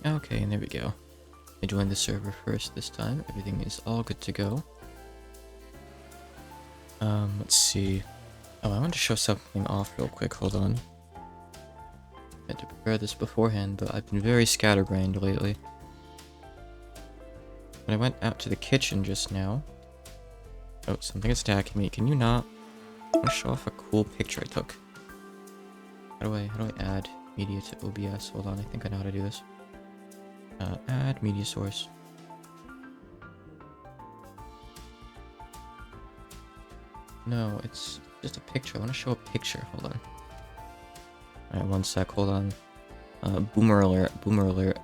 Okay, and there we go. I joined the server first this time. Everything is all good to go. Let's see. Oh, I want to show something off real quick. Hold on. I had to prepare this beforehand, but I've been very scatterbrained lately. When I went out to the kitchen just now... Oh, something is attacking me. Can you not? I want to show off a cool picture I took. How do I add media to OBS? Hold on, I think I know how to do this. Add media source. No, it's just a picture. I want to show a picture. Hold on. Alright, one sec. Hold on. Boomer alert. Boomer alert.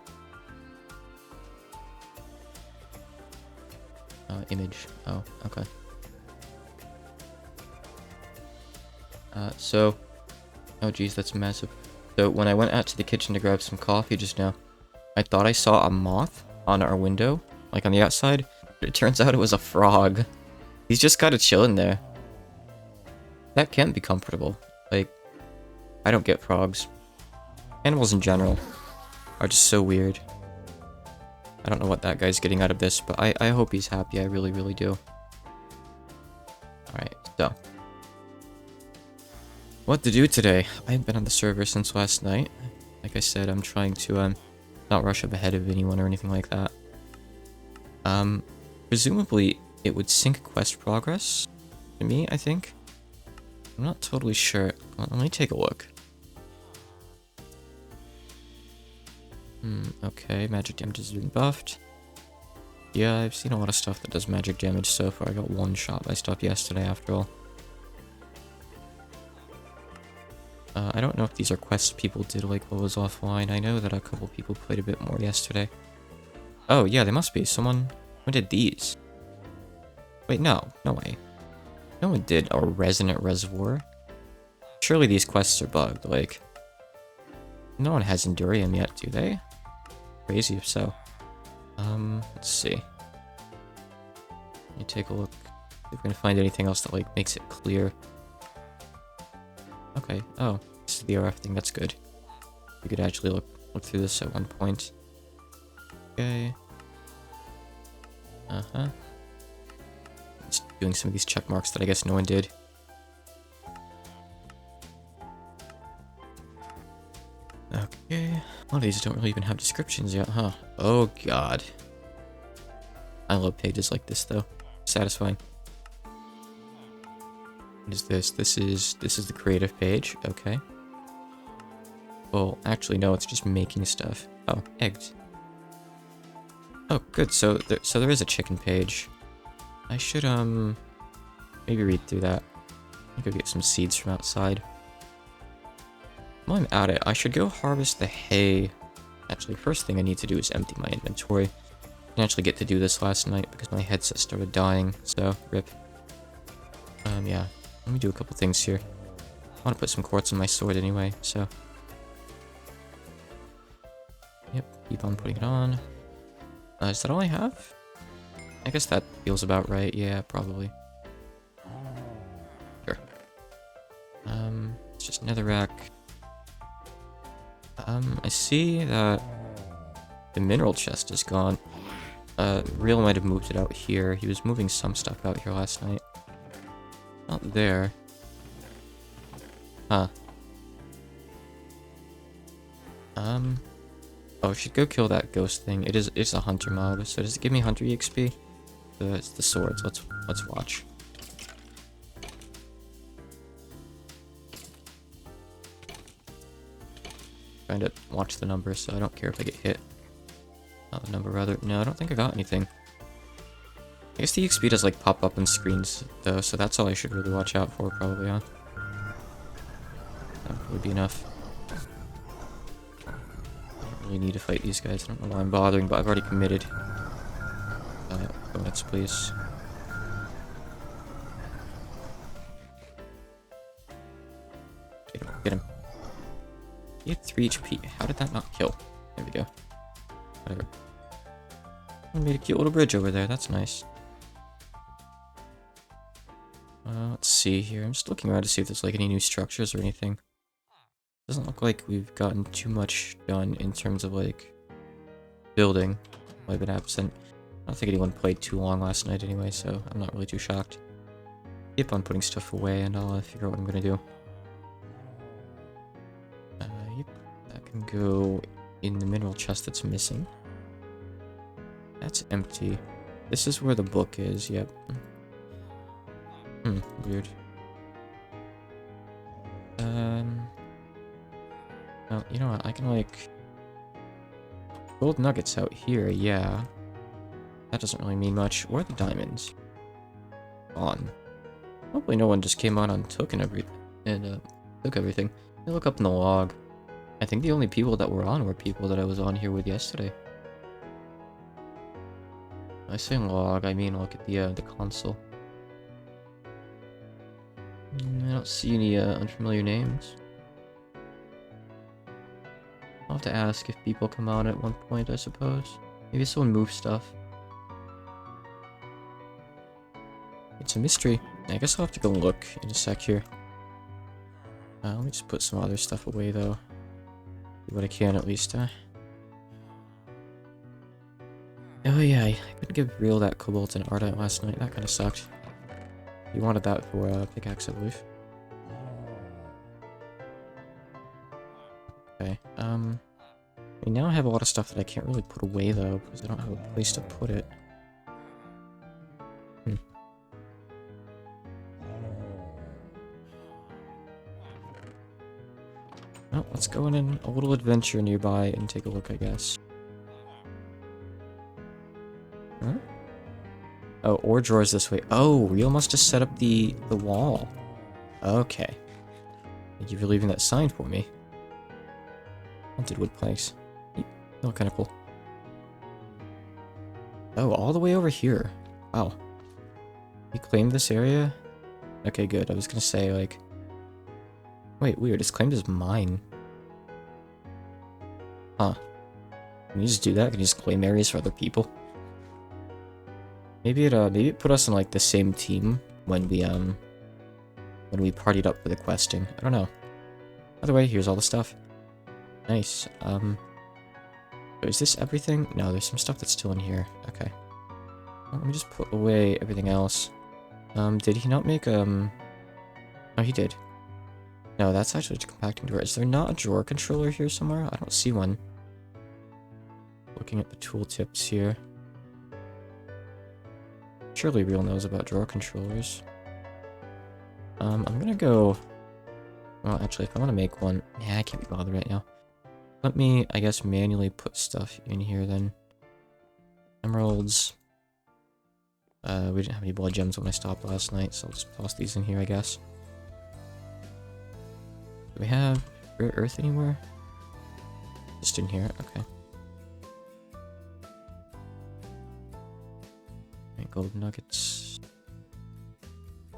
Image. Oh, okay. Oh geez, that's massive. So, when I went out to the kitchen to grab some coffee just now, I thought I saw a moth on our window, like on the outside, but it turns out it was a frog. He's just kind of chilling there. That can't be comfortable. Like, I don't get frogs. Animals in general are just so weird. I don't know what that guy's getting out of this, but I hope he's happy. I really, really do. Alright, so. What to do today? I haven't been on the server since last night. Like I said, I'm trying to, not rush up ahead of anyone or anything like that. Presumably, it would sync quest progress to me, I think. I'm not totally sure. Let me take a look. Okay, magic damage has been buffed. Yeah, I've seen a lot of stuff that does magic damage so far. I got one shot by stuff yesterday, after all. I don't know if these are quests people did like while I was offline. I know that a couple people played a bit more yesterday. Oh, yeah, they must be. Someone did these. Wait, no. No way. No one did a resonant reservoir. Surely these quests are bugged, like... No one has Endurium yet, do they? Crazy if so. Let's see. Let me take a look. If we're gonna find anything else that, like, makes it clear. Okay, oh. This is the RF thing, that's good. We could actually look through this at one point. Okay. Uh-huh. Just doing some of these check marks that I guess no one did. Okay. A lot of these don't really even have descriptions yet, huh? Oh god. I love pages like this though. Satisfying. What is this? This is the creative page. Okay. Well, actually no, it's just making stuff. Oh, eggs. Oh, good. So there is a chicken page. I should maybe read through that. I could get some seeds from outside. While I'm at it, I should go harvest the hay. Actually, first thing I need to do is empty my inventory. I didn't actually get to do this last night because my headset started dying, so rip. Yeah. Let me do a couple things here. I want to put some quartz in my sword anyway, so... Yep, keep on putting it on. Is that all I have? I guess that feels about right, yeah, probably. Sure. It's just netherrack. I see that the mineral chest is gone. Real might have moved it out here. He was moving some stuff out here last night. Not there. Huh. Oh, I should go kill that ghost thing. It's a hunter mob, so does it give me hunter EXP? It's the swords. Let's watch. Trying to watch the number, so I don't care if I get hit. Not the number, rather. No, I don't think I got anything. I guess the EXP does, like, pop up on screens, though, so that's all I should really watch out for, probably, huh? That would be enough. I don't really need to fight these guys. I don't know why I'm bothering, but I've already committed. Donuts, please. Get him. He had 3 HP. How did that not kill? There we go. Whatever. I made a cute little bridge over there. That's nice. Let's see here. I'm just looking around to see if there's like any new structures or anything. Doesn't look like we've gotten too much done in terms of like building. I've been absent. I don't think anyone played too long last night anyway, so I'm not really too shocked. Keep on putting stuff away, and I'll figure out what I'm gonna do. Yep, that can go in the mineral chest that's missing. That's empty. This is where the book is, yep. Weird. Oh, you know what, I can like... Gold nuggets out here, yeah. That doesn't really mean much. Where are the diamonds? Gone. Hopefully no one just came on and took took everything. I look up in the log. I think the only people that were on were people that I was on here with yesterday. I say log, I mean look at the console. I don't see any unfamiliar names. I'll have to ask if people come on at one point, I suppose. Maybe someone moves stuff. It's a mystery. I guess I'll have to go look in a sec here. Let me just put some other stuff away, though. Do what I can, at least, Oh yeah, I couldn't give Real that cobalt and ardite last night. That kind of sucked. He wanted that for pickaxe, I believe. Okay, we now have a lot of stuff that I can't really put away, though, because I don't have a place to put it. Well, let's go on a little adventure nearby and take a look, I guess. Huh? Oh, ore drawers this way. Oh, Real must have set up the wall. Okay. Thank you for leaving that sign for me. Haunted wood planks. They look kind of cool. Oh, all the way over here. Wow. You claimed this area? Okay, good. I was gonna say, like... Wait, weird. It's claimed as mine. Huh. Can you just do that? Can you just claim areas for other people? Maybe it put us in, like, the same team when we partied up for the questing. I don't know. By the way, here's all the stuff. Nice. Is this everything? No, there's some stuff that's still in here. Okay. Well, let me just put away everything else. Did he not make, Oh, he did. No, that's actually a compacting drawer. Is there not a drawer controller here somewhere? I don't see one. Looking at the tooltips here. Surely Real knows about drawer controllers. I'm gonna go... Well, actually, if I want to make one... Yeah, I can't be bothered right now. Let me, I guess, manually put stuff in here, then. Emeralds. We didn't have any blood gems when I stopped last night, so I'll just toss these in here, I guess. Do we have rare earth anywhere? Just in here, okay. Right, gold nuggets.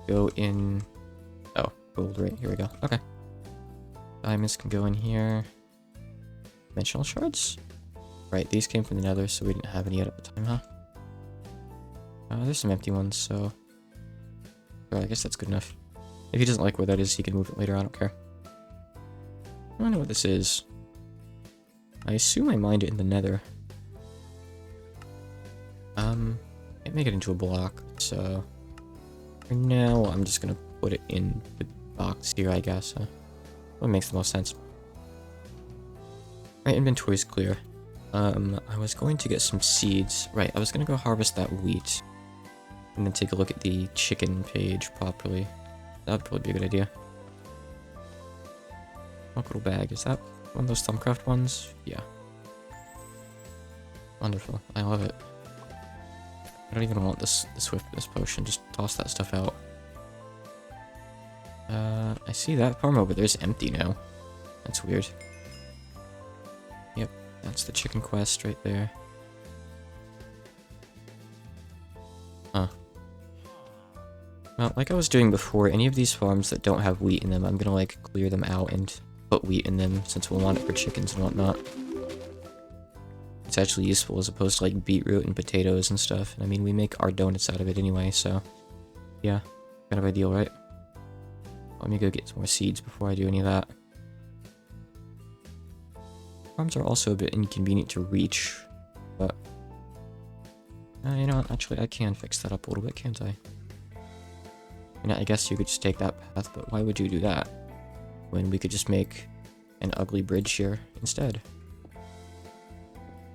Go in... Oh, gold, right, here we go. Okay. Diamonds can go in here. Dimensional shards? Right, these came from the nether, so we didn't have any yet at the time, huh? There's some empty ones, so... Sure, I guess that's good enough. If he doesn't like where that is, he can move it later, I don't care. I don't know what this is. I assume I mined it in the nether. Can't make it into a block, so... For now, I'm just gonna put it in the box here, I guess. What makes the most sense. Right, inventory's clear. I was going to get some seeds. Right, I was gonna go harvest that wheat. And then take a look at the chicken page properly. That would probably be a good idea. Little bag, is that one of those Thumbcraft ones? Yeah. Wonderful, I love it. I don't even want this swiftness potion, just toss that stuff out. I see that farm over there's empty now. That's weird. Yep, that's the chicken quest right there. Huh. Well, like I was doing before, any of these farms that don't have wheat in them, I'm gonna like clear them out and put wheat in them since we'll want it for chickens and whatnot. It's actually useful as opposed to like beetroot and potatoes and stuff. And I mean, we make our donuts out of it anyway, so yeah, kind of ideal, right? Let me go get some more seeds before I do any of that. Farms are also a bit inconvenient to reach but... you know what, actually I can fix that up a little bit, can't I? You know, I guess you could just take that path, but why would you do that? When we could just make an ugly bridge here instead.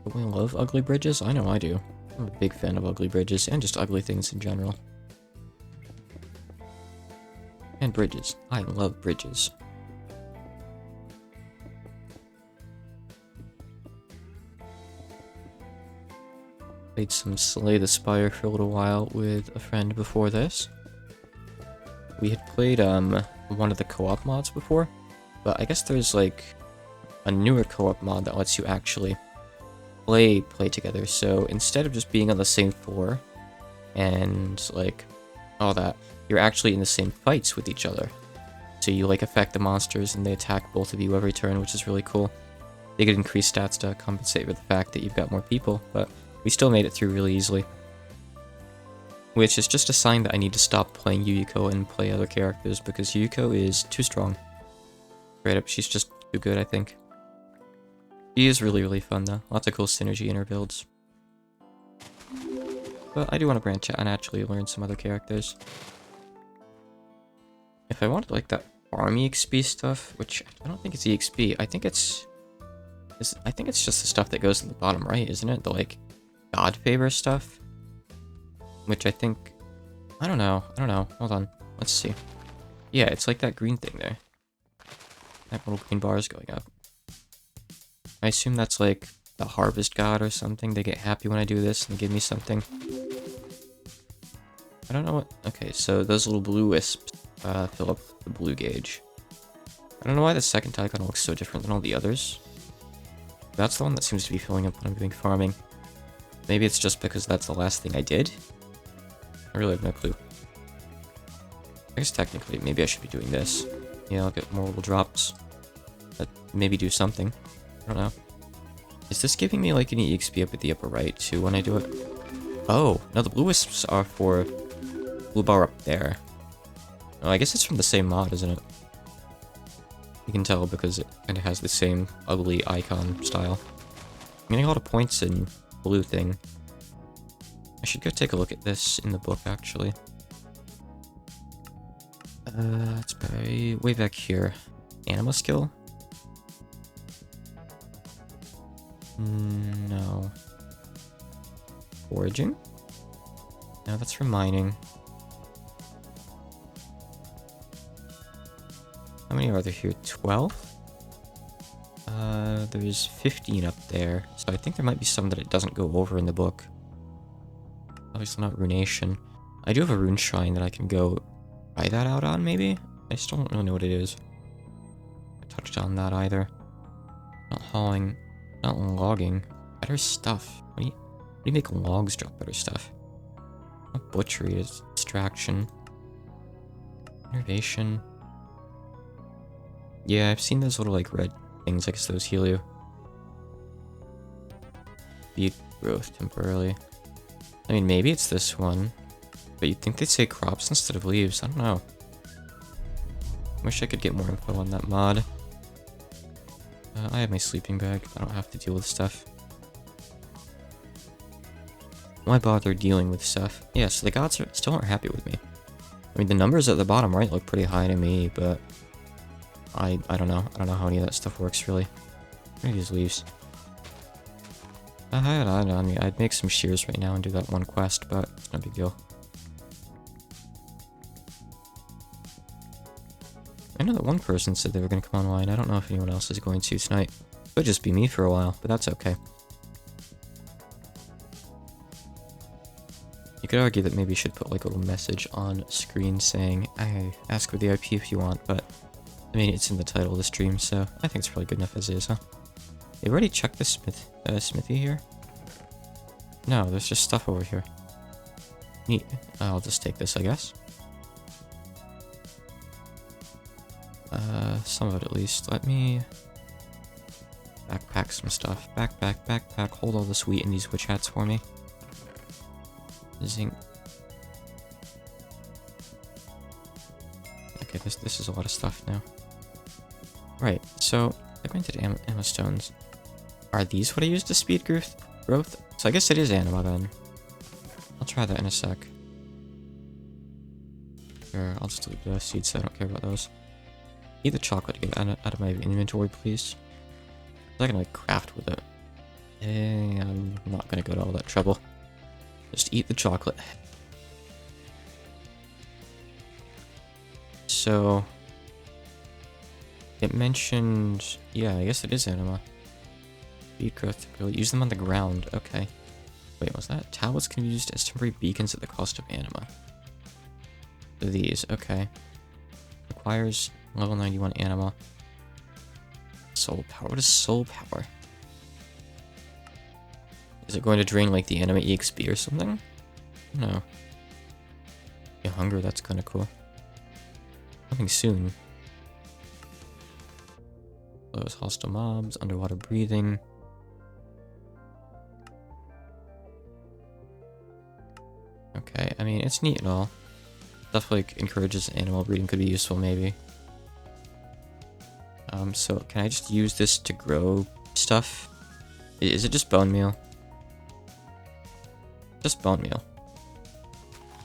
Don't we love ugly bridges? I know I do. I'm a big fan of ugly bridges, and just ugly things in general. And bridges. I love bridges. Played some Slay the Spire for a little while with a friend before this. We had played one of the co-op mods before, but I guess there's like a newer co-op mod that lets you actually play together. So instead of just being on the same floor and like all that, you're actually in the same fights with each other. So you like affect the monsters and they attack both of you every turn, which is really cool. They get increased stats to compensate for the fact that you've got more people, but we still made it through really easily. Which is just a sign that I need to stop playing Yuyuko and play other characters, because Yuyuko is too strong. Straight up, she's just too good, I think. She is really, really fun though. Lots of cool synergy in her builds. But I do want to branch out and actually learn some other characters. If I wanted like that farm EXP stuff, which I don't think it's EXP, I think it's just the stuff that goes to the bottom right, isn't it? The like God favor stuff. Which I think... I don't know. Hold on. Let's see. Yeah, it's like that green thing there. That little green bar is going up. I assume that's like the harvest god or something. They get happy when I do this and they give me something. I don't know what... Okay, so those little blue wisps fill up the blue gauge. I don't know why the second icon looks so different than all the others. That's the one that seems to be filling up when I'm doing farming. Maybe it's just because that's the last thing I did? I really have no clue. I guess technically, maybe I should be doing this. Yeah, I'll get more little drops. That maybe do something. I don't know. Is this giving me like any EXP up at the upper right too when I do it? Oh, no, the blue wisps are for blue bar up there. Oh, I guess it's from the same mod, isn't it? You can tell because it kind of has the same ugly icon style. I'm getting a lot of points in blue thing. I should go take a look at this in the book, actually. It's way back here. Anima skill? No. Foraging? No, that's for mining. How many are there here? 12? There's 15 up there, so I think there might be some that it doesn't go over in the book. Obviously not Runation. I do have a rune shrine that I can go try that out on, maybe? I still don't really know what it is. I touched on that either. Not hauling, not logging. Better stuff. What do you make logs drop better stuff? Not butchery is distraction. Innovation. Yeah, I've seen those little like red things, I guess those heal you. Speed growth temporarily. I mean, maybe it's this one, but you'd think they'd say crops instead of leaves. I don't know. Wish I could get more info on that mod. I have my sleeping bag. I don't have to deal with stuff. Why bother dealing with stuff? Yeah, so the gods still aren't happy with me. I mean, the numbers at the bottom right look pretty high to me, but I don't know. I don't know how any of that stuff works, really. What are these leaves? I mean, I'd make some shears right now and do that one quest, but it's no big deal. I know that one person said they were going to come online. I don't know if anyone else is going to tonight. Could just be me for a while, but that's okay. You could argue that maybe you should put like a little message on screen saying, "Hey, ask for the IP if you want," but I mean, it's in the title of the stream, so I think it's probably good enough as is, huh? They've already checked the smithy here? No, there's just stuff over here. Neat. I'll just take this, I guess. Some of it at least. Let me backpack some stuff. Backpack. Hold all this wheat in these witch hats for me. Zinc. Okay, this is a lot of stuff now. Right, so I granted ammo stones. Are these what I use to speed growth? Growth? So I guess it is anima then. I'll try that in a sec. Sure, I'll just delete the seeds, so I don't care about those. Eat the chocolate to get out of my inventory, please. I can like craft with it. I'm not gonna go to all that trouble. Just eat the chocolate. So it mentioned, yeah, I guess it is anima. Bead growth, use them on the ground. Okay. Wait, was that? Tablets can be used as temporary beacons at the cost of anima. These, okay. Requires level 91 anima. Soul power. What is soul power? Is it going to drain like the anima EXP or something? No. Yeah, hunger, that's kind of cool. Coming soon. Close hostile mobs, underwater breathing. Okay, I mean, it's neat and all. Stuff like encourages animal breeding could be useful, maybe. So can I just use this to grow stuff? Is it just bone meal? Just bone meal.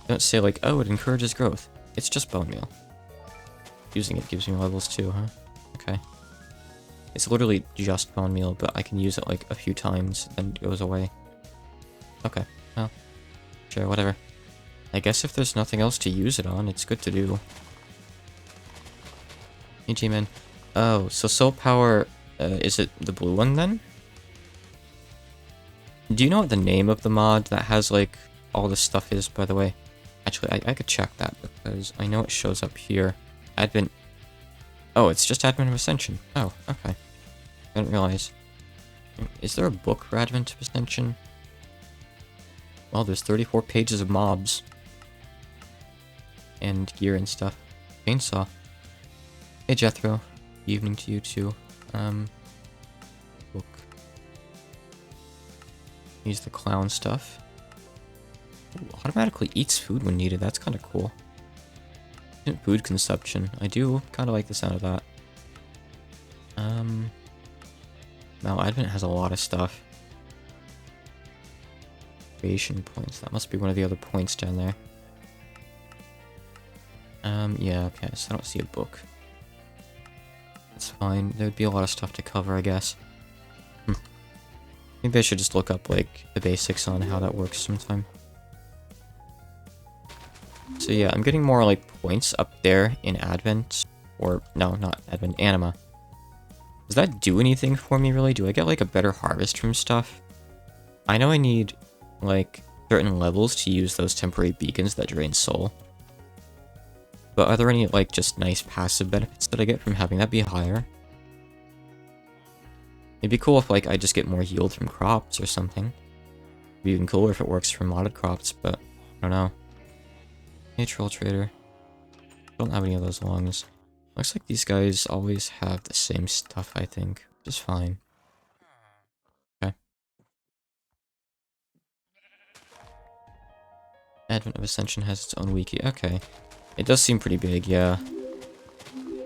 Don't say like, oh, it encourages growth. It's just bone meal. Using it gives me levels too, huh? Okay. It's literally just bone meal, but I can use it like a few times, then it goes away. Okay, well, sure, whatever. I guess if there's nothing else to use it on, it's good to do. Hey, G-Man. Oh, so soul power, is it the blue one then? Do you know what the name of the mod that has, like, all this stuff is, by the way? Actually, I could check that, because I know it shows up here. Advent... Oh, it's just Advent of Ascension. Oh, okay. I didn't realize. Is there a book for Advent of Ascension? Well, there's 34 pages of mobs. And gear and stuff. Chainsaw. Hey, Jethro. Evening to you, too. Book. Use the clown stuff. Ooh, automatically eats food when needed. That's kind of cool. Food consumption. I do kind of like the sound of that. Now Advent has a lot of stuff. Creation points. That must be one of the other points down there. Yeah, okay, so I don't see a book. That's fine. There'd be a lot of stuff to cover, I guess. Maybe I should just look up, like, the basics on how that works sometime. So yeah, I'm getting more, like, points up there in Advent. Or, no, not Advent, Anima. Does that do anything for me, really? Do I get, like, a better harvest from stuff? I know I need, like, certain levels to use those temporary beacons that drain soul. But are there any, like, just nice passive benefits that I get from having that be higher? It'd be cool if, like, I just get more yield from crops or something. It'd be even cooler if it works for modded crops, but I don't know. Hey, Troll Trader. Don't have any of those lungs. Looks like these guys always have the same stuff, I think. Which is fine. Okay. Advent of Ascension has its own wiki. Okay. It does seem pretty big, yeah.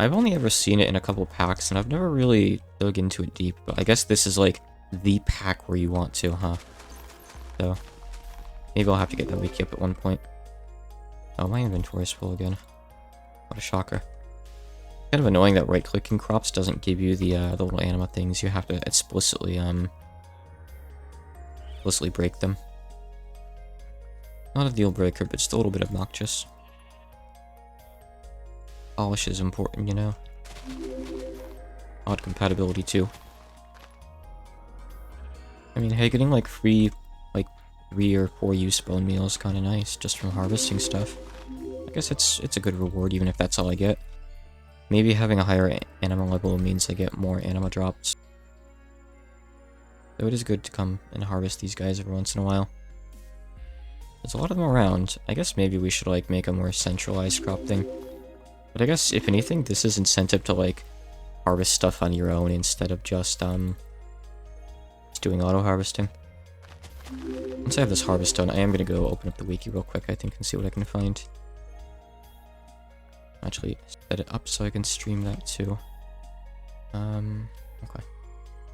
I've only ever seen it in a couple packs, and I've never really dug into it deep, but I guess this is, like, the pack where you want to, huh? So, maybe I'll have to get that wiki up at one point. Oh, my inventory is full again. What a shocker. Kind of annoying that right-clicking crops doesn't give you the little anima things. You have to explicitly break them. Not a deal breaker, but still a little bit obnoxious. Polish is important, you know. Odd compatibility too. I mean, hey, getting like free, like 3 or 4 use bone meal is kind of nice, just from harvesting stuff. I guess it's a good reward, even if that's all I get. Maybe having a higher anima level means I get more anima drops. So it is good to come and harvest these guys every once in a while. There's a lot of them around. I guess maybe we should like make a more centralized crop thing. But I guess, if anything, this is incentive to, like, harvest stuff on your own instead of just doing auto-harvesting. Once I have this harvest done, I am going to go open up the wiki real quick, I think, and see what I can find. Actually, set it up so I can stream that, too. Okay.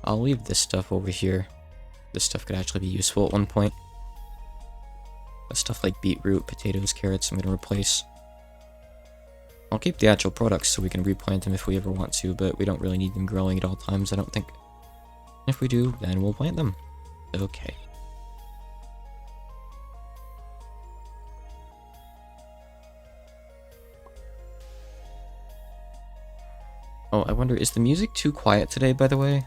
I'll leave this stuff over here. this stuff could actually be useful at one point. But stuff like beetroot, potatoes, carrots, I'm going to replace. I'll keep the actual products so we can replant them if we ever want to, but we don't really need them growing at all times, I don't think. If we do, then we'll plant them. Okay. Oh, I wonder, is the music too quiet today, by the way?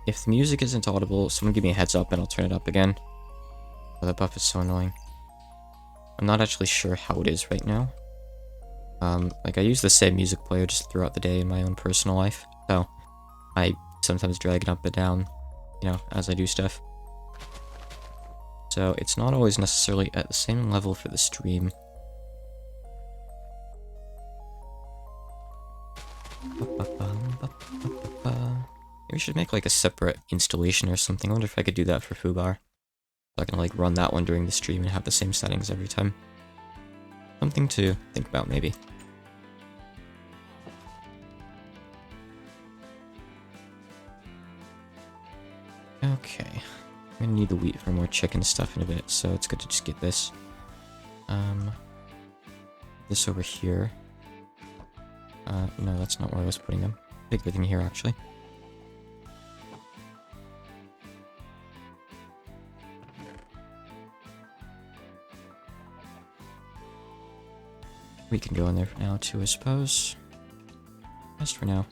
If the music isn't audible, someone give me a heads up and I'll turn it up again. Oh, that buff is so annoying. I'm not actually sure how it is right now. Like, I use the same music player just throughout the day in my own personal life, so I sometimes drag it up and down, you know, as I do stuff. So it's not always necessarily at the same level for the stream. Maybe we should make like a separate installation or something. I wonder if I could do that for Fubar. So I can like run that one during the stream and have the same settings every time. Something to think about, maybe. Okay. I'm gonna need the wheat for more chicken stuff in a bit, so it's good to just get this. This over here. No, that's not where I was putting them. Bigger than here, actually. We can go in there for now, too, I suppose. Just for now.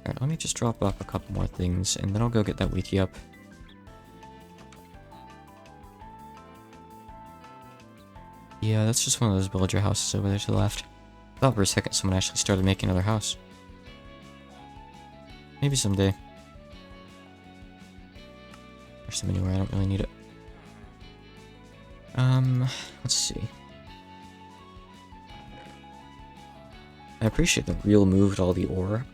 Alright, let me just drop off a couple more things, and then I'll go get that wiki up. Yeah, that's just one of those villager houses over there to the left. I thought for a second someone actually started making another house. Maybe someday. There's some anywhere, I don't really need it. Let's see. I appreciate that Real moved all the ore.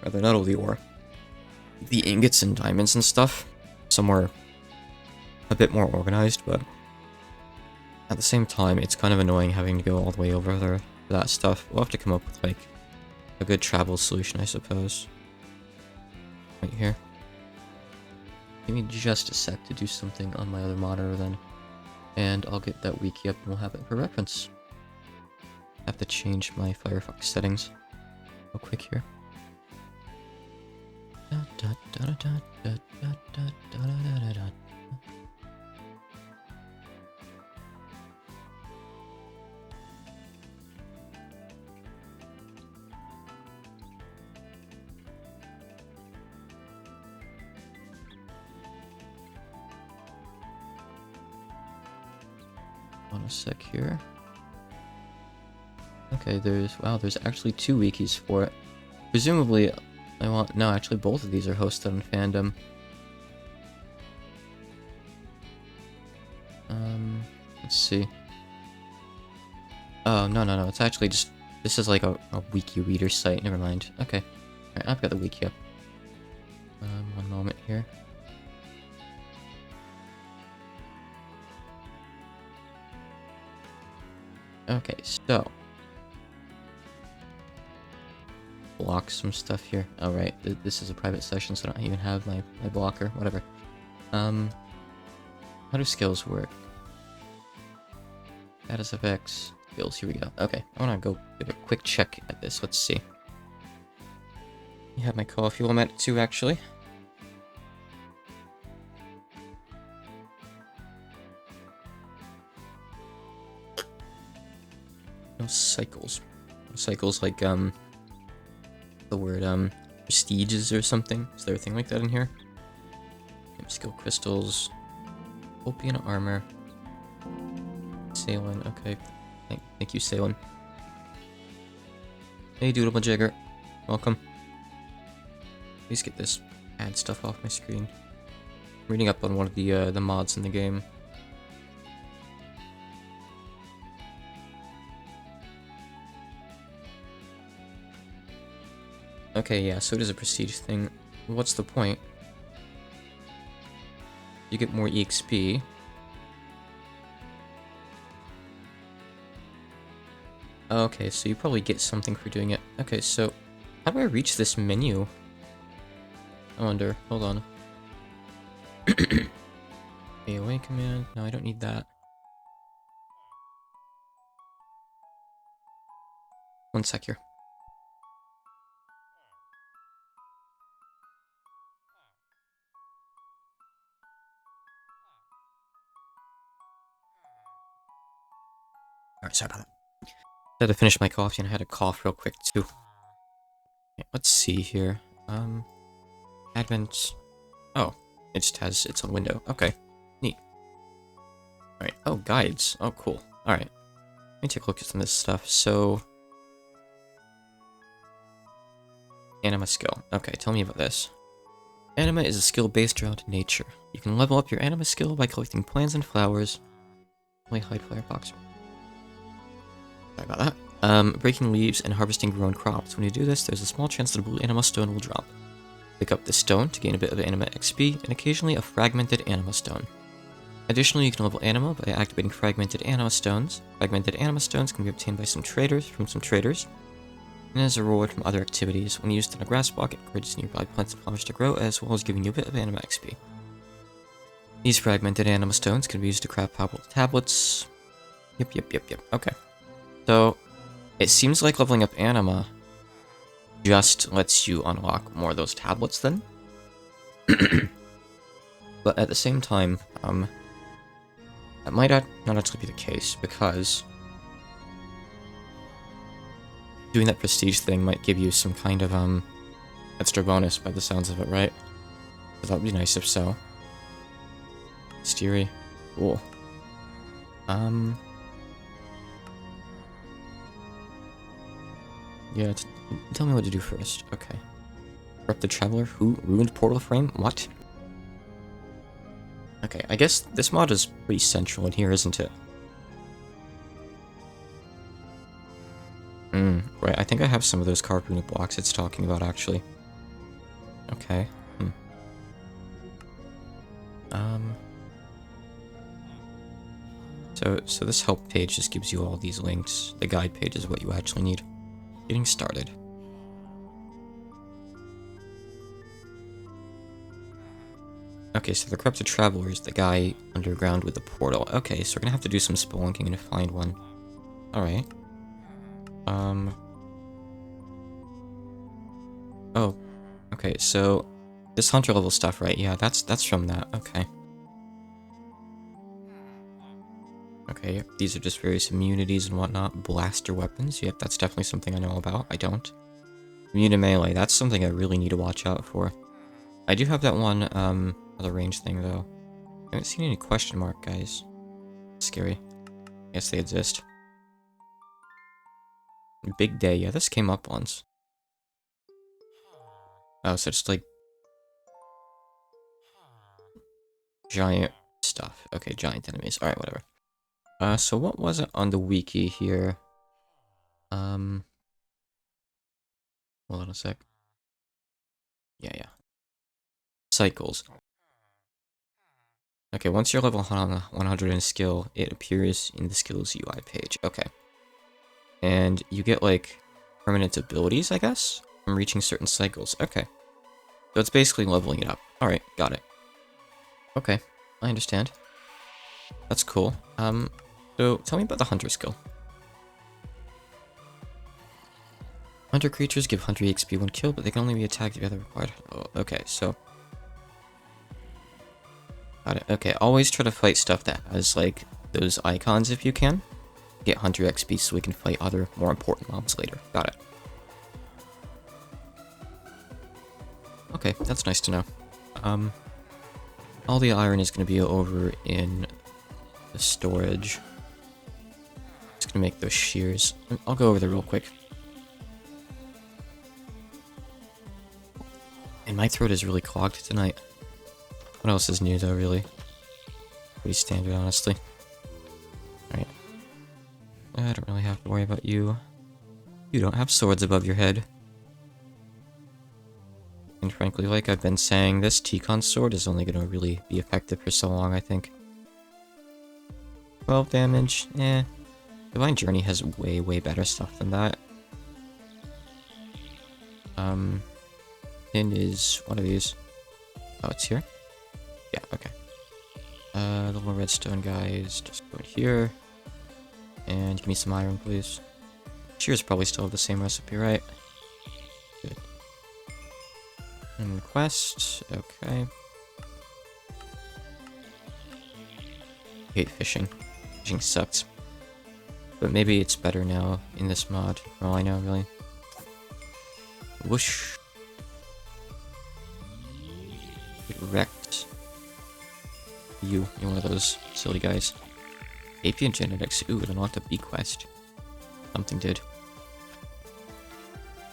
Rather, not all the ore. The ingots and diamonds and stuff. Somewhere a bit more organized, but at the same time, it's kind of annoying having to go all the way over there for that stuff. We'll have to come up with, like, a good travel solution, I suppose. Right here. Give me just a sec to do something on my other monitor then. And I'll get that wiki up and we'll have it for reference. I have to change my Firefox settings real quick here. On a sec here. Okay, there's actually 2 wikis for it. Presumably, no, actually both of these are hosted on Fandom. Let's see. Oh, no, it's actually just, this is like a wiki reader site, never mind. Okay, alright, I've got the wiki up. One moment here. Okay, so block some stuff here. Oh right, this is a private session, so I don't even have my blocker. Whatever. How do skills work? Status effects, skills. Here we go. Okay, I want to go give a quick check at this. Let's see. You have my coffee while I'm at it too, actually. No cycles. No cycles like the word prestiges or something. Is there a thing like that in here? Skill crystals. Opium armor. Salin, okay. Thank you, Salin. Hey, Doodle Jagger. Welcome. Please get this ad stuff off my screen. I'm reading up on one of the mods in the game. Okay, yeah, so it is a prestige thing. What's the point? You get more EXP. Okay, so you probably get something for doing it. Okay, so how do I reach this menu? I wonder. Hold on. AOA command. No, I don't need that. One sec here. Alright, sorry about that. I had to finish my coffee and I had to cough real quick too. Okay, let's see here. Advent. Oh, it just has its own window. Okay, neat. Alright, oh, guides. Oh, cool. Alright, let me take a look at some of this stuff. So, anima skill. Okay, tell me about this. Anima is a skill based around nature. You can level up your anima skill by collecting plants and flowers. Only hide firebox. Sorry about that. Breaking leaves and harvesting grown crops. When you do this, there's a small chance that a blue anima stone will drop. Pick up the stone to gain a bit of anima XP, and occasionally a fragmented anima stone. Additionally, you can level anima by activating fragmented anima stones. Fragmented anima stones can be obtained by some traders, and as a reward from other activities. When used in a grass block, it encourages nearby plants and flowers to grow, as well as giving you a bit of anima XP. These fragmented anima stones can be used to craft powerful tablets. Yep. Okay. So, it seems like leveling up anima just lets you unlock more of those tablets then. But at the same time, that might not actually be the case, because doing that prestige thing might give you some kind of, extra bonus by the sounds of it, right? So that would be nice if so. Mystery. Cool. Yeah, tell me what to do first. Okay. Corrupted Traveler? Who? Ruined Portal Frame? What? Okay, I guess this mod is pretty central in here, isn't it? Right, I think I have some of those carved runic blocks it's talking about, actually. Okay, So this help page just gives you all these links. The guide page is what you actually need. Getting started. Okay, so the Corrupted Traveler is the guy underground with the portal. Okay, so we're gonna have to do some spelunking to find one. Alright. Oh. Okay, so this hunter level stuff, right? Yeah, that's from that. Okay. Okay, these are just various immunities and whatnot. Blaster weapons. Yep, that's definitely something I know about. I don't. Immune to melee. That's something I really need to watch out for. I do have that one, other range thing, though. I haven't seen any question mark, guys. Scary. Yes, they exist. Big Day. Yeah, this came up once. Oh, so it's like giant stuff. Okay, giant enemies. Alright, whatever. So what was it on the wiki here? Hold on a sec. Yeah. Cycles. Okay, once you're level 100 in skill, it appears in the skills UI page. Okay. And you get, like, permanent abilities, I guess? From reaching certain cycles. Okay. So it's basically leveling it up. Alright, got it. Okay, I understand. That's cool. So tell me about the hunter skill. Hunter creatures give hunter XP when killed, but they can only be attacked if the other required. Oh, okay, so got it. Okay, always try to fight stuff that has, like, those icons if you can. Get hunter XP so we can fight other, more important mobs later. Got it. Okay, that's nice to know. All the iron is going to be over in the storage. Just going to make those shears. I'll go over there real quick. And my throat is really clogged tonight. What else is new, though, really? Pretty standard, honestly. Alright. I don't really have to worry about you. You don't have swords above your head. And frankly, like I've been saying, this T-Con sword is only going to really be effective for so long, I think. 12 damage, Divine Journey has way better stuff than that. Pin is one of these. Oh, it's here? Yeah, okay. The little redstone guys, just go in here. And give me some iron, please. Shears probably still have the same recipe, right? Good. And quest, okay. Hate fishing. Fishing sucks. But maybe it's better now in this mod, for all I know, really. Whoosh. Get wrecked. You're one of those silly guys. Apian genetics. Ooh, it unlocked a bee quest. Something did.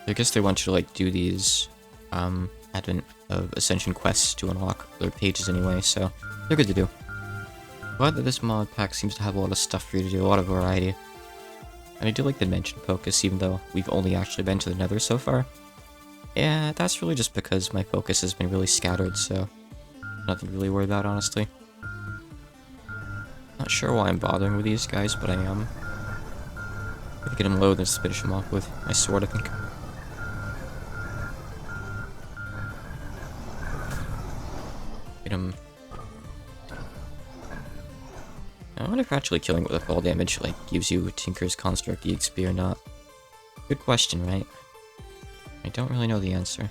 I guess they want you to, like, do these, Advent of Ascension quests to unlock their pages anyway, so they're good to do. Glad that this mod pack seems to have a lot of stuff for you to do, a lot of variety. And I do like the dimension focus, even though we've only actually been to the Nether so far. Yeah, that's really just because my focus has been really scattered, so nothing to really worry about, honestly. Not sure why I'm bothering with these guys, but I am. If I get them low, then just finish them off with my sword, I think. Get them. I wonder if actually killing with a fall damage like gives you Tinker's Construct EXP or not. Good question, right? I don't really know the answer.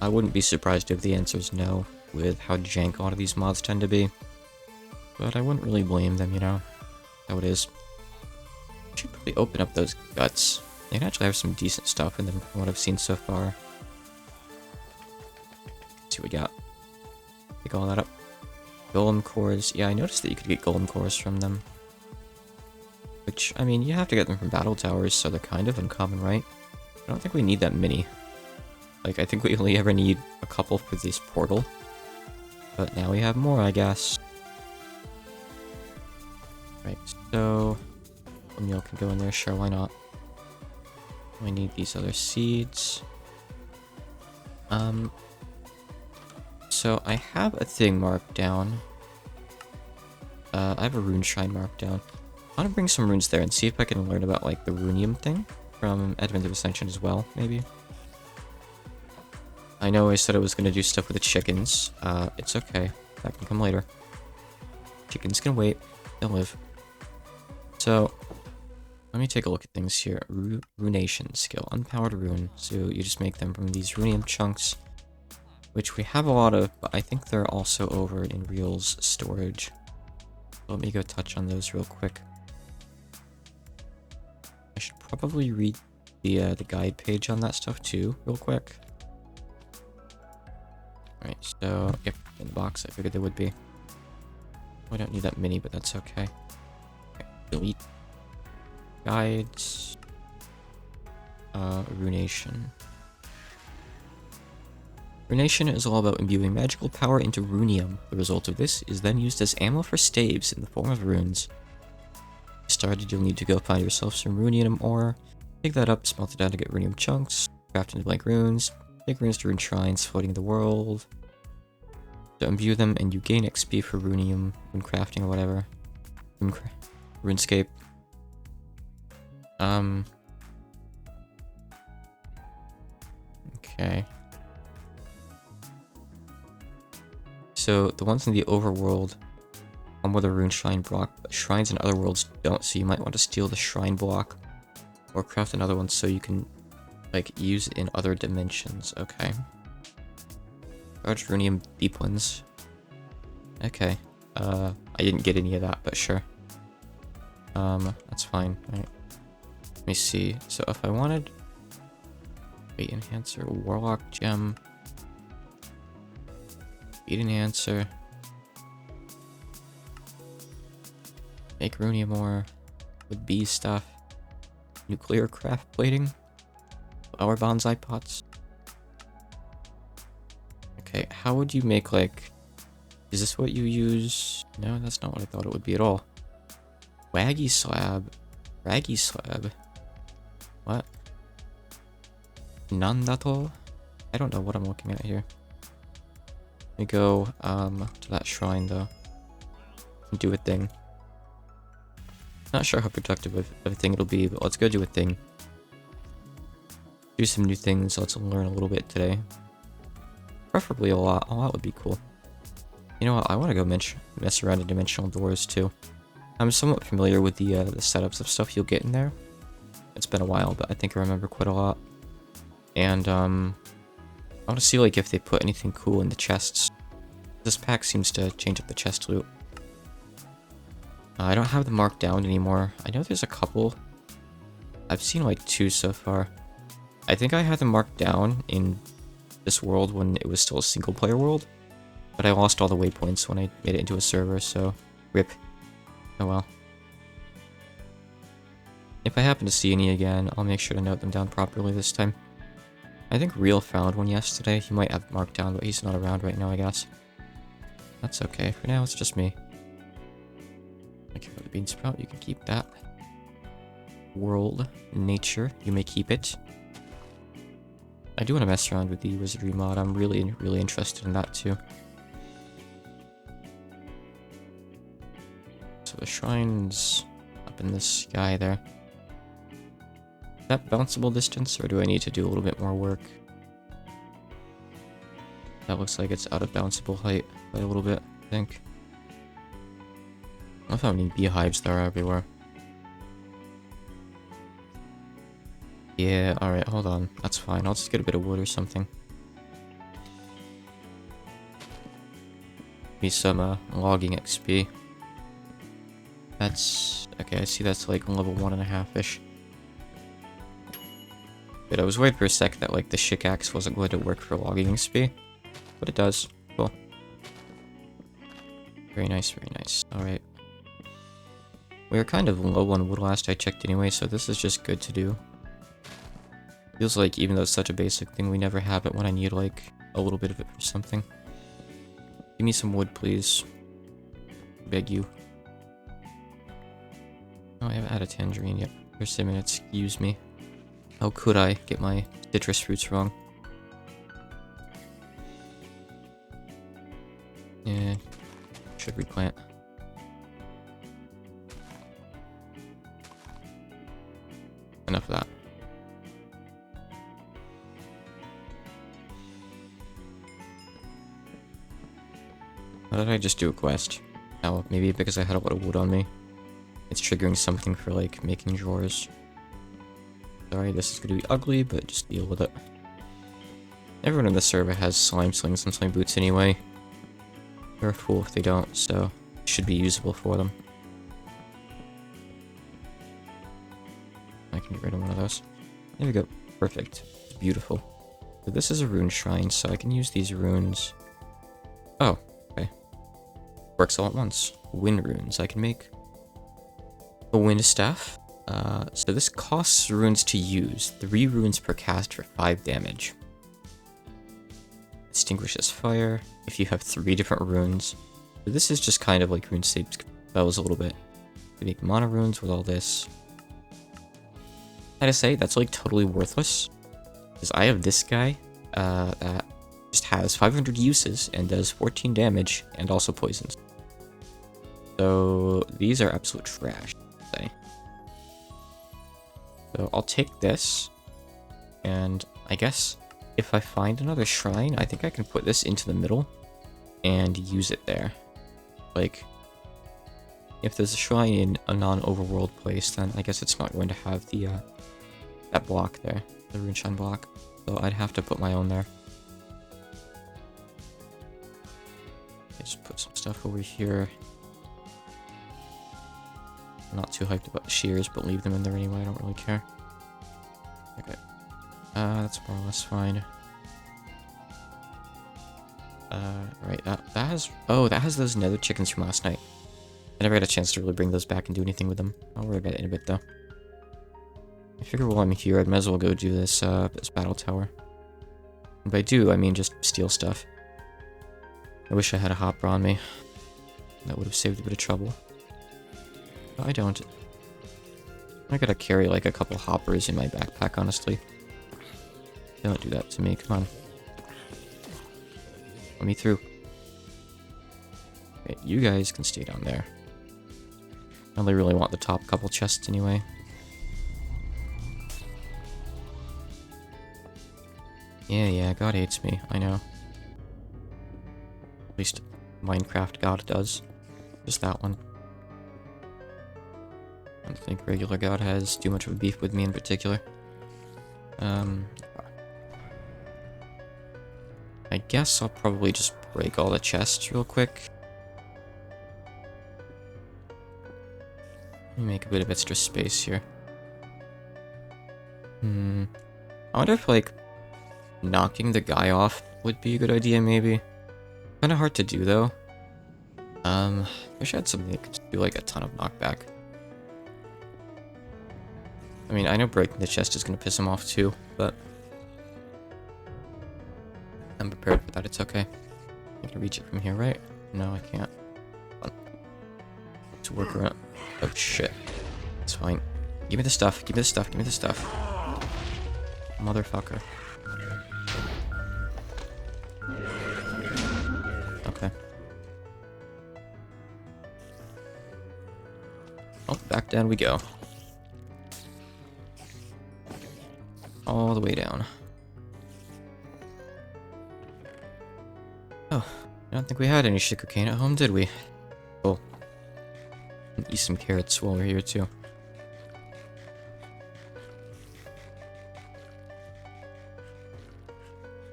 I wouldn't be surprised if the answer is no, with how jank a lot of these mods tend to be. But I wouldn't really blame them, you know? How it is. I should probably open up those guts. They can actually have some decent stuff in them from what I've seen so far. Let's see what we got. Pick all that up. Golem cores. Yeah, I noticed that you could get golem cores from them. Which, I mean, you have to get them from battle towers, so they're kind of uncommon, right? I don't think we need that many. Like, I think we only ever need a couple for this portal. But now we have more, I guess. Right, so... meal can go in there, sure, why not? We need these other seeds. So I have a thing marked down. I have a rune shrine marked down. I want to bring some runes there and see if I can learn about, like, the runium thing from Advent of Ascension as well, maybe. I know I said I was going to do stuff with the chickens. It's okay. That can come later. Chickens can wait. They'll live. So, let me take a look at things here. Runation skill. Unpowered rune. So you just make them from these runium chunks, which we have a lot of, but I think they're also over in Real's storage. Let me go touch on those real quick. I should probably read the guide page on that stuff too, real quick. Alright, so, yep, in the box, I figured there would be. We don't need that many, but that's okay. Okay, delete. Guides. Runation. Runation is all about imbuing magical power into runium. The result of this is then used as ammo for staves in the form of runes. To start, you'll need to go find yourself some runium ore, pick that up, smelt it down to get runium chunks, craft into blank runes, make runes to rune shrines floating in the world. To imbue them, and you gain XP for runium, rune crafting or whatever. RuneScape. Okay. So the ones in the overworld come with a rune shrine block, but shrines in other worlds don't, so you might want to steal the shrine block or craft another one so you can, like, use it in other dimensions. Okay. Large runium deep ones. Okay. I didn't get any of that, but sure. That's fine. Right. Let me see. So if I wanted... Weight enhancer, warlock gem... Speed enhancer... Make runium ore... With bee stuff... Nuclear craft plating... Flower bonsai pots... Okay, how would you make, like... Is this what you use? No, that's not what I thought it would be at all. Waggy slab. Raggy slab. What? Nandato? I don't know what I'm looking at here. Let me go, to that shrine, though. And do a thing. Not sure how productive of a thing it'll be, but let's go do a thing. Do some new things, let's learn a little bit today. Preferably a lot. A lot would be cool. You know what? I want to go mess around in dimensional doors too. I'm somewhat familiar with the setups of stuff you'll get in there. It's been a while, but I think I remember quite a lot. And I want to see like if they put anything cool in the chests. This pack seems to change up the chest loot. I don't have them marked down anymore. I know there's a couple. I've seen like 2 so far. I think I had them marked down in this world when it was still a single player world. But I lost all the waypoints when I made it into a server, so rip. Oh well. If I happen to see any again, I'll make sure to note them down properly this time. I think Real found one yesterday. He might have it marked down, but he's not around right now, I guess. That's okay. For now, it's just me. Okay, the bean sprout, you can keep that. World, nature, you may keep it. I do want to mess around with the wizardry mod. I'm really interested in that too. So the shrine's up in the sky there. Is that bounceable distance, or do I need to do a little bit more work? That looks like it's out of bounceable height by a little bit, I think. I love how many beehives there are everywhere. Yeah, alright, hold on. That's fine. I'll just get a bit of wood or something. Be some logging XP. That's... okay, I see that's like level 1.5-ish. But I was worried for a sec that like the shikaxe wasn't going to work for logging XP. But it does. Cool. Very nice, very nice. Alright. We were kind of low on wood last I checked anyway, so this is just good to do. Feels like even though it's such a basic thing, we never have it when I need like a little bit of it for something. Give me some wood, please. Beg you. Oh, I haven't had a tangerine yet. First a minute, excuse me. How could I get my citrus fruits wrong? Yeah, should replant. Enough of that. Why did I just do a quest? Oh, maybe because I had a lot of wood on me. It's triggering something for like making drawers. Sorry, this is gonna be ugly, but just deal with it. Everyone in the server has slime slings and slime boots anyway. They're a fool if they don't, so it should be usable for them. I can get rid of one of those. There we go. Perfect. It's beautiful. So this is a rune shrine, so I can use these runes. Oh, okay. Works all at once. Wind runes. I can make a wind staff. So this costs runes to use. 3 runes per cast for 5 damage. Extinguishes fire if you have 3 different runes. So this is just kind of like RuneScape's spells a little bit. You make mono runes with all this. I gotta say, that's like totally worthless. Because I have this guy that just has 500 uses and does 14 damage and also poisons. So these are absolute trash, I'd say. So I'll take this, and I guess if I find another shrine, I think I can put this into the middle and use it there. Like, if there's a shrine in a non-overworld place, then I guess it's not going to have the that block there, the rune shrine block. So I'd have to put my own there. Just put some stuff over here. I'm not too hyped about the shears, but leave them in there anyway, I don't really care. Okay. That's more or less fine. Right, that has... oh, that has those nether chickens from last night. I never got a chance to really bring those back and do anything with them. I'll worry about it in a bit, though. I figure while I'm here, I might as well go do this, this battle tower. And by do, I mean just steal stuff. I wish I had a hopper on me. That would have saved a bit of trouble. But I don't. I gotta carry like a couple hoppers in my backpack, honestly. Don't do that to me, come on. Let me through. Okay, you guys can stay down there. I only really want the top couple chests anyway. Yeah, God hates me, I know. At least Minecraft God does. Just that one. I don't think regular God has too much of a beef with me in particular. I guess I'll probably just break all the chests real quick. Let me make a bit of extra space here. I wonder if, like, knocking the guy off would be a good idea, maybe. Kind of hard to do, though. Wish I had something that could do, like, a ton of knockback. I mean, I know breaking the chest is going to piss him off, too, but I'm prepared for that. It's okay. I can reach it from here, right? No, I can't. To work around. Oh, shit. It's fine. Give me the stuff. Give me the stuff. Give me the stuff. Motherfucker. Okay. Oh, back down we go. All the way down. Oh, I don't think we had any sugarcane at home, did we? Cool. Eat some carrots while we're here, too.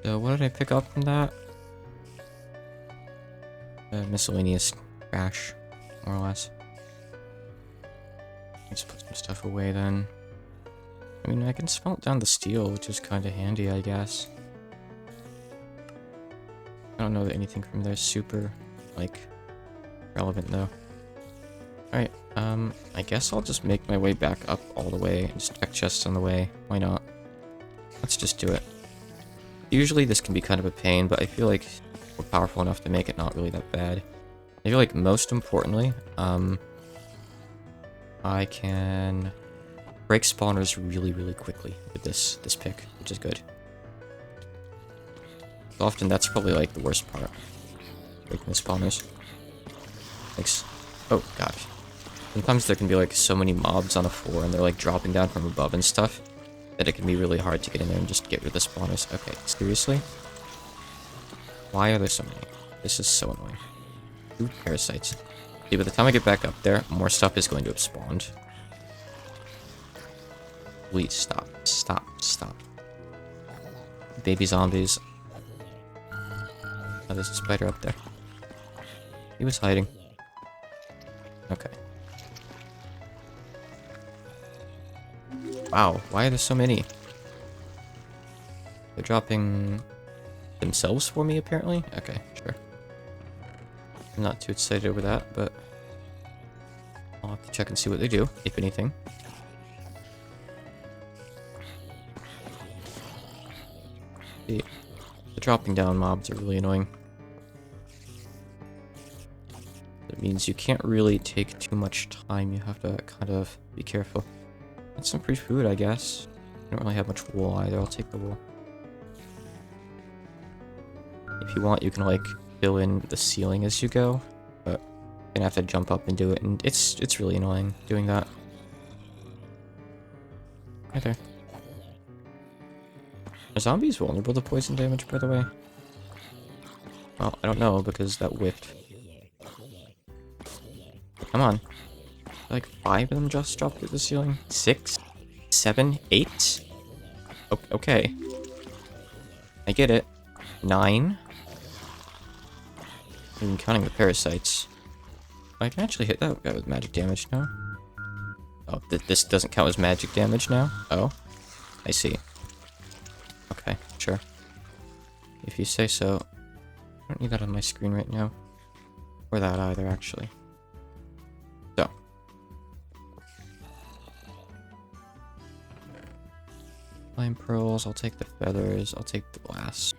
So, what did I pick up from that? Miscellaneous trash, more or less. Let's put some stuff away then. I mean, I can smelt down the steel, which is kind of handy, I guess. I don't know that anything from there is super, like, relevant, though. Alright, I guess I'll just make my way back up all the way and just check chests on the way. Why not? Let's just do it. Usually this can be kind of a pain, but I feel like we're powerful enough to make it not really that bad. I feel like most importantly, I can break spawners really quickly with this pick, which is good. Often that's probably like the worst part. Breaking the spawners. Thanks. Oh gosh. Sometimes there can be like so many mobs on the floor and they're like dropping down from above and stuff that it can be really hard to get in there and just get rid of the spawners. Okay, seriously? Why are there so many? This is so annoying. Ooh, parasites. See, by the time I get back up there, more stuff is going to have spawned. Please stop. Stop. Stop. Baby zombies. Oh, there's a spider up there. He was hiding. Okay. Wow, why are there so many? They're dropping themselves for me, apparently? Okay, sure. I'm not too excited over that, but I'll have to check and see what they do, if anything. The dropping down mobs are really annoying. That means you can't really take too much time, you have to kind of be careful. That's some free food, I guess. I don't really have much wool either, I'll take the wool. If you want, you can, like, fill in the ceiling as you go, but you're gonna have to jump up and do it, and it's really annoying doing that. Right there. Are zombies vulnerable to poison damage, by the way? Well, I don't know, because that whiffed. Come on. Like 5 of them just dropped through the ceiling? 6? 7? 8? Okay. I get it. 9? Even counting the parasites. I can actually hit that guy with magic damage now. Oh, this doesn't count as magic damage now? Oh. I see. Okay, sure. If you say so. I don't need that on my screen right now. Or that either, actually. So. Flame pearls, I'll take the feathers, I'll take the glass.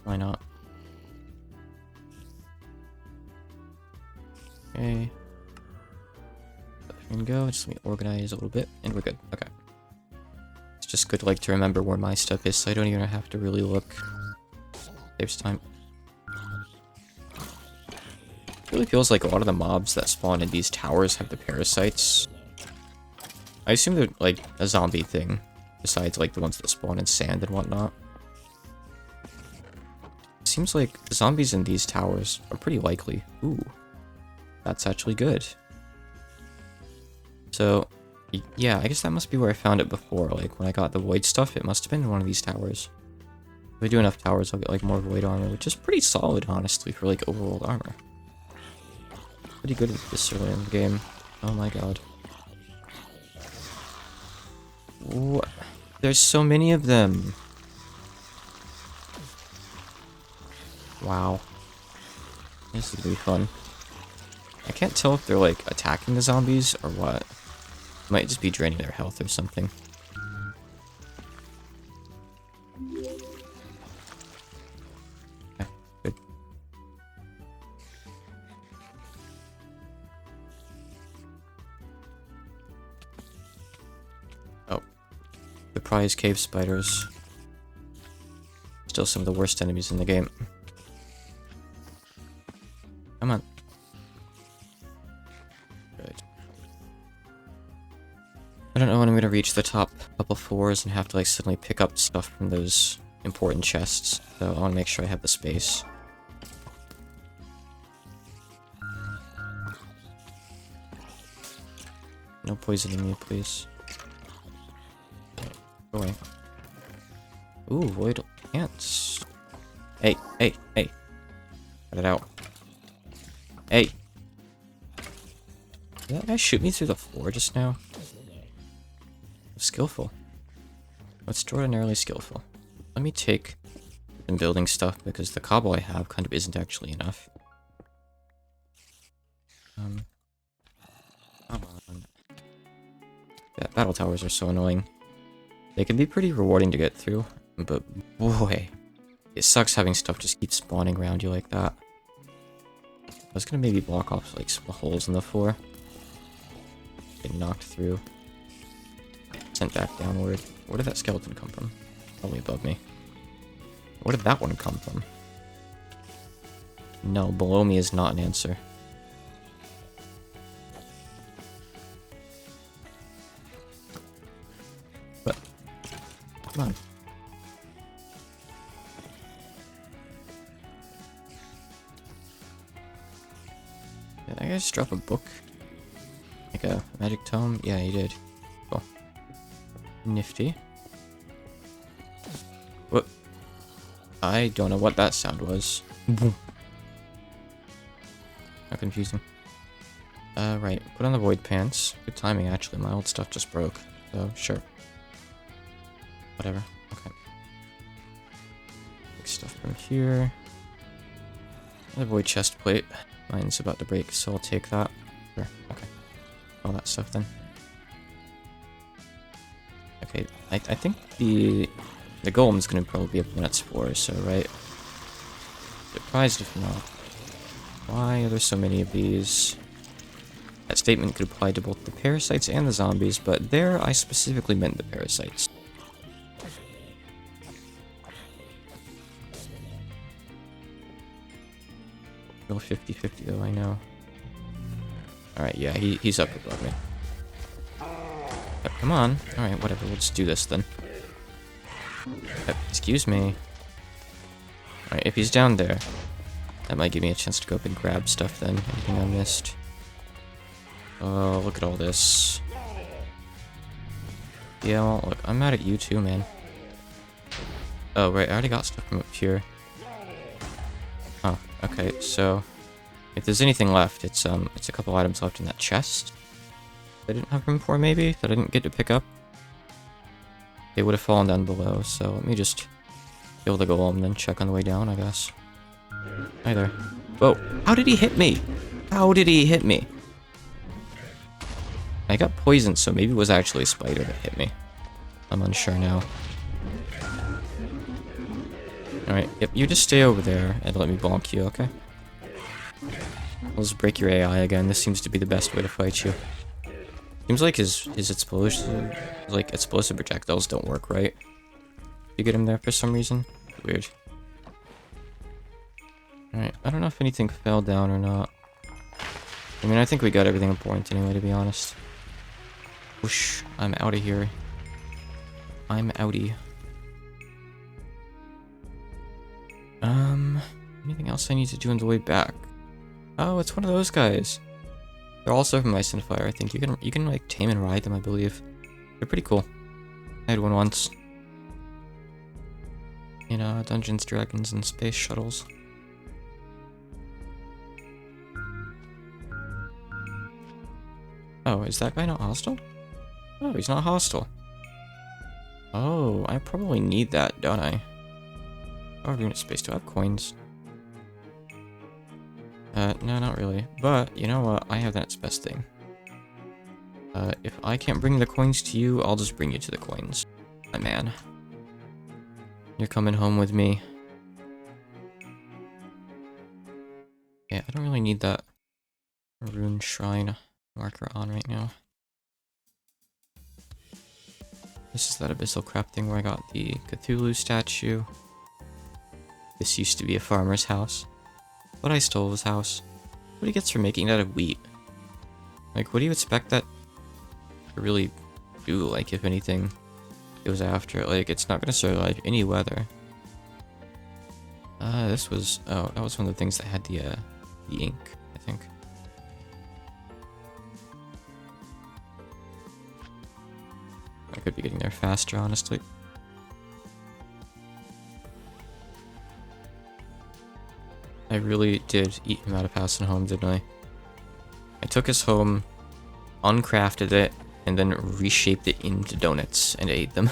Why not? Okay. There we go, just let me organize a little bit, and we're good. Okay. It's just good, like, to remember where my stuff is, so I don't even have to really look. Saves time. It really feels like a lot of the mobs that spawn in these towers have the parasites. I assume they're, like, a zombie thing, besides, like, the ones that spawn in sand and whatnot. seems like zombies in these towers are pretty likely. Ooh, that's actually good. So, yeah, I guess that must be where I found it before. Like, when I got the void stuff, it must have been in one of these towers. If I do enough towers, I'll get, like, more void armor, which is pretty solid, honestly, for, like, overworld armor. Pretty good at this early in the game. Oh my god. What? There's so many of them. Wow. This is gonna be fun. I can't tell if they're, like, attacking the zombies or what. Might just be draining their health or something. Okay, good. Oh. The prize cave spiders. Still some of the worst enemies in the game. Come on. Good. I don't know when I'm gonna reach the top couple floors and have to like suddenly pick up stuff from those important chests. So I want to make sure I have the space. No poisoning me, please. Go away. Ooh, void ants. Hey, hey, hey. Cut it out. Hey. Did that guy shoot me through the floor just now? Skillful. Extraordinarily skillful. Let me take some building stuff because the cobble I have kind of isn't actually enough. Come on. Yeah, battle towers are so annoying. They can be pretty rewarding to get through, but boy, it sucks having stuff just keep spawning around you like that. I was gonna maybe block off like some holes in the floor. Get knocked through. Sent back downward. Where did that skeleton come from? Probably above me. Where did that one come from? No, below me is not an answer. But, come on. Did I just drop a book? Like a magic tome? Yeah, you did. Cool. Nifty. What? I don't know what that sound was. Boom. How confusing. Right. Put on the void pants. Good timing, actually. My old stuff just broke. So, sure. Whatever. Okay. Take stuff from here. Another void chest plate. Mine's about to break, so I'll take that. Sure. Okay. All that stuff then. Okay, I think the golem's gonna probably be up on its floor, so right. Surprised if not. Why are there so many of these? That statement could apply to both the parasites and the zombies, but there I specifically meant the parasites. Still 50-50 though, I know. Alright, yeah, he's up above me. Yep, come on. Alright, whatever, we'll just do this then. Yep, excuse me. Alright, if he's down there, that might give me a chance to go up and grab stuff then. Anything I missed. Oh, look at all this. Yeah, well, look, I'm mad at you too, man. Oh, right, I already got stuff from up here. Oh, okay, so if there's anything left, it's a couple items left in that chest. I didn't have room for, maybe, that I didn't get to pick up. They would have fallen down below, so let me just kill the golem and then check on the way down, I guess. Hi there. Whoa, how did he hit me? How did he hit me? I got poisoned, so maybe it was actually a spider that hit me. I'm unsure now. Alright, yep, you just stay over there and let me bonk you, okay? I'll just break your AI again. This seems to be the best way to fight you. Seems like his explosive projectiles don't work right. You get him there for some reason? Weird. Alright, I don't know if anything fell down or not. I mean, I think we got everything important anyway, to be honest. Whoosh, I'm out of here. I'm outie. else I need to do on the way back? Oh, it's one of those guys. They're also from Ice and Fire, I think. You can like tame and ride them, I believe. They're pretty cool. I had one once. In Dungeons, Dragons, and Space Shuttles. Oh, is that guy not hostile? Oh, he's not hostile. Oh, I probably need that, don't I? Oh, unit space. Do I have coins? No, not really. But, you know what? I have that's best thing. If I can't bring the coins to you, I'll just bring you to the coins. My man. You're coming home with me. Yeah, I don't really need that rune shrine marker on right now. This is that abyssal crap thing where I got the Cthulhu statue. This used to be a farmer's house, but I stole his house. What he gets for making that of wheat? Like, what do you expect that to really do? Like, if anything goes after it, like, it's not gonna survive any weather. This was, oh, that was one of the things that had the ink, I think. I could be getting there faster, honestly. I really did eat him out of house and home, didn't I? I took his home, uncrafted it, and then reshaped it into donuts and ate them.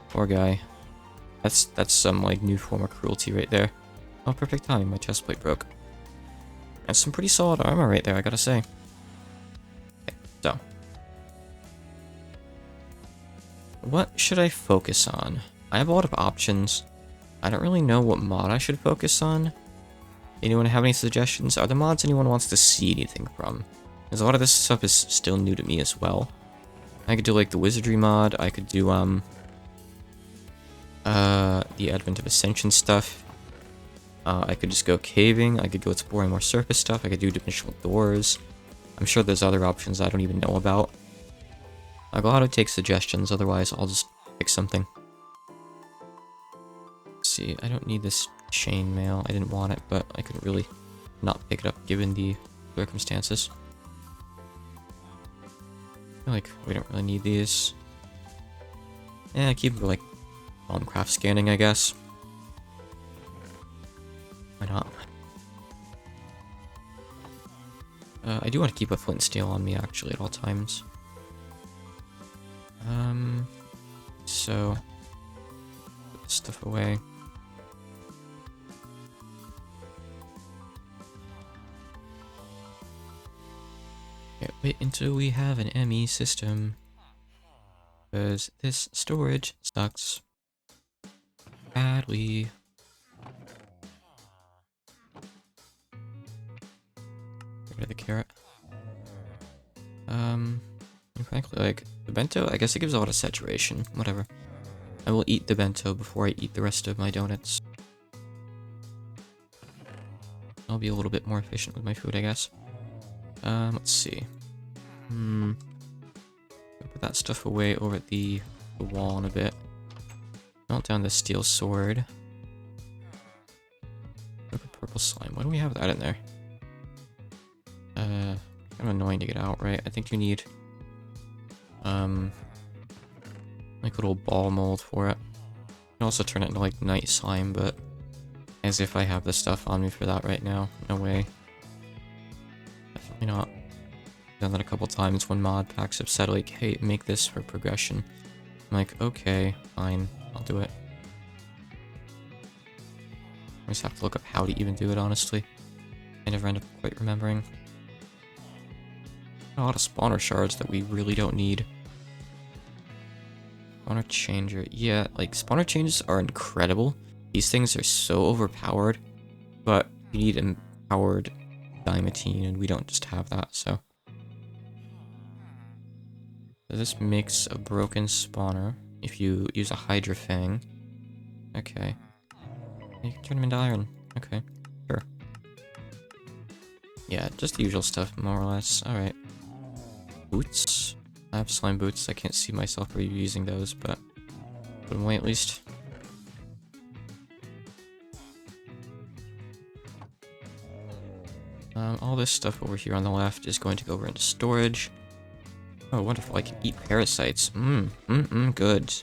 Poor guy. That's some like new form of cruelty right there. Oh, perfect timing, my chest plate broke. That's some pretty solid armor right there, I gotta say. Okay, so. What should I focus on? I have a lot of options. I don't really know what mod I should focus on. Anyone have any suggestions? Are there mods anyone wants to see anything from? Because a lot of this stuff is still new to me as well. I could do like the wizardry mod, I could do the Advent of Ascension stuff. I could just go caving, I could go exploring more surface stuff, I could do dimensional doors. I'm sure there's other options I don't even know about. I'll go out and take suggestions, otherwise I'll just pick something. Let's see, I don't need this chainmail, I didn't want it, but I couldn't really not pick it up given the circumstances. I feel like we don't really need these. Yeah, keep them for like craft scanning, I guess. Why not? I do want to keep a flint and steel on me actually at all times. So put this stuff away. Can't wait until we have an ME system, because this storage sucks badly. Get rid of the carrot. And frankly, like, the bento, I guess it gives a lot of saturation. Whatever. I will eat the bento before I eat the rest of my donuts. I'll be a little bit more efficient with my food, I guess. Let's see. I'll put that stuff away over at the wall in a bit. Melt down the steel sword. Look at purple slime. Why do we have that in there? Kind of annoying to get out, right? I think you need like a little ball mold for it. You can also turn it into like night slime, but as if I have the stuff on me for that right now. No way. Definitely not. I've done that a couple times when mod packs have said like, hey, make this for progression. I'm like, okay, fine, I'll do it. I just have to look up how to even do it, honestly. I never end up quite remembering. A lot of spawner shards that we really don't need. Spawner changer. Yeah, like, spawner changes are incredible. These things are so overpowered, but you need empowered diamantine, and we don't just have that, so. So this makes a broken spawner if you use a Hydra Fang. Okay. You can turn them into iron. Okay, sure. Yeah, just the usual stuff, more or less. Alright. Boots. I have slime boots. I can't see myself reusing those, but put them away at least. All this stuff over here on the left is going to go over into storage. Oh, wonderful. I can eat parasites. Good.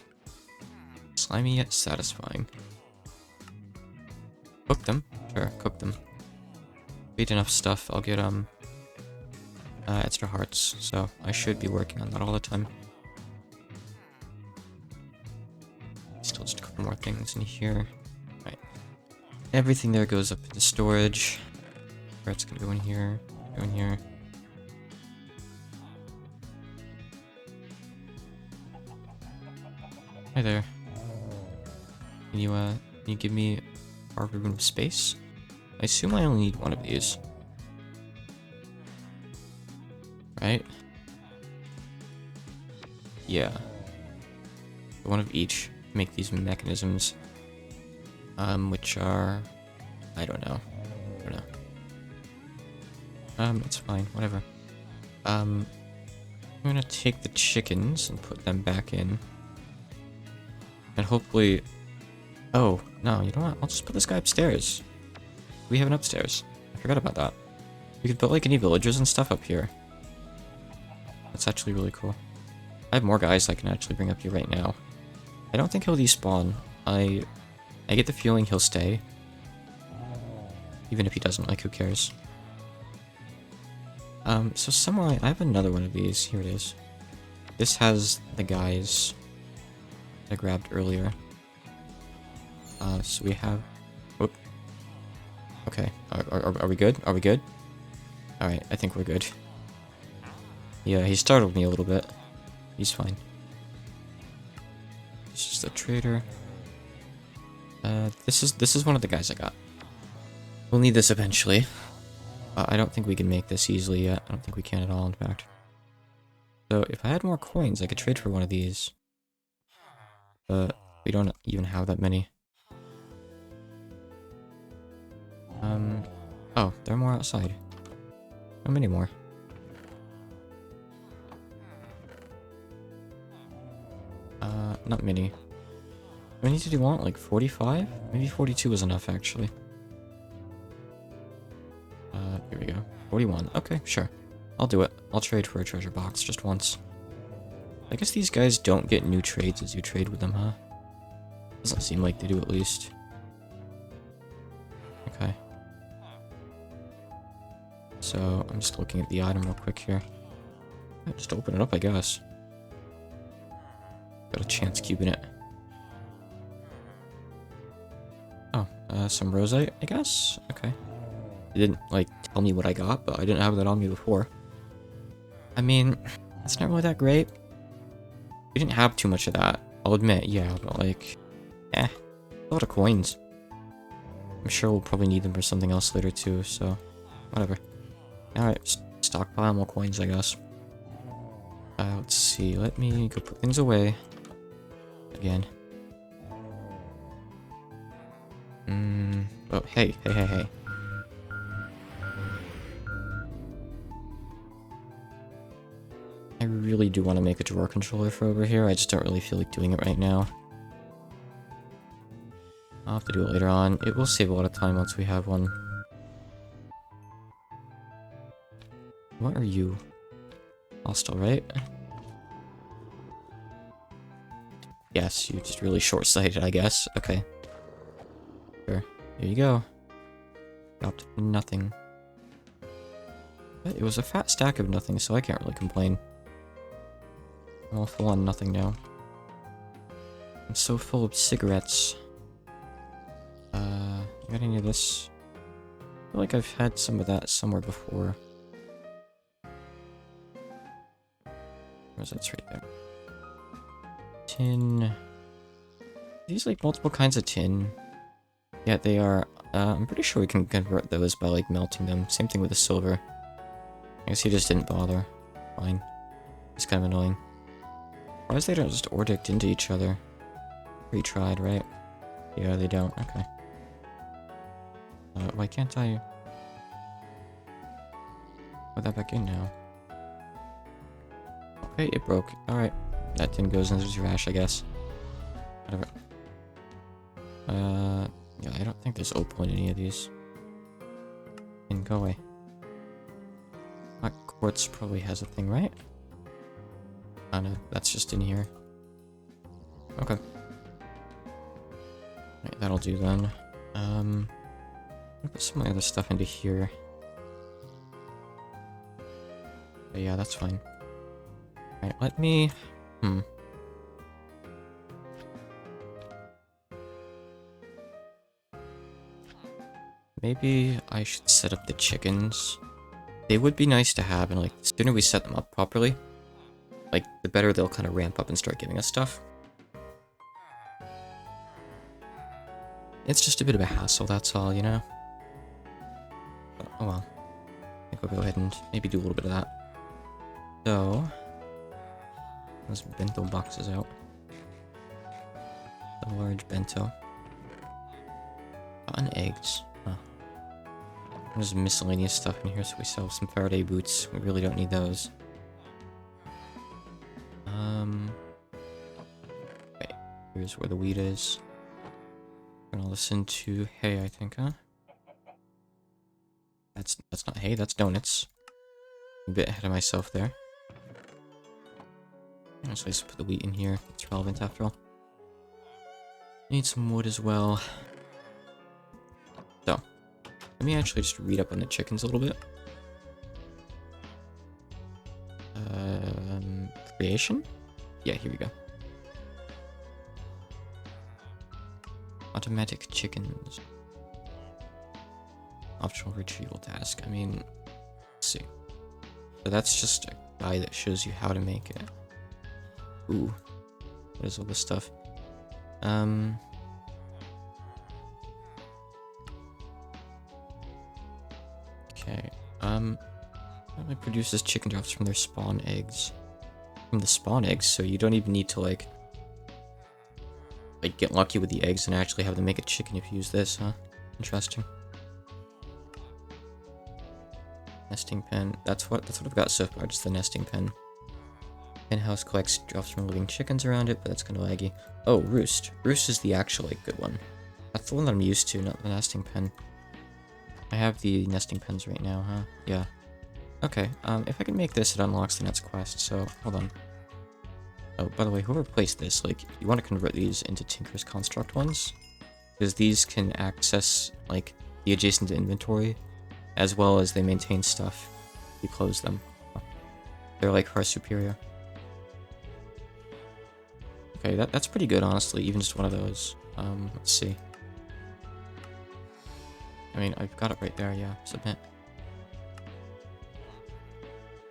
Slimy yet satisfying. Cook them. Sure, cook them. Eat enough stuff, I'll get, extra hearts. So, I should be working on that all the time. Still just a couple more things in here. Right. Everything there goes up into storage. It's gonna go in here, go in here. Hi there. Can you give me our room of space? I assume I only need one of these. Right? Yeah. One of each. Make these mechanisms. Which are... I don't know. It's fine, whatever. I'm gonna take the chickens and put them back in. And hopefully... Oh, no, you know what? I'll just put this guy upstairs. We have an upstairs. I forgot about that. We could put, like, any villagers and stuff up here. That's actually really cool. I have more guys I can actually bring up here right now. I don't think he'll despawn. I get the feeling he'll stay. Even if he doesn't, like, who cares? So somewhere I have another one of these. Here it is. This has the guys I grabbed earlier. So we have... Whoop. Okay. Are we good? Are we good? Alright, I think we're good. Yeah, he startled me a little bit. He's fine. It's just a trader. This is one of the guys I got. We'll need this eventually. I don't think we can make this easily yet. I don't think we can at all, in fact. So, if I had more coins, I could trade for one of these. But we don't even have that many. Oh, there are more outside. How many more? Not many. How many did you want? Like 45? Maybe 42 was enough, actually. Here we go. 41. Okay, sure. I'll do it. I'll trade for a treasure box just once. I guess these guys don't get new trades as you trade with them, huh? Doesn't seem like they do, at least. Okay. So, I'm just looking at the item real quick here. Yeah, just open it up, I guess. Got a chance cubing it. Oh, some rosite, I guess? Okay. It didn't, like, tell me what I got, but I didn't have that on me before. I mean, it's not really that great. We didn't have too much of that, I'll admit, yeah, but, like, a lot of coins. I'm sure we'll probably need them for something else later, too, so, whatever. Alright, stockpile more coins, I guess. Let's see, let me go put things away. Again. Oh, hey. I really do want to make a drawer controller for over here, I just don't really feel like doing it right now. I'll have to do it later on. It will save a lot of time once we have one. What are you? Hostile, right? Yes, you're just really short-sighted, I guess. Okay. Sure. Here you go. Dropped nothing. But it was a fat stack of nothing, so I can't really complain. I'm all full on nothing now. I'm so full of cigarettes. You got any of this? I feel like I've had some of that somewhere before. Where's that? Right there. Tin. These like multiple kinds of tin. Yeah, they are. I'm pretty sure we can convert those by like melting them. Same thing with the silver. I guess he just didn't bother. Fine. It's kind of annoying. Why is they don't just ordict into each other? Retried, right? Yeah, they don't. Okay. Why can't I put that back in now? Okay, it broke. Alright. That tin goes into the trash, I guess. Whatever. Yeah, I don't think there's opal in any of these. And go away. Quartz probably has a thing, right? Oh no, that's just in here. Okay. Right, that'll do then. I'll put some of my other stuff into here. But yeah, that's fine. Alright, let me... Maybe I should set up the chickens. They would be nice to have, and like, the sooner we set them up properly, like, the better they'll kind of ramp up and start giving us stuff. It's just a bit of a hassle, that's all, you know? But, oh well. I think we'll go ahead and maybe do a little bit of that. So... those bento boxes out. A large bento. Cotton eggs. Huh. There's miscellaneous stuff in here, so we sell some Faraday boots. We really don't need those. Okay, here's where the wheat is. I'm gonna listen to hay, I think, huh? That's not hay, that's donuts. I'm a bit ahead of myself there. So I just put the wheat in here. It's relevant after all. Need some wood as well. So, let me actually just read up on the chickens a little bit. Creation? Yeah, here we go. Automatic chickens. Optional retrieval task. I mean, let's see. So that's just a guide that shows you how to make it. Ooh. What is all this stuff? Okay. It produces chicken drops from their spawn eggs. From the spawn eggs, so you don't even need to like get lucky with the eggs and actually have them make a chicken if you use this, huh? Interesting. Nesting pen. That's what I've got so far, just the nesting pen. Henhouse collects drops from living chickens around it, but that's kind of laggy. Oh, roost. Roost is the actual like good one. That's the one that I'm used to, not the nesting pen. I have the nesting pens right now, huh? Yeah. Okay, if I can make this, it unlocks the next quest, so hold on. Oh, by the way, whoever placed this, like, you want to convert these into Tinker's Construct ones, because these can access, like, the adjacent inventory, as well as they maintain stuff. You close them. They're, like, far superior. Okay, that's pretty good, honestly, even just one of those. Let's see. I mean, I've got it right there, yeah. Submit.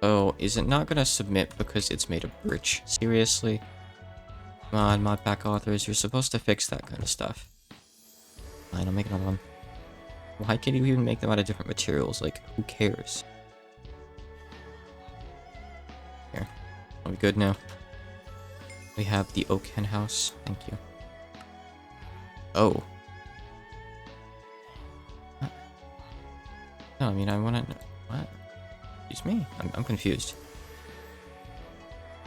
Oh, is it not gonna submit because it's made of birch? Seriously? Come on, mod pack authors, you're supposed to fix that kind of stuff. Fine, I'll make another one. Why can't you even make them out of different materials? Like, who cares? Here. Are we good now? We have the oak hen house. Thank you. Oh. What? No, I mean, I wanna... What? Excuse me? I'm confused.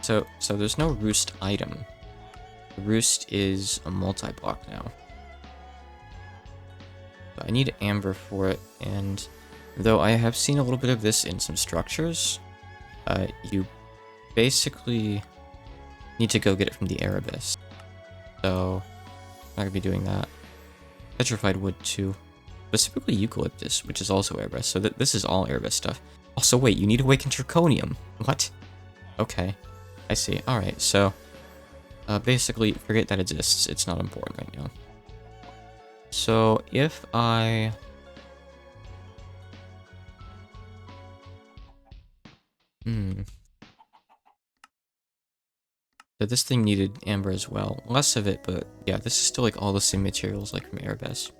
So there's no roost item. The roost is a multi-block now. But I need amber for it, and though I have seen a little bit of this in some structures, you basically need to go get it from the Erebus. So, I'm not gonna be doing that. Petrified wood too. Specifically eucalyptus, which is also Erebus, so this is all Erebus stuff. Also, wait, you need awakened Draconium. What? Okay. I see. Alright, so... basically, forget that exists. It's not important right now. So, if I... So this thing needed amber as well. Less of it, but yeah, this is still like all the same materials like from Erebus.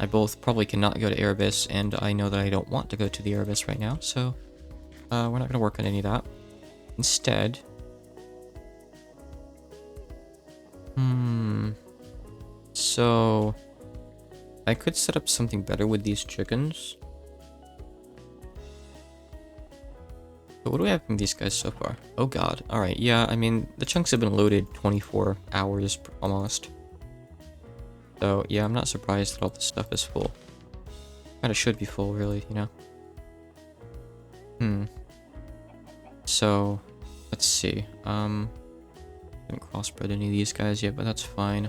I both probably cannot go to Erebus, and I know that I don't want to go to the Erebus right now, so we're not going to work on any of that. Instead... So... I could set up something better with these chickens. But what do we have from these guys so far? Oh god. Alright, yeah, I mean, the chunks have been loaded 24 hours almost. So, yeah, I'm not surprised that all this stuff is full. Kinda should be full, really, you know? So, let's see. Haven't crossbred any of these guys yet, but that's fine.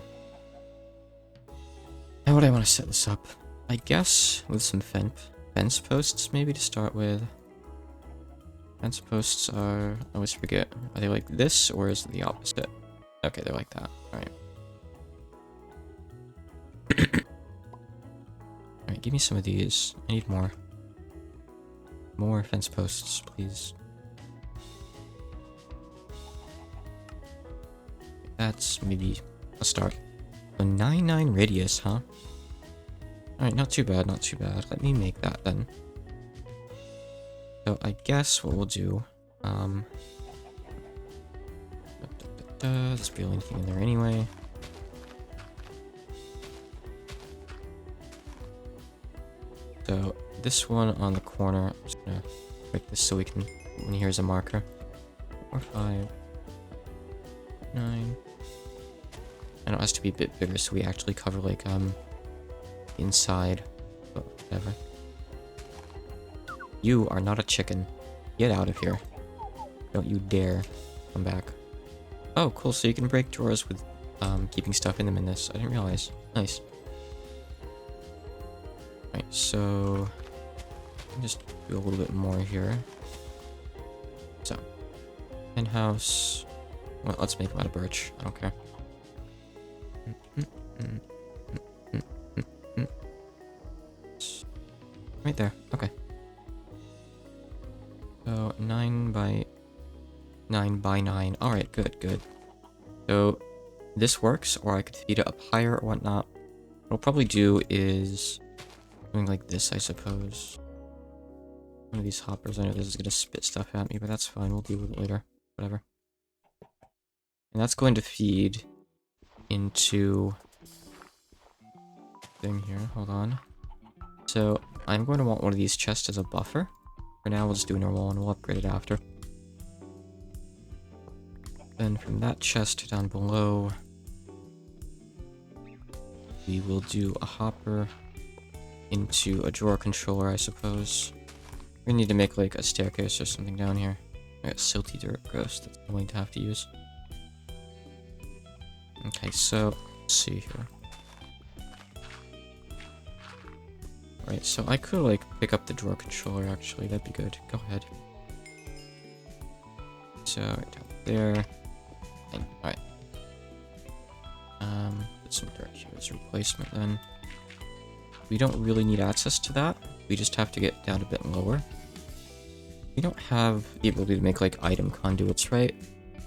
How would I want to set this up? I guess with some fence posts, maybe, to start with. Fence posts are... I always forget. Are they like this, or is it the opposite? Okay, they're like that. Alright. Alright, give me some of these. I need more. More fence posts, please. That's maybe a start. A 9-9 radius, huh? Alright, not too bad, not too bad. Let me make that then. So I guess what we'll do, there's barely anything in there anyway. So this one on the corner, I'm just gonna break this so we can, when here's a marker. 4, 5, 9. I know it has to be a bit bigger so we actually cover like inside, but whatever. You are not a chicken. Get out of here. Don't you dare come back. Oh, cool. So you can break drawers with keeping stuff in them in this. I didn't realize. Nice. Right, so just do a little bit more here. So, penthouse. Well, let's make them out of birch. I don't care. Right there. Okay. So 9 by 9. Alright, good, good. So this works, or I could feed it up higher or whatnot. What I'll probably do is something like this, I suppose. One of these hoppers, I know this is going to spit stuff at me, but that's fine. We'll deal with it later. Whatever. And that's going to feed into thing here. Hold on. So I'm going to want one of these chests as a buffer. For now, we'll just do a normal one. We'll upgrade it after. Then from that chest down below, we will do a hopper into a drawer controller, I suppose. We need to make like a staircase or something down here. I got silty dirt, gross. That's I'm going to have to use. Okay, so let's see here. Right, so I could like pick up the drawer controller actually, that'd be good. Go ahead. So right down there. Alright. Put some dirt here as a replacement then. We don't really need access to that. We just have to get down a bit lower. We don't have the ability to make like item conduits, right?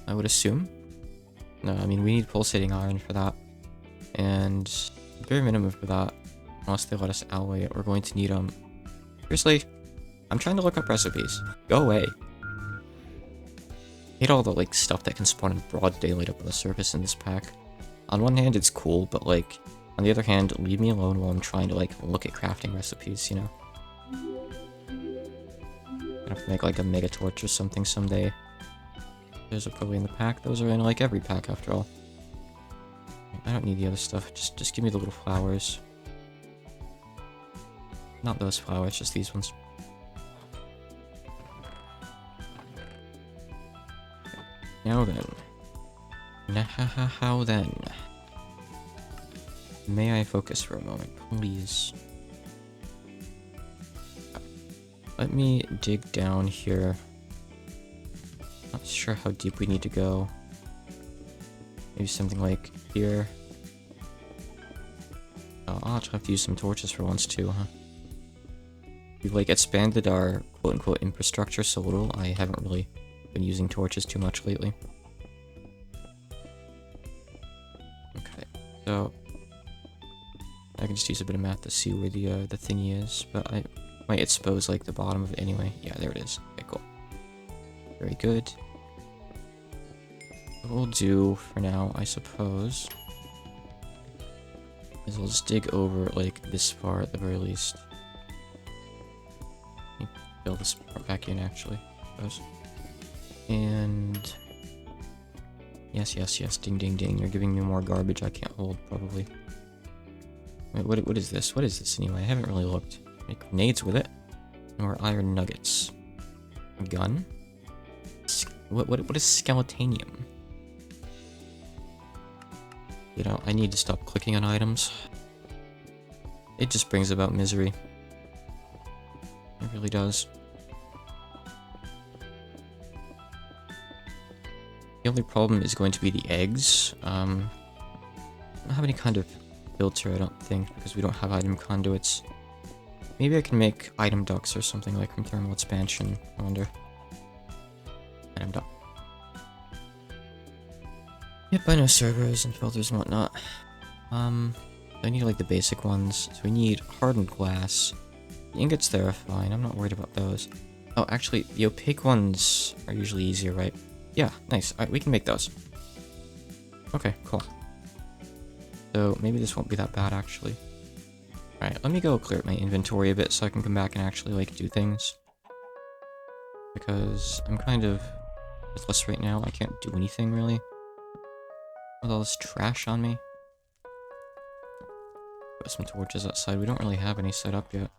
I would assume. No, I mean we need pulsating iron for that. And the bare minimum for that, unless they let us alloy it, we're going to need seriously, I'm trying to look up recipes. Go away. I hate all the like stuff that can spawn in broad daylight up on the surface in this pack. On one hand, it's cool, but like on the other hand, leave me alone while I'm trying to like look at crafting recipes, you know. Gonna have to make like a mega torch or something someday. Those are probably in the pack. Those are in like every pack after all. I don't need the other stuff. Just give me the little flowers. Not those flowers, just these ones. Now then. How then? May I focus for a moment, please? Let me dig down here. Not sure how deep we need to go. Maybe something like here. Oh, I'll have to use some torches for once too, huh? We've like expanded our quote-unquote infrastructure so little, I haven't really been using torches too much lately. Okay, so I can just use a bit of math to see where the thingy is, but I might expose like the bottom of it anyway. Yeah, there it is. Okay, cool. Very good. What we'll do for now, I suppose, is we'll just dig over like this far at the very least. Let me fill this part back in actually, I suppose. And yes, ding ding ding, you're giving me more garbage I can't hold, probably. Wait, what is this? What is this anyway? I haven't really looked. Make grenades with it. Or iron nuggets. A gun? What is skeletanium? You know, I need to stop clicking on items. It just brings about misery. It really does. The only problem is going to be the eggs. I don't have any kind of filter, I don't think, because we don't have item conduits. Maybe I can make item ducts or something like from thermal expansion. I wonder. Item duct. Yep, I know servos and filters and whatnot. I need like the basic ones. So we need hardened glass. The ingots there are fine. I'm not worried about those. Oh, actually, the opaque ones are usually easier, right? Yeah, nice. Alright, we can make those. Okay, cool. So maybe this won't be that bad, actually. Alright, let me go clear up my inventory a bit so I can come back and actually, like, do things. Because I'm kind of worthless right now. I can't do anything, really. With all this trash on me. Put some torches outside. We don't really have any set up yet.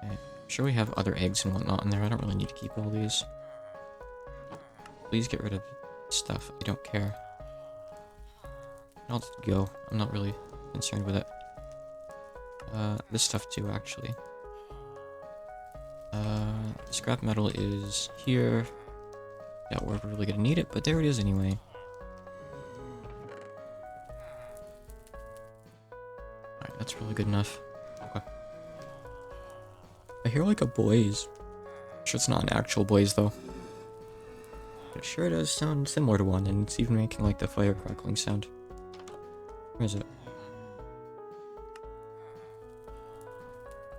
Okay. I'm sure we have other eggs and whatnot in there. I don't really need to keep all these. Please get rid of stuff. I don't care. I'll just go. I'm not really concerned with it. This stuff too, actually. Scrap metal is here. Yeah, we're really gonna need it, but there it is anyway. Alright, that's really good enough. Okay. I hear like a blaze. I'm sure it's not an actual blaze though. It sure does sound similar to one, and it's even making like the fire crackling sound. Where is it?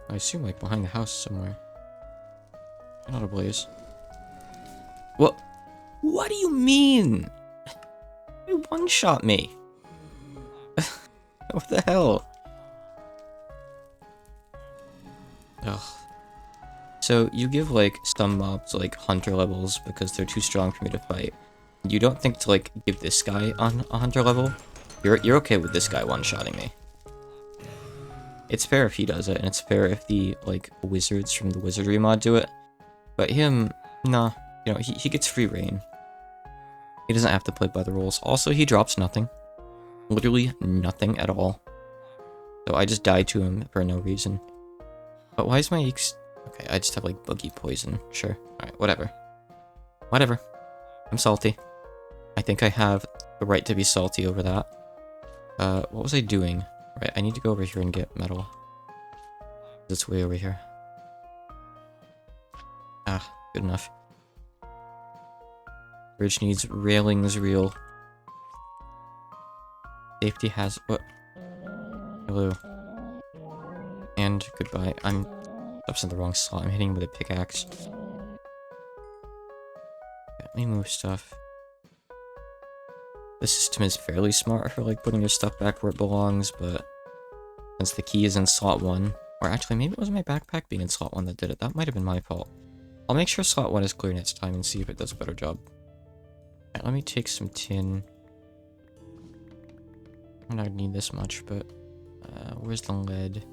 I assume like behind the house somewhere. Not a blaze. What? What do you mean? You one-shot me. What the hell? Ugh. So you give like some mobs like hunter levels because they're too strong for me to fight. You don't think to like give this guy on a hunter level? You're okay with this guy one-shotting me. It's fair if he does it, and it's fair if the like wizards from the wizardry mod do it. But him, nah. You know, he gets free reign. He doesn't have to play by the rules. Also, he drops nothing. Literally nothing at all. So I just died to him for no reason. But why is my okay, I just have like boogie poison. Sure. Alright, whatever. Whatever. I'm salty. I think I have the right to be salty over that. What was I doing? Right, I need to go over here and get metal. It's way over here. Ah, good enough. Bridge needs railings real. Safety has what? Hello. And goodbye. I'm up in the wrong slot. I'm hitting with a pickaxe. Okay, let me move stuff. The system is fairly smart for like putting your stuff back where it belongs, but since the key is in slot 1, or actually maybe it was my backpack being in slot 1 that did it. That might have been my fault. I'll make sure slot 1 is clear next time and see if it does a better job. Alright, let me take some tin. I don't need this much, but where's the lead?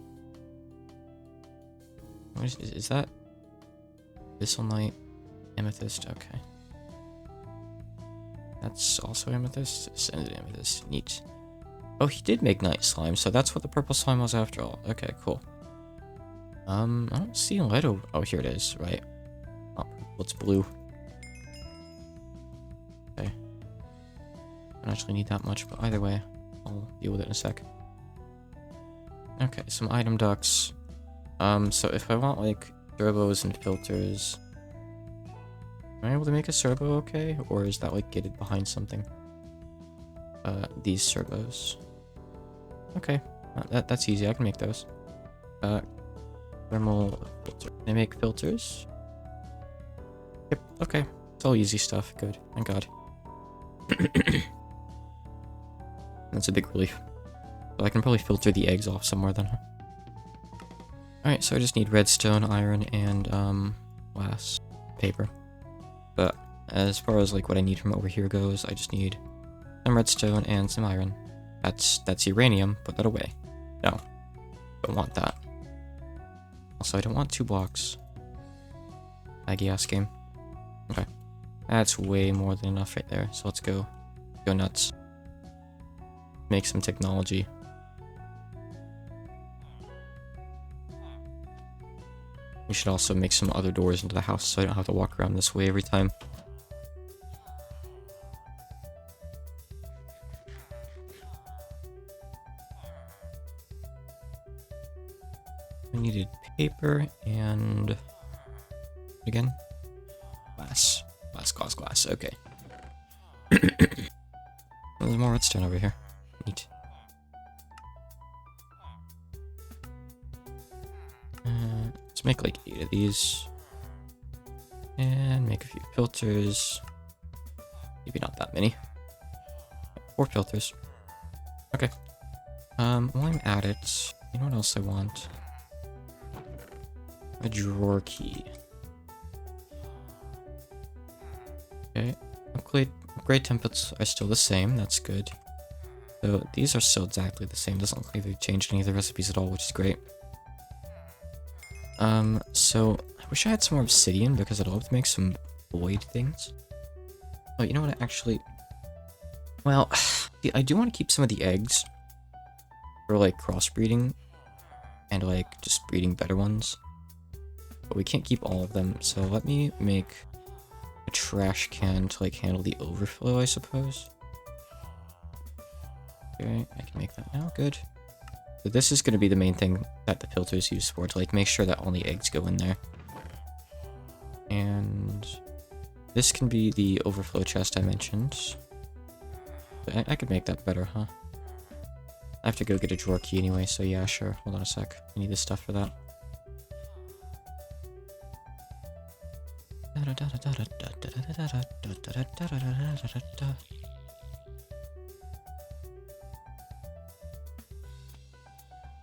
What is that? Bisylite? Amethyst? Okay. That's also amethyst? Send amethyst. Neat. Oh, he did make night slime, so that's what the purple slime was after all. Okay, cool. I don't see lead over. Oh, here it is, right. Oh, it's blue. Okay. I don't actually need that much, but either way, I'll deal with it in a sec. Okay, some item ducts. So if I want, like, turbos and filters... Am I able to make a servo okay? Or is that, like, gated behind something? These servos. Okay, that's easy, I can make those. Thermal filter. Can I make filters? Yep, okay. It's all easy stuff, good, thank god. That's a big relief. So I can probably filter the eggs off somewhere then. Alright, so I just need redstone, iron, and, glass, paper. But as far as, like, what I need from over here goes, I just need some redstone and some iron. That's uranium, put that away. No, don't want that. Also, I don't want 2 blocks. Laggy ass game. Okay. That's way more than enough right there. So let's go nuts. Make some technology. We should also make some other doors into the house so I don't have to walk around this way every time. I needed paper and... again? Glass. Glass. Okay. There's more redstone over here. Neat. Let's make like 8 of these. And make a few filters. Maybe not that many. 4 filters. Okay. While I'm at it, you know what else I want? A drawer key. Okay. Upgrade templates are still the same, that's good. So these are still exactly the same. Doesn't look like they've changed any of the recipes at all, which is great. So I wish I had some more obsidian because I'd love to make some void things. Oh, you know what? Actually, well, I do want to keep some of the eggs for like crossbreeding and like just breeding better ones. But we can't keep all of them, so let me make a trash can to like handle the overflow, I suppose. Okay, I can make that now. Good. So this is going to be the main thing that the filters use for, to like make sure that only eggs go in there. And this can be the overflow chest I mentioned. But I could make that better, huh? I have to go get a drawer key anyway, so yeah, sure. Hold on a sec. I need the stuff for that.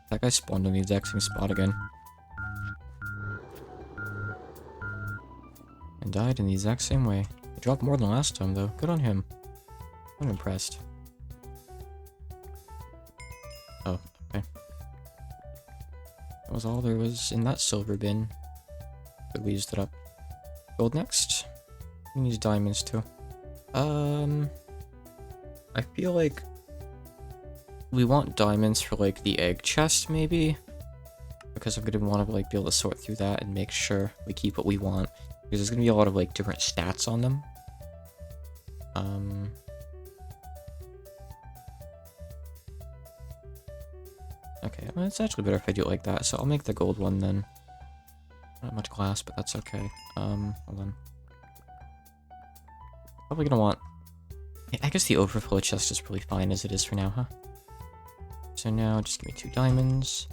That guy spawned in the exact same spot again. And died in the exact same way. He dropped more than last time, though. Good on him. I'm impressed. Oh, okay. That was all there was in that silver bin. But we used it up. Gold next. We need diamonds, too. I feel like we want diamonds for like the egg chest, maybe, because I'm gonna want to like be able to sort through that and make sure we keep what we want, because there's gonna be a lot of like different stats on them. Okay, well, it's actually better if I do it like that, so I'll make the gold one then. Not much glass, but that's okay. Hold on. Probably gonna want... yeah, I guess the overflow chest is really fine as it is for now, huh? So now, just give me 2 diamonds.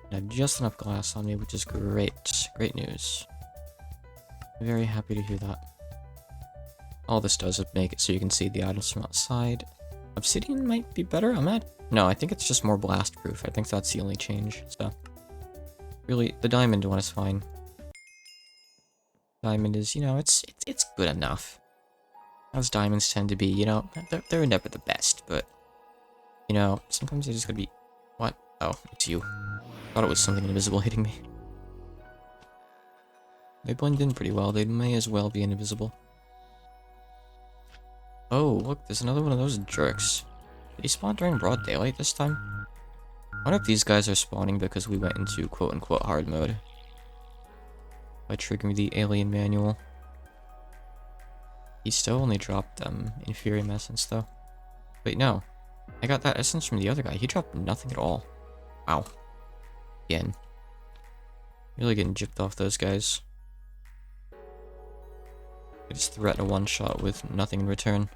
And I have just enough glass on me, which is great. Great news. Very happy to hear that. All this does is make it so you can see the items from outside. Obsidian might be better, no, I think it's just more blast proof. I think that's the only change, so... really, the diamond one is fine. Diamond is, you know, it's good enough. As diamonds tend to be, you know, they're never the best, but... you know, sometimes they just gotta be... what? Oh, it's you. Thought it was something invisible hitting me. They blend in pretty well. They may as well be invisible. Oh, look, there's another one of those jerks. Did he spawn during broad daylight this time? I wonder if these guys are spawning because we went into quote-unquote hard mode. By triggering the alien manual. He still only dropped inferior essence though. Wait, no. I got that essence from the other guy. He dropped nothing at all. Wow. Again. Really getting gypped off those guys. I just threaten a one-shot with nothing in return.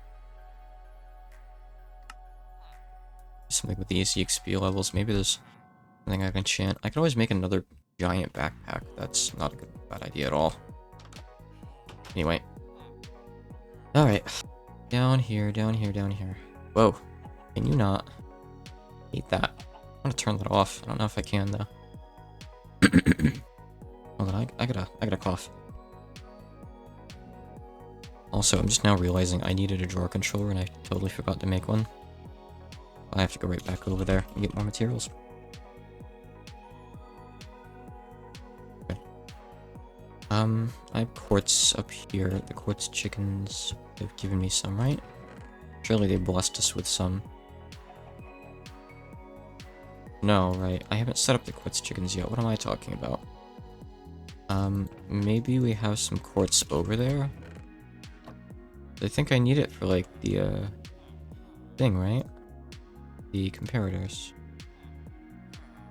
Something with the EXP levels. Maybe there's something I can enchant. I could always make another giant backpack. That's not a bad idea at all. Anyway. Alright. Down here, down here, down here. Whoa. Can you not? Hate that. I'm gonna turn that off. I don't know if I can though. Hold on, I gotta cough. Also, I'm just now realizing I needed a drawer controller and I totally forgot to make one. I have to go right back over there and get more materials. I have quartz up here. The quartz chickens have given me some, right? Surely they blessed us with some. No, right. I haven't set up the quartz chickens yet. What am I talking about? Maybe we have some quartz over there? I think I need it for, like, the, thing, right? The comparators.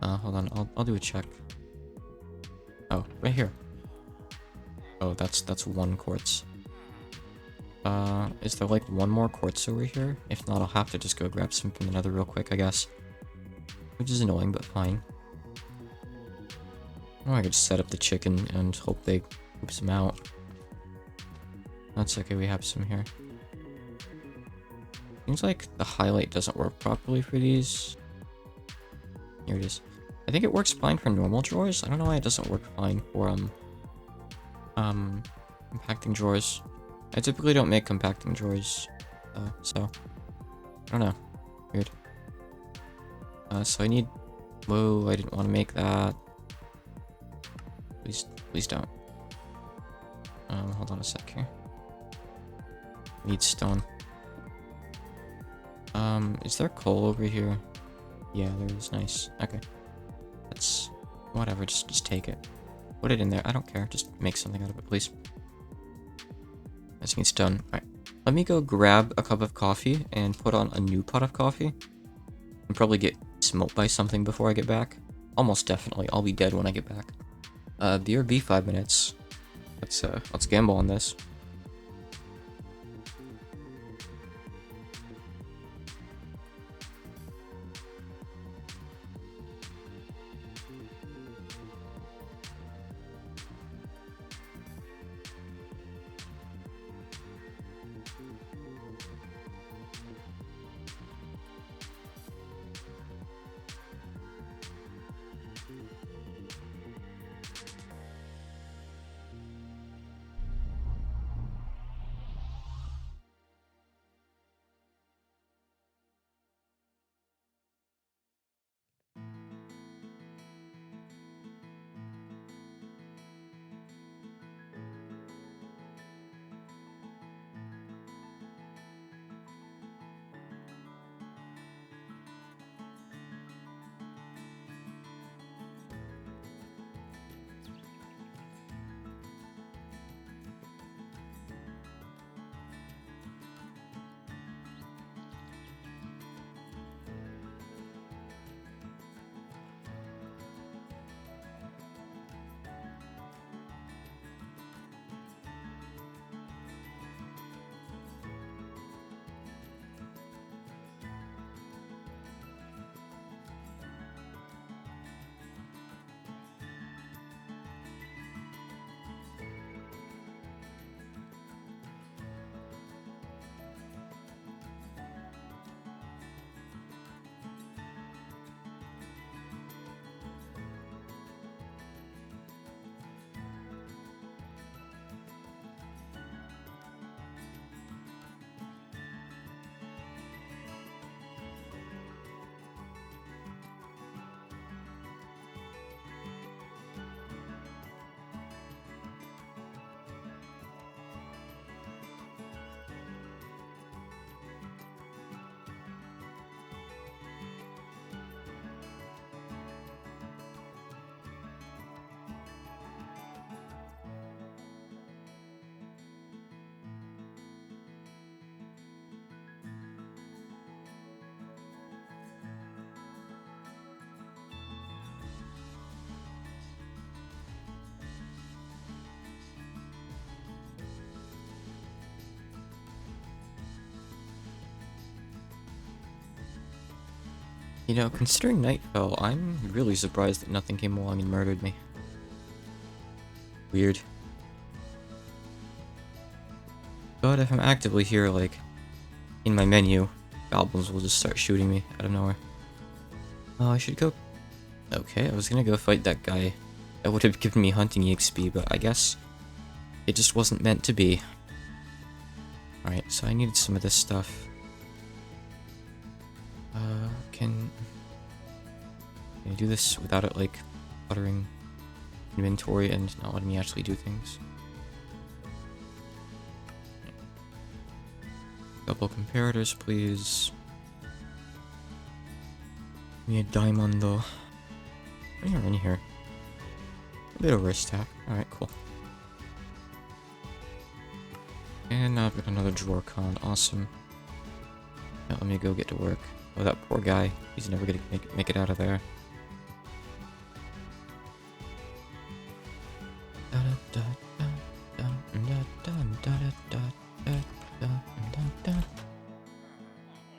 Hold on. I'll do a check. Oh, right here. Oh, that's one quartz. Is there, like, one more quartz over here? If not, I'll have to just go grab some from the nether real quick, I guess. Which is annoying, but fine. Oh, I could just set up the chicken and hope they poop some out. That's okay, we have some here. Seems like the highlight doesn't work properly for these. Here it is. I think it works fine for normal drawers. I don't know why it doesn't work fine for, compacting drawers. I typically don't make compacting drawers, so I don't know. Weird. So I need... Whoa, I didn't want to make that. Please don't. Hold on a sec here. Need stone. Is there coal over here? Yeah, there is. Nice. Okay. That's... Whatever, just take it. Put it in there. I don't care. Just make something out of it, please. I think it's done. Alright. Let me go grab a cup of coffee and put on a new pot of coffee. And probably get smoked by something before I get back. Almost definitely. I'll be dead when I get back. BRB 5 minutes. Let's gamble on this. You know, considering night fell, I'm really surprised that nothing came along and murdered me. Weird. But if I'm actively here, like, in my menu, goblins will just start shooting me out of nowhere. Oh, I should go... Okay, I was gonna go fight that guy. That would have given me hunting EXP, but I guess it just wasn't meant to be. Alright, so I needed some of this stuff. Can I do this without it, like, buttering? inventory and not letting me actually do things. Couple comparators, please. Give me a diamond though. You're in here. A bit of wrist stack. Alright, cool. And now I've got another drawer con. Awesome. Now let me go get to work. Oh, that poor guy. He's never gonna make it out of there.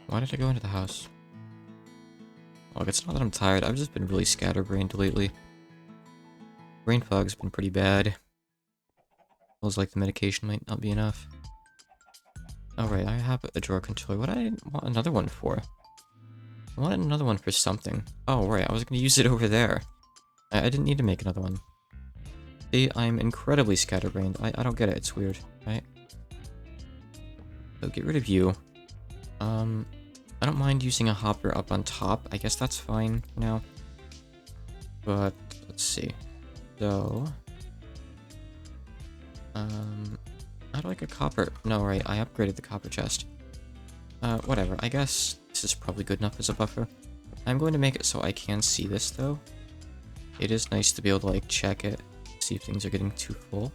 Why did I go into the house? Look, it's not that I'm tired. I've just been really scatterbrained lately. Brain fog's been pretty bad. Feels like the medication might not be enough. Oh right, I have a drawer controller. What I want another one for? I wanted another one for something. Oh right, I was gonna use it over there. I didn't need to make another one. See, I'm incredibly scatterbrained. I don't get it. It's weird, right? So get rid of you. I don't mind using a hopper up on top. I guess that's fine for now. But let's see. So, I'd like a copper. No, right. I upgraded the copper chest. Whatever. I guess this is probably good enough as a buffer. I'm going to make it so I can see this though. It is nice to be able to like check it, see if things are getting too full,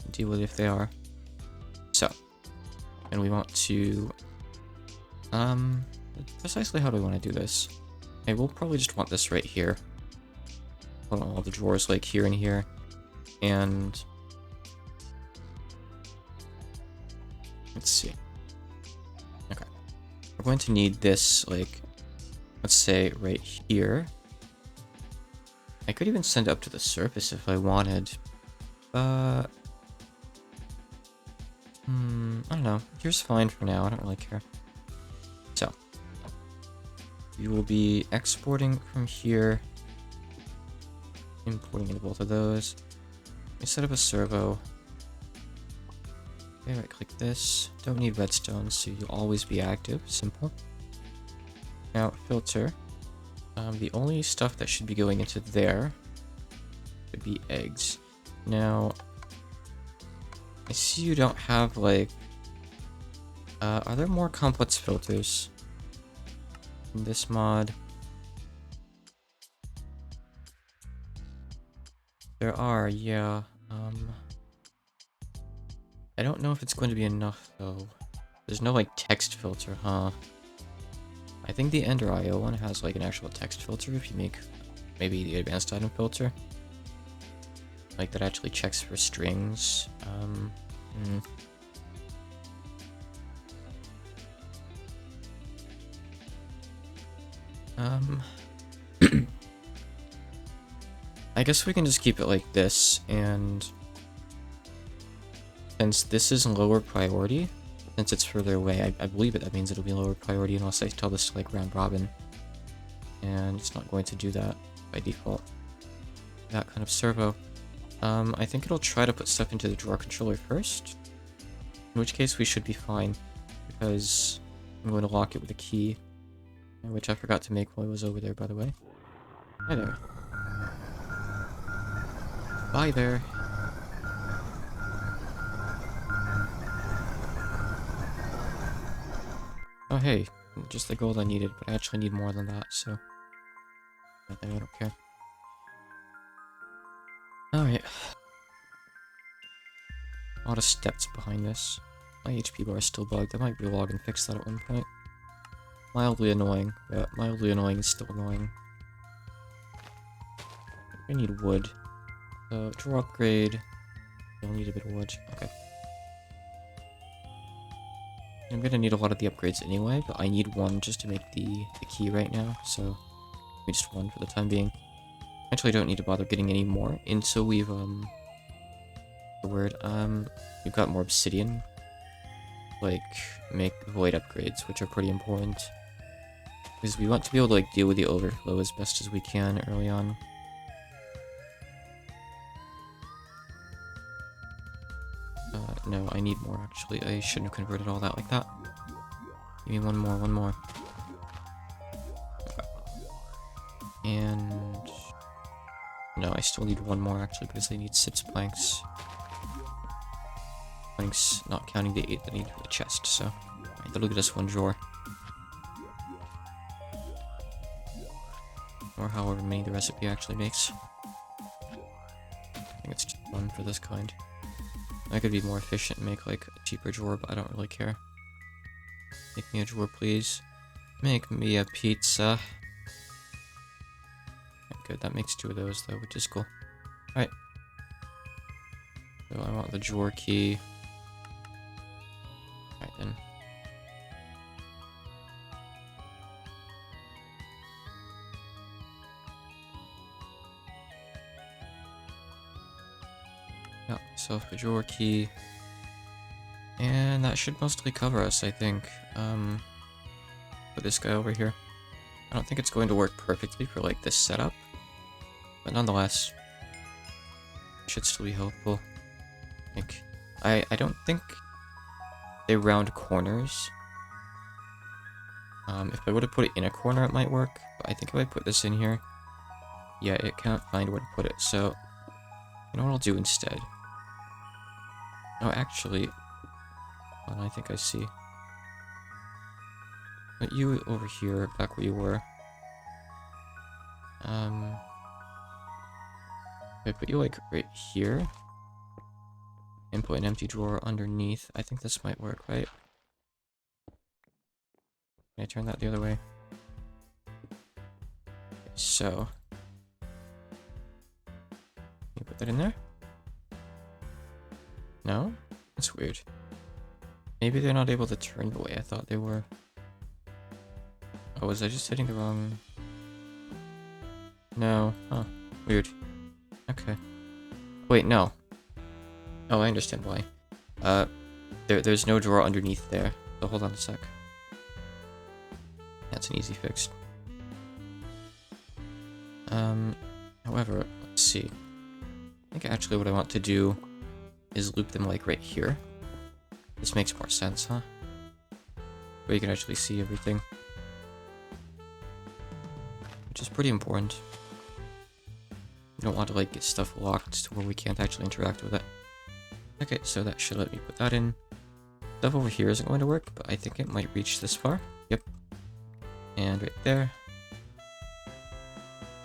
and deal with it if they are. So, and we want to, precisely how do we want to do this? Okay, we'll probably just want this right here. Put all the drawers like here and here, and let's see. Okay, we're going to need this like, let's say right here. I could even send it up to the surface if I wanted. I don't know. Here's fine for now. I don't really care. So, we will be exporting from here, importing into both of those. We set up a servo. Okay, right click this. Don't need redstone, so you'll always be active. Simple. Now, filter. The only stuff that should be going into there would be eggs. Now, I see you don't have, like... are there more complex filters in this mod? There are, yeah. I don't know if it's going to be enough, though. There's no, like, text filter, huh? I think the Ender IO one has, like, an actual text filter if you make maybe the advanced item filter. Like, that actually checks for strings. I guess we can just keep it like this, and since this is lower priority, since it's further away, I believe that means it'll be lower priority unless I tell this to like round robin. And it's not going to do that by default. That kind of servo. I think it'll try to put stuff into the drawer controller first. In which case we should be fine, because I'm going to lock it with a key. Which I forgot to make while I was over there, by the way. Hi there. Bye there. Oh hey, just the gold I needed, but I actually need more than that, so... I don't care. Alright. A lot of steps behind this. My HP bar is still bugged. I might relog and fix that at one point. Mildly annoying, but mildly annoying is still annoying. I need wood. So, draw upgrade. You'll need a bit of wood. Okay. I'm gonna need a lot of the upgrades anyway, but I need one just to make the key right now, so we just one for the time being. Actually, don't need to bother getting any more until we've we've got more obsidian. Like, make void upgrades, which are pretty important. Because we want to be able to like deal with the overflow as best as we can early on. No, I need more actually. I shouldn't have converted all that like that. Give me one more. Okay. And No, I still need one more actually because they need 6 planks. Planks, not counting the 8 that need for the chest, so. Alright, that'll get us 1 drawer. Or however many the recipe actually makes. I think it's just 1 for this kind. I could be more efficient and make like a cheaper drawer, but I don't really care. Make me a drawer, please. Make me a pizza. Okay, good, that makes 2 of those though, which is cool. Alright. So I want the drawer key. Alright then. Yeah, myself a drawer key. And that should mostly cover us, I think. Put this guy over here. I don't think it's going to work perfectly for like this setup. But nonetheless, it should still be helpful. Like, I don't think they round corners. If I would have put it in a corner, it might work. But I think if I put this in here, yeah, it can't find where to put it. So, you know what I'll do instead? Oh, actually, I think I see. Put you over here, back where you were. If I put you like right here, and put an empty drawer underneath, I think this might work, right? Can I turn that the other way? Okay, so, can you put that in there? No? That's weird. Maybe they're not able to turn the way I thought they were. Oh, was I just hitting the wrong... No. Huh. Weird. Okay. Wait, no. Oh, I understand why. There's no drawer underneath there. So hold on a sec. That's an easy fix. However, let's see. I think actually what I want to do is loop them like right here. This makes more sense, huh? Where you can actually see everything. Which is pretty important. You don't want to like get stuff locked to where we can't actually interact with it. Okay, so that should let me put that in. Stuff over here isn't going to work, but I think it might reach this far. Yep. And right there.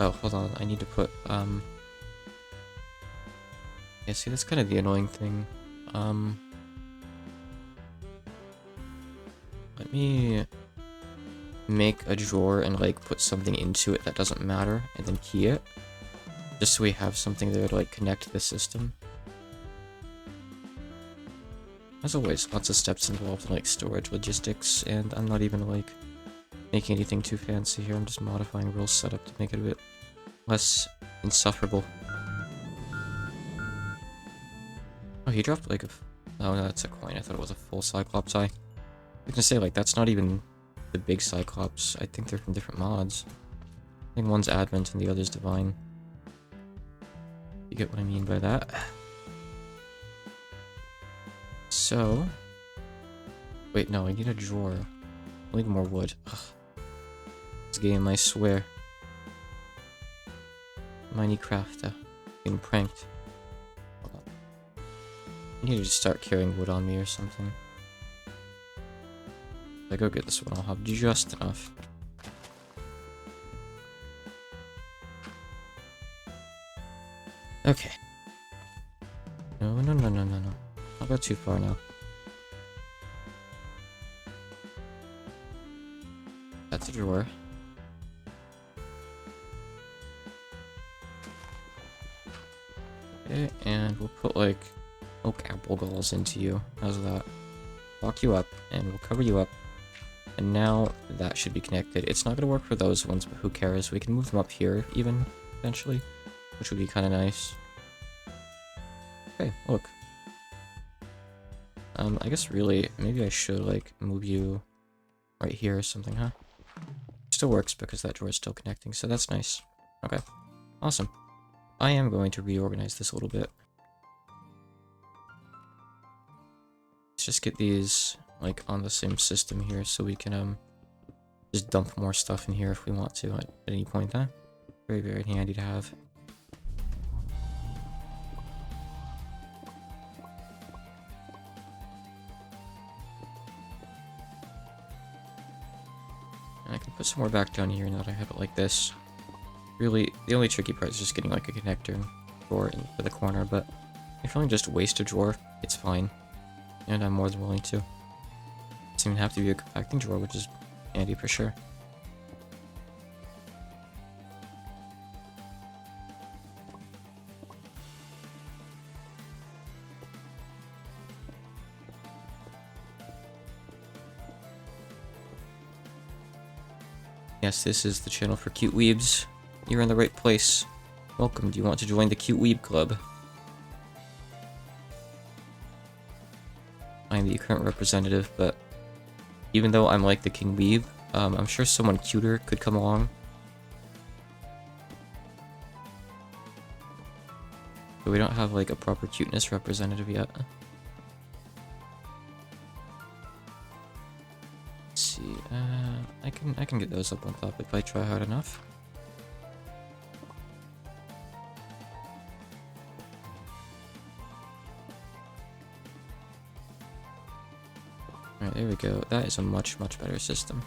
Oh, hold on, I need to put, yeah, see, that's kind of the annoying thing. Let me make a drawer and, like, put something into it that doesn't matter, and then key it. Just so we have something there to, like, connect the system. As always, lots of steps involved in, like, storage logistics, and I'm not even, like, making anything too fancy here. I'm just modifying real setup to make it a bit less insufferable. Oh, he dropped, like, a... Oh, no, that's a coin. I thought it was a full Cyclops eye. I was gonna say, like, that's not even the big Cyclops. I think they're from different mods. I think one's Advent and the other's Divine. You get what I mean by that? So... Wait, no, I need a drawer. I need more wood. Ugh. This game, I swear. Minecraft, getting pranked. Hold on. I need to just start carrying wood on me or something. If I go get this one, I'll have just enough. Okay. No. I'll go too far now. That's a drawer. Okay, and we'll put like oak apple galls into you. How's that? Lock you up, and we'll cover you up. And now that should be connected. It's not gonna work for those ones, but who cares? We can move them up here even, eventually, which would be kind of nice. Okay, look. I guess really, maybe I should like move you right here or something, huh? Still works because that drawer is still connecting, so that's nice. Okay, awesome. I am going to reorganize this a little bit. Let's just get these like on the same system here so we can just dump more stuff in here if we want to at any point, huh? Very, very handy to have. put some more back down here now that I have it like this. Really, the only tricky part is just getting like a connector drawer for the corner, but if I only just waste a drawer, it's fine. And I'm more than willing to. It doesn't even have to be a compacting drawer, which is handy for sure. Yes, this is the channel for cute weebs. You're in the right place. Welcome, do you want to join the Cute Weeb Club? I'm the current representative, but even though I'm like the King Weeb, I'm sure someone cuter could come along. But we don't have like a proper cuteness representative yet. Let's see, I can get those up on top if I try hard enough. Alright, there we go. That is a much, much better system.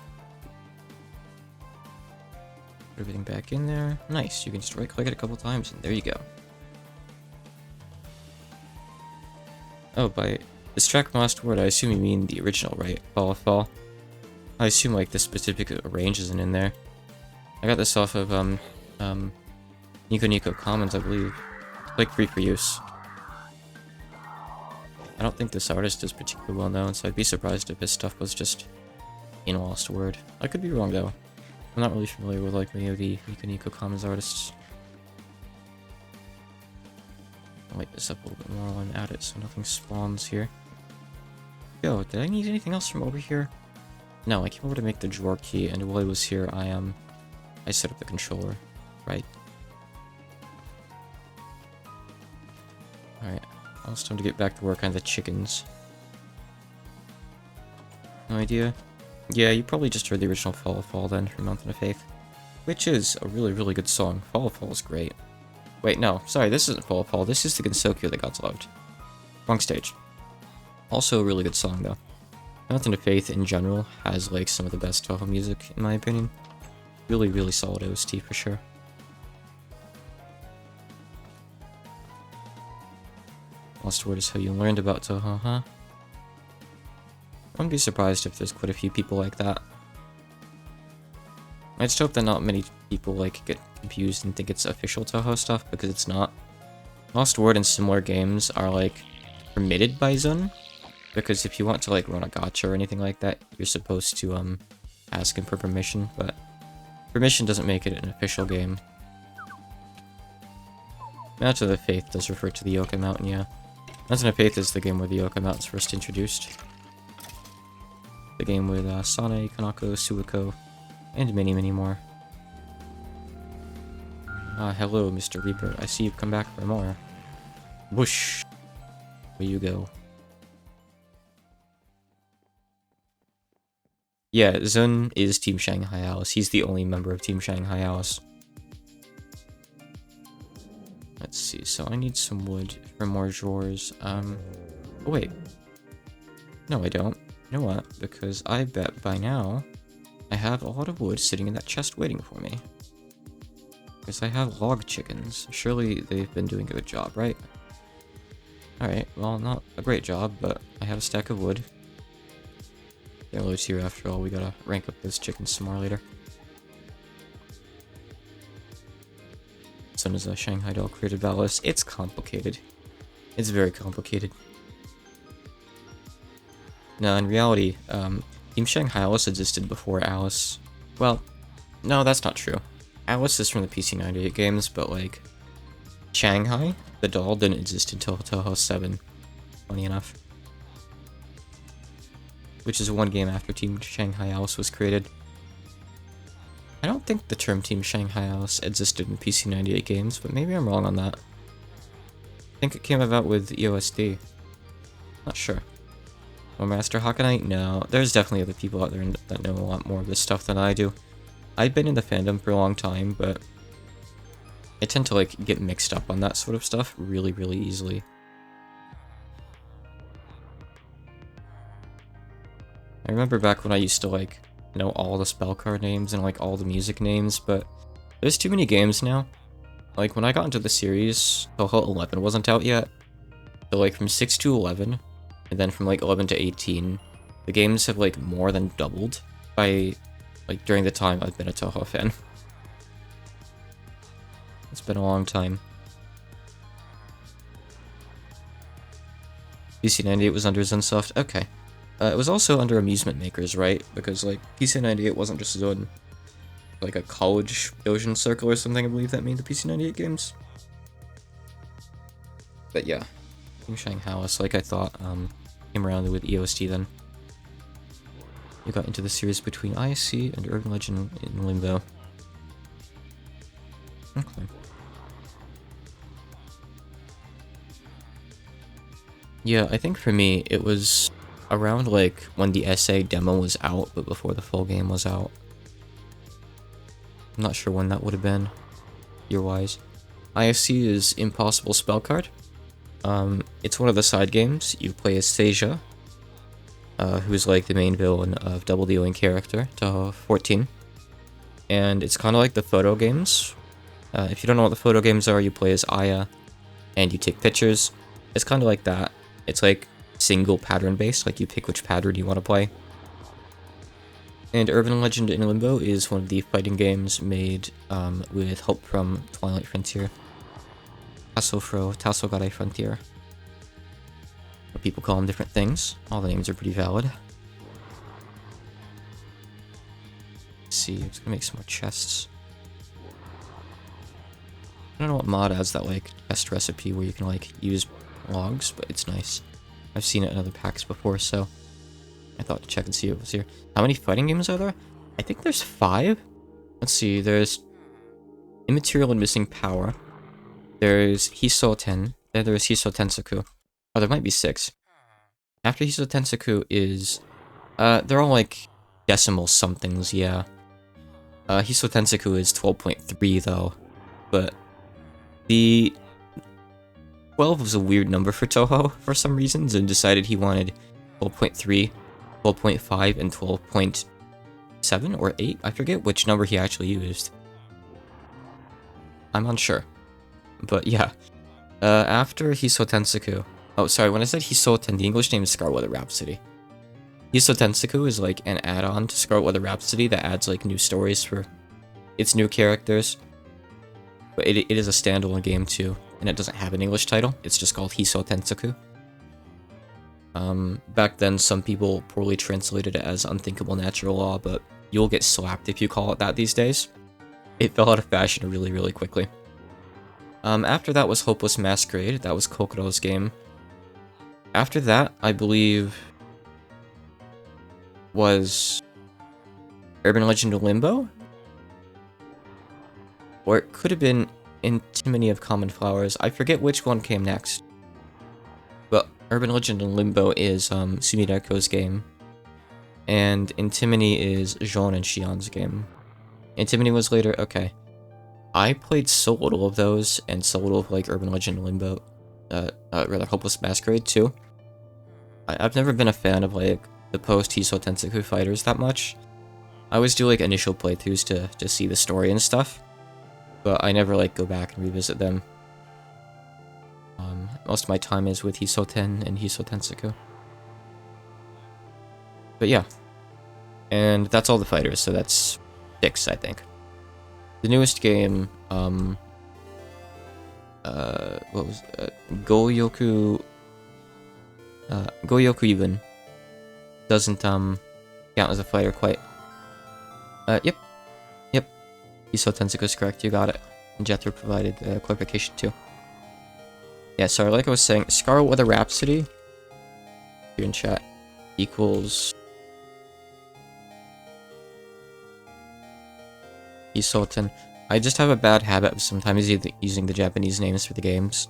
Put everything back in there. Nice, you can just right click it a couple times and there you go. Oh, by distract last word, I assume you mean the original, right? Fall. I assume like the specific range isn't in there. I got this off of Nico Commons, I believe. It's like free for use. I don't think this artist is particularly well known, so I'd be surprised if his stuff was just in Lost Word. I could be wrong though. I'm not really familiar with like many of the Nico Commons artists. I'll light this up a little bit more while I'm at it so nothing spawns here. Yo, did I need anything else from over here? No, I came over to make the drawer key, and while I was here, I set up the controller, right? Alright, almost time to get back to work on the chickens. No idea? Yeah, you probably just heard the original Fall then from Mountain of Faith, which is a really, really good song. Fall is great. Wait, no, sorry, this isn't Fall, this is the Gensokyo that got loved. Wrong stage. Also a really good song, though. Mountain of Faith in general has like some of the best Toho music, in my opinion. Really, really solid OST for sure. Lost Word is how you learned about Toho, huh? I wouldn't be surprised if there's quite a few people like that. I just hope that not many people like get confused and think it's official Toho stuff, because it's not. Lost Word and similar games are like permitted by Zun. Because if you want to like run a gacha or anything like that, you're supposed to ask him for permission, but permission doesn't make it an official game. Mountain of Faith does refer to the Yoka Mountain, yeah. Mountain of Faith is the game where the Yoka Mountain's first introduced. The game with Sane, Kanako, Suiko, and many, many more. Hello, Mr. Reaper. I see you've come back for more. Whoosh! Where you go? Yeah, Zun is Team Shanghai Alice. He's the only member of Team Shanghai Alice. Let's see, so I need some wood for more drawers. Oh wait. No, I don't. You know what? Because I bet by now I have a lot of wood sitting in that chest waiting for me. Because I have log chickens. Surely they've been doing a good job, right? Alright, well, not a great job, but I have a stack of wood. Yellow's here after all, we gotta rank up those chickens some more later. Sun is a Shanghai doll created by Alice. It's complicated. It's very complicated. No, in reality, Team Shanghai Alice existed before Alice. Well, no, that's not true. Alice is from the PC98 games, but like, Shanghai, the doll, didn't exist until Toho 7. Funny enough. Which is one game after Team Shanghai Alice was created. I don't think the term Team Shanghai Alice existed in PC98 games, but maybe I'm wrong on that. I think it came about with EOSD. Not sure. Well, Master Hakanite? No. There's definitely other people out there that know a lot more of this stuff than I do. I've been in the fandom for a long time, but I tend to like get mixed up on that sort of stuff really, really easily. I remember back when I used to like know all the spell card names and like all the music names, but there's too many games now. Like when I got into the series, Toho 11 wasn't out yet. So like from 6 to 11, and then from like 11 to 18, the games have like more than doubled by like during the time I've been a Toho fan. It's been a long time. PC98 was under Zensoft. Okay. It was also under Amusement Makers, right? Because like PC98 wasn't just on like a college Dojin circle or something, I believe that made the PC98 games. But yeah. Team Shanghaus, like I thought, came around with EOST then. You got into the series between ISC and Urban Legend in Limbo. Okay. Yeah, I think for me, it was around like when the SA demo was out, but before the full game was out. I'm not sure when that would have been, year-wise. ISC is Impossible Spell Card. It's one of the side games. You play as Seija, who's like the main villain of Double Dealing character, Toho 14. And it's kind of like the photo games. If you don't know what the photo games are, you play as Aya, and you take pictures. It's kind of like that. It's like single pattern based, like you pick which pattern you want to play. And Urban Legend in Limbo is one of the fighting games made with help from Twilight Frontier. Tassogare Frontier. But people call them different things. All the names are pretty valid. Let's see, I'm just gonna make some more chests. I don't know what mod has that like chest recipe where you can like use logs, but it's nice. I've seen it in other packs before, so I thought to check and see what was here. How many fighting games are there? I think there's 5. Let's see, there's Immaterial and Missing Power. There's Hisoten. Then there's Hiso Tensoku. Oh, there might be 6. After Hiso Tensoku is... they're all like decimal somethings, yeah. Hiso Tensoku is 12.3 though. But the 12 was a weird number for Toho for some reasons and decided he wanted 12.3, 12.5, and 12.7 or 8. I forget which number he actually used. I'm unsure. But yeah. After Hiso Tensoku... Oh, sorry, when I said Hisoten, the English name is Scarlet Weather Rhapsody. Hiso Tensoku is like an add-on to Scarlet Weather Rhapsody that adds like new stories for its new characters. But it is a standalone game too, and it doesn't have an English title. It's just called Hiso Tensoku. Back then, some people poorly translated it as Unthinkable Natural Law, but you'll get slapped if you call it that these days. It fell out of fashion really, really quickly. After that was Hopeless Masquerade. That was Kokoro's game. After that, I believe, was Urban Legend of Limbo? Or it could have been Antimony of Common Flowers. I forget which one came next. But Urban Legend of Limbo is Sumireko's game. And Antimony is Jean and Xian's game. Antimony was later, okay. I played so little of those, and so little of like Urban Legend of Limbo. Rather Hopeless Masquerade too. I've never been a fan of like the post-Hiso Tensoku fighters that much. I always do like initial playthroughs to see the story and stuff. But I never like go back and revisit them. Most of my time is with Hisoten and Hiso Tensoku. But yeah. And that's all the fighters, so that's 6, I think. The newest game, what was Goyoku even doesn't count as a fighter quite. Yep. Hiso Tensoku is correct, you got it. And Jethro provided clarification too. Yeah, sorry, like I was saying, Scarlet Weather Rhapsody, here in chat, equals Hisoten. I just have a bad habit of sometimes using the Japanese names for the games.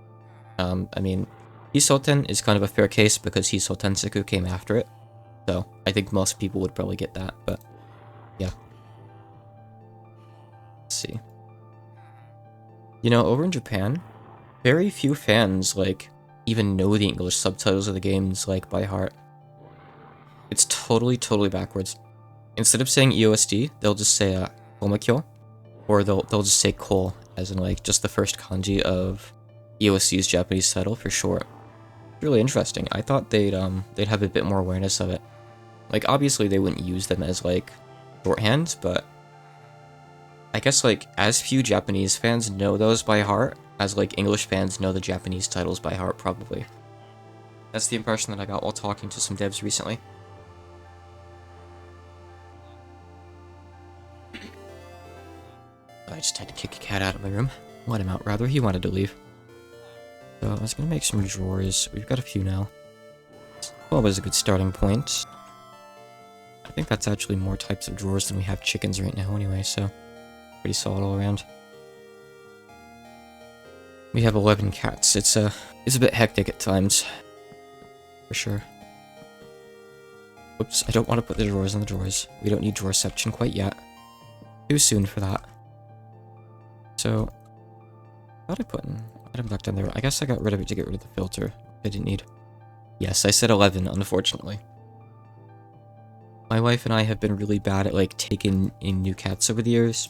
I mean, Hisoten is kind of a fair case because Hiso Tensoku came after it. So, I think most people would probably get that, but yeah. Let's see. You know, over in Japan, very few fans, like, even know the English subtitles of the games, like, by heart. It's totally backwards. instead of saying EOSD, they'll just say komakyo, or they'll just say ko, as in like just the first kanji of EOSD's Japanese title for short. Really interesting. I thought they'd have a bit more awareness of it. Like obviously they wouldn't use them as like shorthand, but I guess like as few Japanese fans know those by heart as like English fans know the Japanese titles by heart probably. That's the impression that I got while talking to some devs recently. I just had to kick a cat out of my room. Let him out, rather. He wanted to leave. So I was gonna make some drawers. We've got a few now. 12 is a good starting point. I think that's actually more types of drawers than we have chickens right now anyway, so pretty solid all around. We have 11 cats. It's a bit hectic at times. For sure. Whoops, I don't want to put the drawers in the drawers. We don't need drawerception quite yet. Too soon for that. So, how did I put an item back down there? I guess I got rid of it to get rid of the filter I didn't need. Yes, I said 11, unfortunately. My wife and I have been really bad at, like, taking in new cats over the years.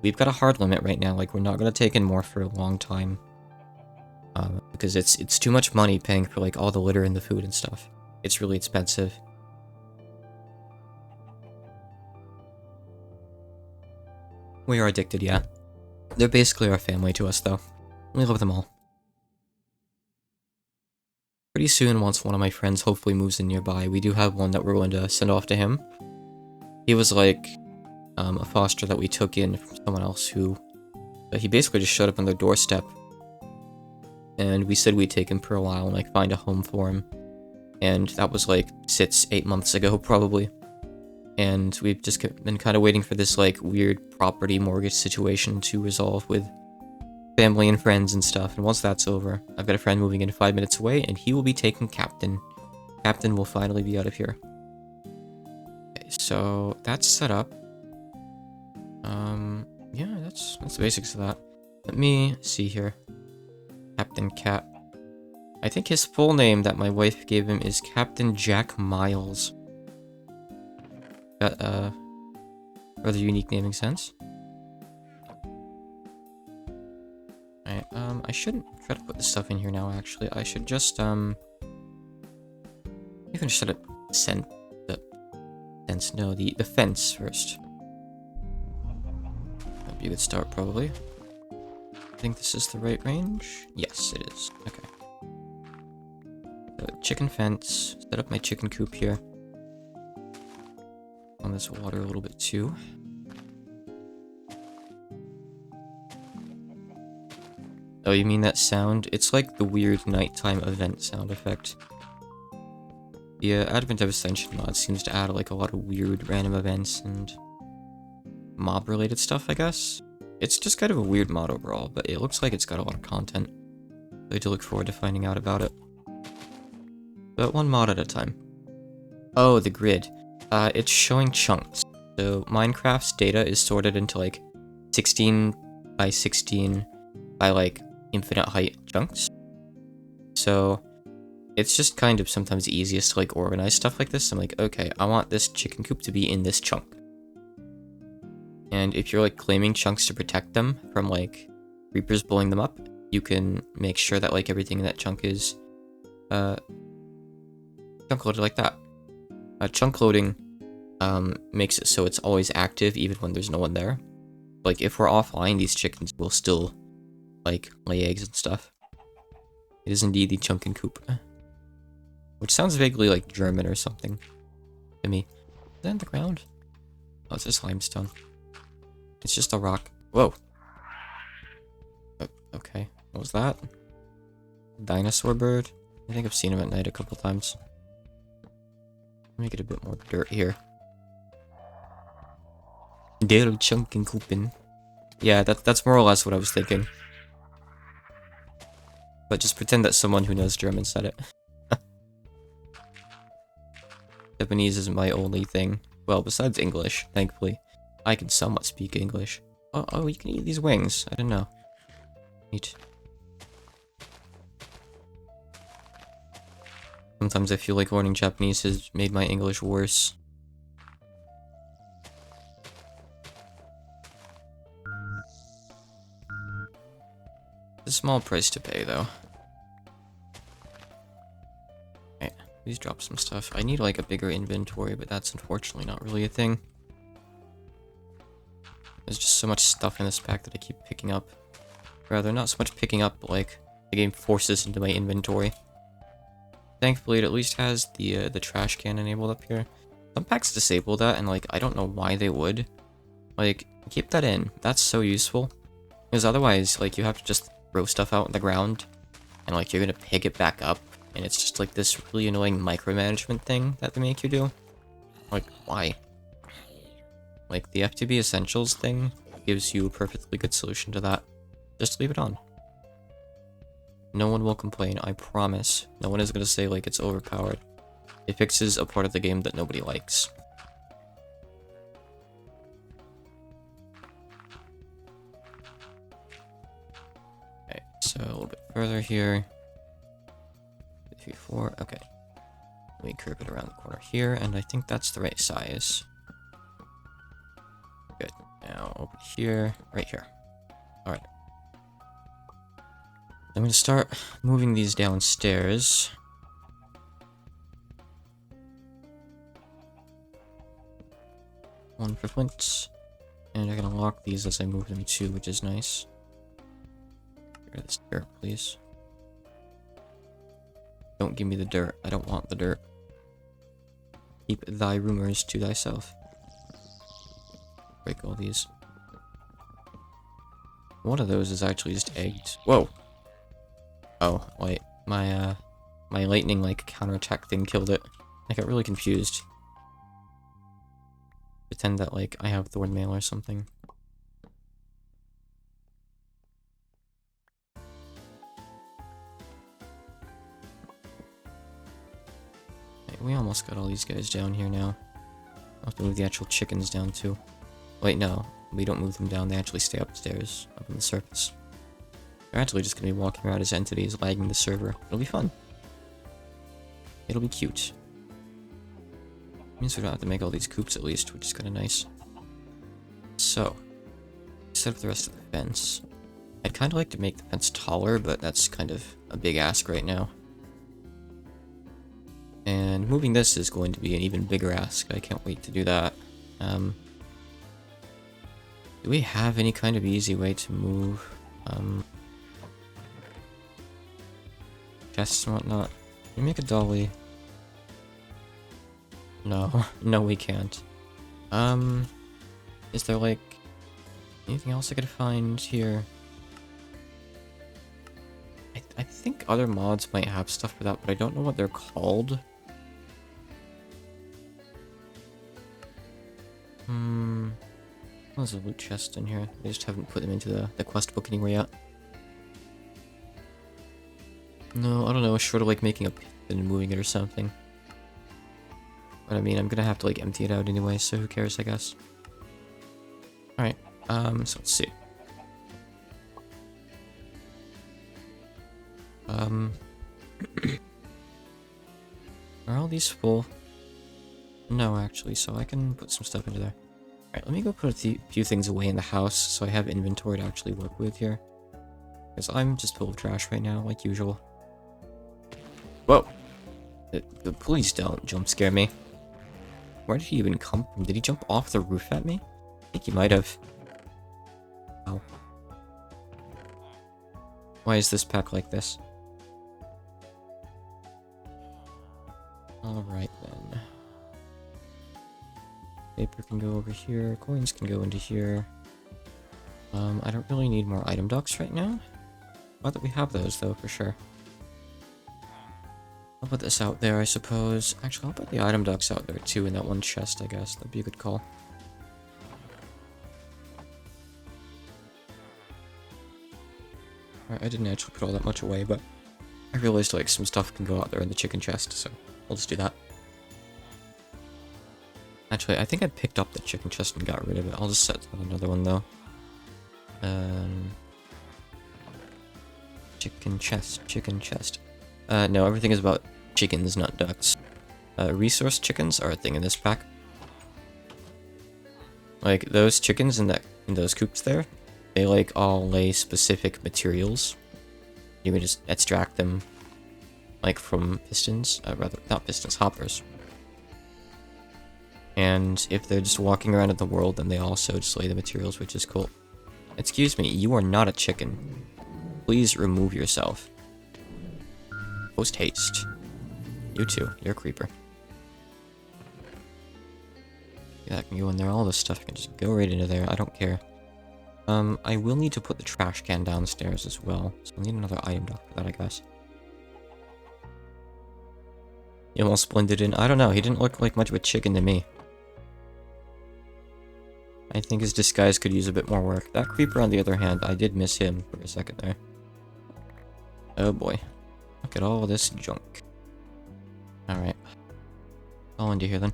We've got a hard limit right now, like, we're not going to take in more for a long time. Because it's too much money paying for, like, all the litter and the food and stuff. It's really expensive. We are addicted, yeah. They're basically our family to us, though. We love them all. Pretty soon, once one of my friends hopefully moves in nearby, we do have one that we're going to send off to him. He was like a foster that we took in from someone else who... he basically just showed up on their doorstep. And we said we'd take him for a while and like find a home for him. And that was like 6-8 months ago, probably. And we've just been kind of waiting for this like weird property mortgage situation to resolve with family and friends and stuff. And once that's over, I've got a friend moving in 5 minutes away, and he will be taking Captain. Captain will finally be out of here. Okay, so that's set up. Yeah, that's the basics of that. Let me see here. Captain Cat. I think his full name that my wife gave him is Captain Jack Miles. Got a rather unique naming sense. Alright, I shouldn't try to put this stuff in here now, actually. I should just, even set up the fence first. That'd be a good start, probably. I think this is the right range. Yes, it is. Okay. So, chicken fence. Set up my chicken coop here. On this water a little bit too. Oh, you mean that sound? It's like the weird nighttime event sound effect. The Advent of Ascension mod seems to add like a lot of weird random events and mob related stuff, I guess. It's just kind of a weird mod overall, but it looks like it's got a lot of content. So I do look forward to finding out about it. But one mod at a time. Oh, the grid. It's showing chunks. So Minecraft's data is sorted into like 16 by 16 by like infinite height chunks. So it's just kind of sometimes easiest to like organize stuff like this. I'm like, okay, I want this chicken coop to be in this chunk. And if you're like claiming chunks to protect them from like creepers blowing them up, you can make sure that like everything in that chunk is chunk loaded like that. Chunk loading makes it so it's always active even when there's no one there. Like if we're offline, these chickens will still like lay eggs and stuff. It is indeed the chunkin coop. Which sounds vaguely like German or something to me. Is that on the ground? Oh, it's just limestone. It's just a rock. Whoa. Okay. What was that? Dinosaur bird? I think I've seen him at night a couple times. Let me get a bit more dirt here. Der chunkin coopin. Yeah, that's more or less what I was thinking. But just pretend that someone who knows German said it. Japanese isn't my only thing. Well, besides English, thankfully. I can somewhat speak English. Oh, you can eat these wings. I didn't know. Neat. Sometimes I feel like learning Japanese has made my English worse. a small price to pay, though. Okay, please drop some stuff. I need, like, a bigger inventory, but that's unfortunately not really a thing. There's just so much stuff in this pack that I keep picking up. Rather, not so much picking up, but, like, the game forces into my inventory. Thankfully, it at least has the trash can enabled up here. Some packs disable that, and, like, I don't know why they would. Like, keep that in. That's so useful. Because otherwise, like, you have to just throw stuff out on the ground, and, like, you're gonna pick it back up, and it's just, like, this really annoying micromanagement thing that they make you do. Like, why? Like, the FTB Essentials thing gives you a perfectly good solution to that. Just leave it on. No one will complain, I promise. No one is gonna say, like, it's overpowered. It fixes a part of the game that nobody likes. Okay, so a little bit further here. 3, 4, okay. Let me curve it around the corner here, and I think that's the right size. Good. Now, over here, right here. Alright. I'm going to start moving these downstairs. One for flint. And I'm going to lock these as I move them too, which is nice. Get rid of this dirt, please. Don't give me the dirt. I don't want the dirt. Keep thy rumors to thyself. Break all these. One of those is actually just egged. Whoa! Oh, wait. My lightning, like, counterattack thing killed it. I got really confused. Pretend that, like, I have thorn mail or something. Okay, we almost got all these guys down here now. I'll have to move the actual chickens down, too. Wait, no. We don't move them down, they actually stay upstairs, up on the surface. They're actually just gonna be walking around as entities, lagging the server. It'll be fun. It'll be cute. Means we don't have to make all these coops at least, which is kinda nice. So, set up the rest of the fence. I'd kinda like to make the fence taller, but that's kind of a big ask right now. And moving this is going to be an even bigger ask. I can't wait to do that. Do we have any kind of easy way to move chests and whatnot? Can we make a dolly? No, no we can't. Is there like anything else I could find here? I think other mods might have stuff for that, but I don't know what they're called. There's a loot chest in here. I just haven't put them into the quest book anywhere yet. No, I don't know, short of like making a pit and moving it or something. But I mean, I'm gonna have to like empty it out anyway, so who cares, I guess. Alright, so let's see. Are all these full? No, actually, so I can put some stuff into there. Alright, let me go put a few things away in the house so I have inventory to actually work with here. Because I'm just full of trash right now, like usual. Whoa! Please don't jump scare me. Where did he even come from? Did he jump off the roof at me? I think he might have. Ow. Why is this pack like this? Alright then. Paper can go over here, coins can go into here. I don't really need more item docks right now. Glad that we have those though, for sure. I'll put this out there, I suppose. Actually, I'll put the item docks out there too in that one chest, I guess. That'd be a good call. Alright, I didn't actually put all that much away, but I realized like some stuff can go out there in the chicken chest, so I'll just do that. Actually, I think I picked up the chicken chest and got rid of it. I'll just set on another one though. Chicken chest. No, everything is about chickens, not ducks. Resource chickens are a thing in this pack. Like, those chickens in those coops there, they, like, all lay specific materials. You can just extract them, like, from pistons, rather, not pistons, hoppers. And if they're just walking around in the world, then they also display the materials, which is cool. Excuse me, you are not a chicken. Please remove yourself. Post haste. You too, you're a creeper. Yeah, I can go in there, all this stuff can just go right into there, I don't care. I will need to put the trash can downstairs as well, so I'll need another item dock for that, I guess. He almost blended in. I don't know, he didn't look like much of a chicken to me. I think his disguise could use a bit more work. That creeper, on the other hand, I did miss him for a second there. Oh boy. Look at all this junk. Alright. I'll end you here then.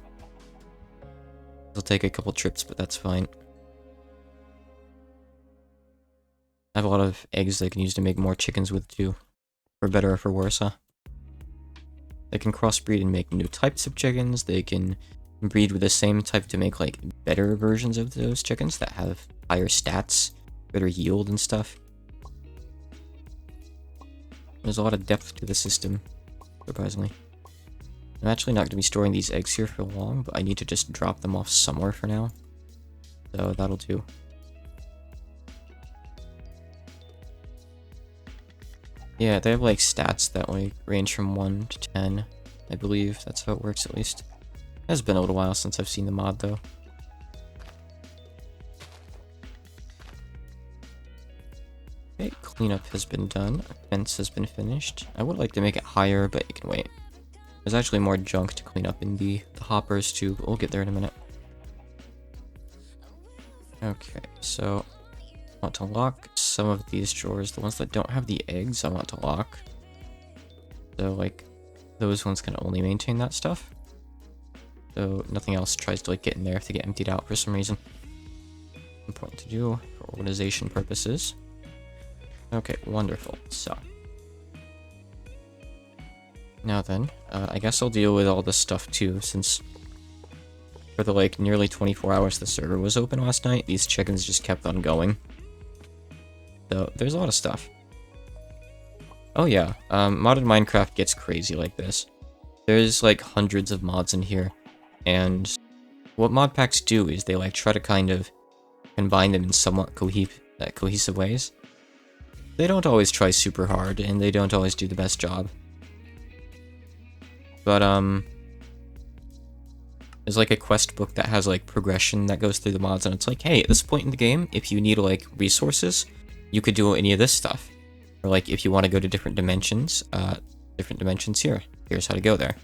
It'll take a couple trips, but that's fine. I have a lot of eggs they can use to make more chickens with too. For better or for worse, huh? They can crossbreed and make new types of chickens. They can breed with the same type to make, like, better versions of those chickens that have higher stats, better yield and stuff. There's a lot of depth to the system, surprisingly. I'm actually not going to be storing these eggs here for long, but I need to just drop them off somewhere for now. So that'll do. Yeah, they have like stats that like range from 1 to 10, I believe. That's how it works at least. It has been a little while since I've seen the mod though. Okay, cleanup has been done. Fence has been finished. I would like to make it higher, but it can wait. There's actually more junk to clean up in the hoppers too, but we'll get there in a minute. Okay, so I want to lock some of these drawers. The ones that don't have the eggs, I want to lock. So, like, those ones can only maintain that stuff. So nothing else tries to, like, get in there if they get emptied out for some reason. Important to do for organization purposes. Okay, wonderful. So now then, I guess I'll deal with all this stuff too, since for the, like, nearly 24 hours the server was open last night, these chickens just kept on going. So, there's a lot of stuff. Oh yeah, modded Minecraft gets crazy like this. There's, like, hundreds of mods in here, and what mod packs do is they, like, try to kind of combine them in somewhat cohesive ways. They don't always try super hard, and they don't always do the best job. But, there's, like, a quest book that has, like, progression that goes through the mods, and it's like, hey, at this point in the game, if you need, like, resources, you could do any of this stuff. Or, like, if you want to go to different dimensions here. Here's how to go there.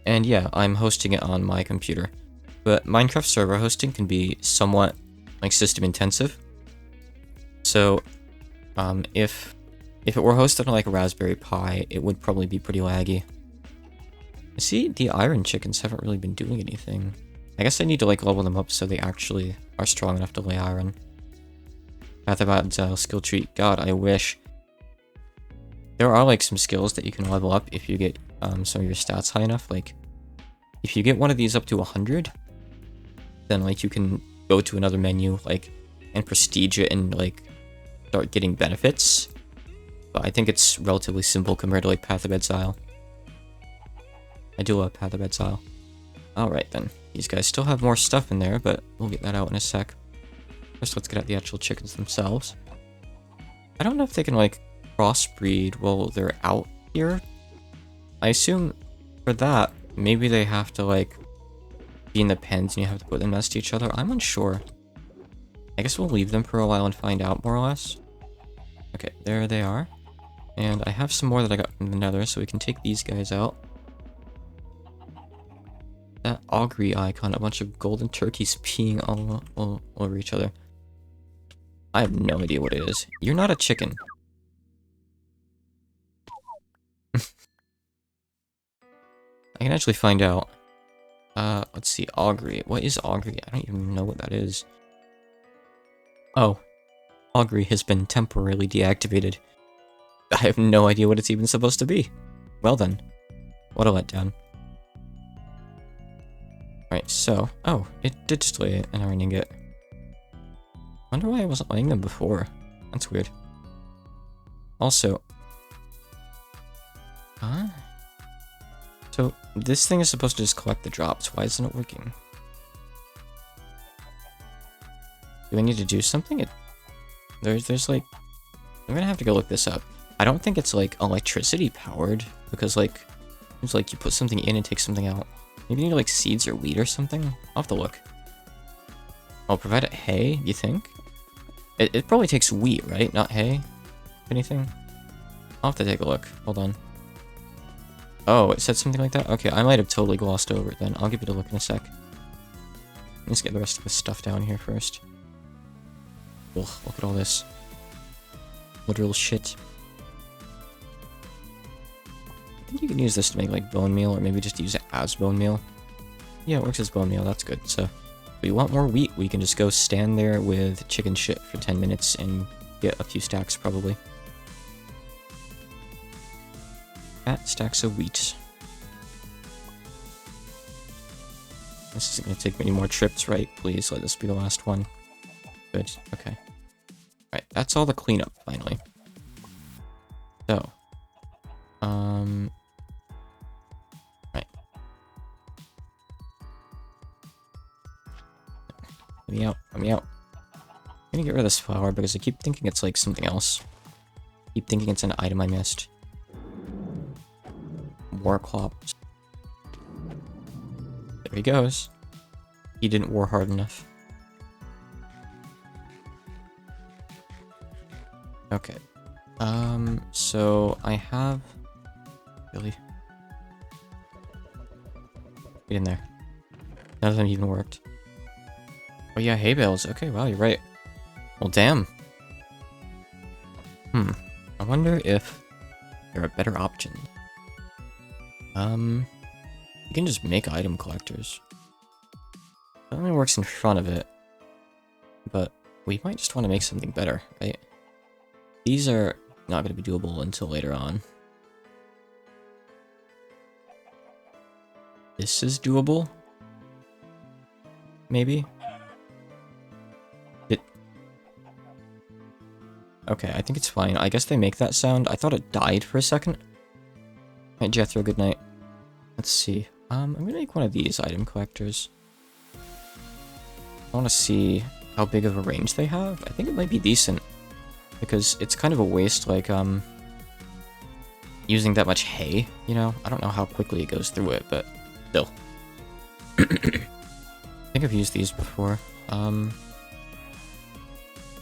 And yeah, I'm hosting it on my computer. But Minecraft server hosting can be somewhat, like, system intensive. So, if it were hosted on, like, a Raspberry Pi, it would probably be pretty laggy. I see the iron chickens haven't really been doing anything. I guess I need to, like, level them up so they actually are strong enough to lay iron. Path of Exile skill tree. God, I wish. There are, like, some skills that you can level up if you get some of your stats high enough. Like, if you get one of these up to 100, then, like, you can go to another menu, like, and prestige it and, like, start getting benefits. But I think it's relatively simple compared to, like, Path of Exile. I do love Path of Exile. Alright then. These guys still have more stuff in there, but we'll get that out in a sec. First, let's get at the actual chickens themselves. I don't know if they can, like, crossbreed while they're out here. I assume for that, maybe they have to, like, be in the pens and you have to put them next to each other. I'm unsure. I guess we'll leave them for a while and find out more or less. Okay, there they are. And I have some more that I got from the nether, so we can take these guys out. That augury icon, a bunch of golden turkeys peeing all over each other. I have no idea what it is. You're not a chicken. I can actually find out. Let's see, augury. What is augury? I don't even know what that is. Oh. Augury has been temporarily deactivated. I have no idea what it's even supposed to be. Well then. What a letdown. Alright, so... Oh, it did display an iron ingot. Wonder why I wasn't laying them before. That's weird. Also... Huh? So, this thing is supposed to just collect the drops. Why isn't it working? Do I need to do something? There's like... I'm gonna have to go look this up. I don't think it's like electricity powered, because like... It's like you put something in and take something out. Maybe you need like seeds or wheat or something? I'll have to look. I'll provide it hay, you think? It probably takes wheat, right? Not hay? If anything? I'll have to take a look. Hold on. Oh, it said something like that? Okay, I might have totally glossed over it then. I'll give it a look in a sec. Let's get the rest of this stuff down here first. Ugh, look at all this. Literal shit. I think you can use this to make like bone meal, or maybe just use it as bone meal. Yeah, it works as bone meal, that's good. So, if we want more wheat, we can just go stand there with chicken shit for 10 minutes and get a few stacks, probably. Fat stacks of wheat. This isn't going to take many more trips, right? Please let this be the last one. Good, okay. Alright, that's all the cleanup, finally. So. Right. Let me out, let me out. I'm gonna get rid of this flower because I keep thinking it's like something else. I keep thinking it's an item I missed. War clops. There he goes. He didn't war hard enough. Okay. So I have... Really? Get in there. None of them even worked. Oh yeah, hay bales. Okay, wow, you're right. Well, damn. I wonder if there are better options. You can just make item collectors. That only works in front of it. But we might just want to make something better, right? These are not going to be doable until later on. This is doable? Maybe? Okay, I think it's fine. I guess they make that sound. I thought it died for a second. Alright, Jethro, good night. Let's see. I'm gonna make one of these item collectors. I want to see how big of a range they have. I think it might be decent. Because it's kind of a waste, like, using that much hay, you know? I don't know how quickly it goes through it, but still. I think I've used these before. Do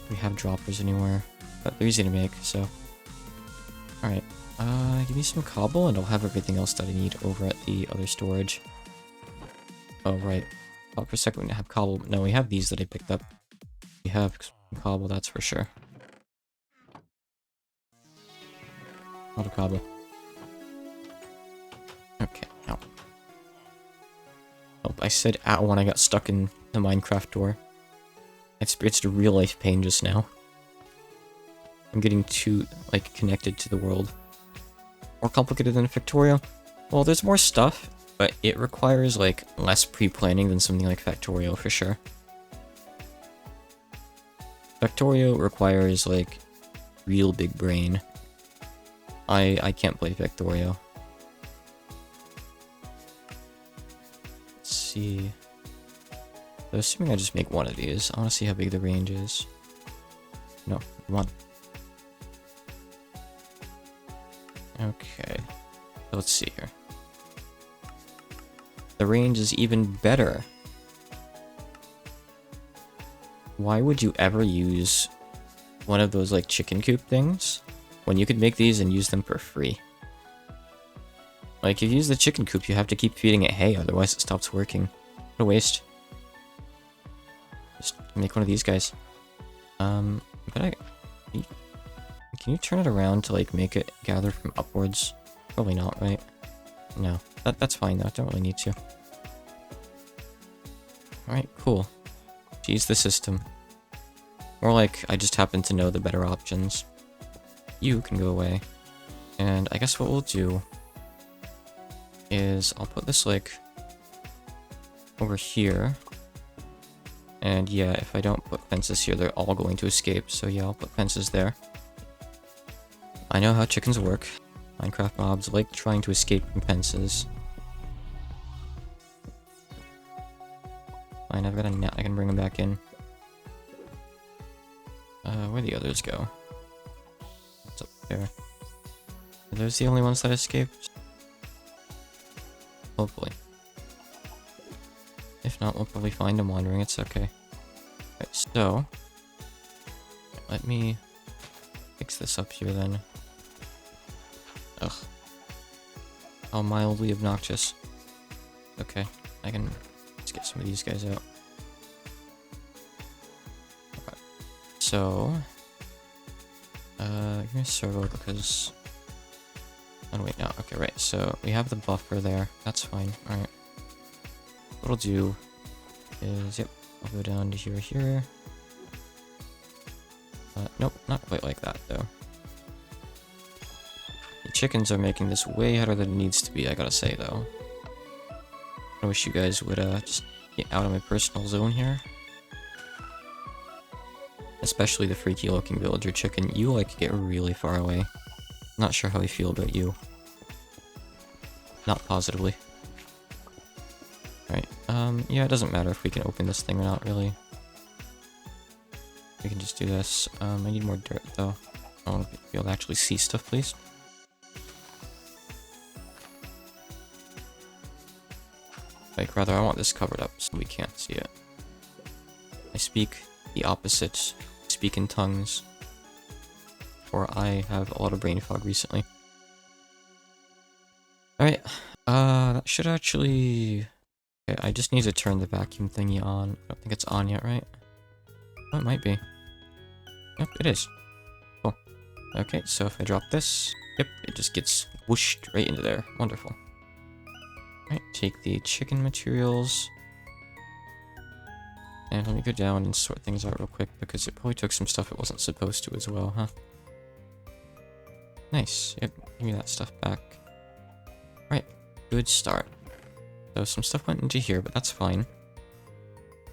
we have droppers anywhere? But they're easy to make, so... Alright, give me some cobble and I'll have everything else that I need over at the other storage. Oh, right. Thought for a second we didn't have cobble, but no, we have these that I picked up. We have cobble, that's for sure. Not a cobble. Okay, ow. Oh, I said ow when I got stuck in the Minecraft door. I experienced a real life pain just now. I'm getting too, like, connected to the world. More complicated than Factorio? Well, there's more stuff, but it requires, like, less pre-planning than something like Factorio, for sure. Factorio requires, like, real big brain. I can't play Factorio. Let's see. So assuming I just make one of these, I want to see how big the range is. No, one. Okay, so let's see here. The range is even better. Why would you ever use one of those like chicken coop things when you could make these and use them for free? Like, if you use the chicken coop, you have to keep feeding it hay, otherwise it stops working. What a waste. Just make one of these guys. But can you turn it around to, like, make it gather from upwards? Probably not, right? No. That's fine, though. Don't really need to. Alright, cool. Geez, the system. More like, I just happen to know the better options. You can go away. And I guess what we'll do is I'll put this, like, over here. And yeah, if I don't put fences here, they're all going to escape. So yeah, I'll put fences there. I know how chickens work. Minecraft mobs like trying to escape from fences. Fine, I've got a net. I can bring them back in. Where'd the others go? What's up there? Are those the only ones that escaped? Hopefully. If not, we'll probably find them wandering. It's okay. Alright, so... let me fix this up here then. Ugh. How mildly obnoxious. Okay, I can... let's get some of these guys out. Okay. So... give me a servo because... oh wait, no, okay, right, so we have the buffer there. That's fine, alright. What I'll do is, yep, I'll go down to here. Nope, not quite like that, though. The chickens are making this way harder than it needs to be, I gotta say, though. I wish you guys would, just get out of my personal zone here. Especially the freaky-looking villager chicken. You, like, get really far away. Not sure how I feel about you. Not positively. Alright, yeah, it doesn't matter if we can open this thing or not, really. We can just do this. I need more dirt, though. I want to be able to actually see stuff, please. Like, rather, I want this covered up so we can't see it. I speak the opposite. I speak in tongues. Or I have a lot of brain fog recently. Alright, that should actually... okay, I just need to turn the vacuum thingy on. I don't think it's on yet, right? Oh, it might be. Yep, it is. Cool. Okay, so if I drop this, yep, it just gets whooshed right into there. Wonderful. Alright, take the chicken materials. And let me go down and sort things out real quick, because it probably took some stuff it wasn't supposed to as well, huh? Nice. Yep, give me that stuff back. Right, good start. So some stuff went into here, but that's fine.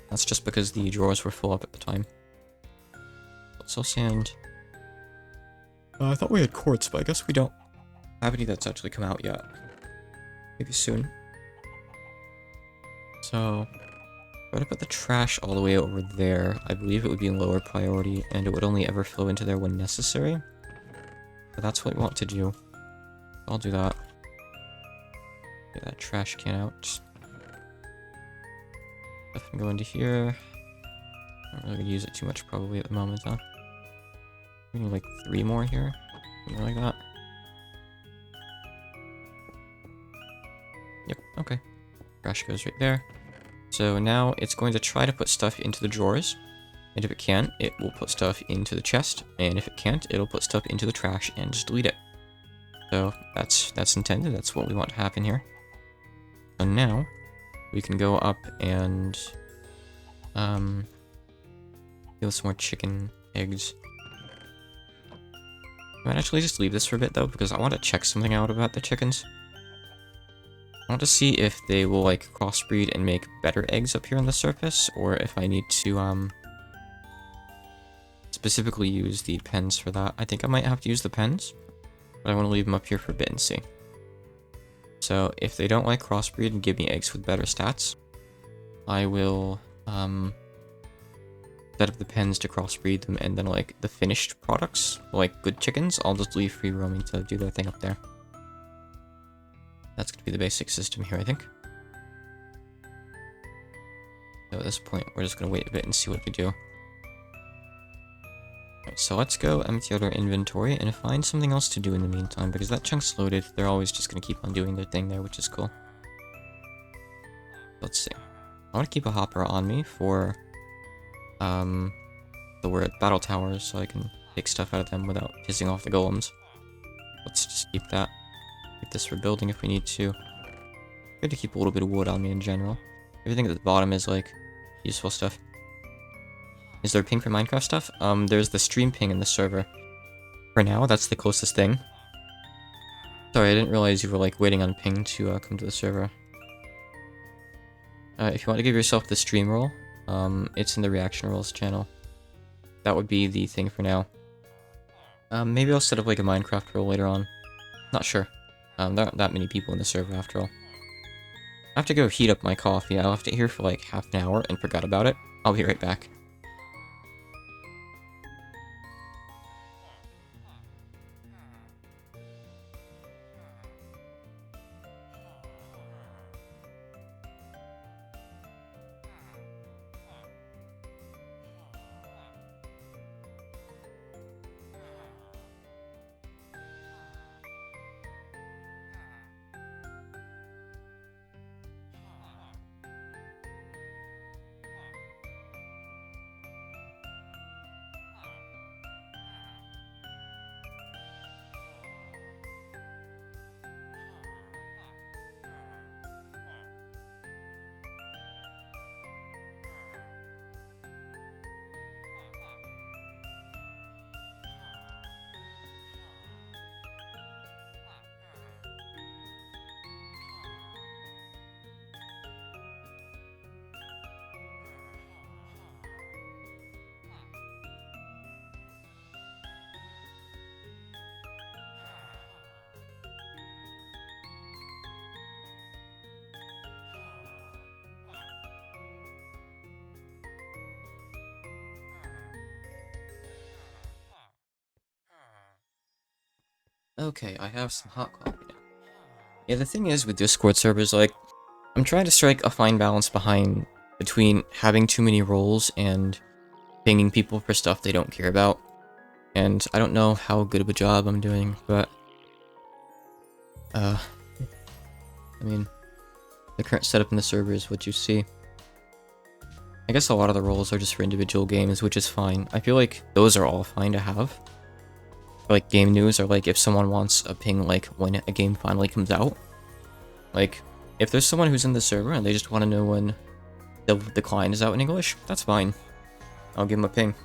That's just because the drawers were full up at the time. So sand. I thought we had quartz, but I guess we don't have any that's actually come out yet. Maybe soon. So, if I were to put the trash all the way over there, I believe it would be in lower priority, and it would only ever flow into there when necessary. But that's what we want to do. I'll do that. Get that trash can out. Definitely go into here. Not really gonna use it too much probably at the moment, huh? We need like 3 more here. Something like that. Yep, okay. Trash goes right there. So now it's going to try to put stuff into the drawers. And if it can, it will put stuff into the chest. And if it can't, it'll put stuff into the trash and just delete it. So that's intended. That's what we want to happen here. So now we can go up and steal some more chicken eggs. I might actually just leave this for a bit though, because I want to check something out about the chickens. I want to see if they will like crossbreed and make better eggs up here on the surface, or if I need to specifically use the pens for that. I think I might have to use the pens, but I want to leave them up here for a bit and see. So if they don't like crossbreed and give me eggs with better stats, I will set up the pens to crossbreed them, and then like the finished products, like good chickens, I'll just leave free roaming to do their thing up there. That's going to be the basic system here, I think. So at this point, we're just going to wait a bit and see what we do. Alright, so let's go empty out our inventory and find something else to do in the meantime, because that chunk's loaded. They're always just going to keep on doing their thing there, which is cool. Let's see. I want to keep a hopper on me for we're at battle towers, so I can take stuff out of them without pissing off the golems. Let's just keep that. Keep this for building if we need to. Good to keep a little bit of wood on me in general. Everything at the bottom is like useful stuff. Is there a ping for Minecraft stuff? There's the stream ping in the server. For now, that's the closest thing. Sorry, I didn't realize you were like waiting on ping to come to the server. If you want to give yourself the stream role, it's in the reaction roles channel. That would be the thing for now. Maybe I'll set up like a Minecraft role later on. Not sure. There aren't that many people in the server after all. I have to go heat up my coffee. I left it here for like half an hour and forgot about it. I'll be right back. Okay, I have some hot coffee now. Yeah, the thing is with Discord servers, like, I'm trying to strike a fine balance between having too many roles and pinging people for stuff they don't care about. And I don't know how good of a job I'm doing, but... I mean, the current setup in the server is what you see. I guess a lot of the roles are just for individual games, which is fine. I feel like those are all fine to have. Like game news, or like if someone wants a ping like when a game finally comes out. Like, if there's someone who's in the server and they just want to know when the client is out in English, that's fine. I'll give them a ping.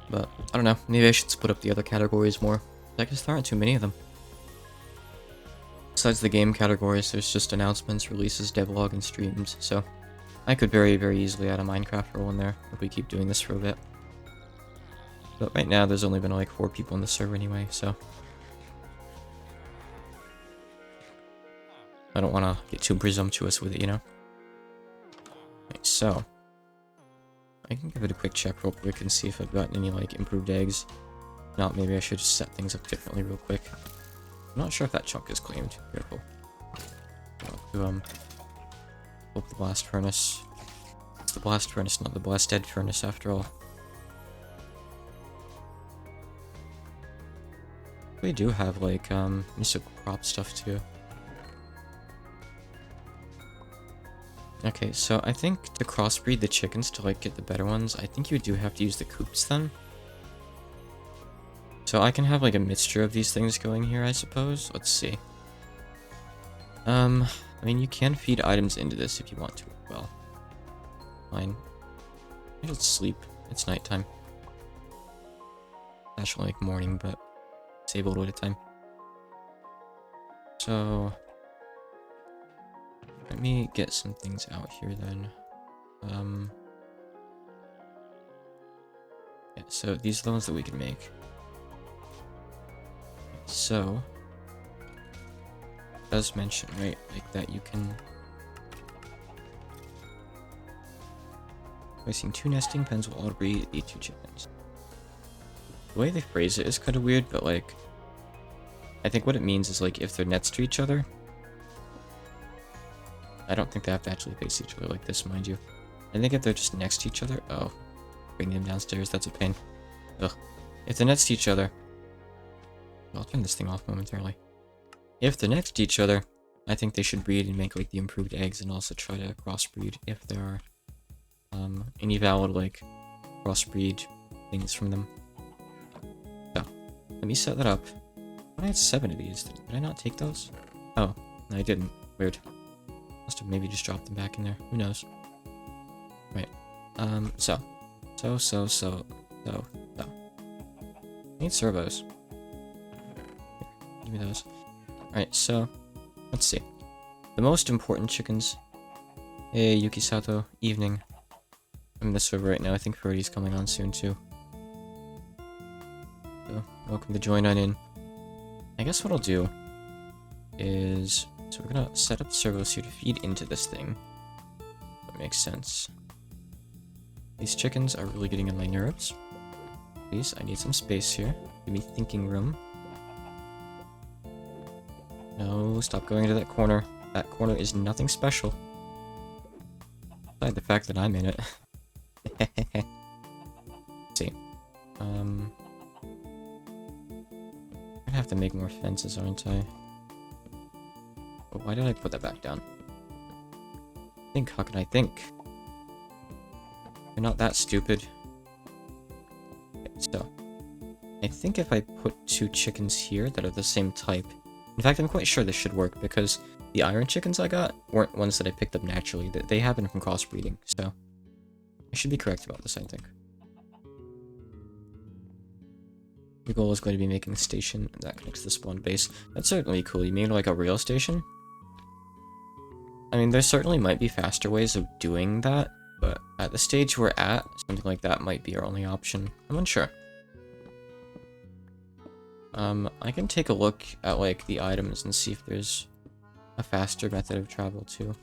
But, I don't know, maybe I should split up the other categories more. I guess there aren't too many of them. Besides the game categories, there's just announcements, releases, devlog, and streams, so I could very, very easily add a Minecraft role in there if we keep doing this for a bit. But right now, there's only been like 4 people in the server anyway, so... I don't want to get too presumptuous with it, you know? Okay, so... I can give it a quick check real quick and see if I've gotten any, like, improved eggs. If not, maybe I should just set things up differently real quick. I'm not sure if that chunk is claimed. Careful. I'll open the blast furnace. It's the blast furnace, not the blasted furnace, after all. We do have, like, mystical crop stuff, too. Okay, so I think to crossbreed the chickens to, like, get the better ones, I think you do have to use the coops, then. So I can have, like, a mixture of these things going here, I suppose. Let's see. I mean, you can feed items into this if you want to. Well, fine. I should sleep. It's nighttime. Actually, like, morning, but... save a little bit of time. So let me get some things out here then. Yeah, so these are the ones that we can make. So it does mention, right, like that you can placing 2 nesting pens will auto-breed the 2 chickens. The way they phrase it is kind of weird, but like, I think what it means is like if they're next to each other, I don't think they have to actually face each other like this, mind you. I think if they're just next to each other, oh, bring them downstairs, that's a pain. Ugh. If they're next to each other, well, I'll turn this thing off momentarily. If they're next to each other, I think they should breed and make like the improved eggs and also try to crossbreed if there are any valid like crossbreed things from them. So, let me set that up. I had 7 of these. Did I not take those? Oh, no, I didn't. Weird. Must have maybe just dropped them back in there. Who knows? Right. So. I need servos. Here, give me those. Alright, so, let's see. The most important chickens. Hey, Yuki Sato. Evening. I'm in the server right now. I think Ferdy's coming on soon, too. So, welcome to Join On In. I guess what I'll do is... So we're gonna set up servos here to feed into this thing. That makes sense. These chickens are really getting on my nerves. Please, I need some space here. Give me thinking room. No, stop going into that corner. That corner is nothing special. Besides the fact that I'm in it. Let's see. I'm gonna have to make more fences, aren't I? But why did I put that back down? Think, how can I think? You're not that stupid. Okay, so, I think if I put 2 chickens here that are the same type... In fact, I'm quite sure this should work, because the iron chickens I got weren't ones that I picked up naturally. They happen from crossbreeding, so... I should be correct about this, I think. The goal is going to be making a station that connects to the spawn base. That's certainly cool. You mean like a rail station? I mean, there certainly might be faster ways of doing that, but at the stage we're at, something like that might be our only option. I'm unsure. I can take a look at, like, the items and see if there's a faster method of travel, too.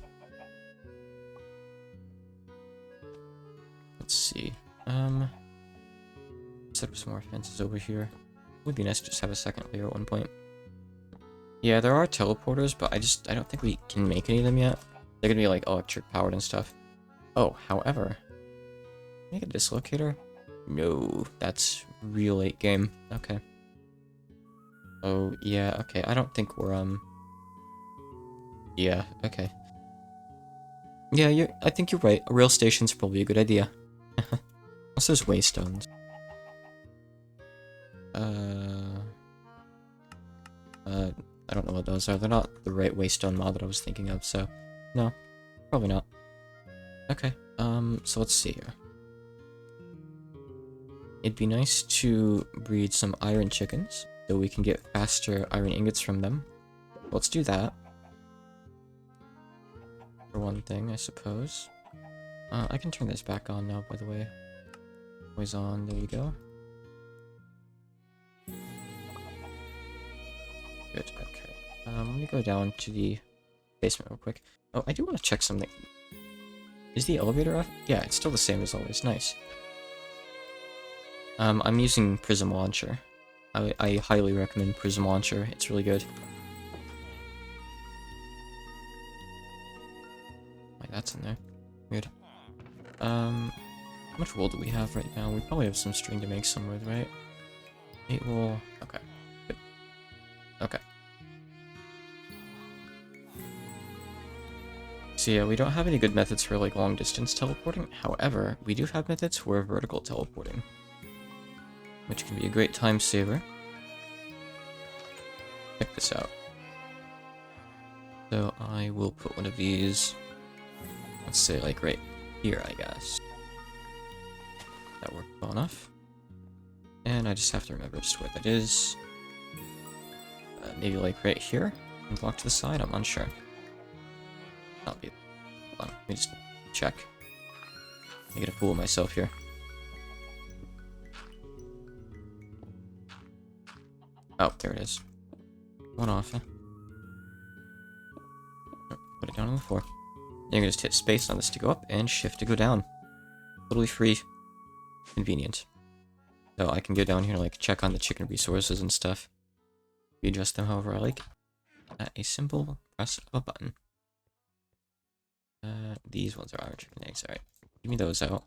Let's see. Set up some more fences over here. Would be nice to just have a second layer at one point. Yeah, there are teleporters, but I don't think we can make any of them yet. They're gonna be, like, electric powered and stuff. Oh, however... Make a dislocator? No, that's real late game. Okay. Oh, yeah, okay. I don't think we're, Yeah, okay. Yeah, I think you're right. A rail station's probably a good idea. Unless there's waystones. I don't know what those are. They're not the right waystone mod that I was thinking of, so... No, probably not. Okay, so let's see here. It'd be nice to breed some iron chickens, so we can get faster iron ingots from them. Let's do that. For one thing, I suppose. I can turn this back on now, by the way. Always on, there you go. Good, okay. Let me go down to the basement real quick. Oh, I do want to check something. Is the elevator off? Yeah, it's still the same as always. Nice. I'm using Prism Launcher. I highly recommend Prism Launcher. It's really good. Wait, that's in there. Weird. How much wool do we have right now? We probably have some string to make some with, right? 8 wool. Okay. Good. Okay. So yeah, we don't have any good methods for, like, long-distance teleporting. However, we do have methods for vertical teleporting, which can be a great time saver. Check this out. So I will put one of these, let's say, like, right here, I guess. That worked well enough. And I just have to remember just where that is. Maybe, like, right here? And block to the side? I'm unsure. Not be. Hold on, let me just check. I get a fool of myself here. Oh, there it is. One off, huh? Oh, put it down on the floor. Then you can just hit space on this to go up and shift to go down. Totally free. Convenient. So I can go down here and, like, check on the chicken resources and stuff. Readjust them however I like. At a simple press of a button. These ones are iron chicken eggs. Alright. Give me those out.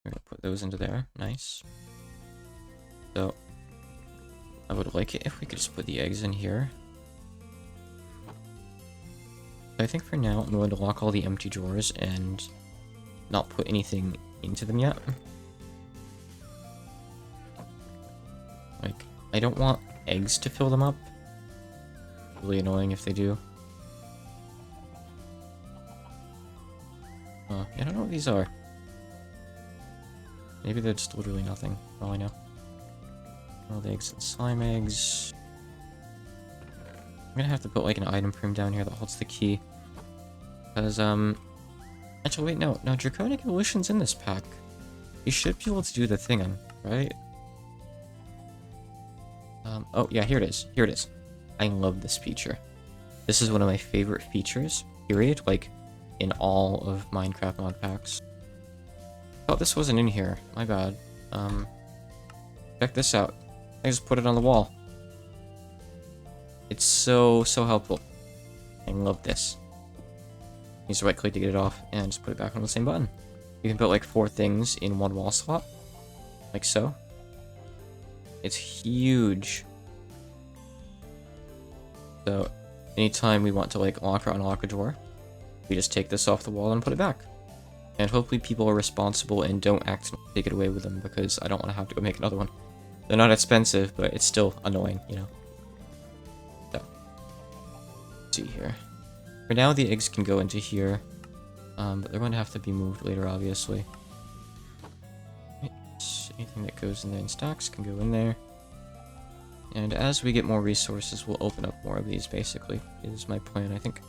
We're gonna put those into there. Nice. So, I would like it if we could just put the eggs in here. I think for now, I'm going to lock all the empty drawers and not put anything into them yet. Like, I don't want eggs to fill them up. Really annoying if they do. I don't know what these are. Maybe they're just literally nothing, for all I know. All the eggs and slime eggs. I'm gonna have to put, like, an item frame down here that holds the key. Because, actually, wait, no, Draconic Evolution's in this pack. You should be able to do the thing, right? Oh yeah, here it is. Here it is. I love this feature. This is one of my favorite features, period, like, in all of Minecraft mod packs. Oh, this wasn't in here. My bad. Check this out. I just put it on the wall. It's so helpful. I love this. Use the right click to get it off, and just put it back on the same button. You can put like 4 things in one wall slot. Like so. It's huge. So, anytime we want to like lock or unlock a drawer, we just take this off the wall and put it back. And hopefully people are responsible and don't accidentally take it away with them, because I don't want to have to go make another one. They're not expensive, but it's still annoying, you know. So, let's see here. For now, the eggs can go into here, but they're going to have to be moved later, obviously. Anything that goes in there in stacks can go in there. And as we get more resources, we'll open up more of these, basically, is my plan, I think.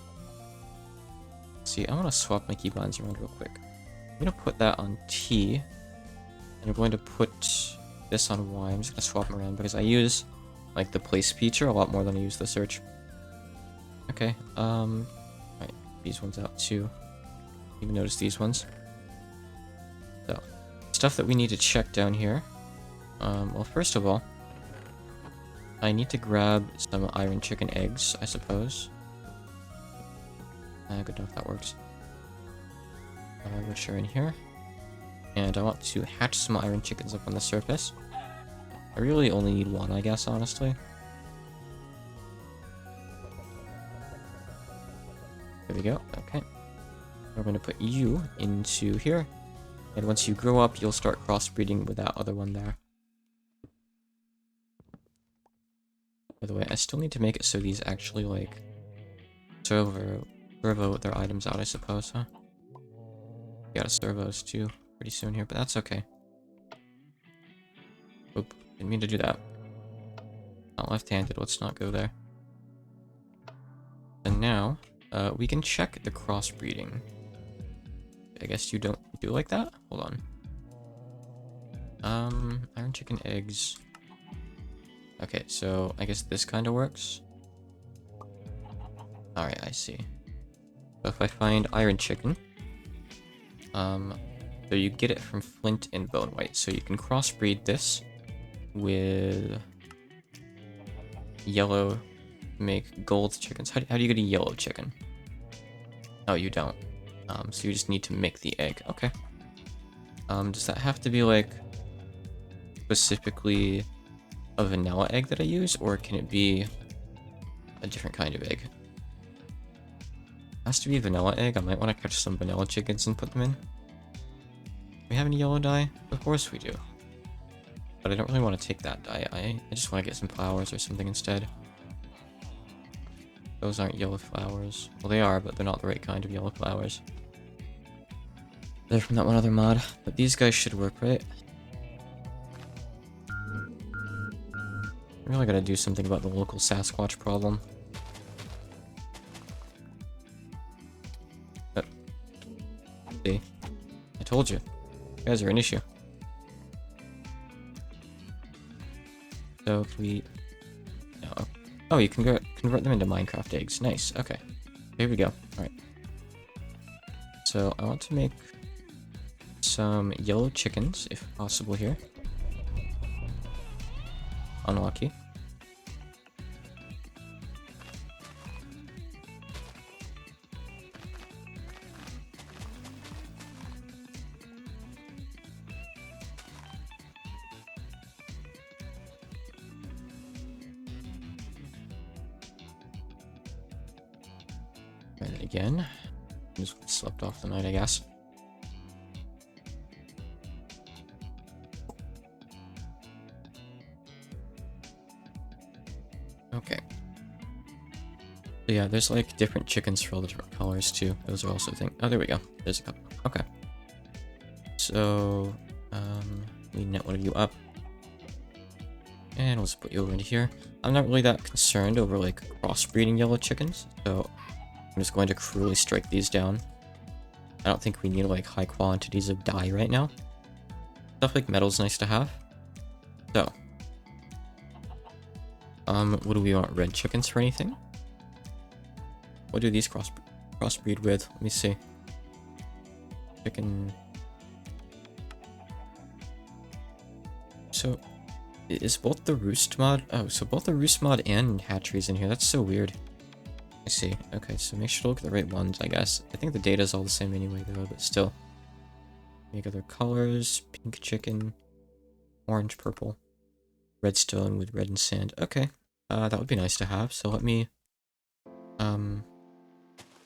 See, I want to swap my keybinds around real quick. I'm going to put that on T, and I'm going to put this on Y. I'm just going to swap them around, because I use, like, the place feature a lot more than I use the search. Okay, right, these ones out too. Even notice these ones. So, stuff that we need to check down here. Well, first of all, I need to grab some iron chicken eggs, I suppose. Good enough, that works. Which are in here. And I want to hatch some iron chickens up on the surface. I really only need 1, I guess, honestly. There we go, okay. We're going to put you into here. And once you grow up, you'll start crossbreeding with that other one there. By the way, I still need to make it so these actually, like, servo their items out, I suppose, huh? Gotta servos too pretty soon here, but that's okay. Oop, didn't mean to do that. Not left-handed, let's not go there. And now, we can check the crossbreeding. I guess you don't do like that? Hold on. Iron chicken eggs. Okay, so I guess this kind of works. Alright, I see. So if I find iron chicken, so you get it from flint and bone white. So you can crossbreed this with yellow, make gold chickens. How do you get a yellow chicken? Oh, you don't. So you just need to make the egg. Okay. Does that have to be like specifically a vanilla egg that I use, or can it be a different kind of egg? Has to be a vanilla egg. I might want to catch some vanilla chickens and put them in. Do we have any yellow dye? Of course we do. But I don't really want to take that dye. I just want to get some flowers or something instead. Those aren't yellow flowers. Well, they are, but they're not the right kind of yellow flowers. They're from that one other mod. But these guys should work, right? I really gotta do something about the local Sasquatch problem. See? I told you. You guys are an issue. So can we... No. Oh, you can convert them into Minecraft eggs. Nice. Okay. Here we go. Alright. So I want to make some yellow chickens, if possible here. Unlucky. Try that again. Just slept off the night, I guess. Okay. So yeah, there's like different chickens for all the different colors too. Those are also things. Oh, there we go. There's a couple. Okay. So, we net one of you up. And let's put you over into here. I'm not really that concerned over like crossbreeding yellow chickens, so I'm just going to cruelly strike these down. I don't think we need like high quantities of dye right now. Stuff like metal's nice to have. So, What do we want? Red chickens for anything? What do these crossbreed with? Let me see. Chicken. So, is both the roost mod? Oh, so both the roost mod and hatcheries in here. That's so weird. I see. Okay, so make sure to look at the right ones, I guess. I think the data's all the same anyway, though, but still. Make other colors. Pink chicken. Orange, purple. Redstone with red and sand. Okay. That would be nice to have. So let me... Can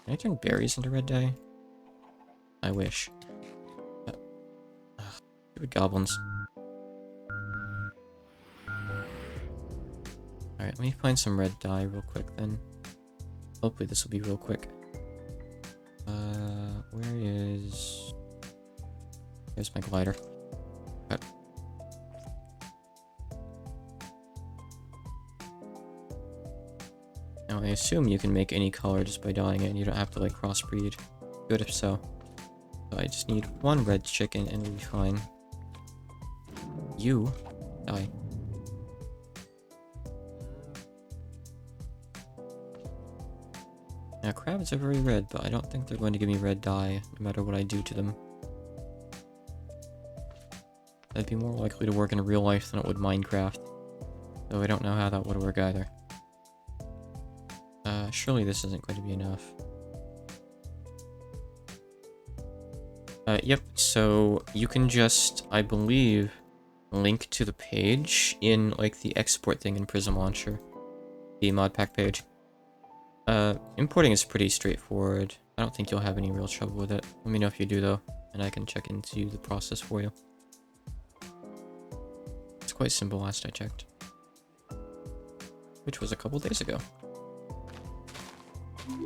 I turn berries into red dye? I wish. Stupid goblins. Alright, let me find some red dye real quick then. Hopefully this will be real quick. Where is... There's my glider. Okay. Now I assume you can make any color just by dyeing it and you don't have to like crossbreed. Good if so. So I just need one red chicken and we'll be fine. You die. Now crabs are very red, but I don't think they're going to give me red dye no matter what I do to them. That'd be more likely to work in real life than it would Minecraft. Though I don't know how that would work either. Surely this isn't going to be enough. Yep, so you can just, I believe, link to the page in, like, the export thing in Prism Launcher. The mod pack page. Importing is pretty straightforward. I don't think you'll have any real trouble with it. Let me know if you do, though, and I can check into the process for you. It's quite simple last I checked. Which was a couple days ago.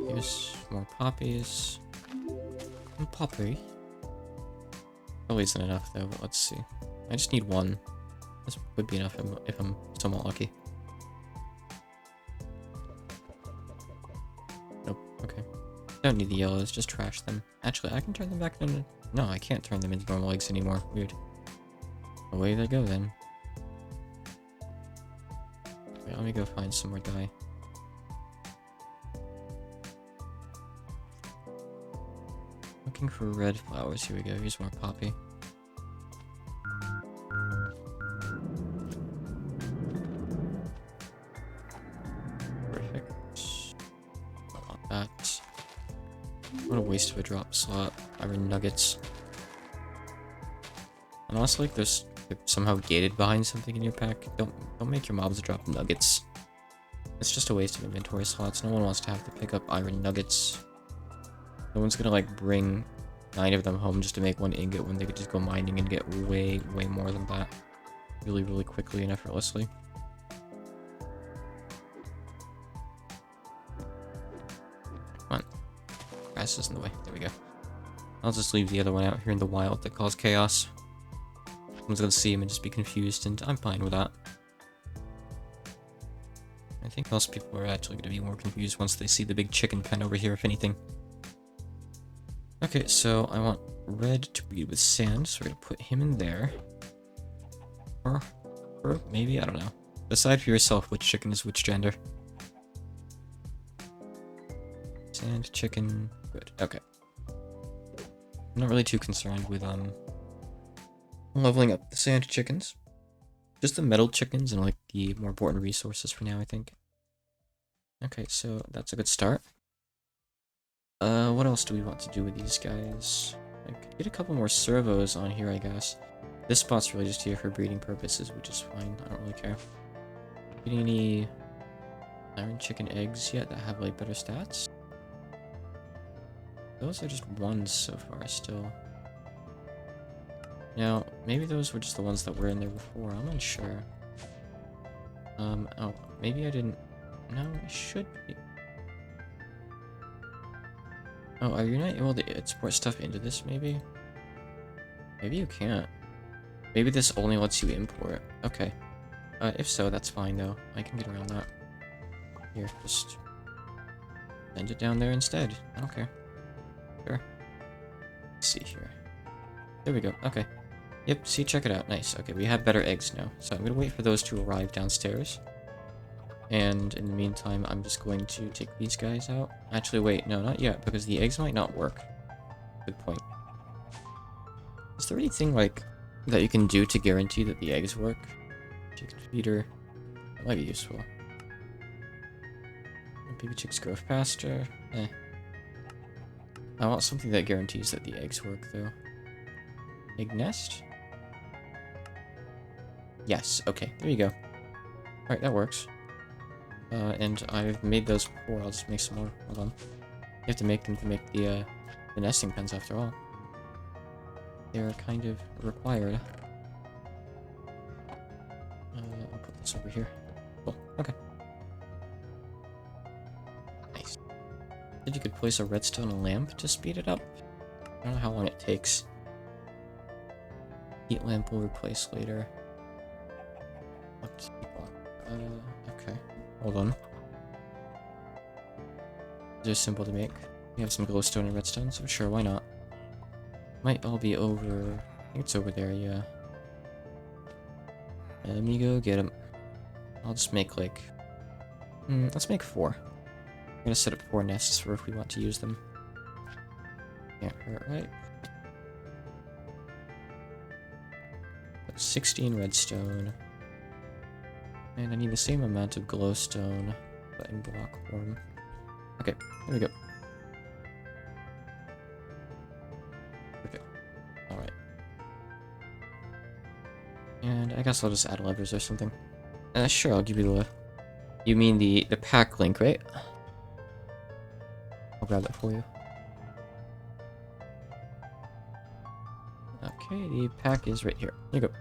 Here's more poppies. And poppy. Probably isn't enough though, but let's see. I just need one. This would be enough if I'm somewhat lucky. Nope, okay. Don't need the yellows, just trash them. Actually, I can turn them back into... No, I can't turn them into normal eggs anymore. Weird. Away they go then. Wait, let me go find some more dye. Looking for red flowers. Here we go. Here's more poppy. Perfect. I want that. What a waste of a drop slot. Iron nuggets. Unless like there's somehow gated behind something in your pack, don't make your mobs drop nuggets. It's just a waste of inventory slots. No one wants to have to pick up iron nuggets. No one's gonna like bring 9 of them home just to make 1 ingot when they could just go mining and get way more than that. Really quickly and effortlessly. Come on. Grass is in the way. There we go. I'll just leave the other one out here in the wild that caused chaos. Someone's gonna see him and just be confused, and I'm fine with that. I think most people are actually gonna be more confused once they see the big chicken pen over here, if anything. Okay, so I want red to breed with sand, so we're gonna put him in there. Or maybe, I don't know. Decide for yourself which chicken is which gender. Sand, chicken, good, okay. I'm not really too concerned with, leveling up the sand chickens. Just the metal chickens and, like, the more important resources for now, I think. Okay, so that's a good start. What else do we want to do with these guys? I could get a couple more servos on here, I guess. This spot's really just here for breeding purposes, which is fine. I don't really care. Getting any iron chicken eggs yet that have, like, better stats? Those are just ones so far still. Now, maybe those were just the ones that were in there before. I'm unsure. Oh, maybe I didn't... No, I should be... Oh, are you not able to export stuff into this, maybe? Maybe you can't. Maybe this only lets you import. Okay. If so, that's fine, though. I can get around that. Here, just... send it down there instead. I don't care. Sure. Let's see here. There we go. Okay. Yep, see, check it out. Nice. Okay, we have better eggs now. So I'm gonna wait for those to arrive downstairs. And in the meantime, I'm just going to take these guys out. Actually, wait, no, not yet, because the eggs might not work. Good point. Is there anything, like, that you can do to guarantee that the eggs work? Chicken feeder. That might be useful. Baby chicks grow faster. Eh. I want something that guarantees that the eggs work, though. Egg nest? Yes, okay, there you go. Alright, that works. And I've made those before, I'll just make some more. Hold on. You have to make them to make the nesting pens after all. They're kind of required. I'll put this over here. Cool, okay. Nice. Said you could place a redstone lamp to speed it up? I don't know how long it takes. Heat lamp will replace later. Okay. Hold on. They're simple to make. We have some glowstone and redstone, so sure, why not? Might all be over... I think it's over there, yeah. Let me go get them. I'll just make, like... let's make 4. I'm gonna set up 4 nests for if we want to use them. Can't hurt, right? 16 redstone. And I need the same amount of glowstone, but in block form. Okay, there we go. Perfect. Alright. And I guess I'll just add levers or something. Sure, I'll give you the... You mean the pack link, right? I'll grab that for you. Okay, the pack is right here. Here you go.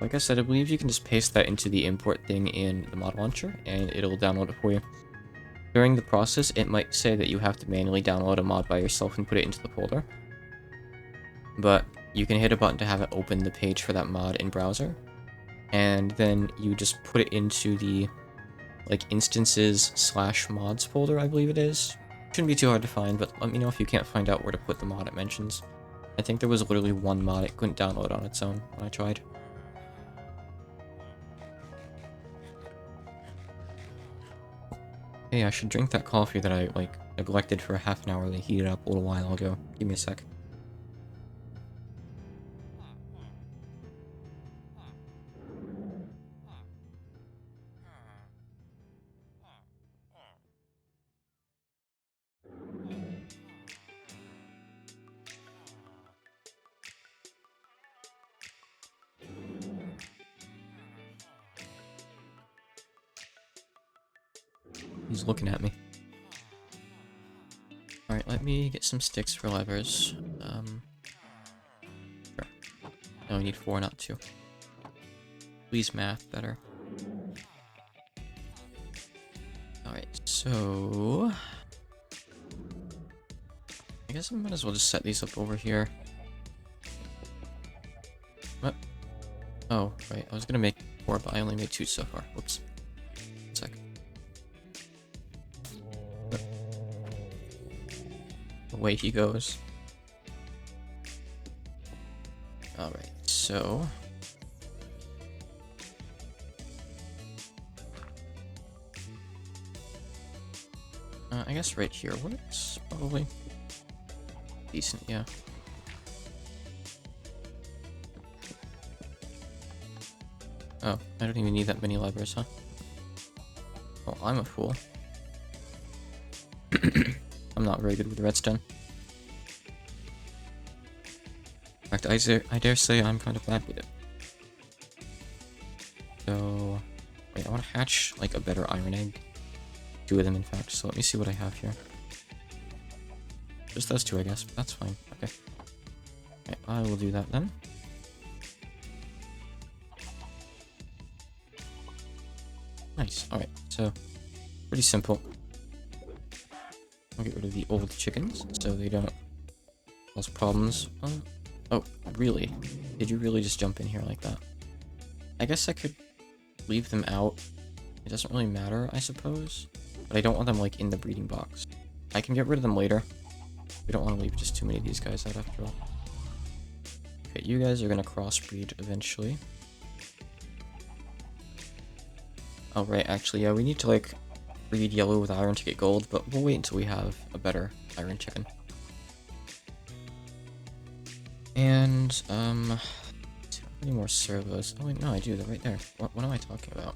Like I said, I believe you can just paste that into the import thing in the mod launcher, and it'll download it for you. During the process, it might say that you have to manually download a mod by yourself and put it into the folder. But you can hit a button to have it open the page for that mod in browser, and then you just put it into the like instances/mods folder, I believe it is. Shouldn't be too hard to find, but let me know if you can't find out where to put the mod it mentions. I think there was literally one mod it couldn't download on its own when I tried. Hey, I should drink that coffee that I, like, neglected for a half an hour and heated up a little while ago. Give me a sec. He's looking at me. Alright, let me get some sticks for levers. Sure. No, we need 4, not 2. Please math better. Alright, so... I guess I might as well just set these up over here. What? Oh, right, I was gonna make 4, but I only made 2 so far. Whoops. One sec. Away he goes. Alright, so... I guess right here works, probably. Decent, yeah. Oh, I don't even need that many levers, huh? Well, I'm a fool. I'm not very good with redstone. In fact, I dare say I'm kind of bad with it. So... Wait, I want to hatch, like, a better iron egg. 2 of them, in fact, so let me see what I have here. Just those 2, I guess, but that's fine. Okay. Okay, I will do that then. Nice, alright, so, pretty simple. I'll get rid of the old chickens, so they don't cause problems. Oh, really? Did you really just jump in here like that? I guess I could leave them out. It doesn't really matter, I suppose. But I don't want them, like, in the breeding box. I can get rid of them later. We don't want to leave just too many of these guys out after all. Okay, you guys are going to crossbreed eventually. Oh, right, actually, yeah, we need to, like, breed yellow with iron to get gold, but we'll wait until we have a better iron chicken. And, how many more servos? Oh, wait, no, I do, they're right there. What am I talking about?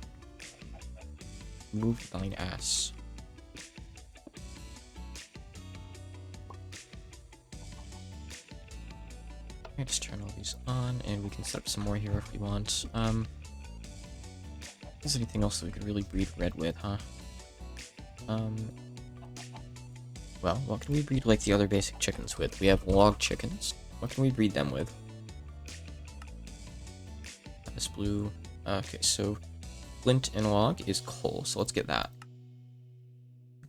Move thine ass. I just turn all these on, and we can set up some more here if we want. Is there anything else that we could really breed red with, huh? Well, what can we breed like the other basic chickens with? We have log chickens. What can we breed them with? This blue. Okay, so flint and log is coal, so let's get that.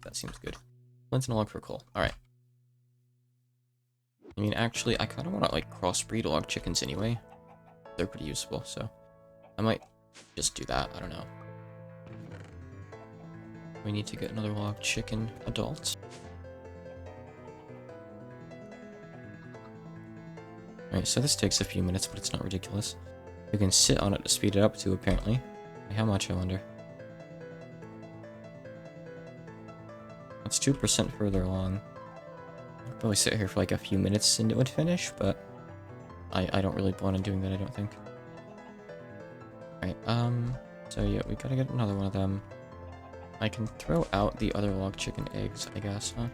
That seems good. Flint and log for coal. Alright. I mean, actually, I kind of want to, like, crossbreed log chickens anyway. They're pretty useful, so I might just do that. I don't know. We need to get another log chicken adult. Alright, so this takes a few minutes, but it's not ridiculous. You can sit on it to speed it up too, apparently. How much, I wonder? It's 2% further along. I'd probably sit here for like a few minutes and it would finish, but I don't really plan on doing that, I don't think. Alright, so yeah, we gotta get another one of them. I can throw out the other log chicken eggs, I guess, huh?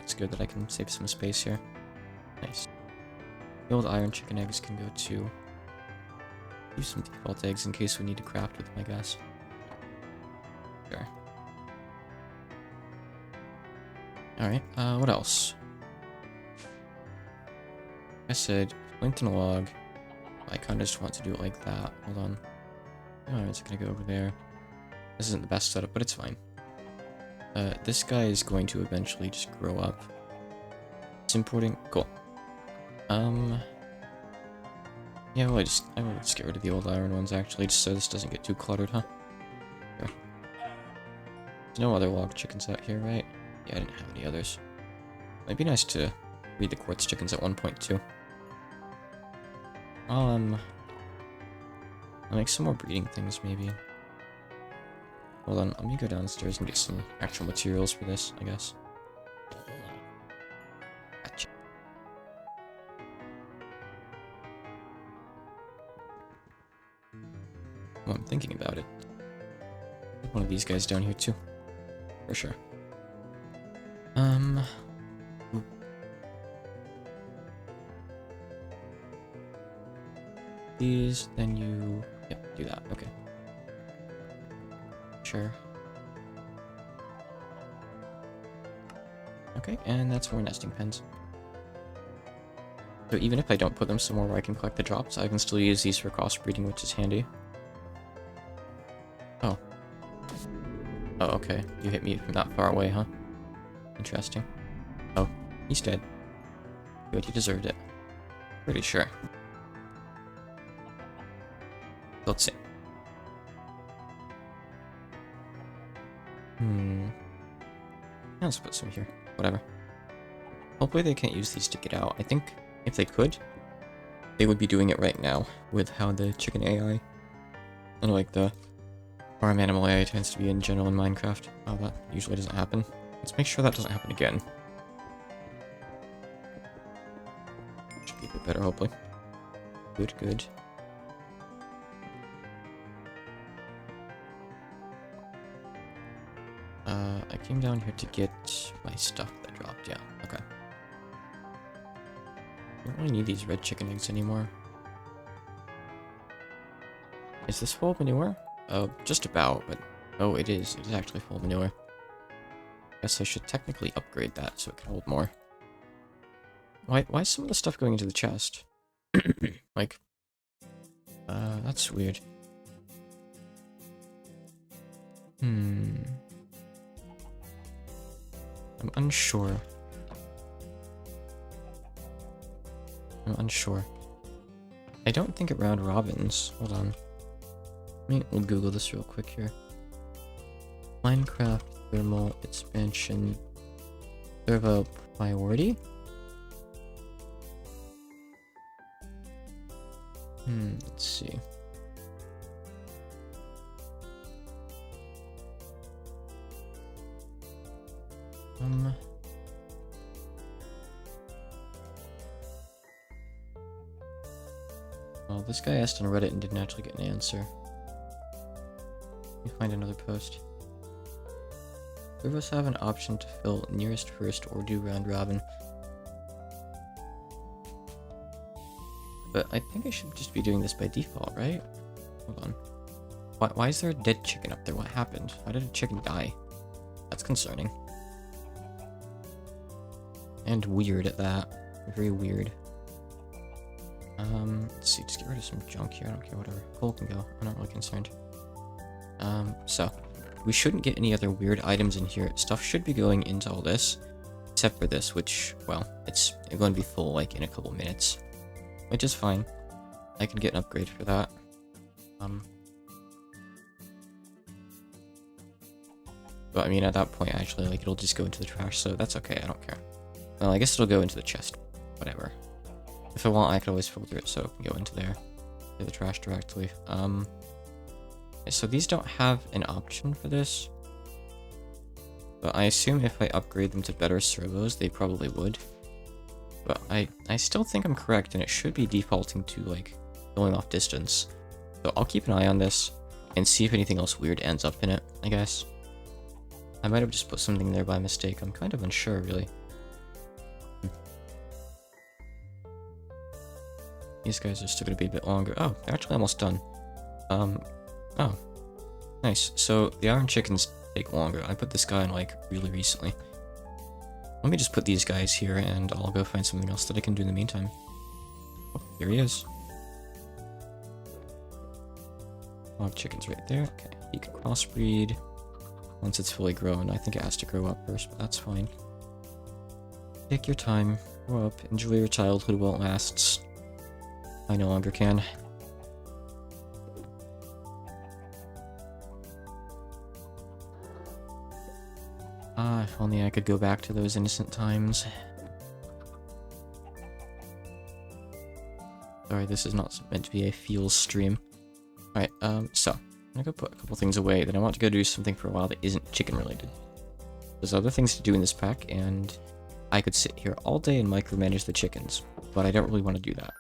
It's good that I can save some space here. Nice. The old iron chicken eggs can go to... Use some default eggs in case we need to craft with them, I guess. Sure. Alright, what else? I said flint and log. I kind of just want to do it like that. Hold on. Oh, it's gonna go over there. This isn't the best setup, but it's fine. This guy is going to eventually just grow up. It's importing. Cool. Yeah, well, I will just get rid of the old iron ones, actually, just so this doesn't get too cluttered, huh? Sure. There's no other log chickens out here, right? Yeah, I didn't have any others. Might be nice to breed the quartz chickens at one point, too. I'll make some more breeding things, maybe. Hold on, let me go downstairs and get some actual materials for this, I guess. Gotcha. Well, I'm thinking about it. One of these guys down here, too. For sure. These, then you... Yep, do that. Okay. Sure. Okay, and that's more nesting pens. So even if I don't put them somewhere where I can collect the drops, I can still use these for crossbreeding, which is handy. Oh. Oh, okay. You hit me from that far away, huh? Interesting. Oh, he's dead. Good, he deserved it. Pretty sure. Let's see. Let's put some here. Whatever. Hopefully they can't use these to get out. I think if they could, they would be doing it right now with how the chicken AI and like the farm animal AI tends to be in general in Minecraft. Oh, that usually doesn't happen. Let's make sure that doesn't happen again. Should be a bit better, hopefully. Good, good. I came down here to get my stuff that dropped, yeah, okay. I don't really need these red chicken eggs anymore. Is this full of manure? Just about, but... Oh, it is. It is actually full of manure. Guess I should technically upgrade that so it can hold more. Why is some of the stuff going into the chest? Like... that's weird. I'm unsure. I don't think it round robins. Hold on. We'll Google this real quick here. Minecraft thermal expansion servo priority? Let's see. Well, this guy asked on Reddit and didn't actually get an answer. Let me find another post. Three of us have an option to fill nearest first or do round robin. But I think I should just be doing this by default, right? Hold on. Why is there a dead chicken up there? What happened? Why did a chicken die? That's concerning. And weird at that. Very weird. Let's see, just get rid of some junk here. I don't care, whatever. Coal can go. I'm not really concerned. So we shouldn't get any other weird items in here. Stuff should be going into all this, except for this, which, well, it's going to be full like in a couple minutes, which is fine. I can get an upgrade for that. But I mean, at that point, actually, like, it'll just go into the trash, so that's okay. I don't care. Well, I guess it'll go into the chest. Whatever. If I want, I could always filter it so it can go into there. To the trash directly. So these don't have an option for this. But I assume if I upgrade them to better servos, they probably would. But I still think I'm correct, and it should be defaulting to, like, going off distance. So I'll keep an eye on this, and see if anything else weird ends up in it, I guess. I might have just put something there by mistake. I'm kind of unsure, really. These guys are still going to be a bit longer. Oh, they're actually almost done. Oh. Nice. So, the iron chickens take longer. I put this guy in, like, really recently. Let me just put these guys here, and I'll go find something else that I can do in the meantime. Oh, here he is. Log chickens right there. Okay, you can crossbreed. Once it's fully grown, I think it has to grow up first, but that's fine. Take your time, grow up, enjoy your childhood while it lasts. I no longer can. Ah, if only I could go back to those innocent times. Sorry, this is not meant to be a feels stream. Alright, so, I'm gonna go put a couple things away, then I want to go do something for a while that isn't chicken related. There's other things to do in this pack, and I could sit here all day and micromanage the chickens, but I don't really want to do that.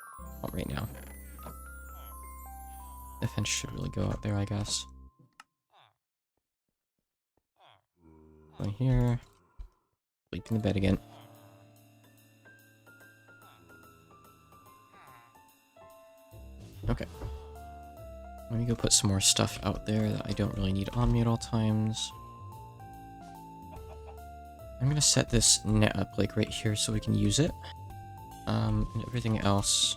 Not right now. The fence should really go out there, I guess. Go here. Sleep in the bed again. Okay. Let me go put some more stuff out there that I don't really need on me at all times. I'm gonna set this net up like right here so we can use it. And everything else,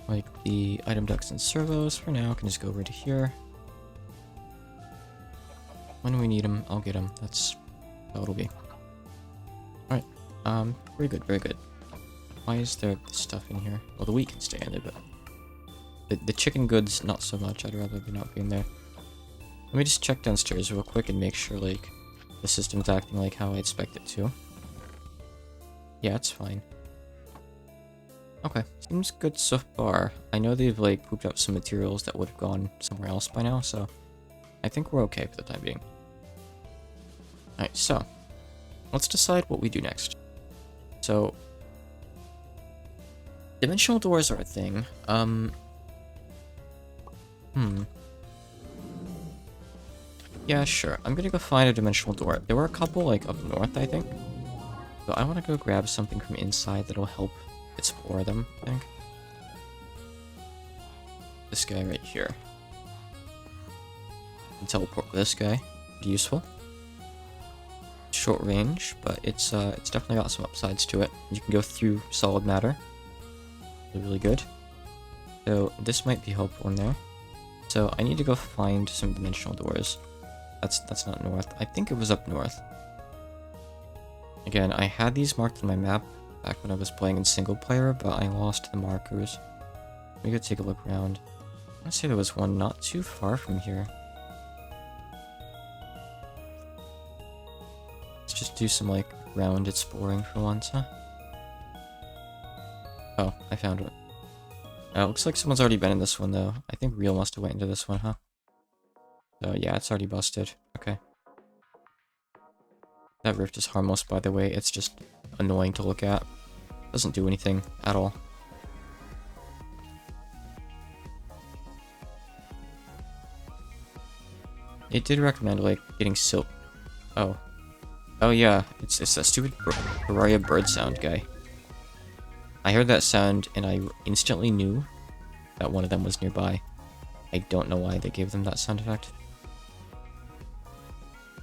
like the item ducts and servos for now, can just go over to here. When we need them, I'll get them. That's how it'll be. Alright, very good, very good. Why is there stuff in here? Well, the wheat can stay in there, but the chicken goods, not so much. I'd rather be not being there. Let me just check downstairs real quick and make sure, like, the system's acting like how I expect it to. Yeah, it's fine. Okay, seems good so far. I know they've, like, pooped out some materials that would have gone somewhere else by now, so I think we're okay for the time being. Alright, so let's decide what we do next. So, dimensional doors are a thing. Yeah, sure. I'm gonna go find a dimensional door. There were a couple, like, up north, I think. So I want to go grab something from inside that'll help explore them, I think. This guy right here. And teleport with this guy. Pretty useful. Short range, but it's definitely got some upsides to it. You can go through solid matter. Really good. So this might be helpful in there. So I need to go find some dimensional doors. That's not north. I think it was up north. Again, I had these marked on my map back when I was playing in single player, but I lost the markers. Let me go take a look around. I want to say there was one not too far from here. Let's just do some, like, ground exploring for once, huh? Oh, I found one. Looks like someone's already been in this one, though. I think Real must have went into this one, huh? So, yeah, it's already busted. Okay. That rift is harmless, by the way. It's just annoying to look at. Doesn't do anything at all. It did recommend, like, getting silk. Oh. Oh yeah, it's that stupid Terraria bird sound guy. I heard that sound and I instantly knew that one of them was nearby. I don't know why they gave them that sound effect.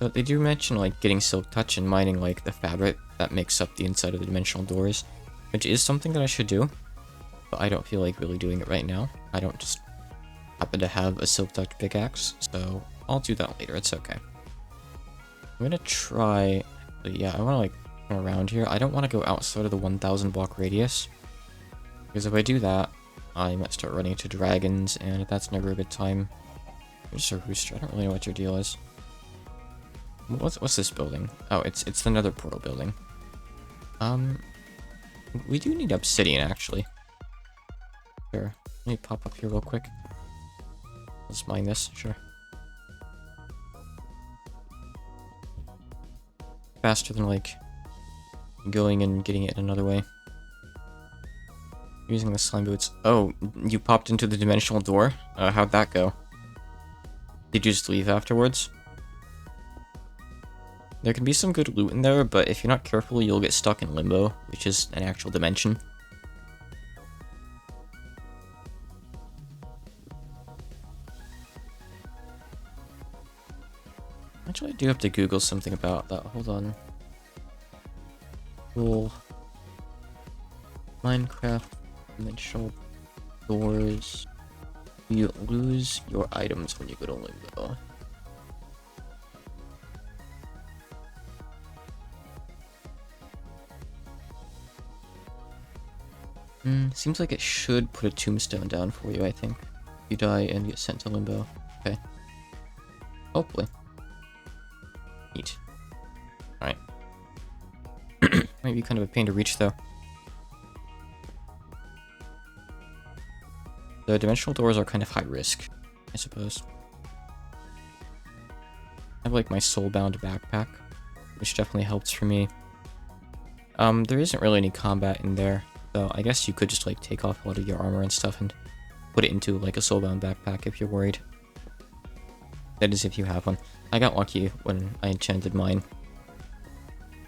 But they do mention, like, getting silk touch and mining, like, the fabric that makes up the inside of the dimensional doors, which is something that I should do, but I don't feel like really doing it right now. I don't just happen to have a silk touch pickaxe, so I'll do that later. It's okay. I'm gonna try... Yeah, I want to, like, come around here. I don't want to go outside of the 1,000 block radius, because if I do that, I might start running into dragons, and that's never a good time. Mr. Rooster, I don't really know what your deal is. What's this building? Oh, it's the Nether portal building. We do need obsidian, actually. Sure. Let me pop up here real quick. Let's mine this, sure. Faster than, like, going and getting it another way. Using the slime boots. Oh, you popped into the dimensional door? How'd that go? Did you just leave afterwards? There can be some good loot in there, but if you're not careful, you'll get stuck in limbo, which is an actual dimension. Actually, I do have to Google something about that. Hold on. Cool. Minecraft dimensional doors. You lose your items when you go to limbo. Seems like it should put a tombstone down for you, I think. You die and get sent to limbo. Okay. Hopefully. Neat. Alright. Might be kind of a pain to reach, though. The dimensional doors are kind of high risk, I suppose. I have, like, my soulbound backpack, which definitely helps for me. There isn't really any combat in there, so I guess you could just, like, take off a lot of your armor and stuff and put it into, like, a soulbound backpack if you're worried. That is if you have one. I got lucky when I enchanted mine.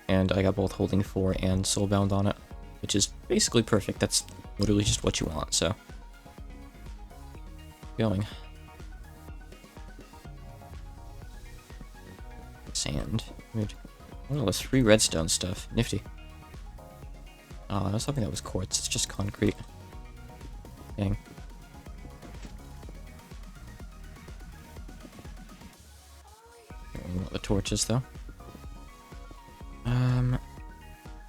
And I got both holding 4 and soulbound on it, which is basically perfect. That's literally just what you want, so. Going. Sand. Weird. Oh, this free redstone stuff. Nifty. Oh, I was hoping that was quartz. It's just concrete. Dang. The torches, though.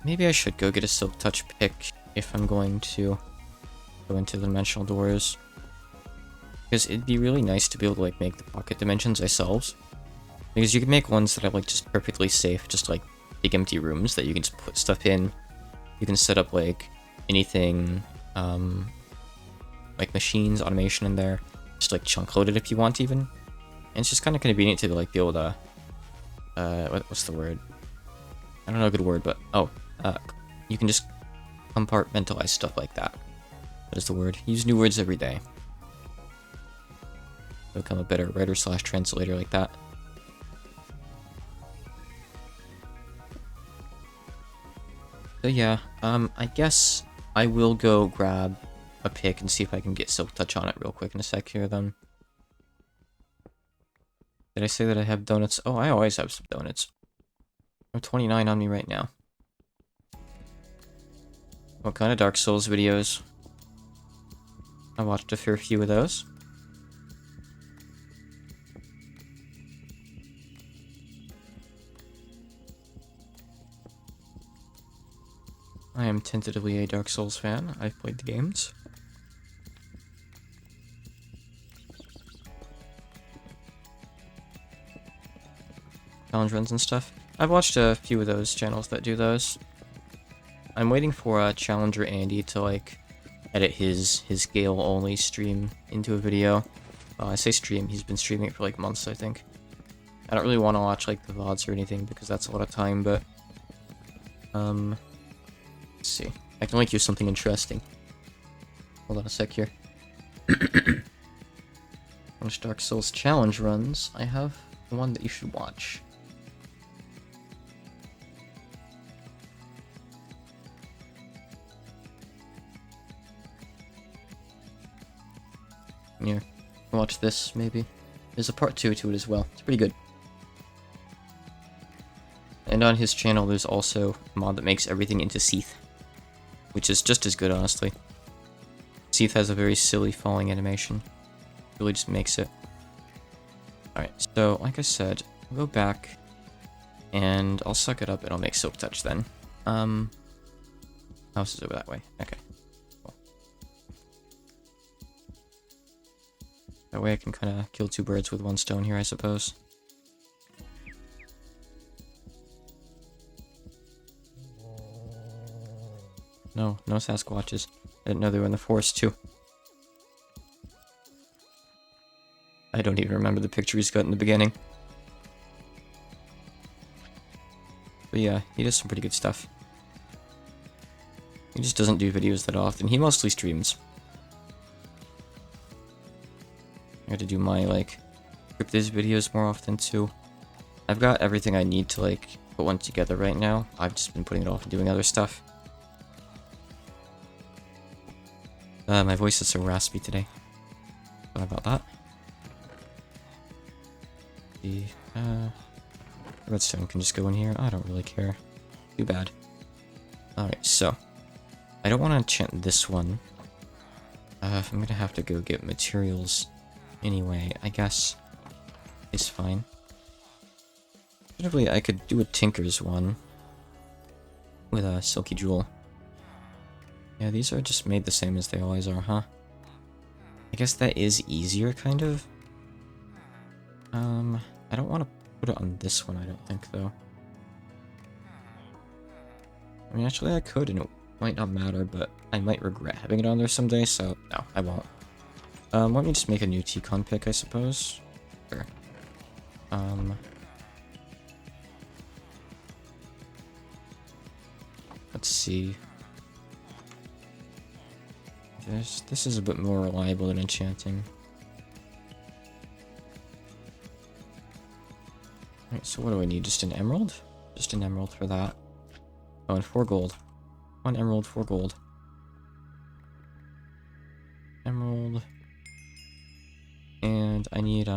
Maybe I should go get a silk touch pick if I'm going to go into the dimensional doors. Because it'd be really nice to be able to, like, make the pocket dimensions ourselves. Because you can make ones that are, like, just perfectly safe, just, like, big empty rooms that you can just put stuff in. You can set up, like, anything, like machines, automation in there. Just, like, chunk load it if you want, even. And it's just kind of convenient to, like, be able to, what's the word? I don't know a good word, but, you can just compartmentalize stuff like that. That is the word. Use new words every day. Become a better writer/translator like that. So yeah, I guess I will go grab a pick and see if I can get silk touch on it real quick in a sec here then. Did I say that I have donuts? Oh, I always have some donuts. I have 29 on me right now. What kind of Dark Souls videos? I watched a fair few of those. I am tentatively a Dark Souls fan. I've played the games. Challenge runs and stuff. I've watched a few of those channels that do those. I'm waiting for Challenger Andy to, like, edit his Gale-only stream into a video. I say stream, he's been streaming it for, like, months, I think. I don't really want to watch, like, the VODs or anything, because that's a lot of time, but... let's see. I can link you something interesting. Hold on a sec here. Which Dark Souls challenge runs, I have the one that you should watch. Here, watch this, maybe. There's a part 2 to it as well. It's pretty good. And on his channel, there's also a mod that makes everything into Seath, which is just as good, honestly. Seath has a very silly falling animation. It really just makes it. Alright, so, like I said, I'll go back, and I'll suck it up, and I'll make Silk Touch then. House is over that way. Okay. Cool. That way I can kind of kill 2 birds with 1 stone here, I suppose. No, no Sasquatches. I didn't know they were in the forest, too. I don't even remember the picture he's got in the beginning. But yeah, he does some pretty good stuff. He just doesn't do videos that often. He mostly streams. I had to do my, like, cryptids videos more often, too. I've got everything I need to, like, put one together right now. I've just been putting it off and doing other stuff. My voice is so raspy today. Sorry about that. The redstone can just go in here. I don't really care. Too bad. Alright, so I don't want to enchant this one. I'm gonna have to go get materials anyway. I guess it's fine. Alternatively, I could do a Tinker's one with a Silky Jewel. Yeah, these are just made the same as they always are, huh? I guess that is easier, kind of. I don't want to put it on this one, I don't think, though. I mean, actually, I could, and it might not matter, but I might regret having it on there someday, so no, I won't. Let me just make a new T-Con pick, I suppose. Sure. Let's see. This is a bit more reliable than enchanting. Alright, so what do I need? Just an emerald? Just an emerald for that. Oh, and 4 gold. 1 emerald, 4 gold. Emerald. And I need,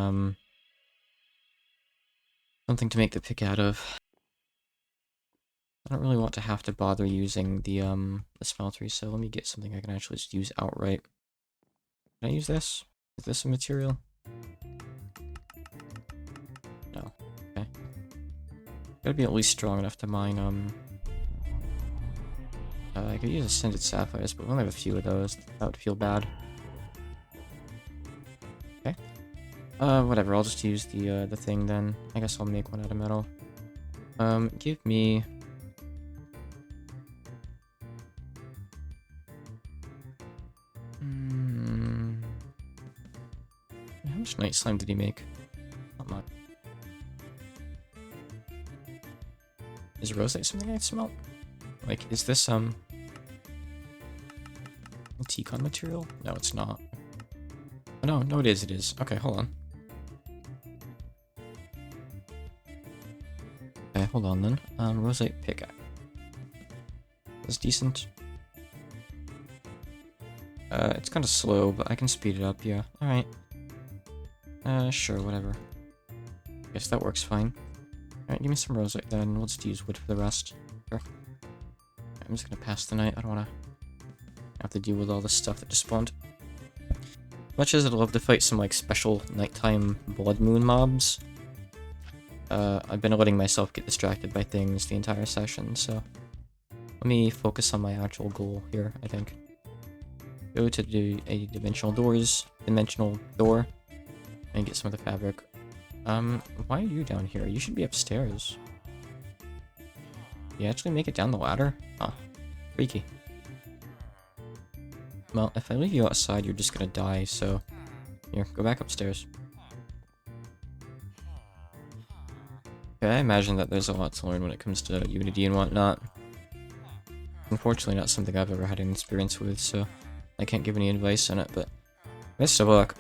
something to make the pick out of. I don't really want to have to bother using the smeltery, so let me get something I can actually just use outright. Can I use this? Is this a material? No. Okay. Gotta be at least strong enough to mine, I could use Ascended Sapphires, but we only have a few of those. That would feel bad. Okay. Whatever, I'll just use the thing then. I guess I'll make one out of metal. Give me... How much night slime did he make? Not much. Is rosite something I smelt? Like, is this, a T-Con material? No, it's not. Oh, no, no, it is. Okay, hold on. Okay, hold on then. Rosite pickaxe. That's decent. It's kind of slow, but I can speed it up, yeah. Alright. Sure, whatever. Guess that works fine. Alright, give me some rosite then. We'll just use wood for the rest. Sure. I'm just gonna pass the night. I don't wanna have to deal with all this stuff that just spawned. Much as I'd love to fight some, like, special nighttime blood moon mobs, I've been letting myself get distracted by things the entire session, so let me focus on my actual goal here, I think. Go to a dimensional door, and get some of the fabric. Why are you down here? You should be upstairs. You actually make it down the ladder? Huh. Freaky. Well, if I leave you outside, you're just gonna die, so... Here, go back upstairs. Okay, I imagine that there's a lot to learn when it comes to Unity and whatnot. Unfortunately, not something I've ever had any experience with, so I can't give any advice on it, but best of luck.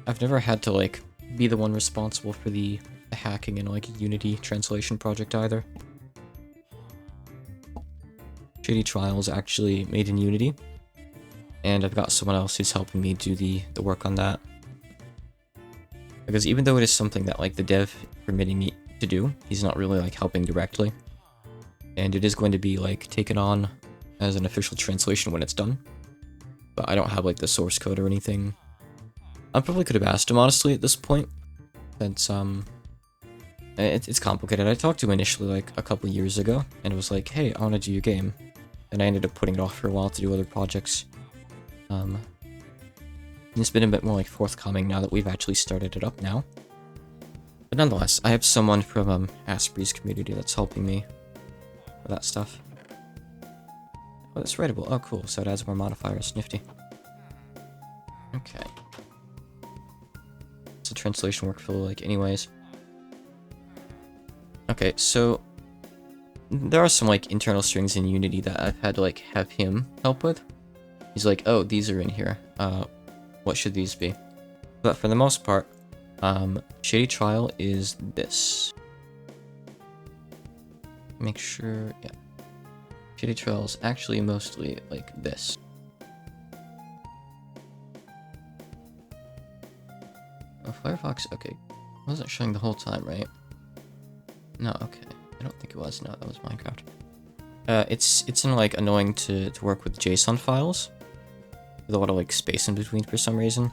I've never had to, like, be the one responsible for the hacking in, like, a Unity translation project either. Shady Trials actually made in Unity, and I've got someone else who's helping me do the work on that. Because even though it is something that, like, the dev permitting me to do, he's not really, like, helping directly. And it is going to be, like, taken on as an official translation when it's done. But I don't have, like, the source code or anything. I probably could have asked him, honestly, at this point. Since, it's complicated. I talked to him initially, like, a couple years ago, and it was like, hey, I want to do your game. And I ended up putting it off for a while to do other projects. It's been a bit more, like, forthcoming now that we've actually started it up now. But nonetheless, I have someone from, Asprey's community that's helping me with that stuff. Oh, that's writable. Oh, cool. So it adds more modifiers. Nifty. Okay. It's a translation workflow, like, anyways. Okay, so there are some, like, internal strings in Unity that I've had to, like, have him help with. He's like, oh, these are in here. What should these be? But for the most part, Shady Trial is this. Make sure, yeah. Shady Trial is actually mostly like this. Oh, Firefox, okay. Wasn't showing the whole time, right? No, okay. I don't think it was. No, that was Minecraft. It's in, like, annoying to work with JSON files. With a lot of, like, space in between for some reason.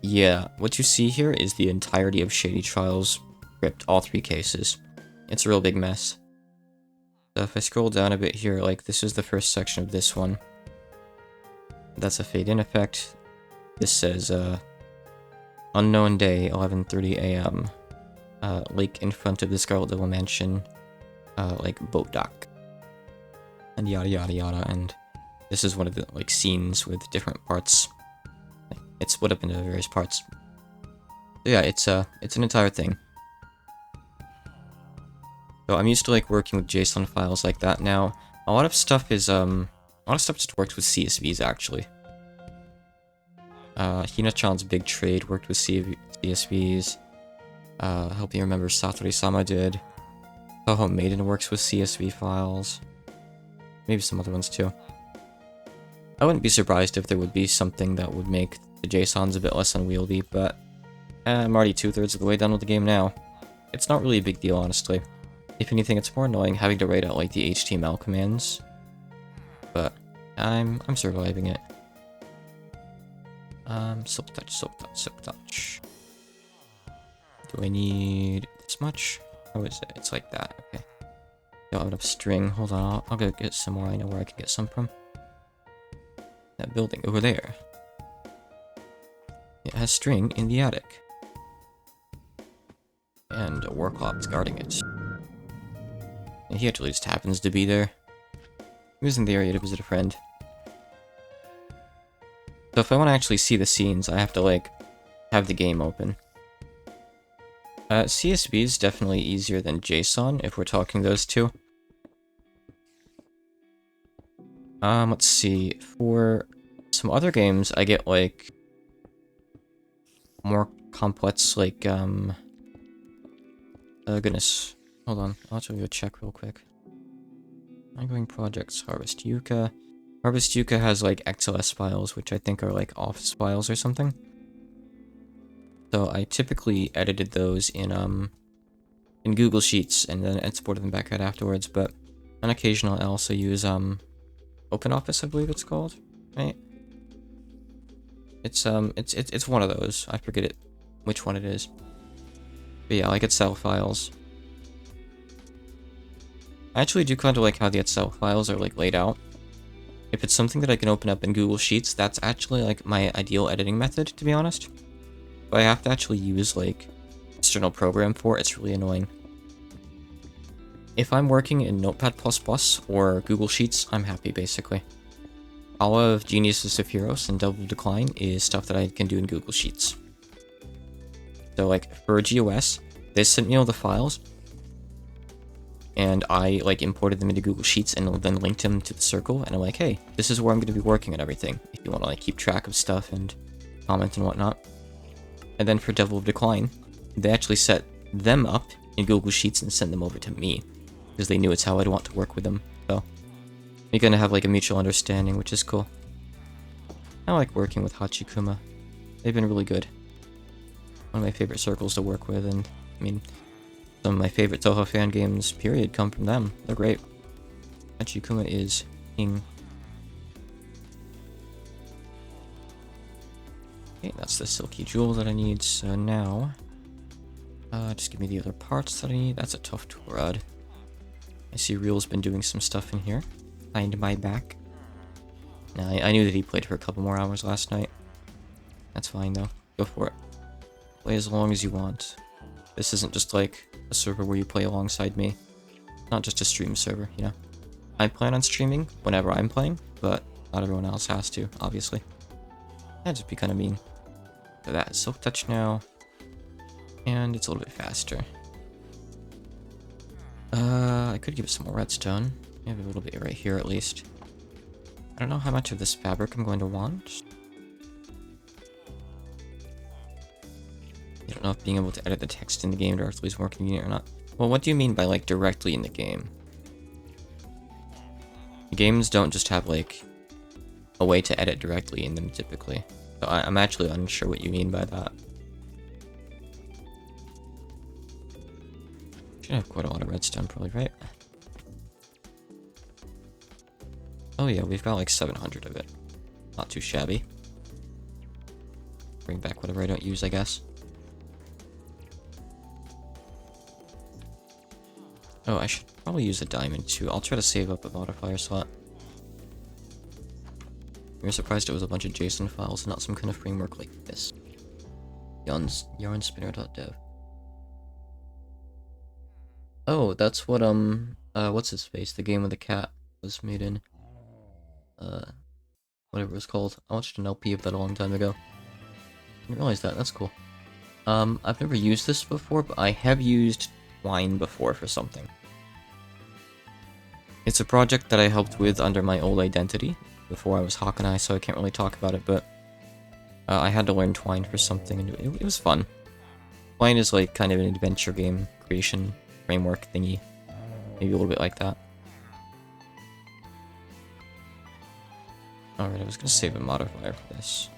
Yeah, what you see here is the entirety of Shady Trial's script, all 3 cases. It's a real big mess. So if I scroll down a bit here, like, this is the first section of this one. That's a fade-in effect. This says, unknown day, 11:30 a.m. Lake in front of the Scarlet Devil Mansion, like, boat dock. And yada yada yada, and this is one of the, like, scenes with different parts. It's split up into various parts. So yeah, it's an entire thing. So I'm used to, like, working with JSON files like that now. A lot of stuff is, a lot of stuff just works with CSVs, actually. Hina-chan's Big Trade worked with CSVs. Help you remember Satori-sama did. Toho Maiden works with CSV files. Maybe some other ones too. I wouldn't be surprised if there would be something that would make the JSONs a bit less unwieldy, but I'm already 2/3 of the way done with the game now. It's not really a big deal, honestly. If anything, it's more annoying having to write out, like, the HTML commands. But I'm surviving it. Silk touch, silk touch, silk touch. Do I need this much? How is it? It's like that. Okay. Don't have enough string. Hold on, I'll go get some more. I know where I can get some from. That building over there. It has string in the attic. And a Warclock's guarding it. And he actually just happens to be there. He was in the area to visit a friend. So if I want to actually see the scenes, I have to, like, have the game open. CSV is definitely easier than JSON, if we're talking those two. Let's see. For some other games, I get, like, more complex, like, goodness. Hold on. I'll have to go check real quick. Ongoing projects, Harvest Yucca. Harvest Yucca has, like, XLS files, which I think are, like, Office files or something. So I typically edited those in Google Sheets and then exported them back out afterwards, but on occasion I'll also use, OpenOffice, I believe it's called, right? It's one of those. I forget which one it is. But yeah, like Excel files. I actually do kind of like how the Excel files are, like, laid out. If it's something that I can open up in Google Sheets, that's actually, like, my ideal editing method, to be honest. But I have to actually use, like, external program for it. It's really annoying. If I'm working in Notepad++ or Google Sheets, I'm happy, basically. All of Genius of Sephiroth and Double Decline is stuff that I can do in Google Sheets. So like for GOS, they sent me all the files, and I like imported them into Google Sheets and then linked them to the circle. And I'm like, hey, this is where I'm going to be working on everything. If you want to like keep track of stuff and comment and whatnot. And then for Devil of Decline, they actually set them up in Google Sheets and sent them over to me, because they knew it's how I'd want to work with them. So you're gonna have like a mutual understanding, which is cool. I like working with Hachikuma. They've been really good. One of my favorite circles to work with, and I mean, some of my favorite Toho fan games, period, come from them. They're great. Hachikuma is king. Okay, that's the silky jewel that I need, so now... just give me the other parts that I need. That's a tough tool rod. I see Real's been doing some stuff in here. Behind my back. Now, I knew that he played for a couple more hours last night. That's fine, though. Go for it. Play as long as you want. This isn't just like a server where you play alongside me. Not just a stream server, you know. I plan on streaming whenever I'm playing, but not everyone else has to, obviously. That'd just be kind of mean. So that is Silk Touch now. And it's a little bit faster. I could give it some more redstone. Maybe a little bit right here at least. I don't know how much of this fabric I'm going to want. I don't know if being able to edit the text in the game directly is more convenient or not. Well, what do you mean by like directly in the game? Games don't just have like a way to edit directly in them typically. So I'm actually unsure what you mean by that. Should have quite a lot of redstone probably, right? Oh yeah, we've got like 700 of it. Not too shabby. Bring back whatever I don't use, I guess. Oh, I should probably use a diamond too. I'll try to save up a modifier slot. You're surprised it was a bunch of JSON files, not some kind of framework like this. Yarnspinner.dev. Oh, that's what, what's his face? The game with the cat was made in. Whatever it was called. I watched an LP of that a long time ago. I didn't realize that, that's cool. I've never used this before, but I have used Twine before for something. It's a project that I helped with under my old identity, before I was Hawkeye, so I can't really talk about it, but I had to learn Twine for something, and it was fun. Twine is like kind of an adventure game creation framework thingy. Maybe a little bit like that. Alright, I was gonna save a modifier for this.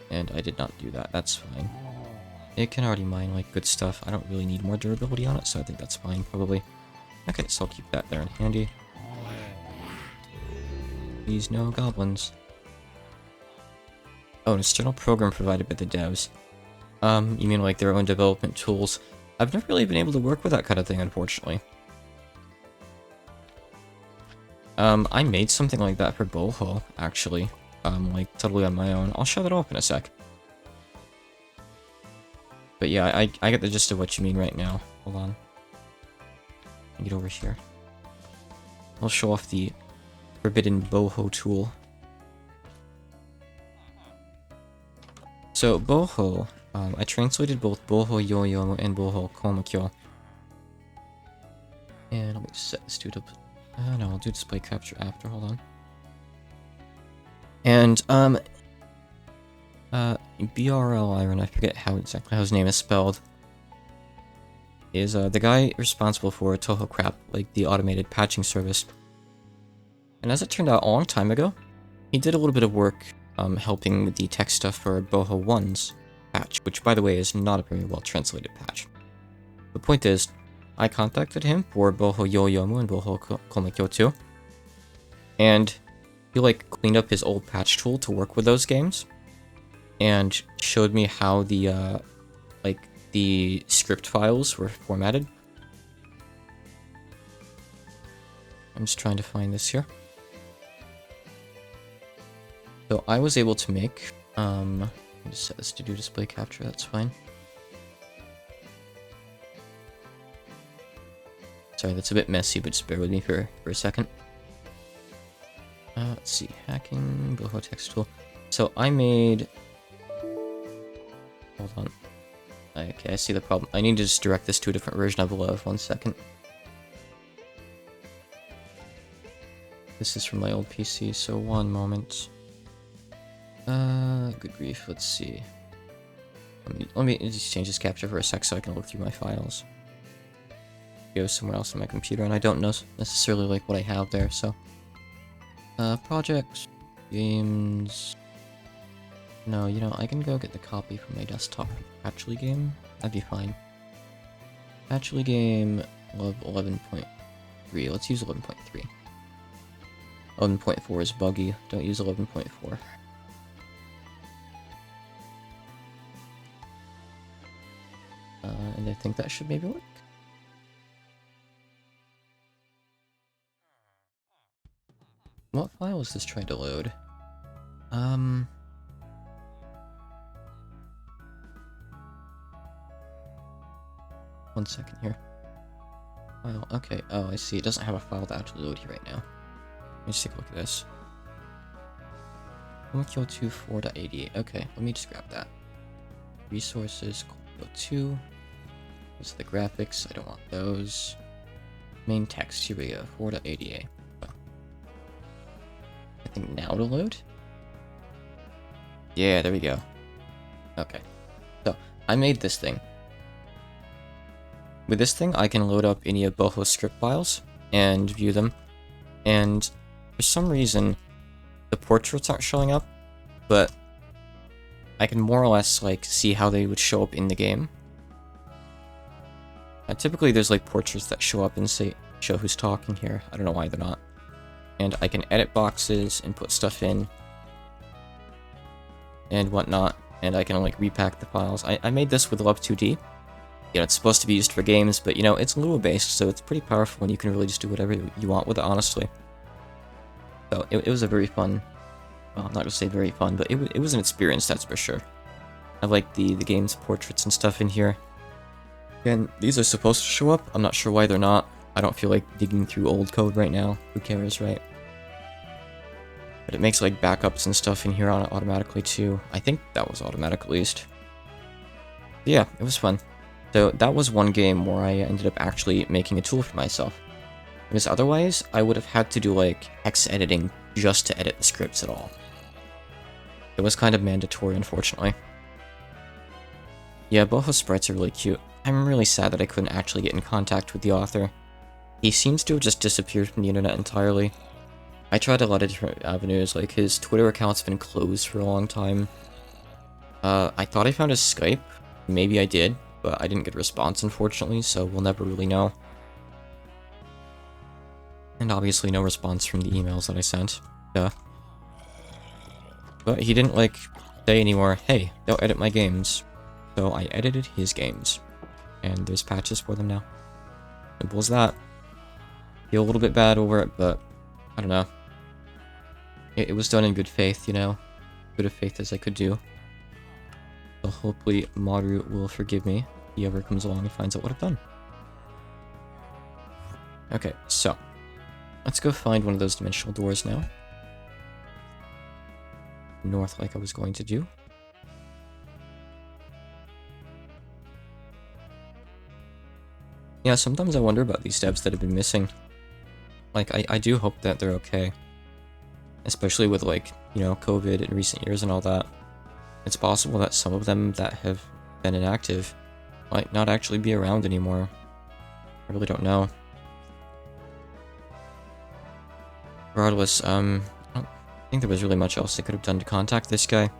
And I did not do that, that's fine. It can already mine like good stuff. I don't really need more durability on it, so I think that's fine, probably. Okay, so I'll keep that there in handy. Please, no goblins. Oh, an external program provided by the devs. You mean like their own development tools? I've never really been able to work with that kind of thing, unfortunately. I made something like that for Boho, actually. Like, totally on my own. I'll show that off in a sec. But yeah, I get the gist of what you mean right now. Hold on. Get over here. I'll show off the forbidden Boho tool. So, Boho, I translated both Boho Yo-Yo and Boho Komakyo. And let me just set this dude up. No, I'll do display capture after, hold on. And, BRL Iron, I forget exactly how his name is spelled, is the guy responsible for Toho Crap, like the automated patching service. And as it turned out a long time ago, he did a little bit of work helping with the tech stuff for Boho 1's patch, which by the way is not a very well translated patch. The point is, I contacted him for Boho Yo-Yomu and Boho Komakyo 2, and he like cleaned up his old patch tool to work with those games, and showed me how the the script files were formatted. I'm just trying to find this here. So I was able to make, let me just set this to do display capture, that's fine. Sorry, that's a bit messy, but just bear with me for a second. Let's see, hacking, Boho text tool. So I made hold on. Okay, I see the problem. I need to just direct this to a different version of love. 1 second. This is from my old PC, so 1 moment. Good grief, let's see. Let me just change this capture for a sec so I can look through my files. Go somewhere else on my computer, and I don't know necessarily like what I have there, so. Projects, games. No, you know, I can go get the copy from my desktop. Actually game? That'd be fine. Actually game, love 11.3. Let's use 11.3. 11.4 is buggy. Don't use 11.4. And I think that should maybe work. What file is this trying to load? 1 second here. File, okay, oh, I see. It doesn't have a file to actually load here right now. Let me just take a look at this. 1Q24.88. Okay, let me just grab that. Resources, 2. Those are the graphics. I don't want those. Main text. Here we go. 4.88. Oh. I think now to load? Yeah, there we go. Okay. So, I made this thing. With this thing, I can load up any of Boho's script files and view them. And for some reason, the portraits aren't showing up, but I can more or less like see how they would show up in the game. Typically, there's like portraits that show up and say show who's talking here. I don't know why they're not. And I can edit boxes and put stuff in and whatnot. And I can like repack the files. I made this with Love 2D. You know, it's supposed to be used for games, but you know, it's Lua based, so it's pretty powerful and you can really just do whatever you want with it, honestly. So it was a very fun, well, I'm not gonna say very fun, but it was an experience, that's for sure. I like the game's portraits and stuff in here. Again, these are supposed to show up. I'm not sure why they're not. I don't feel like digging through old code right now. Who cares, right? But it makes like backups and stuff in here on it automatically too. I think that was automatic at least. But yeah, it was fun. So that was one game where I ended up actually making a tool for myself. Because otherwise, I would have had to do like hex editing just to edit the scripts at all. It was kind of mandatory, unfortunately. Yeah, both the sprites are really cute. I'm really sad that I couldn't actually get in contact with the author. He seems to have just disappeared from the internet entirely. I tried a lot of different avenues, like his Twitter account's been closed for a long time. I thought I found his Skype. Maybe I did, but I didn't get a response, unfortunately, so we'll never really know. And obviously no response from the emails that I sent. Duh. But he didn't, like, say anymore, hey, don't edit my games. So I edited his games. And there's patches for them now. Simple as that. Feel a little bit bad over it, but I don't know. It was done in good faith, you know? Good of faith as I could do. So hopefully Maru will forgive me if he ever comes along and finds out what I've done. Okay, so let's go find one of those dimensional doors now. North like I was going to do. Yeah, sometimes I wonder about these devs that have been missing. Like, I do hope that they're okay. Especially with, like, you know, COVID in recent years and all that. It's possible that some of them that have been inactive might not actually be around anymore. I really don't know. Regardless, I don't think there was really much else I could have done to contact this guy. I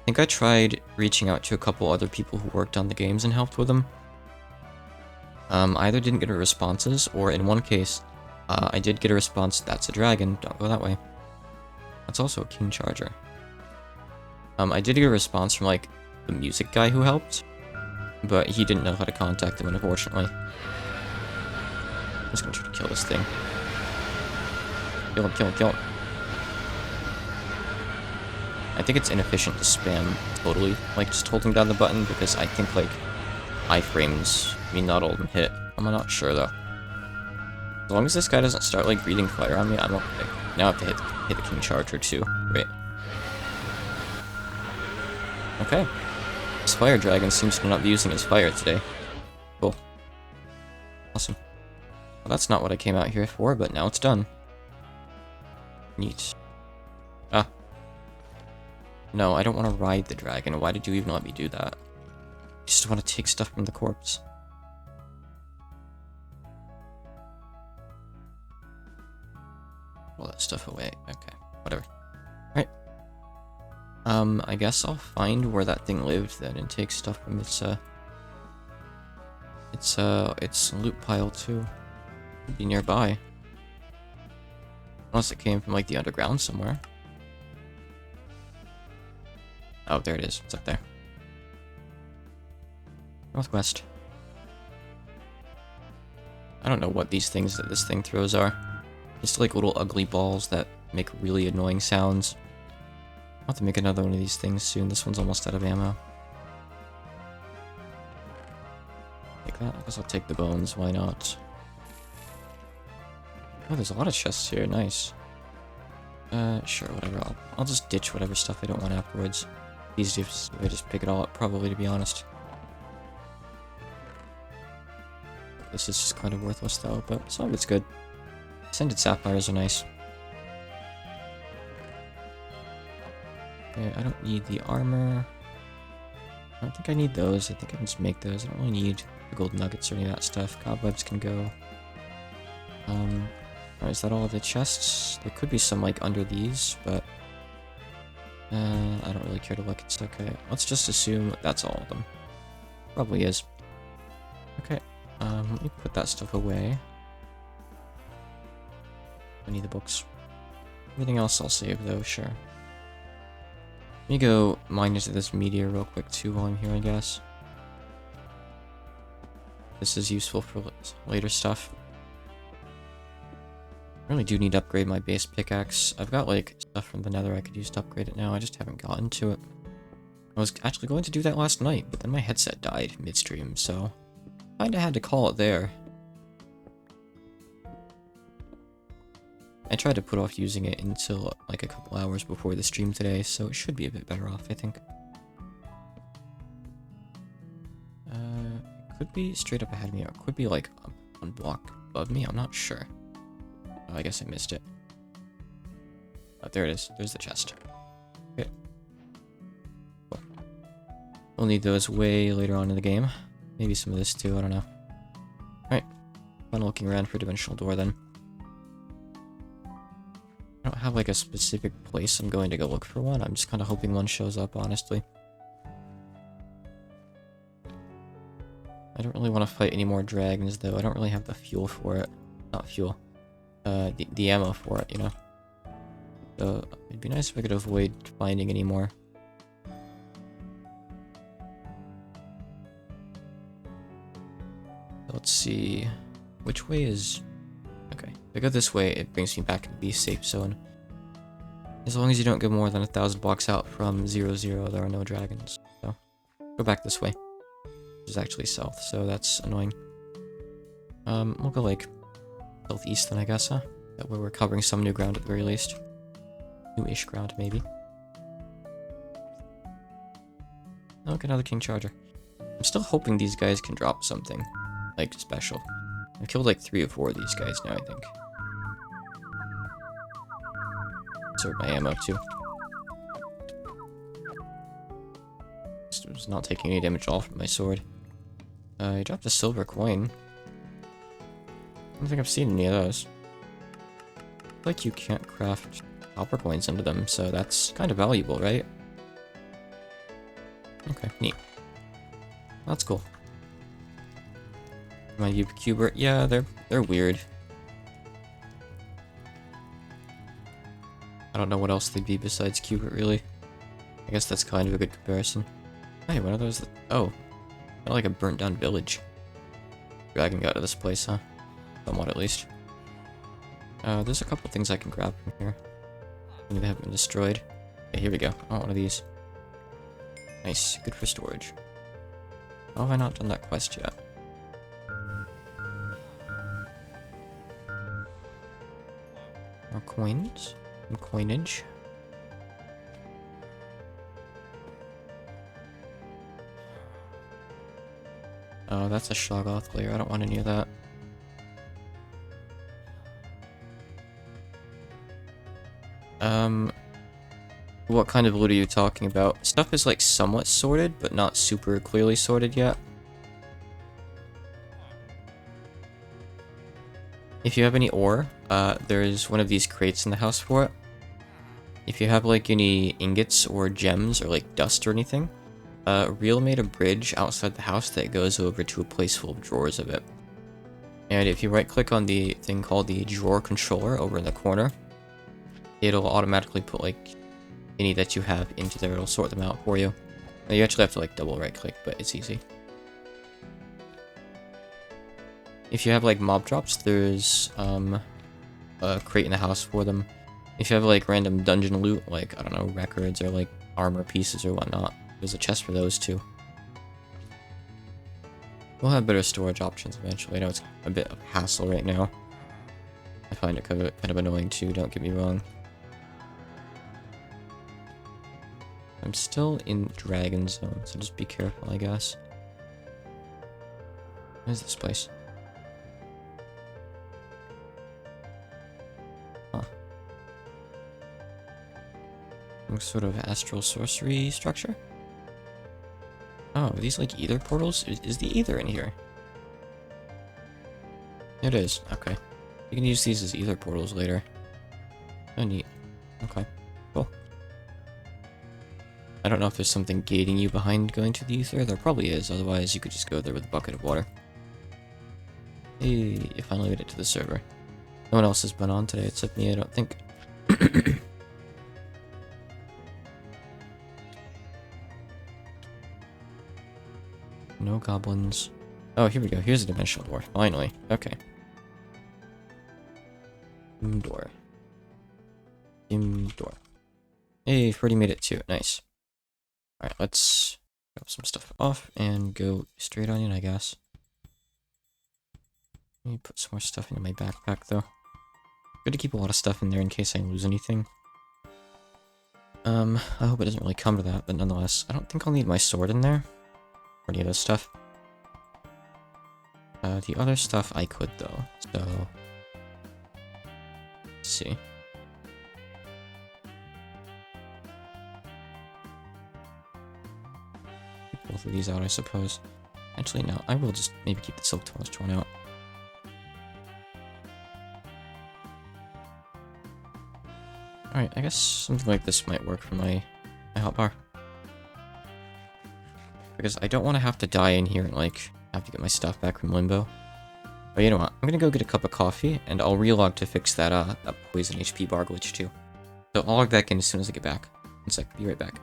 think I tried reaching out to a couple other people who worked on the games and helped with them. Either didn't get responses, or in one case, I did get a response, that's a dragon, don't go that way. That's also a king charger. I did get a response from, like, the music guy who helped, but he didn't know how to contact them, unfortunately. I'm just gonna try to kill this thing. Kill him, kill him, kill him. I think it's inefficient to spam totally, like, just holding down the button, because I think, like, iframes mean not all of them hit. I'm not sure, though. As long as this guy doesn't start, like, breathing fire on me, I'm okay. Now I have to hit the king charger, too. Great. Okay. this fire dragon seems to not be using his fire today. Cool. Awesome. Well, that's not what I came out here for, but now it's done. Neat. Ah. No, I don't want to ride the dragon. Why did you even let me do that? I just want to take stuff from the corpse. All that stuff away. Okay, whatever. Alright. I guess I'll find where that thing lived then and take stuff from its loot pile too. It'd be nearby. Unless it came from like the underground somewhere. Oh, there it is. It's up there. Northwest. I don't know what these things that this thing throws are. Just like little ugly balls that make really annoying sounds. I'll have to make another one of these things soon. This one's almost out of ammo. Take that. I guess I'll take the bones. Why not? Oh, there's a lot of chests here. Nice. Sure, whatever. I'll just ditch whatever stuff I don't want afterwards. Easy if I just pick it all up, probably, to be honest. This is just kind of worthless, though, but some of it's good. Scented sapphires are nice. Okay, I don't need the armor. I don't think I need those. I think I can just make those. I don't really need the gold nuggets or any of that stuff. Cobwebs can go. Is that all of the chests? There could be some, like, under these, but... I don't really care to look. It's okay. Let's just assume that's all of them. Probably is. Okay. Let me put that stuff away. I need the books. Everything else I'll save, though, sure. Let me go mine into this meteor real quick, too, while I'm here, I guess. This is useful for later stuff. I really do need to upgrade my base pickaxe. I've got, like, stuff from the nether I could use to upgrade it now. I just haven't gotten to it. I was actually going to do that last night, but then my headset died midstream, so... kinda had to call it there. I tried to put off using it until, like, a couple hours before the stream today, so it should be a bit better off, I think. It could be straight up ahead of me, or it could be, like, one block above me. I'm not sure. Oh, I guess I missed it. Oh, there it is. There's the chest. Okay. Cool. We'll need those way later on in the game. Maybe some of this too, I don't know. Alright. Fun looking around for a dimensional door then. I don't have like a specific place I'm going to go look for one. I'm just kind of hoping one shows up, honestly. I don't really want to fight any more dragons though. I don't really have the fuel for it. Not fuel. The ammo for it, you know. So it'd be nice if I could avoid finding any more. Let's see. Which way is... Okay. If I go this way, it brings me back into the safe zone. As long as you don't go more than 1,000 blocks out from 0, there are no dragons. So, go back this way. Which is actually south, so that's annoying. We'll go, like, southeast then, I guess, huh? That way we're covering some new ground at the very least. New-ish ground, maybe. Oh, okay, another King Charger. I'm still hoping these guys can drop something, like, special. I've killed, like, 3 or 4 of these guys now, I think. Sort my ammo, too. Just not taking any damage at all from my sword. I dropped a silver coin. I don't think I've seen any of those. I feel like you can't craft copper coins into them, so that's kind of valuable, right? Okay, neat. That's cool. My Cubert, yeah, they're weird. I don't know what else they'd be besides Cubert, really. I guess that's kind of a good comparison. Hey, what are those? Oh, they're like a burnt down village. Dragon got to this place, huh? Somewhat, at least. There's a couple things I can grab from here. Maybe they haven't been destroyed. Okay, here we go. I want one of these. Nice. Good for storage. How have I not done that quest yet? More coins. Some coinage. Oh, that's a Shoggoth layer. I don't want any of that. What kind of loot are you talking about? Stuff is like somewhat sorted, but not super clearly sorted yet. If you have any ore, there's one of these crates in the house for it. If you have like any ingots or gems or like dust or anything, Real made a bridge outside the house that goes over to a place full of drawers of it. And if you right click on the thing called the drawer controller over in the corner, it'll automatically put like any that you have into there. It'll sort them out for you. Now, you actually have to like double right click, but it's easy. If you have like mob drops, there's a crate in the house for them. If you have like random dungeon loot, like I don't know, records or like armor pieces or whatnot, there's a chest for those too. We'll have better storage options eventually. I know it's a bit of a hassle right now. I find it kind of annoying too, don't get me wrong. I'm still in Dragon Zone, so just be careful, I guess. Where's this place? Huh. Some sort of astral sorcery structure? Oh, are these like ether portals? Is the ether in here? It is, okay. You can use these as ether portals later. Oh, neat. Okay, cool. I don't know if there's something gating you behind going to the ether. There probably is, otherwise you could just go there with a bucket of water. Hey, you finally made it to the server. No one else has been on today except me, I don't think. No goblins. Oh, here we go. Here's a dimensional door. Finally. Okay. Door. Door. Hey, Freddy made it too. Nice. Alright, let's drop some stuff off and go straight on in, I guess. Let me put some more stuff into my backpack, though. Good to keep a lot of stuff in there in case I lose anything. I hope it doesn't really come to that, but nonetheless, I don't think I'll need my sword in there. Or any of this stuff. The other stuff I could, though, so... Let's see. Both of these out, I suppose. Actually, no, I will just maybe keep the silk torch one out. Alright, I guess something like this might work for my hotbar. Because I don't want to have to die in here and, like, have to get my stuff back from Limbo. But you know what? I'm gonna go get a cup of coffee, and I'll relog to fix that, that poison HP bar glitch, too. So I'll log back in as soon as I get back. 1 sec, be right back.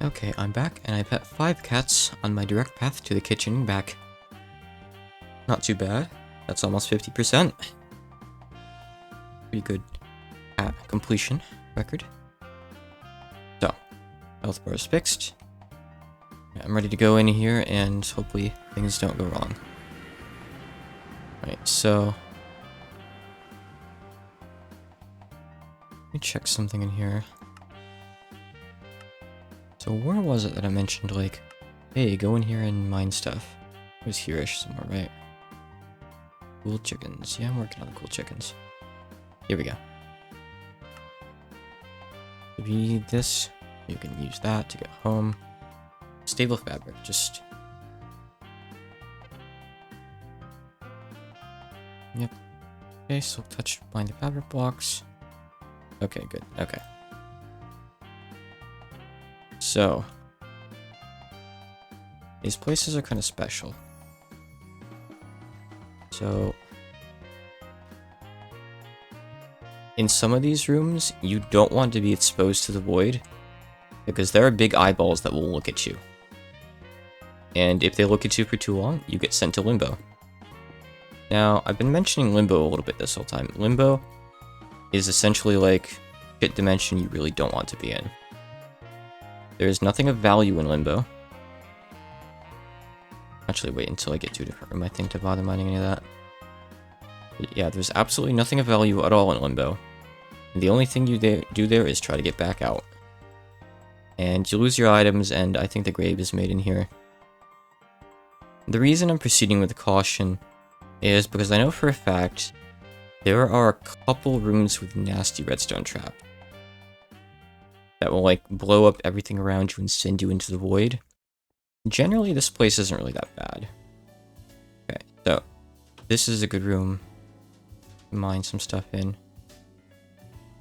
Okay, I'm back, and I pet 5 cats on my direct path to the kitchen and back. Not too bad. That's almost 50%. Pretty good at completion record. So, Health bar is fixed. I'm ready to go in here and hopefully things don't go wrong. Alright, so... let me check something in here. So where was it that I mentioned, like, hey, go in here and mine stuff? It was here-ish somewhere, right? Cool chickens. Yeah, I'm working on the cool chickens. Here we go. If you need this, you can use that to get home. Stable fabric, just... yep. Okay, so touch bind the fabric blocks. Okay, good. Okay. So... these places are kind of special. So... in some of these rooms, you don't want to be exposed to the void, because there are big eyeballs that will look at you. And if they look at you for too long, you get sent to limbo. Now, I've been mentioning limbo a little bit this whole time. Limbo is essentially like shit dimension you really don't want to be in. There is nothing of value in limbo. Actually, wait until I get to a different room, I think, to bother mining any of that. But yeah, there's absolutely nothing of value at all in limbo. And the only thing you do there is try to get back out. And you lose your items, and I think the grave is made in here. The reason I'm proceeding with caution is because I know for a fact there are a couple rooms with nasty redstone trap that will like blow up everything around you and send you into the void. Generally, this place isn't really that bad. Okay, so this is a good room to mine some stuff in.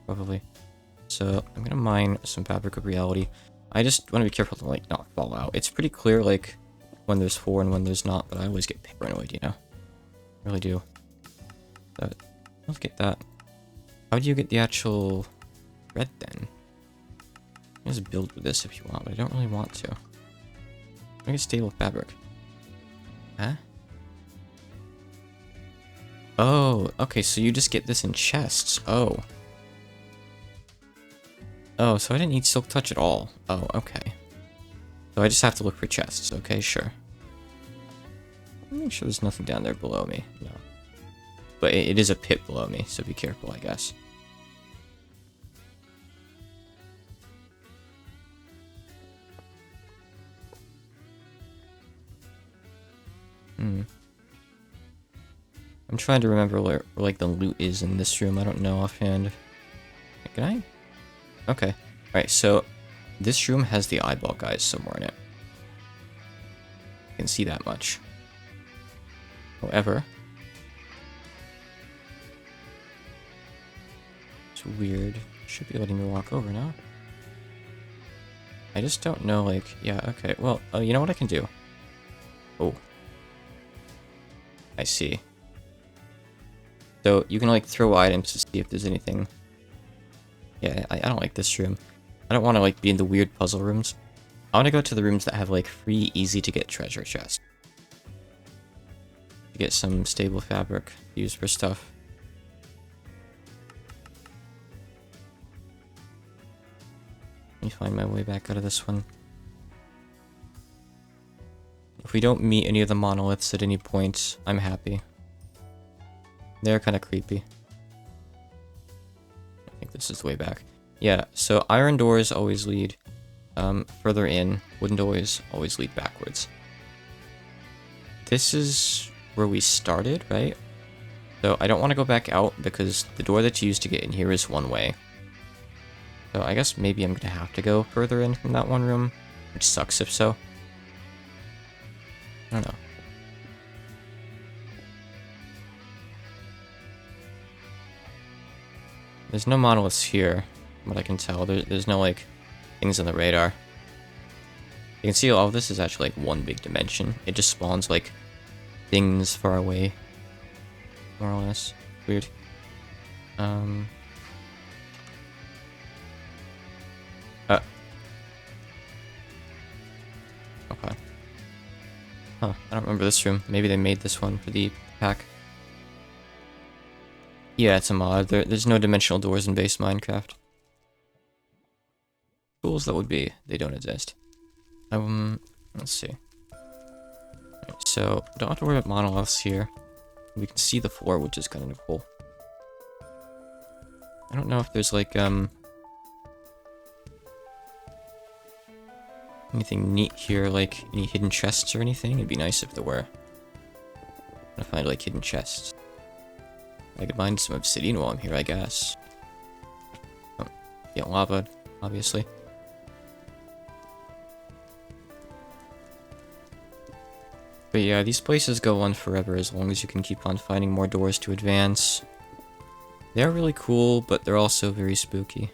Probably. So I'm gonna mine some fabric of reality. I just want to be careful to like not fall out. It's pretty clear like when there's 4 and when there's not, but I always get paranoid, you know? I really do. So, let's get that. How do you get the actual thread then? You can just build with this if you want, but I don't really want to. I get stable fabric. Huh? Oh, okay, so you just get this in chests. Oh. Oh, so I didn't need silk touch at all. Oh, okay. So I just have to look for chests. Okay, sure. Make sure there's nothing down there below me. No. But it is a pit below me, so be careful, I guess. I'm trying to remember where like the loot is in this room. I don't know offhand. Can I? Okay. Alright, so this room has the eyeball guys somewhere in it. I can see that much. However, it's weird. Should be letting me walk over now. I just don't know, like, yeah, okay. Well, you know what I can do? Oh. I see. So you can like throw items to see if there's anything. Yeah, I don't like this room. I don't want to like be in the weird puzzle rooms. I want to go to the rooms that have like free, easy to get treasure chests. To get some stable fabric used for stuff. Let me find my way back out of this one. If we don't meet any of the monoliths at any point, I'm happy. They're kind of creepy. I think this is the way back. Yeah, so iron doors always lead further in. Wooden doors always lead backwards. This is where we started, right? So I don't want to go back out because the door that's used to get in here is one way. So I guess maybe I'm going to have to go further in from that one room, which sucks if so. I don't know. There's no monoliths here, from what I can tell. There's no, like, things on the radar. You can see all of this is actually, like, one big dimension. It just spawns, like, things far away. More or less. Weird. Okay. Huh, I don't remember this room. Maybe they made this one for the pack. Yeah, it's a mod. There's no dimensional doors in base Minecraft. Tools that would be, they don't exist. Let's see. Alright, so, don't have to worry about monoliths here. We can see the floor, which is kind of cool. I don't know if there's like, anything neat here, like any hidden chests or anything. It'd be nice if there were. I'm gonna find like hidden chests. I could mine some obsidian while I'm here, I guess. Oh, yeah, lava, obviously. But yeah, these places go on forever as long as you can keep on finding more doors to advance. They're really cool, but they're also very spooky.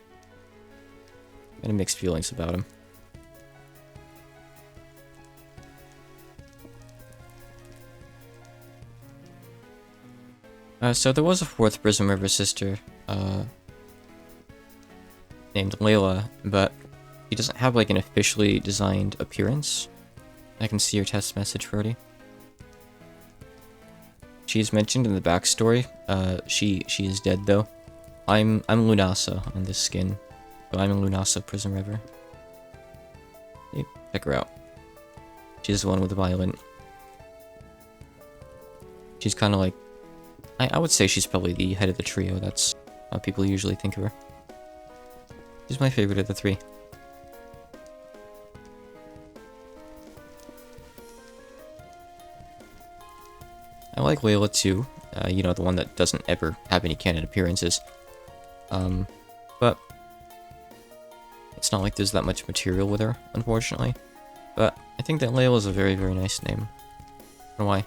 Kind of mixed feelings about them. So there was a fourth Prism River sister, named Layla, but she doesn't have like an officially designed appearance. I can see her test message already. She's mentioned in the backstory. She is dead though. I'm Lunasa on this skin, but I'm a Lunasa Prism River. Hey, check her out. She's the one with the violin. She's kind of like, I would say she's probably the head of the trio. That's how people usually think of her. She's my favorite of the three. I like Layla too, you know, the one that doesn't ever have any canon appearances. But it's not like there's that much material with her, unfortunately. But I think that Layla's a very, very nice name. I don't know why.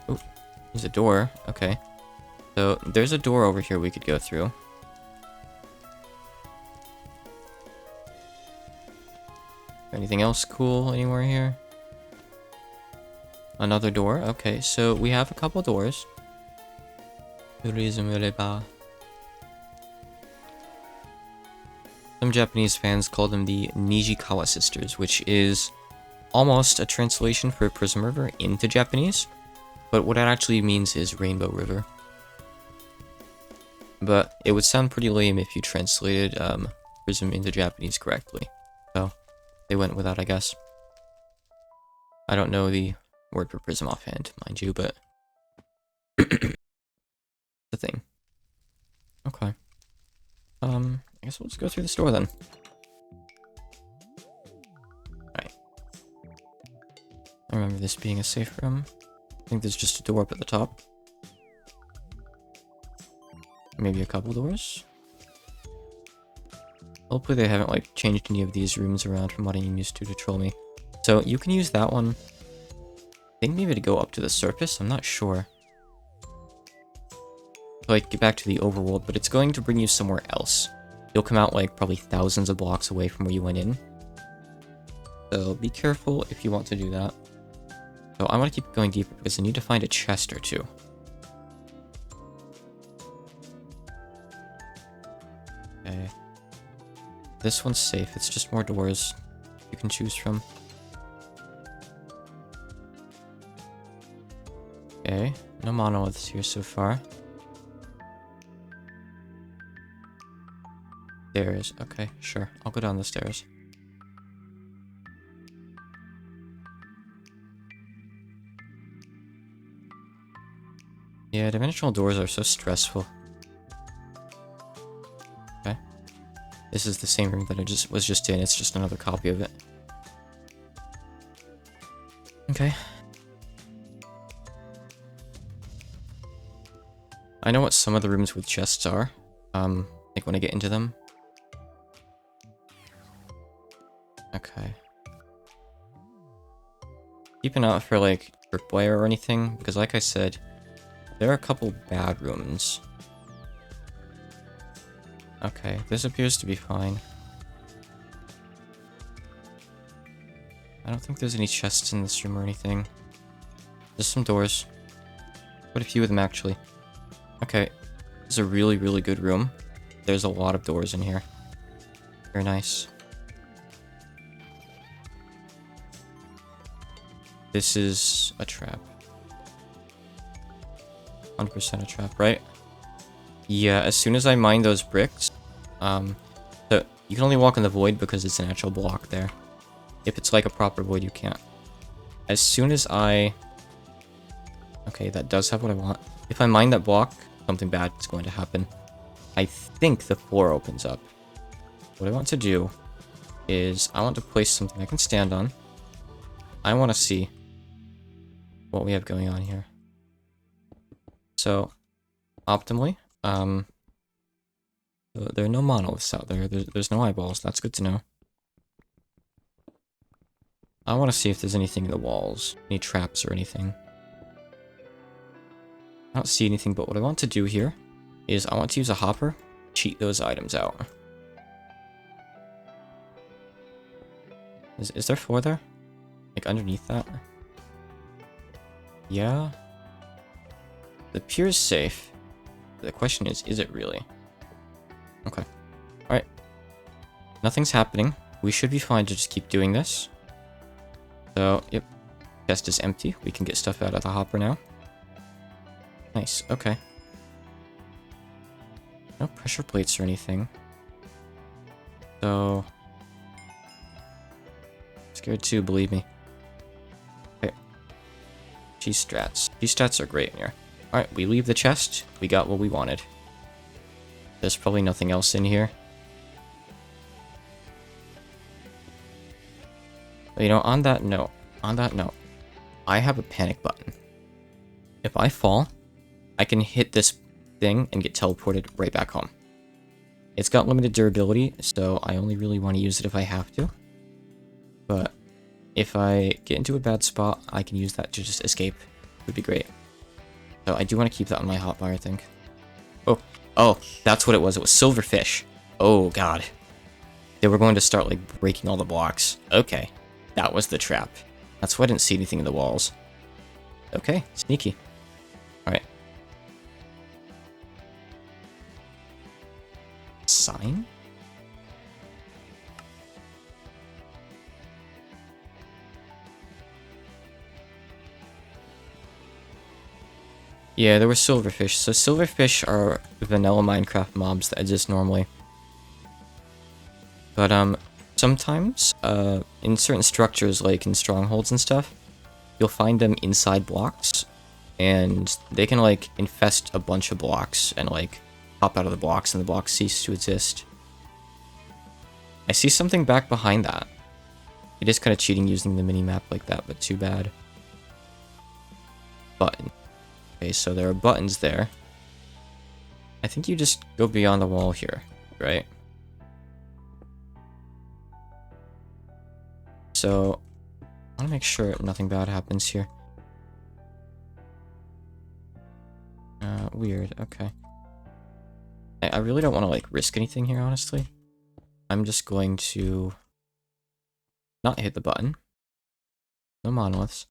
Oh, there's a door. Okay. So there's a door over here we could go through. Anything else cool anywhere here? Another door. Okay, so we have a couple doors. Some Japanese fans call them the Nijikawa sisters, which is almost a translation for Prism River into Japanese, but what it actually means is Rainbow River. But it would sound pretty lame if you translated Prism into Japanese correctly. So they went with that, I guess. I don't know the word for prism offhand, mind you, but the thing. Okay. I guess we'll just go through the store then. Alright. I remember this being a safe room. I think there's just a door up at the top. Maybe a couple doors. Hopefully they haven't like changed any of these rooms around from what I'm used to troll me. So you can use that one. I think maybe to go up to the surface, I'm not sure. Like, get back to the overworld, but it's going to bring you somewhere else. You'll come out, like, probably thousands of blocks away from where you went in. So, be careful if you want to do that. So, I want to keep going deeper, because I need to find a chest or two. Okay. This one's safe, it's just more doors you can choose from. Okay, no monoliths here so far. Stairs, okay, sure. I'll go down the stairs. Yeah, dimensional doors are so stressful. Okay. This is the same room that I was just in, it's just another copy of it. Okay. I know what some of the rooms with chests are, like when I get into them. Okay. Keep an eye out for, like, tripwire or anything, because like I said, there are a couple bad rooms. Okay, this appears to be fine. I don't think there's any chests in this room or anything. Just some doors. Quite a few of them, actually. Okay, this is a really, really good room. There's a lot of doors in here. Very nice. This is a trap. 100% a trap, right? Yeah, as soon as I mine those bricks, so You can only walk in the void because it's an actual block there. If it's like a proper void, you can't. As soon as I... Okay, that does have what I want. If I mine that block, something bad is going to happen. I think the floor opens up. What I want to do is I want to place something I can stand on. I want to see what we have going on here. So, optimally, there are no monoliths out there. There's no eyeballs. That's good to know. I want to see if there's anything in the walls. Any traps or anything. I don't see anything, but what I want to do here is I want to use a hopper, cheat those items out. Is there floor there? Like underneath that? Yeah. The pier's safe. The question is it really? Okay. Alright. Nothing's happening. We should be fine to just keep doing this. So, yep. Chest is empty. We can get stuff out of the hopper now. Nice, okay. No pressure plates or anything. So... Scared too, believe me. Okay. G-strats. G-strats are great in here. Alright, we leave the chest. We got what we wanted. There's probably nothing else in here. But, you know, on that note, I have a panic button. If I fall, I can hit this thing and get teleported right back home. It's got limited durability, so I only really want to use it if I have to. But if I get into a bad spot, I can use that to just escape. It would be great. So I do want to keep that on my hotbar, I think. Oh, that's what it was. It was silverfish. Oh, God. They were going to start, like, breaking all the blocks. Okay. That was the trap. That's why I didn't see anything in the walls. Okay, sneaky. Alright. Sign? Yeah, there were silverfish. So silverfish are vanilla Minecraft mobs that exist normally. But, sometimes, in certain structures, like in strongholds and stuff, you'll find them inside blocks, and they can, like, infest a bunch of blocks and, like, pop out of the blocks, and the blocks cease to exist. I see something back behind that. It is kind of cheating using the mini-map like that, but too bad. Button. Okay, so there are buttons there. I think you just go beyond the wall here, right? So, I want to make sure nothing bad happens here. Weird, okay. I really don't want to, like, risk anything here, honestly. I'm just going to not hit the button. No monoliths.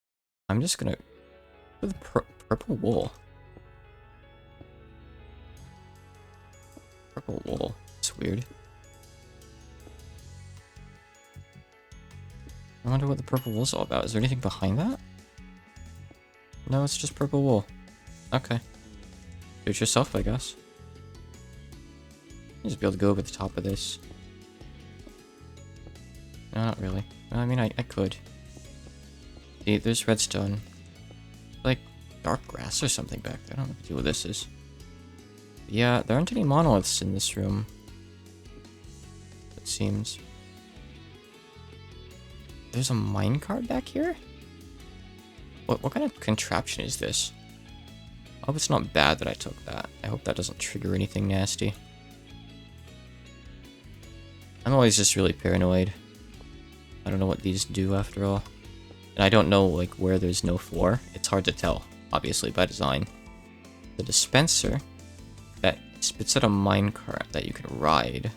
I'm just gonna... With purple wool. Purple wool. It's weird. I wonder what the purple wool's all about. Is there anything behind that? No, it's just purple wool. Okay. Do it yourself, I guess. You just be able to go over the top of this. No, not really. I mean, I could. See, there's redstone. Like, dark grass or something back there. I don't know what this is. Yeah, there aren't any monoliths in this room. It seems. There's a minecart back here? What kind of contraption is this? I hope it's not bad that I took that. I hope that doesn't trigger anything nasty. I'm always just really paranoid. I don't know what these do after all. And I don't know, like, where there's no floor. It's hard to tell, obviously, by design. The dispenser that spits out a minecart that you can ride.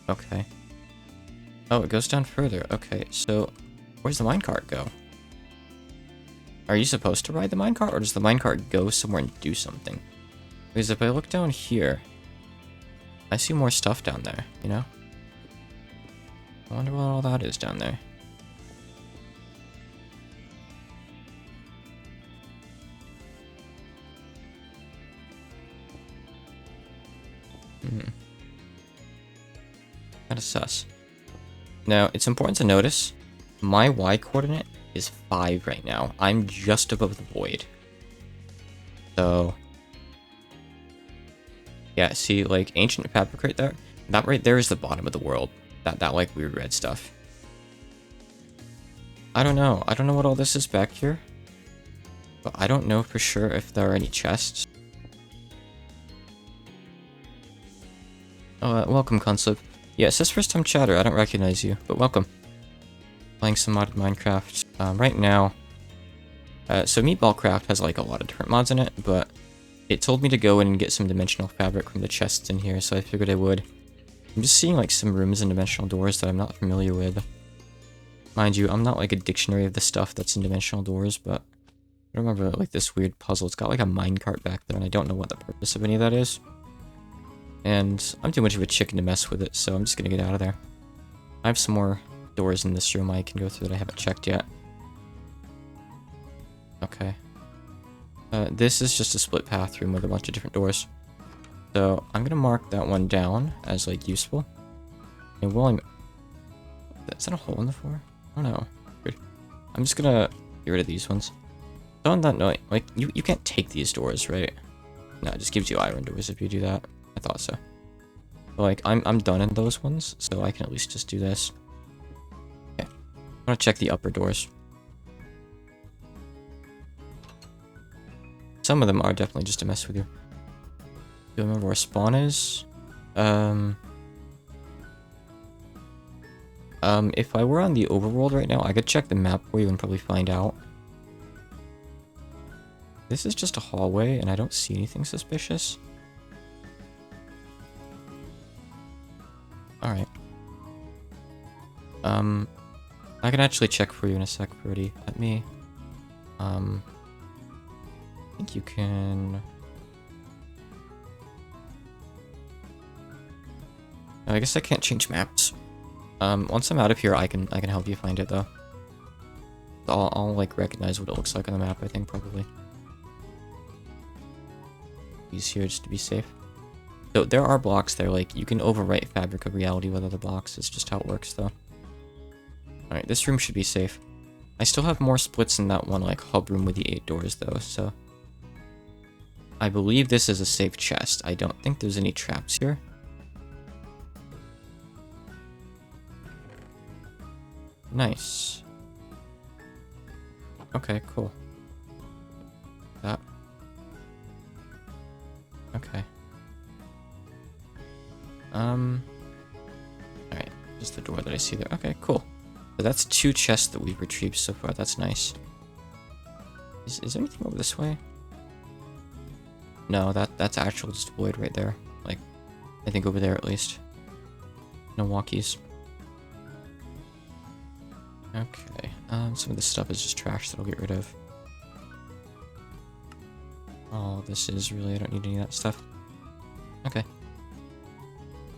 Okay. Oh, it goes down further. Okay, so where's the minecart go? Are you supposed to ride the minecart, or does the minecart go somewhere and do something? Because if I look down here, I see more stuff down there, you know? I wonder what all that is down there. Kind of sus. Now, it's important to notice, my Y coordinate is 5 right now. I'm just above the void. So, yeah, see, like, ancient fabric right there? That right there is the bottom of the world. That like, weird red stuff. I don't know. I don't know what all this is back here. But I don't know for sure if there are any chests. Oh, welcome, Conslip. Yeah, it says first time chatter. I don't recognize you, but welcome. Playing some modded Minecraft. Right now, so MeatballCraft has like a lot of different mods in it, but it told me to go in and get some dimensional fabric from the chests in here, so I figured I would. I'm just seeing like some rooms and dimensional doors that I'm not familiar with. Mind you, I'm not like a dictionary of the stuff that's in dimensional doors, but I remember like this weird puzzle. It's got like a minecart back there, and I don't know what the purpose of any of that is. And I'm too much of a chicken to mess with it, so I'm just gonna get out of there. I have some more doors in this room I can go through that I haven't checked yet. Okay. This is just a split path room with a bunch of different doors. So I'm gonna mark that one down as like useful. And while is that a hole in the floor? I don't know. Weird. I'm just gonna get rid of these ones. So on that note, like you can't take these doors, right? No, it just gives you iron doors if you do that. I thought so. But like I'm done in those ones, so I can at least just do this. Okay. I'm gonna check the upper doors. Some of them are definitely just to mess with you. Do you remember where spawn is? If I were on the overworld right now, I could check the map for you and probably find out. This is just a hallway, and I don't see anything suspicious. Alright. I can actually check for you in a sec, Birdie. Let me, I think you can... I guess I can't change maps. Once I'm out of here, I can help you find it, though. I'll like, recognize what it looks like on the map, I think, probably. Use here just to be safe. So there are blocks there, like, you can overwrite Fabric of Reality with other blocks. It's just how it works, though. Alright, this room should be safe. I still have more splits in that one, like, hub room with the 8 doors, though, so... I believe this is a safe chest. I don't think there's any traps here. Nice. Okay, cool. That. Okay. Alright, just the door that I see there. Okay, cool. So that's 2 chests that we've retrieved so far. That's nice. Is there anything over this way? No, that's actual just void right there. Like, I think over there at least. No walkies. Okay, some of this stuff is just trash that I'll get rid of. Oh, this is really, I don't need any of that stuff. Okay.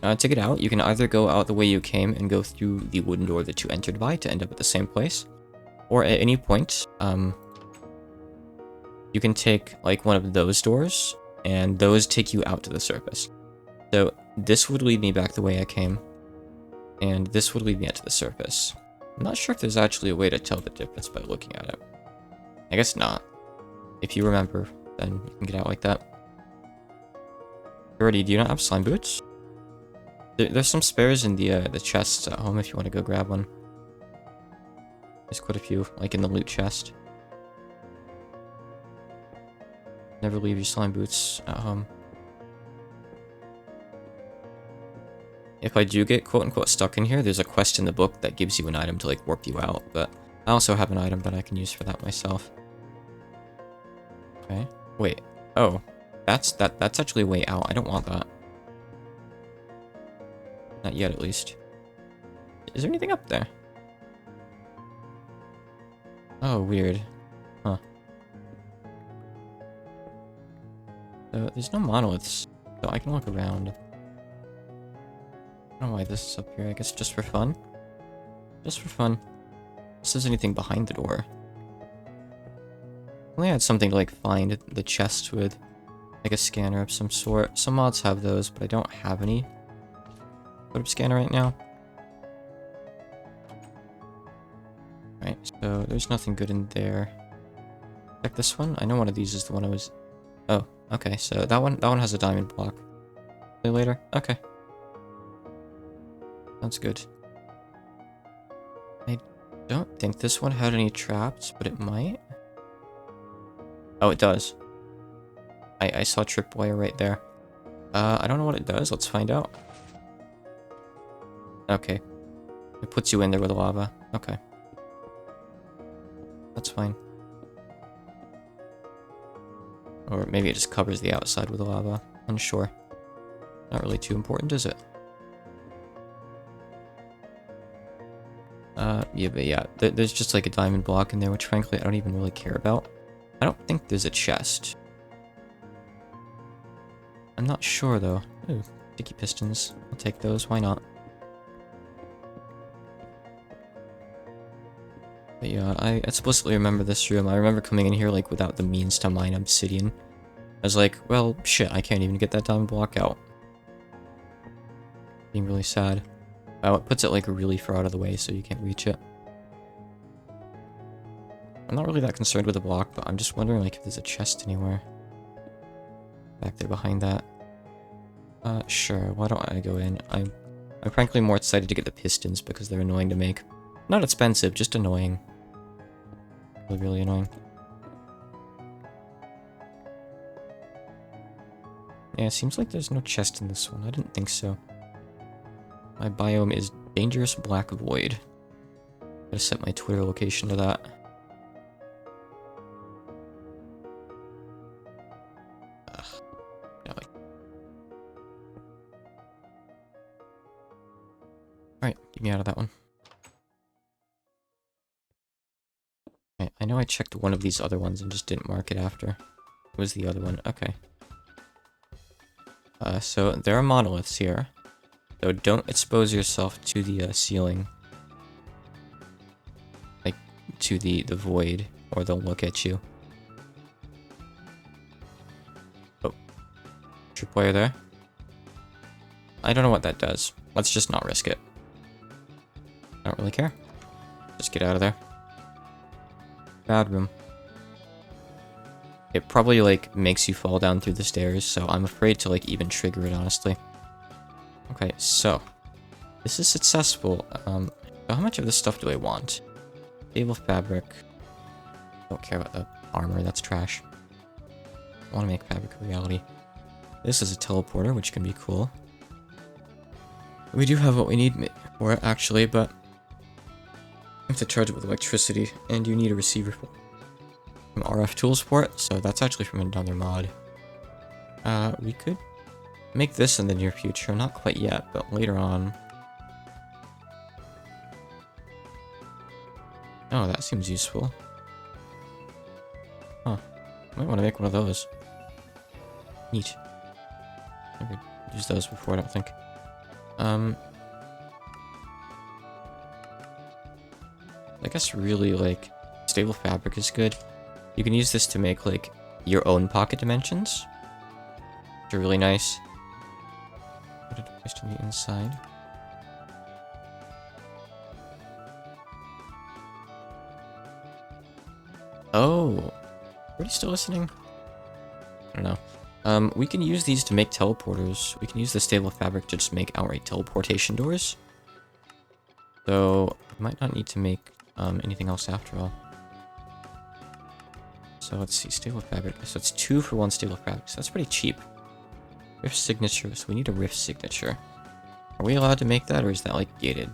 To get out, you can either go out the way you came and go through the wooden door that you entered by to end up at the same place, or at any point, you can take, like, one of those doors, and those take you out to the surface. So, this would lead me back the way I came, and this would lead me out to the surface. I'm not sure if there's actually a way to tell the difference by looking at it. I guess not. If you remember, then you can get out like that. Already, do you not have slime boots? There's some spares in the chests at home if you want to go grab one. There's quite a few, like in the loot chest. Never leave your slime boots at home. If I do get quote-unquote stuck in here, there's a quest in the book that gives you an item to like warp you out, but I also have an item that I can use for that myself. Okay. Wait. Oh. That's actually way out. I don't want that. Not yet, at least. Is there anything up there? Oh, weird. Huh. So, there's no monoliths, so I can look around. I don't know why this is up here. I guess just for fun? Just for fun. If there's anything behind the door. I only had something to, like, find the chest with, like, a scanner of some sort. Some mods have those, but I don't have any. Put up scanner right now. so there's nothing good in there. Check this one. I know one of these is the one I was... Oh, okay, so that one has a diamond block. See you later? Okay. Sounds good. I don't think this one had any traps, but it might. Oh, it does. I saw tripwire right there. I don't know what it does. Let's find out. Okay. It puts you in there with lava. Okay. That's fine. Or maybe it just covers the outside with lava. Unsure. Not really too important, is it? Yeah, but yeah. There's just like a diamond block in there, which frankly I don't even really care about. I don't think there's a chest. I'm not sure though. Ooh, sticky pistons. I'll take those, why not? But yeah, I explicitly remember this room. I remember coming in here like without the means to mine obsidian. I was like, well, shit, I can't even get that diamond block out. Being really sad. Oh, it puts it like really far out of the way so you can't reach it. I'm not really that concerned with the block, but I'm just wondering like if there's a chest anywhere. Back there behind that. Sure, why don't I go in? I'm frankly more excited to get the pistons because they're annoying to make. Not expensive, just annoying. Really, really annoying. Yeah, it seems like there's no chest in this one. I didn't think so. My biome is dangerous black void. Gotta set my Twitter location to that. Ugh. No. Alright, get me out of that one. Okay, I know I checked one of these other ones and just didn't mark it after. It was the other one. Okay. So there are monoliths here. So don't expose yourself to the ceiling. Like, to the void, or they'll look at you. Oh. Tripwire there. I don't know what that does. Let's just not risk it. I don't really care. Just get out of there. Bad room. It probably, like, makes you fall down through the stairs, so I'm afraid to, like, even trigger it, honestly. Okay, so. This is successful. So how much of this stuff do I want? Stable fabric. Don't care about the armor, that's trash. I want to make fabric a reality. This is a teleporter, which can be cool. We do have what we need for it, actually, but... you have to charge it with electricity, and you need a receiver for it. From RF tools port, so that's actually from another mod. We could make this in the near future, not quite yet, but later on. Oh, that seems useful. Huh. Might want to make one of those. Neat. Never used those before, I don't think. I guess really, like, stable fabric is good. You can use this to make, like, your own pocket dimensions. Which are really nice. Put a device to the inside. Oh. Are you still listening? I don't know. We can use these to make teleporters. We can use the stable fabric to just make outright teleportation doors. So, we might not need to make anything else after all. So let's see, stable fabric. So it's 2 for 1 stable fabric, so that's pretty cheap. Rift signature, so we need a rift signature. Are we allowed to make that, or is that, like, gated?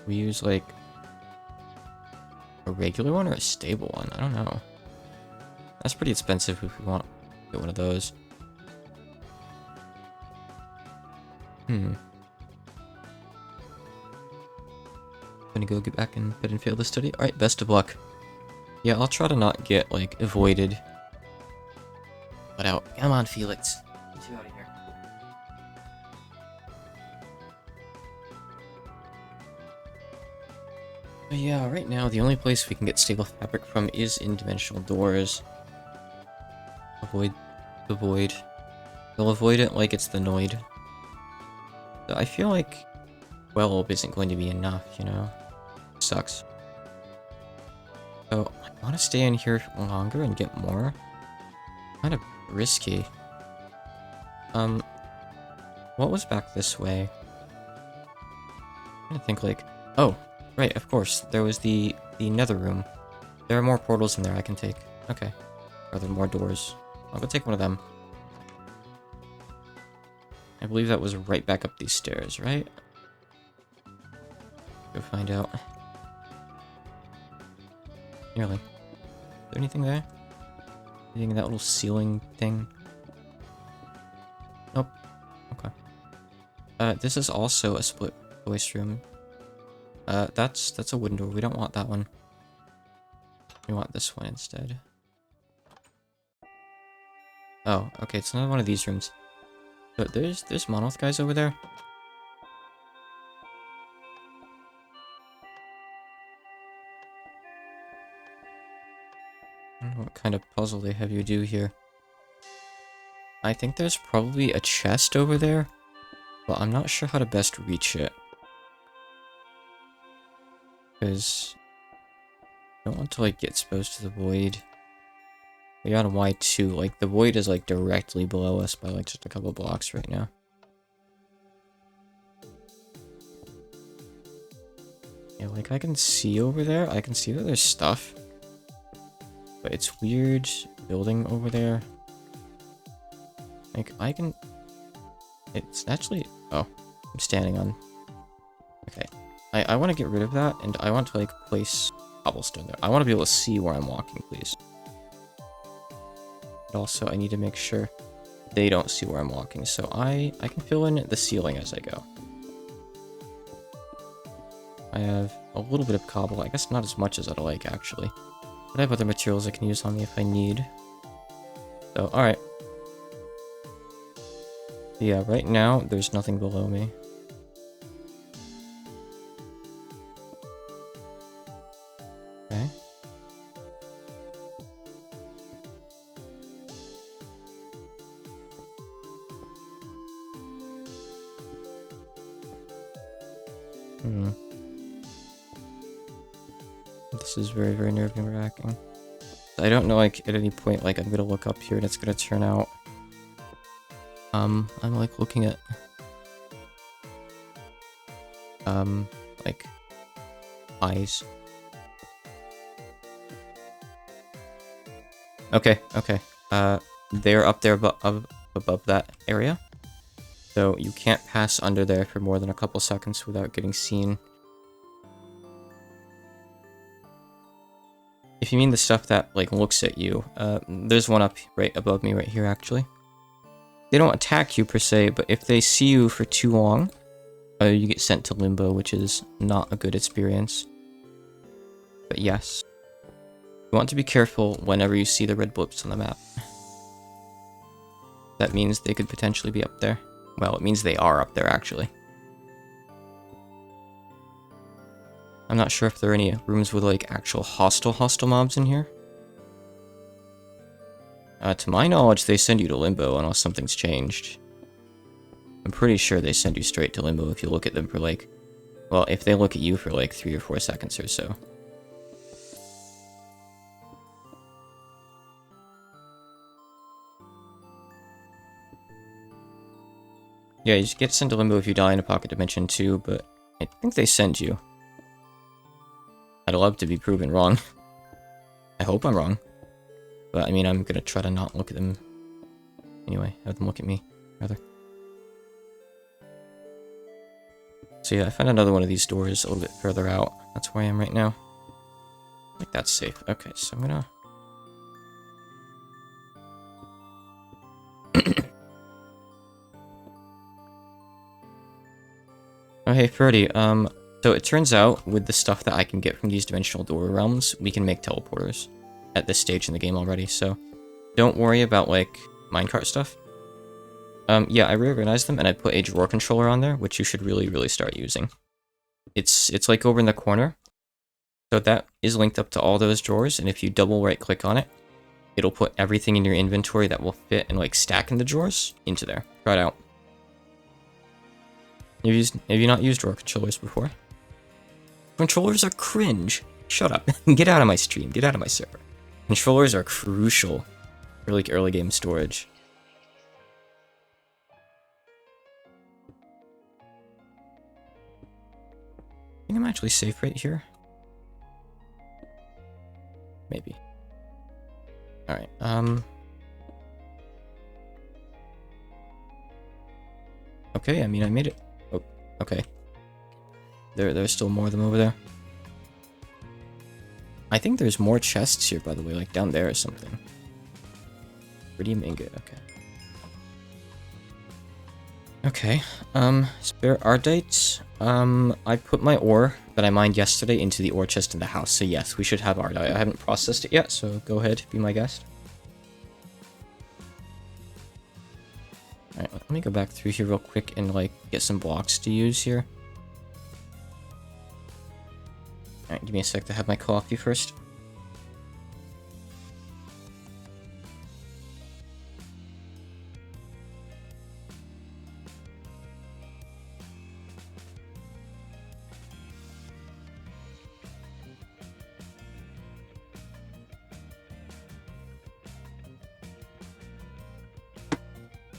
We use, like, a regular one or a stable one? I don't know. That's pretty expensive if we want to get one of those. Gonna go get back in bed and fail the study. Alright, best of luck. Yeah, I'll try to not get, like, avoided. Let out. Come on, Felix. Get you out of here. But yeah, right now, the only place we can get stable fabric from is in dimensional doors. Avoid the void. They'll avoid it like it's the Noid. So I feel like 12 isn't going to be enough, you know? Sucks. So, I want to stay in here longer and get more. Kind of risky. What was back this way? I'm trying to think, like... Oh, right, of course. There was the nether room. There are more portals in there I can take. Okay. Are there more doors? I'll go take one of them. I believe that was right back up these stairs, right? Go find out. Nearly. Is there anything there? Anything in that little ceiling thing? Nope. Okay. This is also a split voice room. That's a wooden door. We don't want that one. We want this one instead. Oh, okay, it's another one of these rooms. So there's monolith guys over there. I don't know what kind of puzzle they have you do here. I think there's probably a chest over there, but I'm not sure how to best reach it. Because I don't want to, like, get exposed to the void. We're on Y2, like, the void is, like, directly below us by, like, just a couple blocks right now. Yeah, like, I can see over there. I can see that there's stuff. But it's weird building over there. Like, I can... It's actually... Oh, I'm standing on... Okay. I want to get rid of that, and I want to, like, place cobblestone there. I want to be able to see where I'm walking, please. But also, I need to make sure they don't see where I'm walking, so I can fill in the ceiling as I go. I have a little bit of cobble. I guess not as much as I'd like, actually. But I have other materials I can use on me if I need. So, alright. Yeah, right now, there's nothing below me. Okay. This is very, very nerve-wracking. I don't know, like, at any point, like, I'm gonna look up here and it's gonna turn out... I'm, like, looking at... like... eyes. Okay. They're up there above that area. So you can't pass under there for more than a couple seconds without getting seen. If you mean the stuff that, like, looks at you, there's one up right above me right here, actually. They don't attack you, per se, but if they see you for too long, you get sent to limbo, which is not a good experience. But yes. You want to be careful whenever you see the red blips on the map. That means they could potentially be up there. Well, it means they are up there, actually. I'm not sure if there are any rooms with, like, actual hostile mobs in here. To my knowledge, they send you to limbo unless something's changed. I'm pretty sure they send you straight to limbo if you look at them for, like... Well, if they look at you for, like, 3 or 4 seconds or so. Yeah, you just get sent to limbo if you die in a pocket dimension too, but I think they send you. I'd love to be proven wrong. I hope I'm wrong. But, I mean, I'm gonna try to not look at them. Anyway, have them look at me, rather. So yeah, I found another one of these doors a little bit further out. That's where I am right now. Like, that's safe. Okay, so I'm gonna... Oh, hey, Freddy, so it turns out, with the stuff that I can get from these dimensional door realms, we can make teleporters at this stage in the game already, so don't worry about, like, minecart stuff. Yeah, I reorganized them, and I put a drawer controller on there, which you should really start using. It's like over in the corner, so that is linked up to all those drawers, and if you double right-click on it, it'll put everything in your inventory that will fit and, like, stack in the drawers into there. Try it out. Have you not used ore controllers before? Controllers are cringe. Shut up. Get out of my stream. Get out of my server. Controllers are crucial for like early game storage. I think I'm actually safe right here. Maybe. Alright, okay, I mean, I made it. Oh, okay. There's still more of them over there. I think there's more chests here, by the way, like down there or something. Pretty ingot, okay. Okay, spare ardite. I put my ore that I mined yesterday into the ore chest in the house, so yes, we should have ardite. I haven't processed it yet, so go ahead, be my guest. Alright, let me go back through here real quick and, like, get some blocks to use here. Alright, give me a sec to have my coffee first.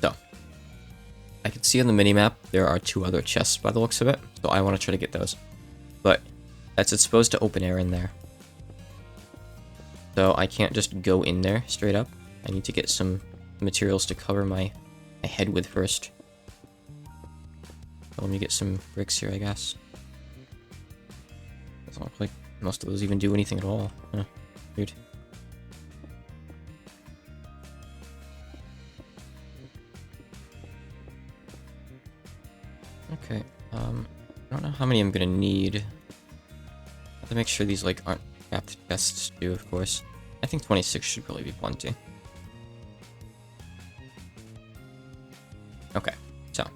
So, I can see on the minimap there are 2 other chests by the looks of it, so I want to try to get those. But it's exposed to open air in there. So I can't just go in there straight up. I need to get some materials to cover my head with first. So let me get some bricks here, I guess. Doesn't look like most of those even do anything at all. Huh, weird. Okay, I don't know how many I'm gonna need. To make sure these, like, aren't capped chests too, of course. I think 26 should probably be plenty. Okay, so.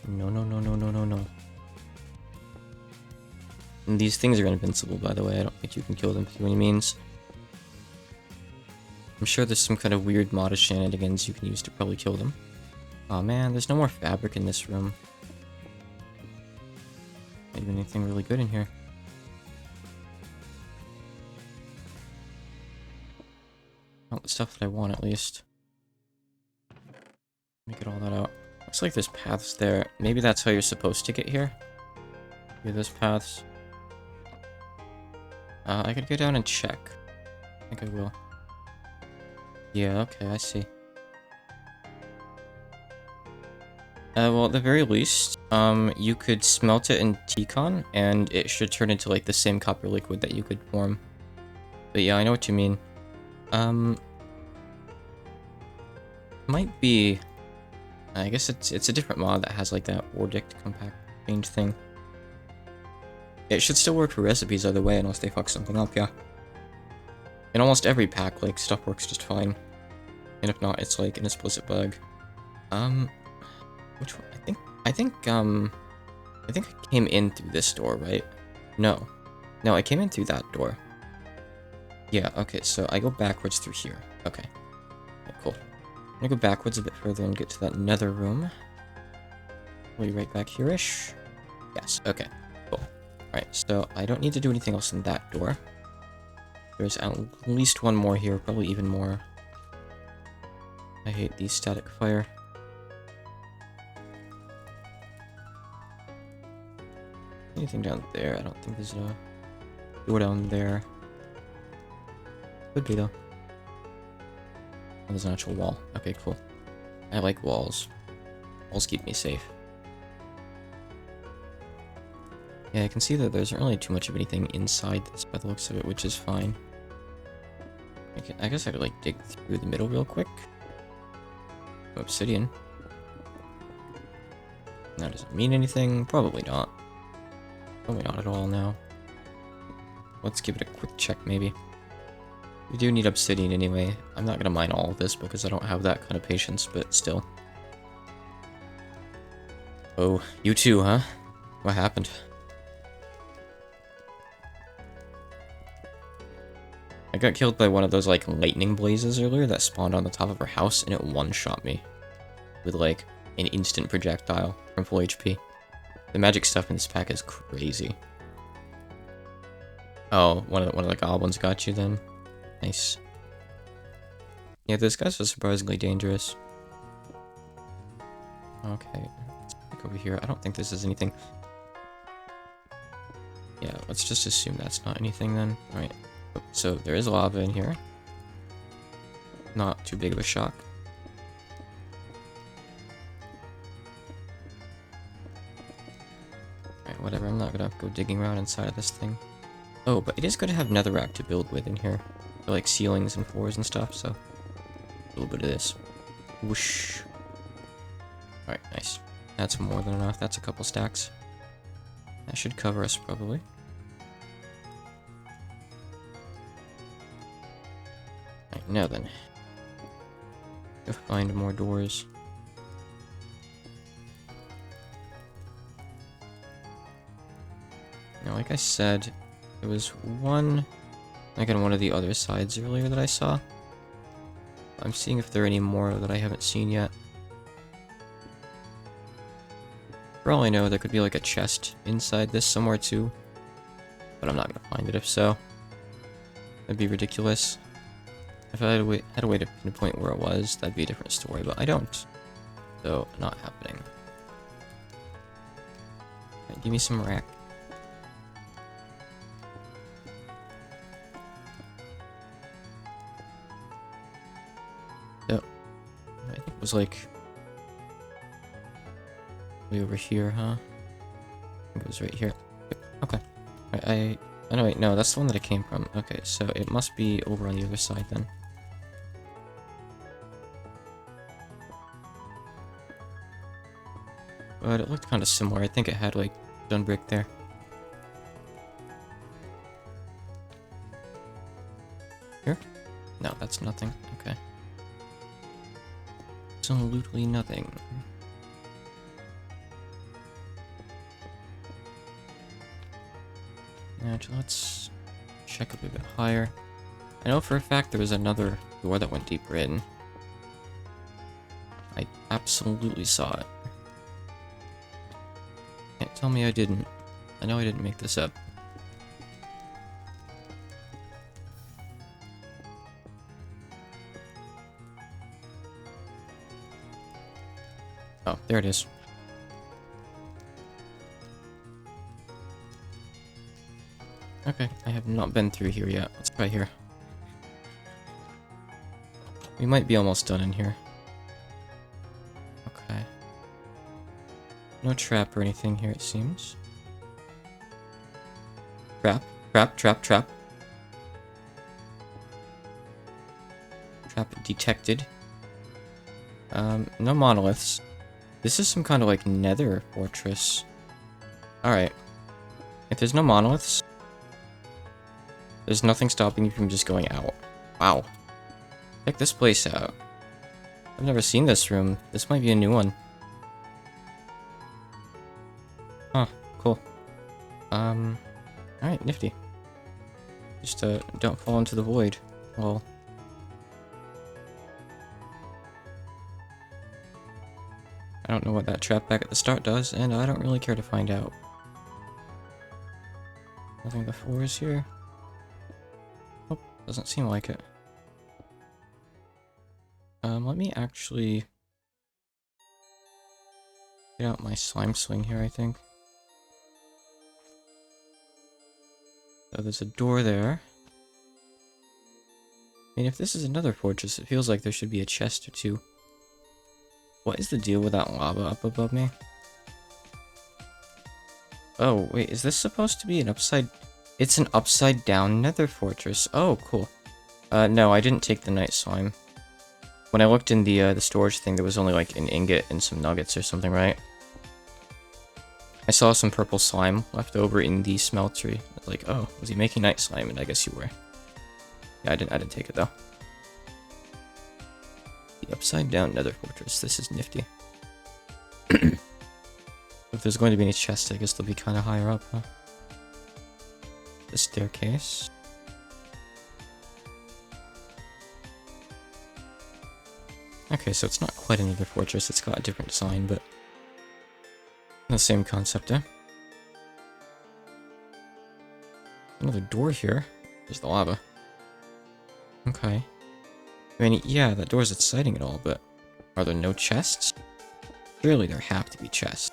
No. And these things are invincible, by the way. I don't think you can kill them through any means. I'm sure there's some kind of weird mod of shenanigans you can use to probably kill them. Aw, man, there's no more fabric in this room. Maybe anything really good in here. Not the stuff that I want, at least. Let me get all that out. Looks like there's paths there. Maybe that's how you're supposed to get here. Yeah, there's paths. I could go down and check. I think I will. Yeah, okay, I see. Well, at the very least, you could smelt it in T-Con, and it should turn into, like, the same copper liquid that you could form. But yeah, I know what you mean. Might be... I guess it's a different mod that has, like, that Ordict compact change thing. It should still work for recipes either way, unless they fuck something up, yeah. In almost every pack, like, stuff works just fine. And if not, it's, like, an explicit bug. Which one? I think I came in through this door, right? No, I came in through that door. Yeah, okay, so I go backwards through here. Okay, cool. I'm gonna go backwards a bit further and get to that nether room. We'll be right back here-ish. Yes, okay, cool. Alright, so I don't need to do anything else in that door. There's at least one more here, probably even more. I hate the static fire. Anything down there? I don't think there's a door down there. Could be, though. Oh, there's an actual wall. Okay, cool. I like walls. Walls keep me safe. Yeah, I can see that there's not really too much of anything inside this by the looks of it, which is fine. I guess I could, like, dig through the middle real quick. Obsidian. That doesn't mean anything. Probably not. Probably not at all now. Let's give it a quick check, maybe. We do need obsidian anyway. I'm not gonna mine all of this because I don't have that kind of patience, but still. Oh, you too, huh? What happened? I got killed by one of those, like, lightning blazes earlier that spawned on the top of our house, and it one-shot me. With, like, an instant projectile from full HP. The magic stuff in this pack is crazy. Oh, one of the goblins got you then? Nice. Yeah, those guys are surprisingly dangerous. Okay, let's back over here. I don't think this is anything. Yeah, let's just assume that's not anything then. Alright, so there is lava in here. Not too big of a shock. Alright, whatever, I'm not gonna go digging around inside of this thing. Oh, but it is good to have netherrack to build with in here. For like ceilings and floors and stuff, so... a little bit of this. Whoosh. Alright, nice. That's more than enough. That's a couple stacks. That should cover us, probably. Alright, now then. Go find more doors. Now, like I said, there was one, like on one of the other sides earlier that I saw. I'm seeing if there are any more that I haven't seen yet. For all I know, there could be like a chest inside this somewhere too. But I'm not gonna find it if so. That'd be ridiculous. If I had a way to pinpoint where it was, that'd be a different story, but I don't. So, not happening. Right, give me some rack. So, I think it was like... way over here, huh? I think it was right here. Okay. Right, oh no, wait, no, that's the one that it came from. Okay, so it must be over on the other side then. But it looked kind of similar. I think it had, like, stone brick there. Here? No, that's nothing. Okay. Absolutely nothing. Now, let's check up a bit higher. I know for a fact there was another door that went deeper in. I absolutely saw it. Can't tell me I didn't. I know I didn't make this up. Oh, there it is. Okay, I have not been through here yet. Let's try here. We might be almost done in here. Okay. No trap or anything here, it seems. Trap, trap, trap, trap. Trap detected. No monoliths. This is some kind of like nether fortress. Alright. If there's no monoliths, there's nothing stopping you from just going out. Wow. Check this place out. I've never seen this room. This might be a new one. Huh, cool. Alright, nifty. Just, don't fall into the void. Well... I don't know what that trap back at the start does, and I don't really care to find out. Nothing the floors here. Oh, doesn't seem like it. Let me actually get out my slime sling here, I think. So there's a door there. I mean, if this is another fortress, it feels like there should be a chest or two. What is the deal with that lava up above me? Oh, wait, is this supposed to be an upside... It's an upside down nether fortress. Oh, cool. No, I didn't take the night slime. When I looked in the storage thing, there was only like an ingot and some nuggets or something, right? I saw some purple slime left over in the smeltery. I was like, oh, was he making night slime? And I guess you were. Yeah, I didn't take it though. The upside down nether fortress. This is nifty. If there's going to be any chests, I guess they'll be kind of higher up, huh? The staircase. Okay, so it's not quite another fortress, it's got a different design, but the same concept, eh? Another door here. There's the lava. Okay. I mean, yeah, that door's exciting and all, but are there no chests? Surely there have to be chests.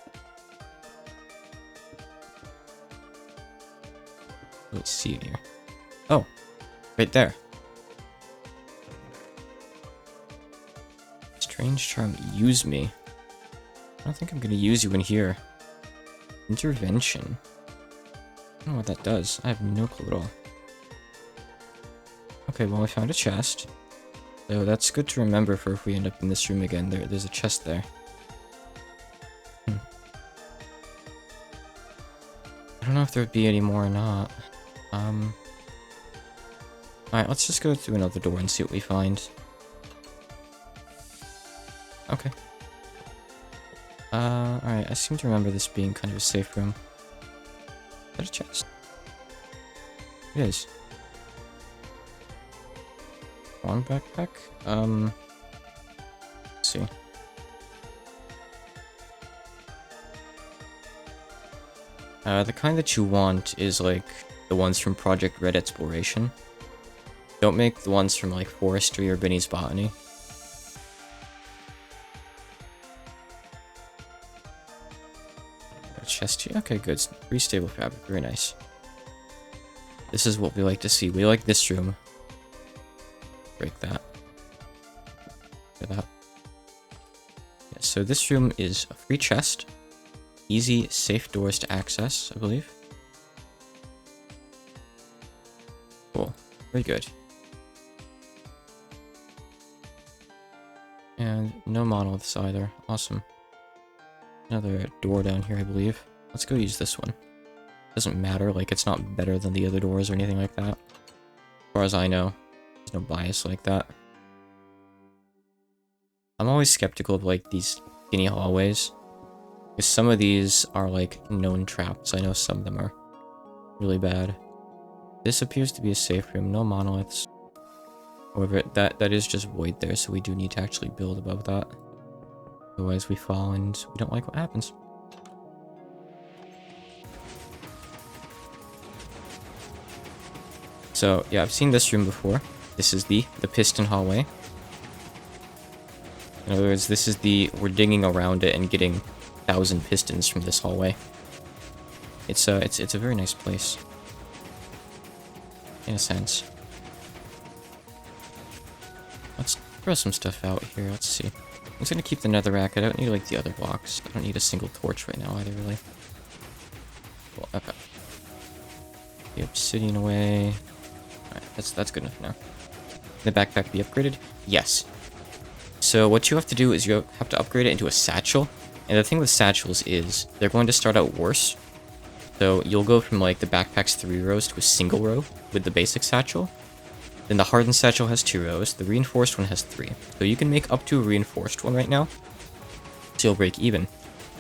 Let's see here. Oh, right there. Strange charm, use me. I don't think I'm gonna use you in here. Intervention. I don't know what that does. I have no clue at all. Okay, well, I found a chest. So that's good to remember for if we end up in this room again. There's a chest there. I don't know if there would be any more or not. Alright, let's just go through another door and see what we find. Okay. Alright, I seem to remember this being kind of a safe room. Is that a chest? It is. One backpack? Let's see. The kind that you want is like the ones from Project Red Exploration. Don't make the ones from like Forestry or Benny's Botany. A chest here. Okay, good. 3 stable fabric. Very nice. This is what we like to see. We like this room. Break that. Look at that. Yeah, so this room is a free chest. Easy, safe doors to access, I believe. Cool. Very good. And no monoliths either. Awesome. Another door down here, I believe. Let's go use this one. Doesn't matter, like, it's not better than the other doors or anything like that. As far as I know. There's no bias like that. I'm always skeptical of, like, these skinny hallways. Because some of these are, like, known traps. I know some of them are really bad. This appears to be a safe room. No monoliths. However, that is just void there, so we do need to actually build above that. Otherwise we fall and we don't like what happens. So, yeah, I've seen this room before. This is the piston hallway. In other words, this is we're digging around it and getting 1,000 pistons from this hallway. It's a very nice place. In a sense. Let's throw some stuff out here, let's see. I'm just gonna keep the netherrack. I don't need like the other blocks. I don't need a single torch right now either, really. Cool, okay. The obsidian away. Alright, that's good enough now. The backpack be upgraded? Yes. So what you have to do is you have to upgrade it into a satchel. And the thing with satchels is they're going to start out worse. So you'll go from like the backpack's 3 rows to a single row with the basic satchel. Then the hardened satchel has 2 rows. The reinforced one has 3. So you can make up to a reinforced one right now. So you'll break even.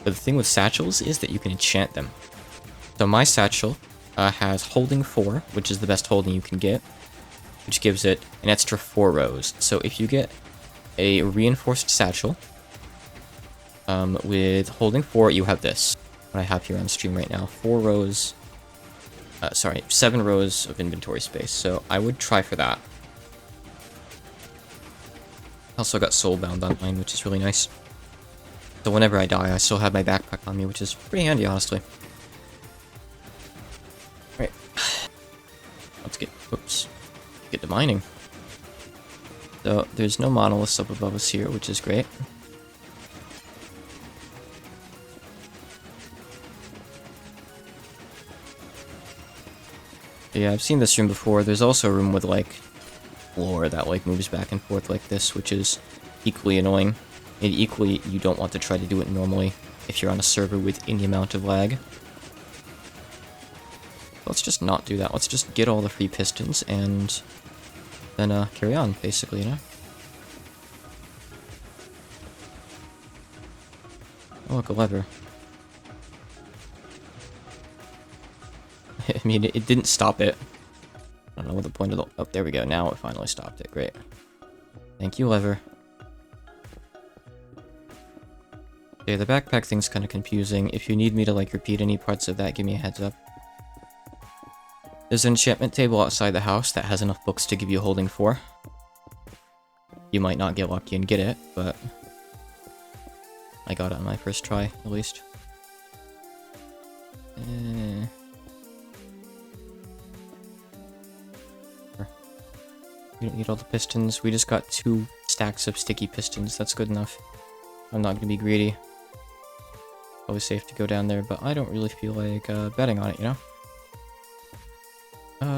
But the thing with satchels is that you can enchant them. So my satchel has holding 4, which is the best holding you can get. Which gives it an extra 4 rows. So if you get a reinforced satchel with holding 4, you have this. What I have here on stream right now. 4 rows... 7 rows of inventory space, so I would try for that. Also got soulbound on mine, which is really nice. So whenever I die, I still have my backpack on me, which is pretty handy, honestly. Right. Let's get to mining. So there's no monoliths up above us here, which is great. Yeah, I've seen this room before. There's also a room with, like, floor that, like, moves back and forth like this, which is equally annoying. And equally, you don't want to try to do it normally if you're on a server with any amount of lag. Let's just not do that. Let's just get all the free pistons and then, carry on, basically, you know? Oh, look, a lever. I mean, it didn't stop it. I don't know what the point of the... Oh, there we go. Now it finally stopped it. Great. Thank you, lever. Okay, the backpack thing's kind of confusing. If you need me to, like, repeat any parts of that, give me a heads up. There's an enchantment table outside the house that has enough books to give you holding 4. You might not get lucky and get it, but I got it on my first try, at least. We don't need all the pistons. We just got 2 stacks of sticky pistons. That's good enough. I'm not going to be greedy. Always safe to go down there, but I don't really feel like betting on it, you know?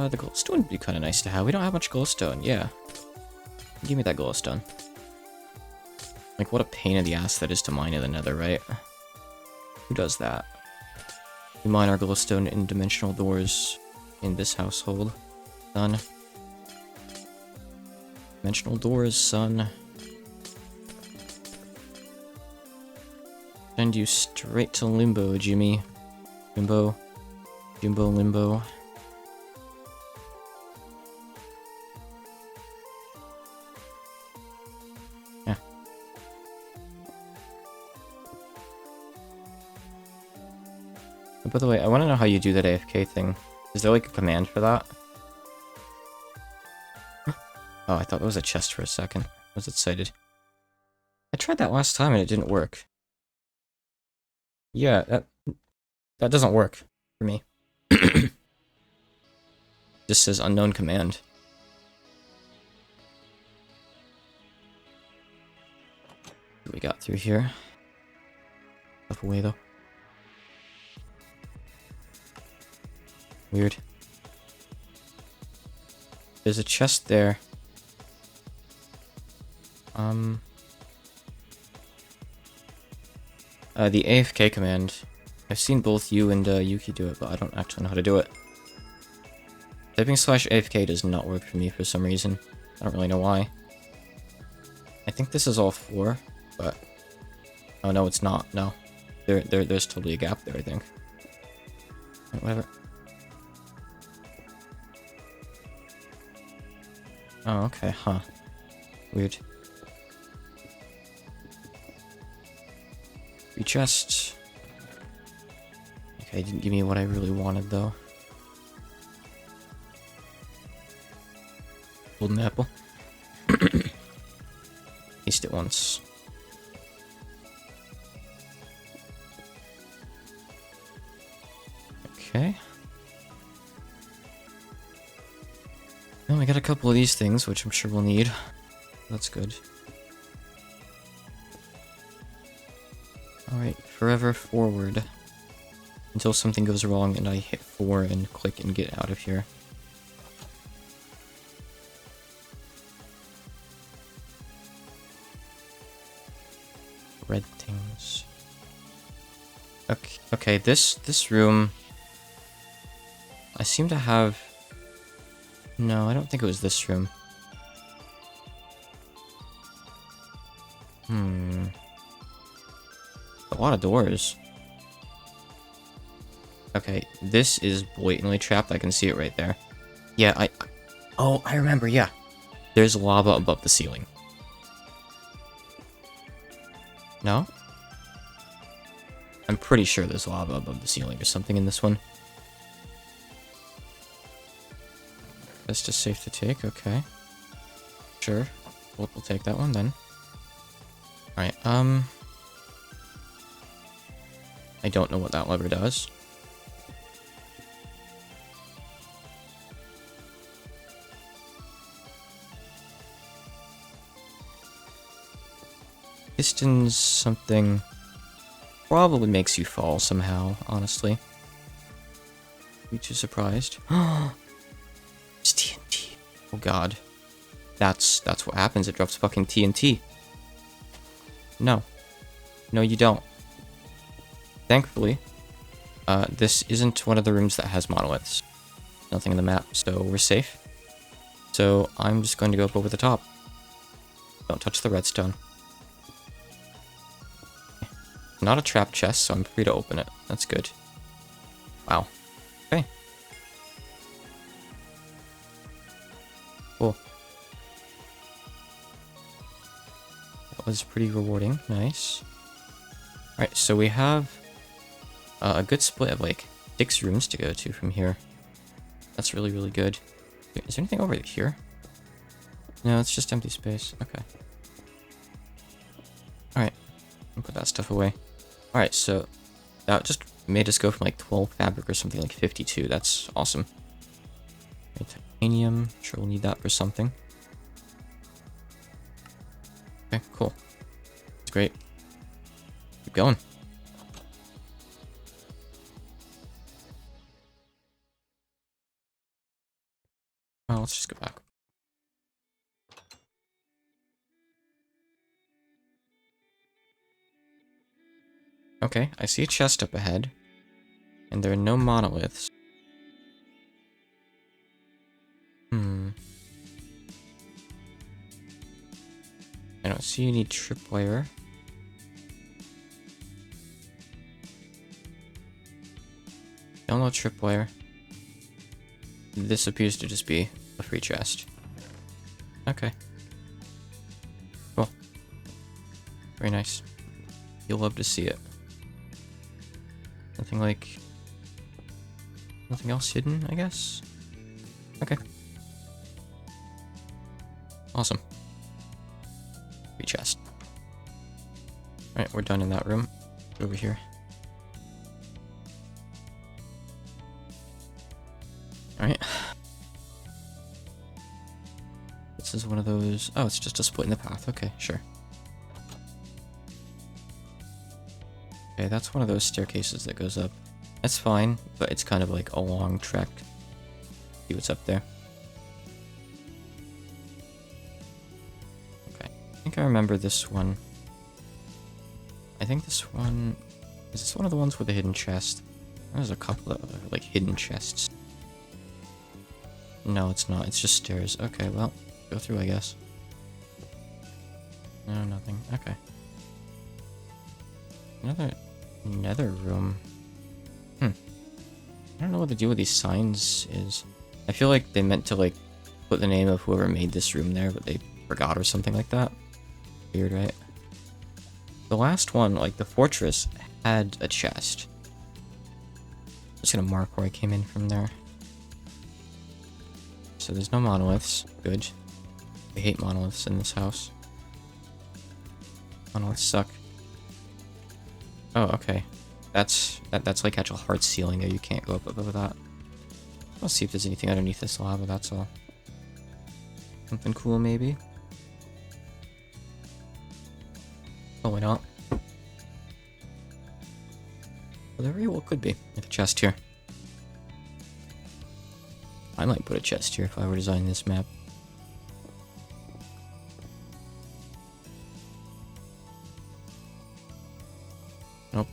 The glowstone would be kind of nice to have. We don't have much glowstone, yeah. Give me that glowstone. Like, what a pain in the ass that is to mine in the nether, right? Who does that? We mine our glowstone in dimensional doors in this household. Son. Dimensional doors, son. Send you straight to limbo, Jimmy. Limbo. Jimbo limbo. Yeah. And by the way, I want to know how you do that AFK thing. Is there like a command for that? Oh, I thought it was a chest for a second. I was excited. I tried that last time and it didn't work. Yeah, that doesn't work for me. Just says unknown command. What we got through here? Stuff away though. Weird. There's a chest there. The AFK command. I've seen both you and Yuki do it, but I don't actually know how to do it. Typing /AFK does not work for me for some reason. I don't really know why. I think this is all 4, but... Oh no, it's not. No. There's totally a gap there, I think. Whatever. Oh, okay, huh. Weird. 3 chests. Okay, didn't give me what I really wanted, though. Golden apple. Taste it once. Okay. Well, we got a couple of these things, which I'm sure we'll need. That's good. Alright, forever forward. Until something goes wrong and I hit 4 and click and get out of here. Red things. Okay, this room... I seem to have... No, I don't think it was this room. A lot of doors. Okay, this is blatantly trapped. I can see it right there. Yeah, Oh, I remember, yeah. There's lava above the ceiling. No? I'm pretty sure there's lava above the ceiling or something in this one. That's just safe to take, okay. Sure. We'll take that one then. Alright, I don't know what that lever does. Pistons something probably makes you fall somehow, honestly. Be too surprised. It's TNT. Oh god. That's what happens. It drops fucking TNT. No. No, you don't. Thankfully, this isn't one of the rooms that has monoliths. Nothing in the map, so we're safe. So I'm just going to go up over the top. Don't touch the redstone. Not a trap chest, so I'm free to open it. That's good. Wow. Okay. Cool. That was pretty rewarding. Nice. Alright, so we have a good split of like 6 rooms to go to from here. That's really, really good. Wait, is there anything over here? No, it's just empty space. Okay. Alright, I'll put that stuff away. Alright, so that just made us go from like 12 fabric or something like 52. That's awesome. Okay, titanium. Sure, we'll need that for something. Okay, cool. That's great. Keep going. Well, let's just go back. Okay, I see a chest up ahead. And there are no monoliths. I don't see any tripwire. Still no tripwire. This appears to just be a free chest. Okay. Cool. Very nice. You'll love to see it. Nothing like... Nothing else hidden, I guess? Okay. Awesome. Free chest. Alright, we're done in that room. Over here. Alright. This is one of those... Oh, it's just a split in the path. Okay, sure. Okay, that's one of those staircases that goes up. That's fine, but it's kind of like a long trek. See what's up there. Okay, I think I remember this one. I think this one... Is this one of the ones with the hidden chest? There's a couple of other, like, hidden chests. No, it's not. It's just stairs. Okay, well, go through, I guess. No, nothing. Okay. Another nether room. I don't know what the deal with these signs is. I feel like they meant to, like, put the name of whoever made this room there, but they forgot or something like that. Weird, right? The last one, like, the fortress, had a chest. Just gonna mark where I came in from there. So there's no monoliths. Good. I hate monoliths in this house. Monoliths suck. Oh, okay. That's like actual hard ceiling there. You can't go up above that. Let's see if there's anything underneath this lava, that's all. Something cool, maybe? Oh, why not? Well, there very well could be. Like a chest here. I might put a chest here if I were designing this map. Nope.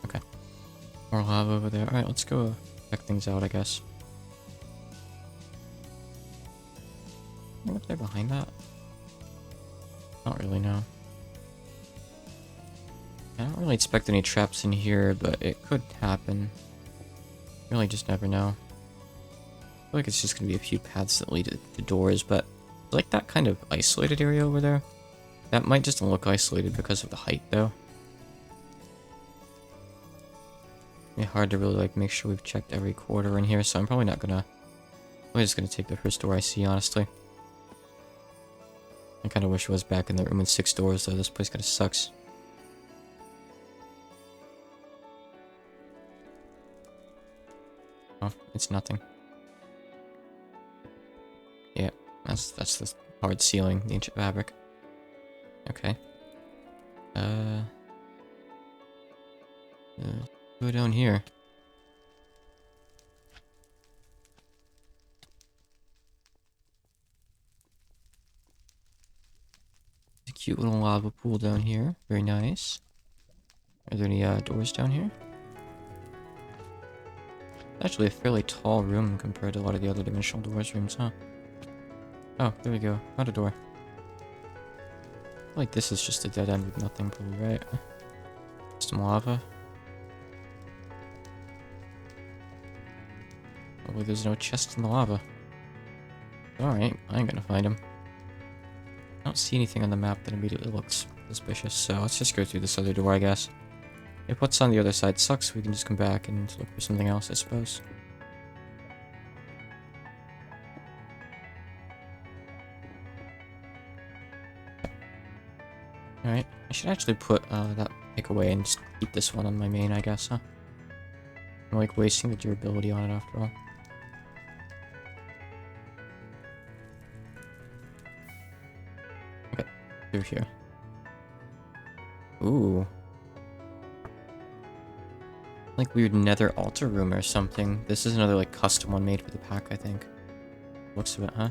Okay. More lava over there. Alright, let's go check things out, I guess. Anything up there behind that? Not really, no. I don't really expect any traps in here, but it could happen. Really just never know. I feel like it's just gonna be a few paths that lead to the doors, but like that kind of isolated area over there, that might just look isolated because of the height, though. It's hard to really like make sure we've checked every corridor in here, so I'm probably not gonna. I'm just gonna take the first door I see, honestly. I kind of wish I was back in the room with 6 doors, though. This place kind of sucks. Oh, it's nothing. Yeah, that's the hard ceiling, the ancient fabric. Okay. Go down here. A cute little lava pool down here. Very nice. Are there any doors down here? Actually a fairly tall room compared to a lot of the other dimensional doors rooms, huh? Oh, there we go. Not a door. I feel like this is just a dead end with nothing, probably, right? Some lava. Hopefully there's no chest in the lava. Alright, I ain't gonna find him. don't see anything on the map that immediately looks suspicious, so let's just go through this other door, I guess. If what's on the other side sucks, we can just come back and look for something else, I suppose. Alright, I should actually put that pick away and just keep this one on my main, I guess, huh? I'm like wasting the durability on it after all. Okay, through here. Ooh. Like weird nether altar room or something. This is another like custom one made for the pack, I think. Looks of it, huh?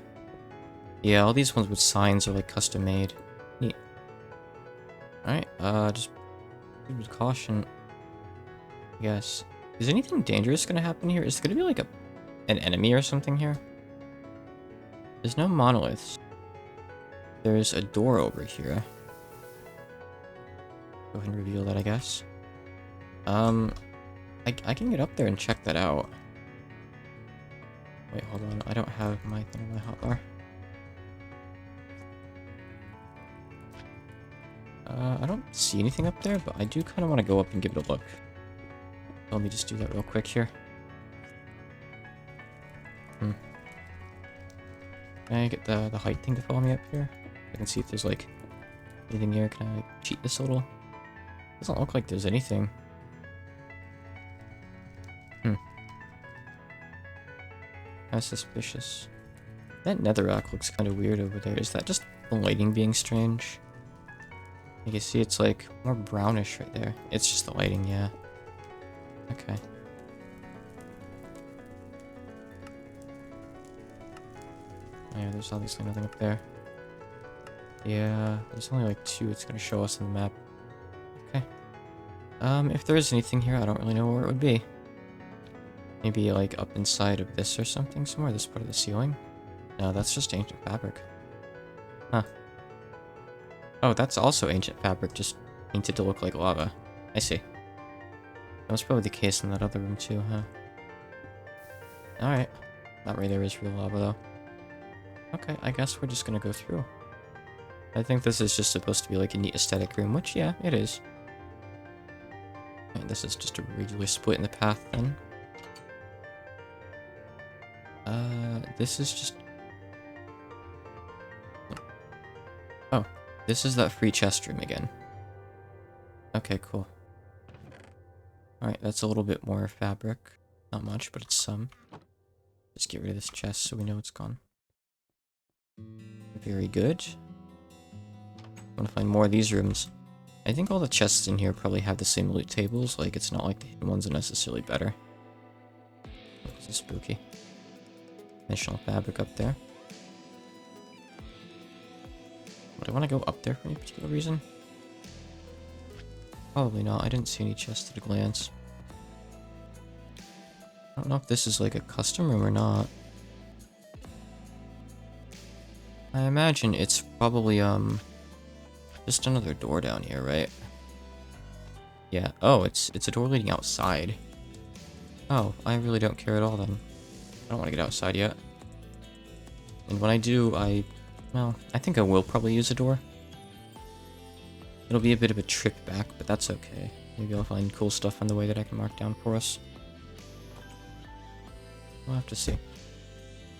Yeah, all these ones with signs are like custom made. Neat. Alright, just with caution. I guess. Is anything dangerous gonna happen here? Is it gonna be like an enemy or something here? There's no monoliths. There's a door over here. Go ahead and reveal that, I guess. I can get up there and check that out. Wait, hold on. I don't have my thing on my hotbar. I don't see anything up there, but I do kind of want to go up and give it a look. Let me just do that real quick here. Can I get the height thing to follow me up here? I can see if there's like anything here. Can I like, cheat this a little? Doesn't look like there's anything. That's suspicious. That netherrack looks kind of weird over there. Is that just the lighting being strange? You can see it's like more brownish right there. It's just the lighting, yeah. Okay. Oh, yeah, there's obviously nothing up there. Yeah, there's only like 2 it's gonna show us on the map. Okay. If there is anything here, I don't really know where it would be. Maybe like up inside of this or something somewhere, this part of the ceiling? No, that's just ancient fabric. Huh. Oh, that's also ancient fabric, just painted to look like lava. I see. That was probably the case in that other room too, huh? Alright. Not right, there is real lava though. Okay, I guess we're just gonna go through. I think this is just supposed to be like a neat aesthetic room, which yeah, it is. And this is just a regular split in the path then. This is just... Oh, this is that free chest room again. Okay, cool. Alright, that's a little bit more fabric. Not much, but it's some. Just get rid of this chest so we know it's gone. Very good. I want to find more of these rooms. I think all the chests in here probably have the same loot tables, like it's not like the hidden ones are necessarily better. This is spooky. Dimensional fabric up there. Would I want to go up there for any particular reason? Probably not. I didn't see any chests at a glance. I don't know if this is like a custom room or not. I imagine it's probably, just another door down here, right? Yeah. Oh, it's a door leading outside. Oh, I really don't care at all then. I don't want to get outside yet. And when I do, well, I think I will probably use a door. It'll be a bit of a trip back, but that's okay. Maybe I'll find cool stuff on the way that I can mark down for us. We'll have to see.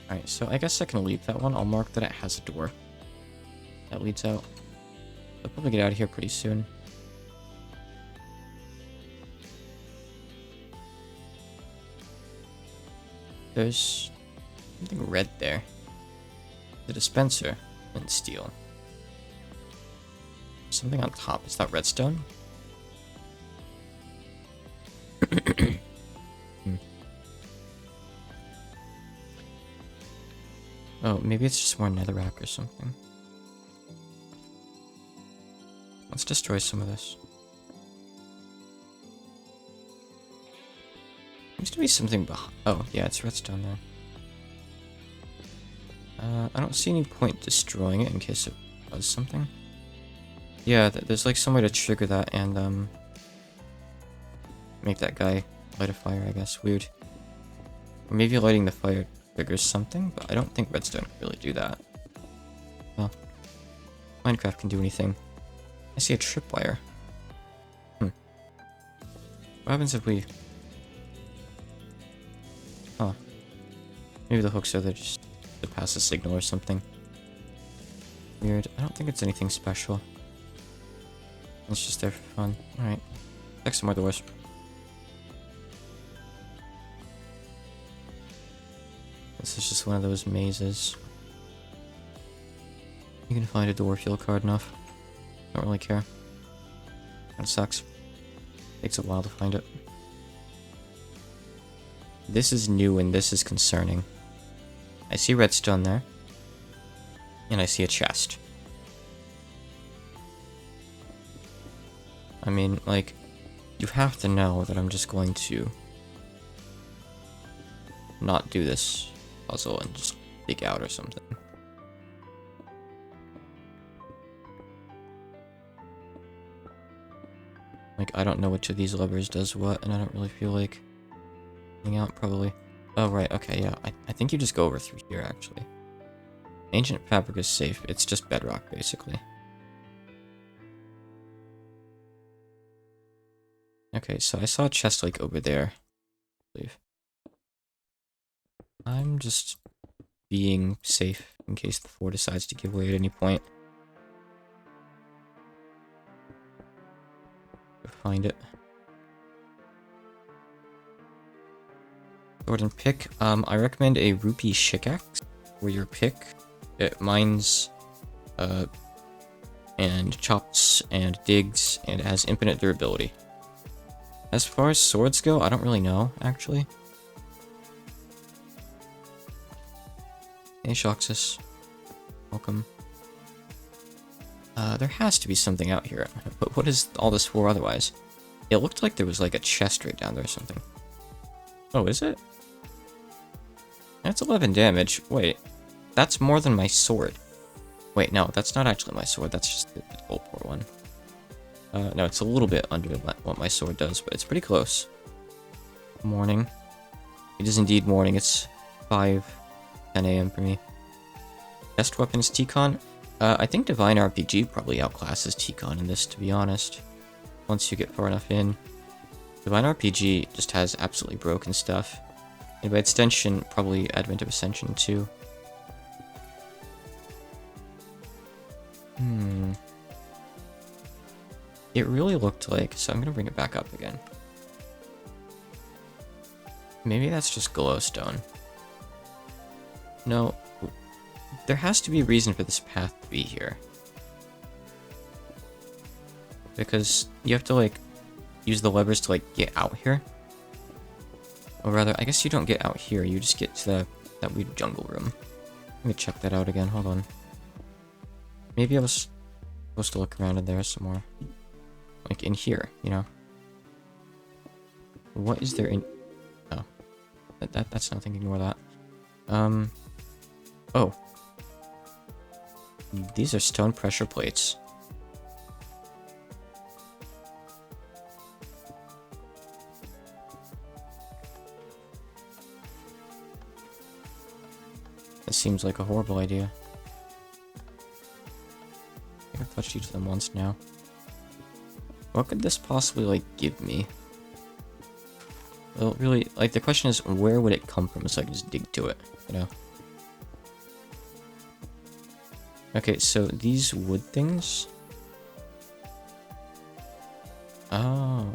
Alright, so I guess I can leave that one. I'll mark that it has a door that leads out. I'll probably get out of here pretty soon. There's something red there. The dispenser and steel. Something on top. Is that redstone? Oh, maybe it's just more netherrack or something. Let's destroy some of this. Seems to be something behind. Oh, yeah, it's redstone there. I don't see any point destroying it in case it does something. Yeah, there's like some way to trigger that and make that guy light a fire, I guess. Weird. Or maybe lighting the fire triggers something, but I don't think redstone can really do that. Well, Minecraft can do anything. I see a tripwire. What happens if we... Huh. Maybe the hooks are there just to pass a signal or something. Weird. I don't think it's anything special. It's just there for fun. Alright. Check some more doors. This is just one of those mazes. You can find a door if you look hard enough. Don't really care. Kinda sucks. Takes a while to find it. This is new and this is concerning. I see redstone there. And I see a chest. I mean, like, you have to know that I'm just going to not do this puzzle and just dig out or something. Like, I don't know which of these levers does what, and I don't really feel like getting out, probably. Oh, right, okay, yeah. I think you just go over through here, actually. Ancient fabric is safe. It's just bedrock, basically. Okay, so I saw a chest, like, over there, I believe. I'm just being safe in case the floor decides to give way at any point. Go find it. Sword and pick. I recommend a rupee pickaxe for your pick. It mines, and chops and digs, and it has infinite durability. As far as swords go, I don't really know, actually. Hey, Shoxus. Welcome. There has to be something out here. But what is all this for otherwise? It looked like there was like a chest right down there or something. Oh, is it? That's 11 damage. Wait. That's more than my sword. Wait, no, that's not actually my sword. That's just the Goldport one. No, it's a little bit under what my sword does, but it's pretty close. Morning. It is indeed morning. It's 10 a.m. for me. Best weapon is T-Con. I think Divine RPG probably outclasses T-Con in this, to be honest. Once you get far enough in. Divine RPG just has absolutely broken stuff. And by extension, probably Advent of Ascension too. It really looked like... So I'm gonna bring it back up again. Maybe that's just glowstone. No. There has to be a reason for this path to be here. Because you have to, like, use the levers to, like, get out here. Or rather, I guess you don't get out here, you just get to that weird jungle room. Let me check that out again, hold on. Maybe I was supposed to look around in there some more. Like, in here, you know? What is there in... Oh. That's nothing, ignore that. Oh. These are stone pressure plates. That seems like a horrible idea. I think I've touched each of them once now. What could this possibly, like, give me? Well, really, like, the question is, where would it come from so I can just dig to it, you know? Okay, so these wood things... Oh.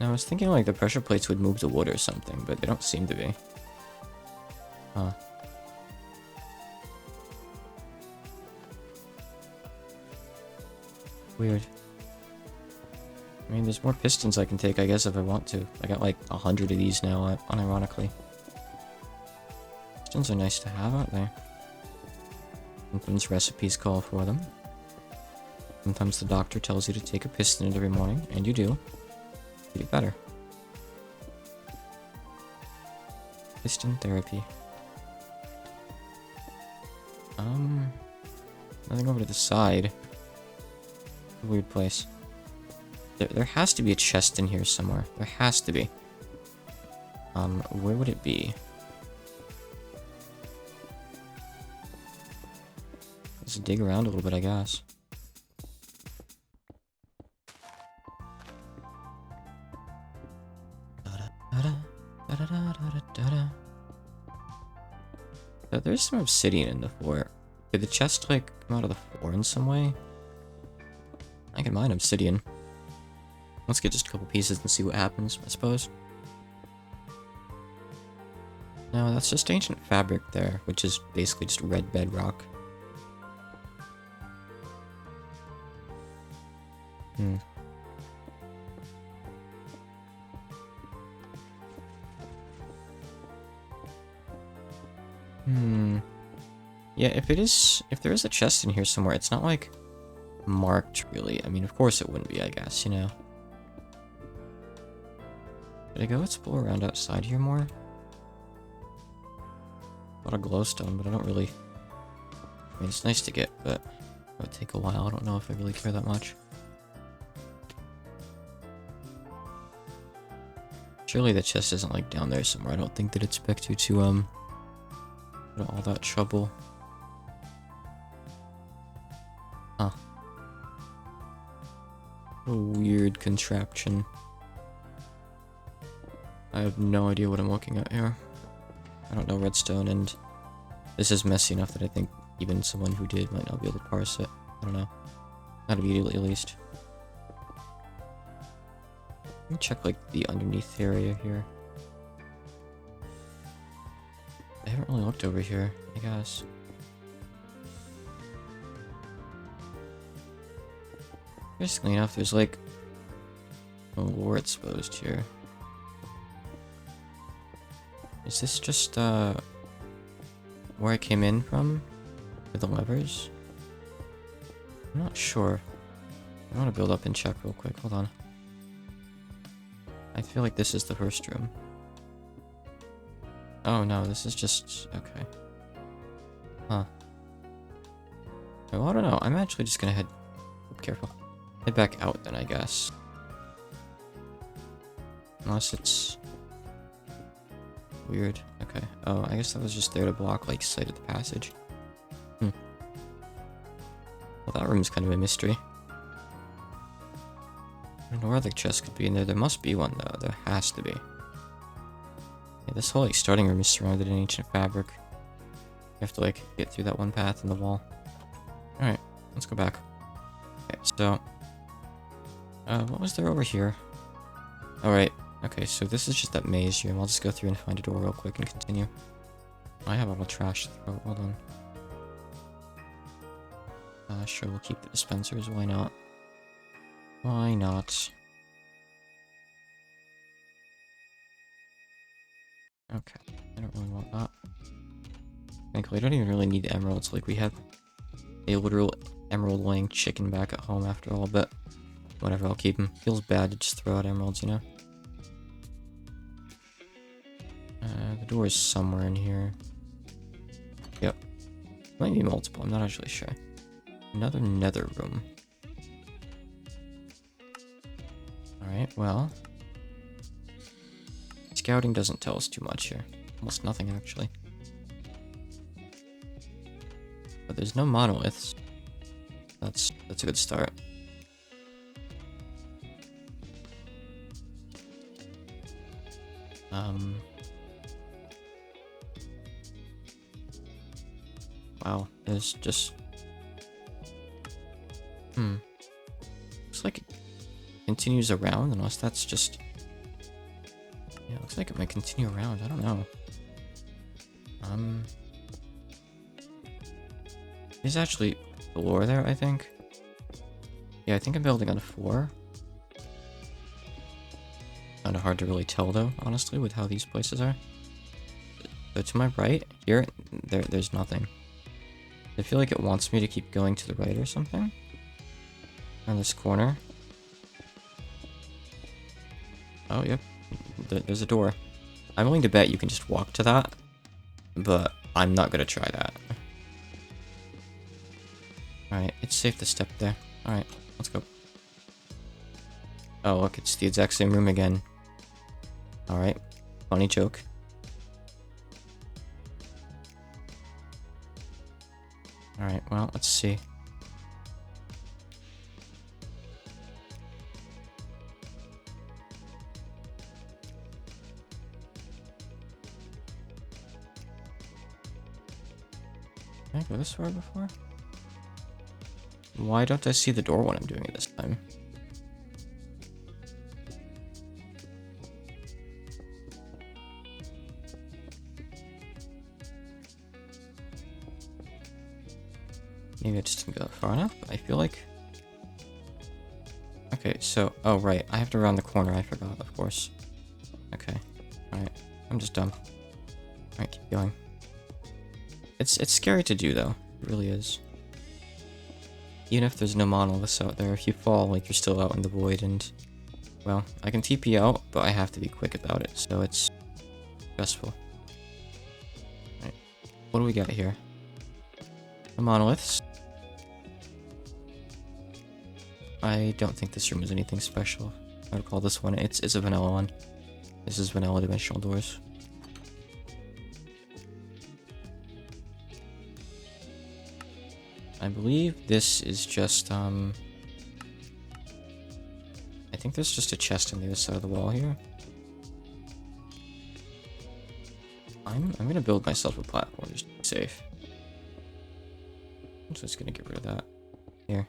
Now, I was thinking, like, the pressure plates would move the wood or something, but they don't seem to be. Huh. Weird. I mean, there's more pistons I can take, I guess, if I want to. I got, like, 100 of these now, unironically. Pistons are nice to have, aren't they? Sometimes recipes call for them. Sometimes the doctor tells you to take a piston every morning, and you do. You get better. Piston therapy. Nothing over to the side. Weird place. There has to be a chest in here somewhere. There has to be. Where would it be? Just dig around a little bit, I guess. There's some obsidian in the floor. Did the chest, like, come out of the floor in some way? I can mine obsidian. Let's get just a couple pieces and see what happens, I suppose. No, that's just ancient fabric there, which is basically just red bedrock. Yeah, if there is a chest in here somewhere, it's not, like, marked, really. I mean, of course it wouldn't be, I guess, you know. Should I go explore around outside here more? A lot of glowstone, but I don't really... I mean, it's nice to get, but it would take a while. I don't know if I really care that much. Surely the chest isn't, like, down there somewhere. I don't think that expect you to, go to all that trouble. Huh. A weird contraption. I have no idea what I'm looking at here. I don't know redstone, and this is messy enough that I think even someone who did might not be able to parse it. I don't know. Not immediately, at least. Let me check, like, the underneath area here. I haven't really looked over here, I guess. Interestingly enough, there's, like, no lore exposed here. Is this just, where I came in from? With the levers? I'm not sure. I want to build up and check real quick. Hold on. I feel like this is the first room. Oh no, this is just... okay. Huh. Well, I don't know. I'm actually just gonna head... careful. Head back out then, I guess. Unless it's... weird. Okay. Oh, I guess that was just there to block, like, sight of the passage. Well, that room's kind of a mystery. I don't know where the chest could be in there. There must be one, though. There has to be. Yeah, this whole, like, starting room is surrounded in ancient fabric. You have to, like, get through that one path in the wall. Alright, let's go back. Okay, so... what was there over here? Alright, okay, so this is just that maze room. I'll just go through and find a door real quick and continue. I have all the trash to throw. Hold on. Sure, we'll keep the dispensers. Why not? Why not? Okay, I don't really want that. Frankly, I don't even really need the emeralds. Like, we have a literal emerald-laying chicken back at home after all, but whatever, I'll keep them. Feels bad to just throw out emeralds, you know? The door is somewhere in here. Yep. Might be multiple, I'm not actually sure. Another nether room. Alright, well... scouting doesn't tell us too much here. Almost nothing, actually. But there's no monoliths. That's a good start. Wow, there's just... looks like it continues around, unless that's just... yeah, looks like it might continue around, I don't know. There's actually a floor there, I think. Yeah, I think I'm building on a floor. Kinda hard to really tell, though, honestly, with how these places are. So to my right, here, there's nothing. I feel like it wants me to keep going to the right or something. On this corner. Oh, yep. There's a door. I'm willing to bet you can just walk to that, but I'm not gonna try that. Alright, it's safe to step there. Alright, let's go. Oh, look, it's the exact same room again. Alright, funny joke. Alright, well, let's see. Did I go this far before? Why don't I see the door when I'm doing it this time? Maybe I just didn't go far enough. I feel like... Okay, so... Oh, right. I have to round the corner. I forgot, of course. Okay. Alright. I'm just dumb. Alright, keep going. It's scary to do, though. It really is. Even if there's no monoliths out there, if you fall, like, you're still out in the void, and... Well, I can TP out, but I have to be quick about it, so it's... stressful. Alright. What do we got here? The monoliths. I don't think this room is anything special. I would call this one, it's a vanilla one. This is vanilla dimensional doors. I believe this is just, I think there's just a chest on the other side of the wall here. I'm gonna build myself a platform just to be safe. I'm just gonna get rid of that. Here.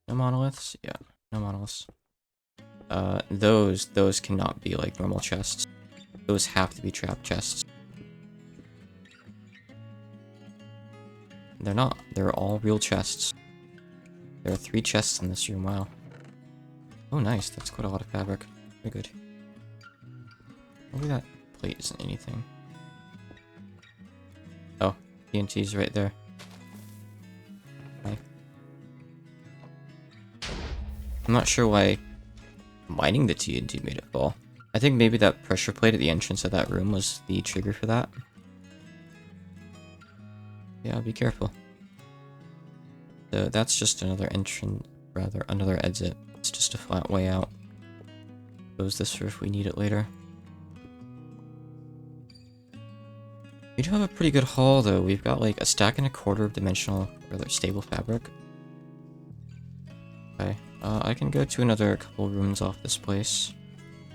No monoliths? Yeah, no monoliths. Those cannot be like normal chests. Those have to be trap chests. They're not. They're all real chests. There are 3 chests in this room, wow. Oh nice, that's quite a lot of fabric. Very good. Maybe that plate isn't anything. Oh, TNT's right there. Okay. I'm not sure why mining the TNT made it fall. I think maybe that pressure plate at the entrance of that room was the trigger for that. Yeah, be careful. So that's just another entrance, rather, another exit. It's just a flat way out. Close this for if we need it later. We do have a pretty good haul though. We've got like a stack and a quarter of dimensional, rather stable fabric. Okay, I can go to another couple rooms off this place.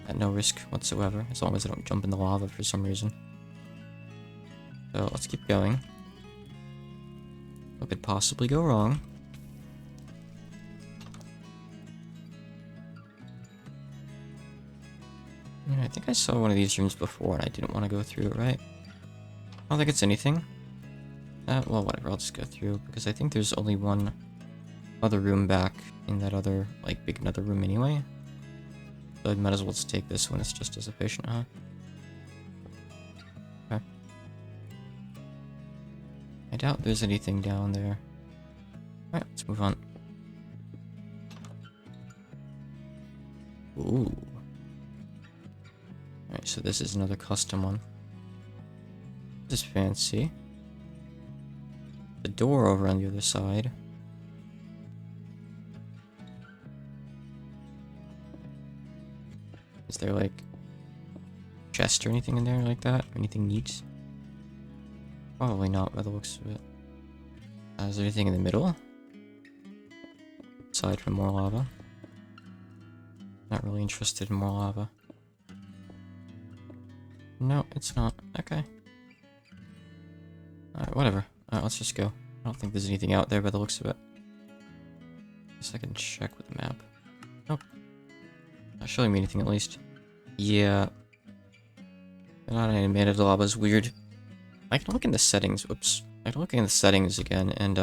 At no risk whatsoever, as long as I don't jump in the lava for some reason. So let's keep going. What could possibly go wrong? Yeah, I think I saw one of these rooms before and I didn't want to go through it, right? I don't think it's anything. Well, whatever, I'll just go through, because I think there's only one other room back in that other, like, big nether room anyway. So I might as well just take this one, it's just as efficient, huh? Okay. I doubt there's anything down there. Alright, let's move on. Ooh. Alright, so this is another custom one. This is fancy. The door over on the other side. Is there like chest or anything in there like that? Anything neat? Probably not by the looks of it. Is there anything in the middle? Aside from more lava. Not really interested in more lava. No, it's not. Okay. Alright, whatever. Alright, let's just go. I don't think there's anything out there by the looks of it. Guess I can check with the map. Nope. Not showing me anything at least. Yeah. Not animated lava is weird. I can look in the settings. Whoops. I can look in the settings again and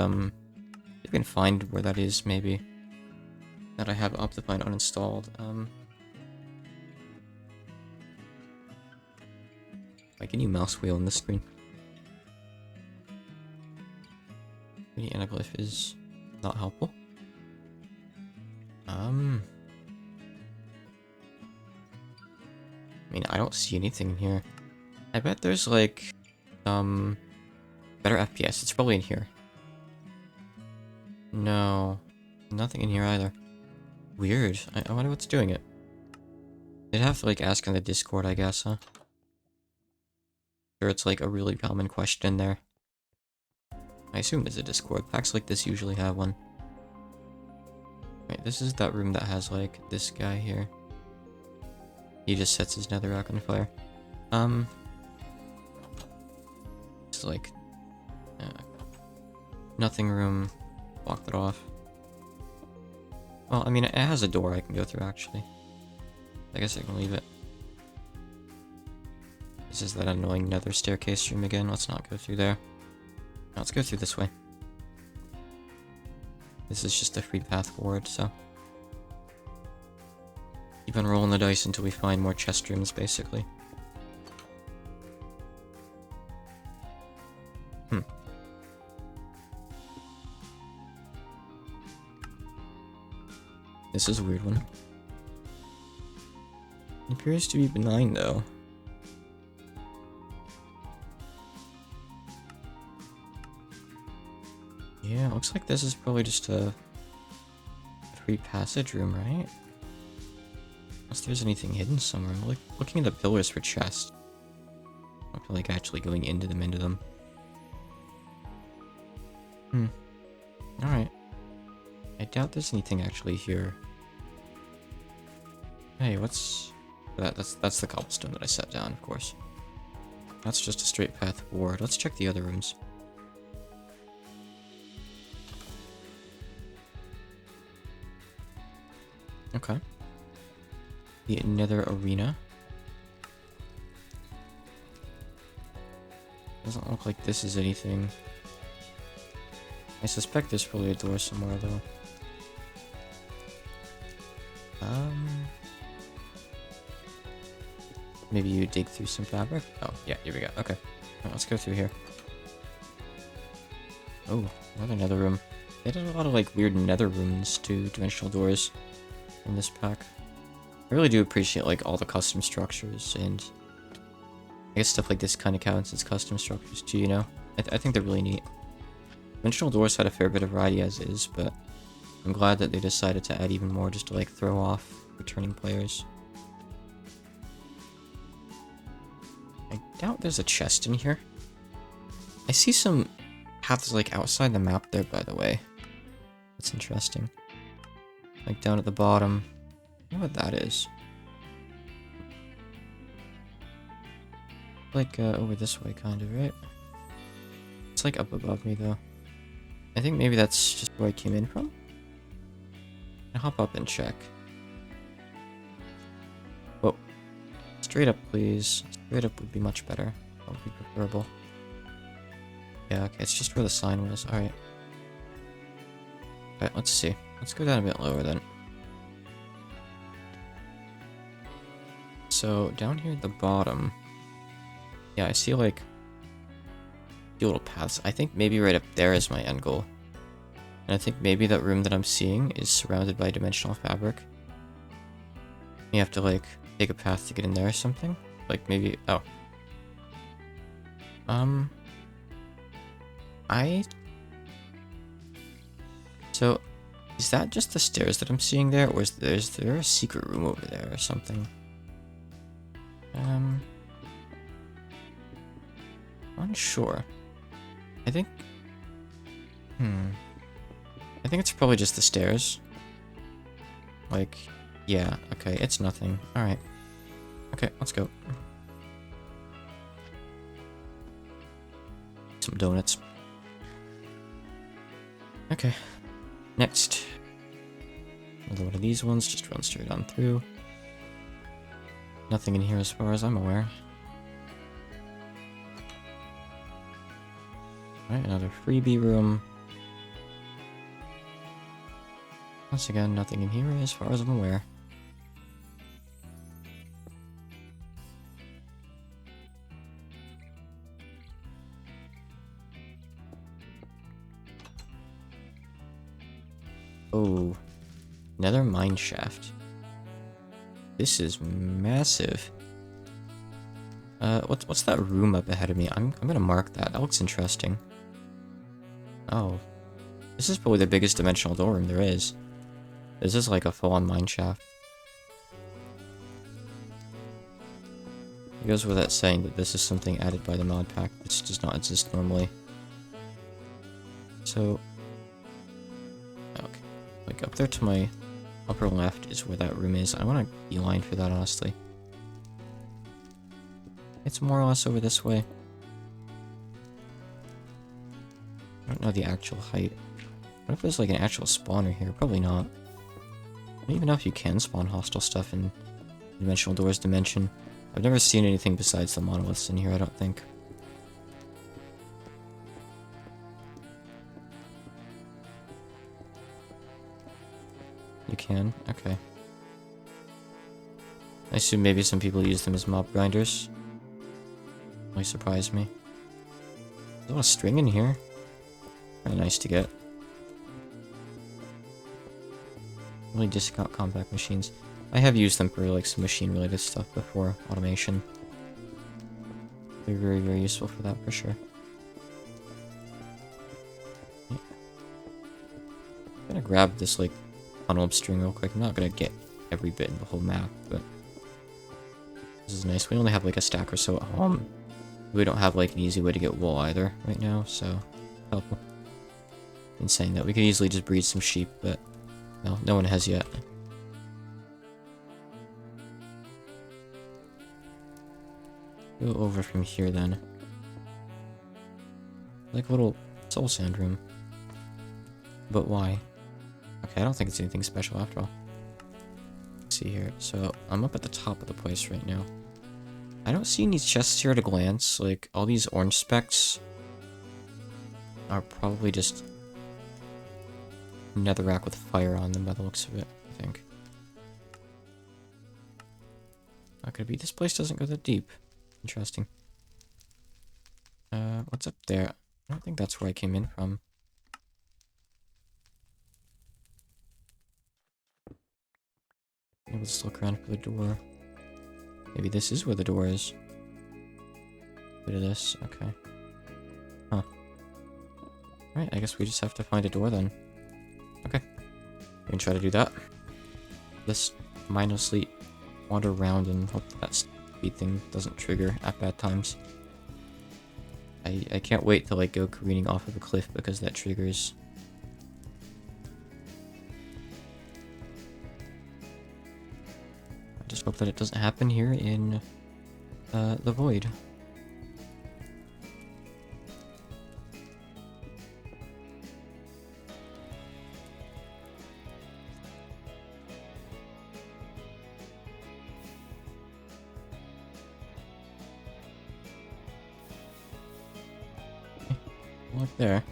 you can find where that is maybe. That I have Optifine uninstalled. Why can you mouse wheel on this screen? The anaglyph is not helpful. I mean, I don't see anything in here. I bet there's like better FPS. It's probably in here. No, nothing in here either. Weird. I wonder what's doing it. They'd have to like ask in the Discord, I guess, huh? Sure, it's like a really common question there. I assume there's a Discord. Packs like this usually have one. Wait, this is that room that has, like, this guy here. He just sets his netherrack on fire. It's like... nothing room. Block that off. Well, I mean, it has a door I can go through, actually. I guess I can leave it. This is that annoying nether staircase room again. Let's not go through there. No, let's go through this way. This is just a free path forward, so... keep on rolling the dice until we find more chest rooms, basically. This is a weird one. It appears to be benign, though. Yeah, looks like this is probably just a free passage room, right? Unless there's anything hidden somewhere. I'm looking at the pillars for chests. I feel like actually going into them. Alright. I doubt there's anything actually here. Hey, what's that? That's the cobblestone that I set down, of course. That's just a straight path forward. Let's check the other rooms. Okay. The nether arena. Doesn't look like this is anything. I suspect there's probably a door somewhere, though. Maybe you dig through some fabric? Oh, yeah, here we go. Okay. Right, let's go through here. Oh, another nether room. They did a lot of, like, weird nether rooms to dimensional doors in this pack. I really do appreciate, like, all the custom structures, and I guess stuff like this kind of counts as custom structures too, you know? I think they're really neat. Dimensional doors had a fair bit of variety as is, but I'm glad that they decided to add even more just to, like, throw off returning players. I doubt there's a chest in here. I see some paths, like, outside the map there, by the way. That's interesting. Like, down at the bottom. I wonder what that is. Like, over this way, kind of, right? It's, like, up above me, though. I think maybe that's just where I came in from. I'll hop up and check. Whoa. Straight up, please. Straight up would be much better. That would be preferable. Yeah, okay, it's just where the sign was. Alright. Alright, let's see. Let's go down a bit lower, then. So, down here at the bottom... yeah, I see, like... few little paths. I think maybe right up there is my end goal. And I think maybe that room that I'm seeing is surrounded by dimensional fabric. You have to, like, take a path to get in there or something. Like, maybe... oh. So, is that just the stairs that I'm seeing there? Or is there a secret room over there or something? Unsure. I think... I think it's probably just the stairs. Like, yeah, okay, it's nothing. Alright. Okay, let's go. Some donuts. Okay. Next. Another one of these ones, just run straight on through. Nothing in here as far as I'm aware. Alright, another freebie room. Once again, nothing in here as far as I'm aware. Oh, another mine shaft. This is massive. What's that room up ahead of me? I'm gonna mark that. That looks interesting. Oh, this is probably the biggest dimensional door room there is. This is like a full-on mine shaft. It goes without saying that this is something added by the mod pack, which does not exist normally. So, okay, like up there to my upper left is where that room is. I want to beeline for that, honestly. It's more or less over this way. I don't know the actual height. What if there's like an actual spawner here? Probably not. I don't even know if you can spawn hostile stuff in Dimensional Doors Dimension. I've never seen anything besides the monoliths in here, I don't think. You can? Okay. I assume maybe some people use them as mob grinders. Really surprised me. There's a lot of string in here. Kinda nice to get. Really discount compact machines. I have used them for like some machine related stuff before, automation. They're very, very useful for that for sure. Yeah. I'm gonna grab this like tunnel string real quick. I'm not gonna get every bit in the whole map, but this is nice. We only have like a stack or so at home. We don't have like an easy way to get wool either right now, so helpful. In saying that, we could easily just breed some sheep, but no one has yet. Go over from here then. Like a little soul sand room. But why? Okay, I don't think it's anything special after all. Let's see here. So, I'm up at the top of the place right now. I don't see any chests here at a glance. Like, all these orange specks are probably just netherrack with fire on them by the looks of it, I think. Not gonna be. This place doesn't go that deep. Interesting. What's up there? I don't think that's where I came in from. Maybe let's look around for the door. Maybe this is where the door is. Bit of this, okay. Huh. Alright, I guess we just have to find a door then. Okay. We can try to do that. Let's mindlessly wander around and hope that speed thing doesn't trigger at bad times. I can't wait to like go careening off of a cliff because that triggers. I just hope that it doesn't happen here in the void. Look there.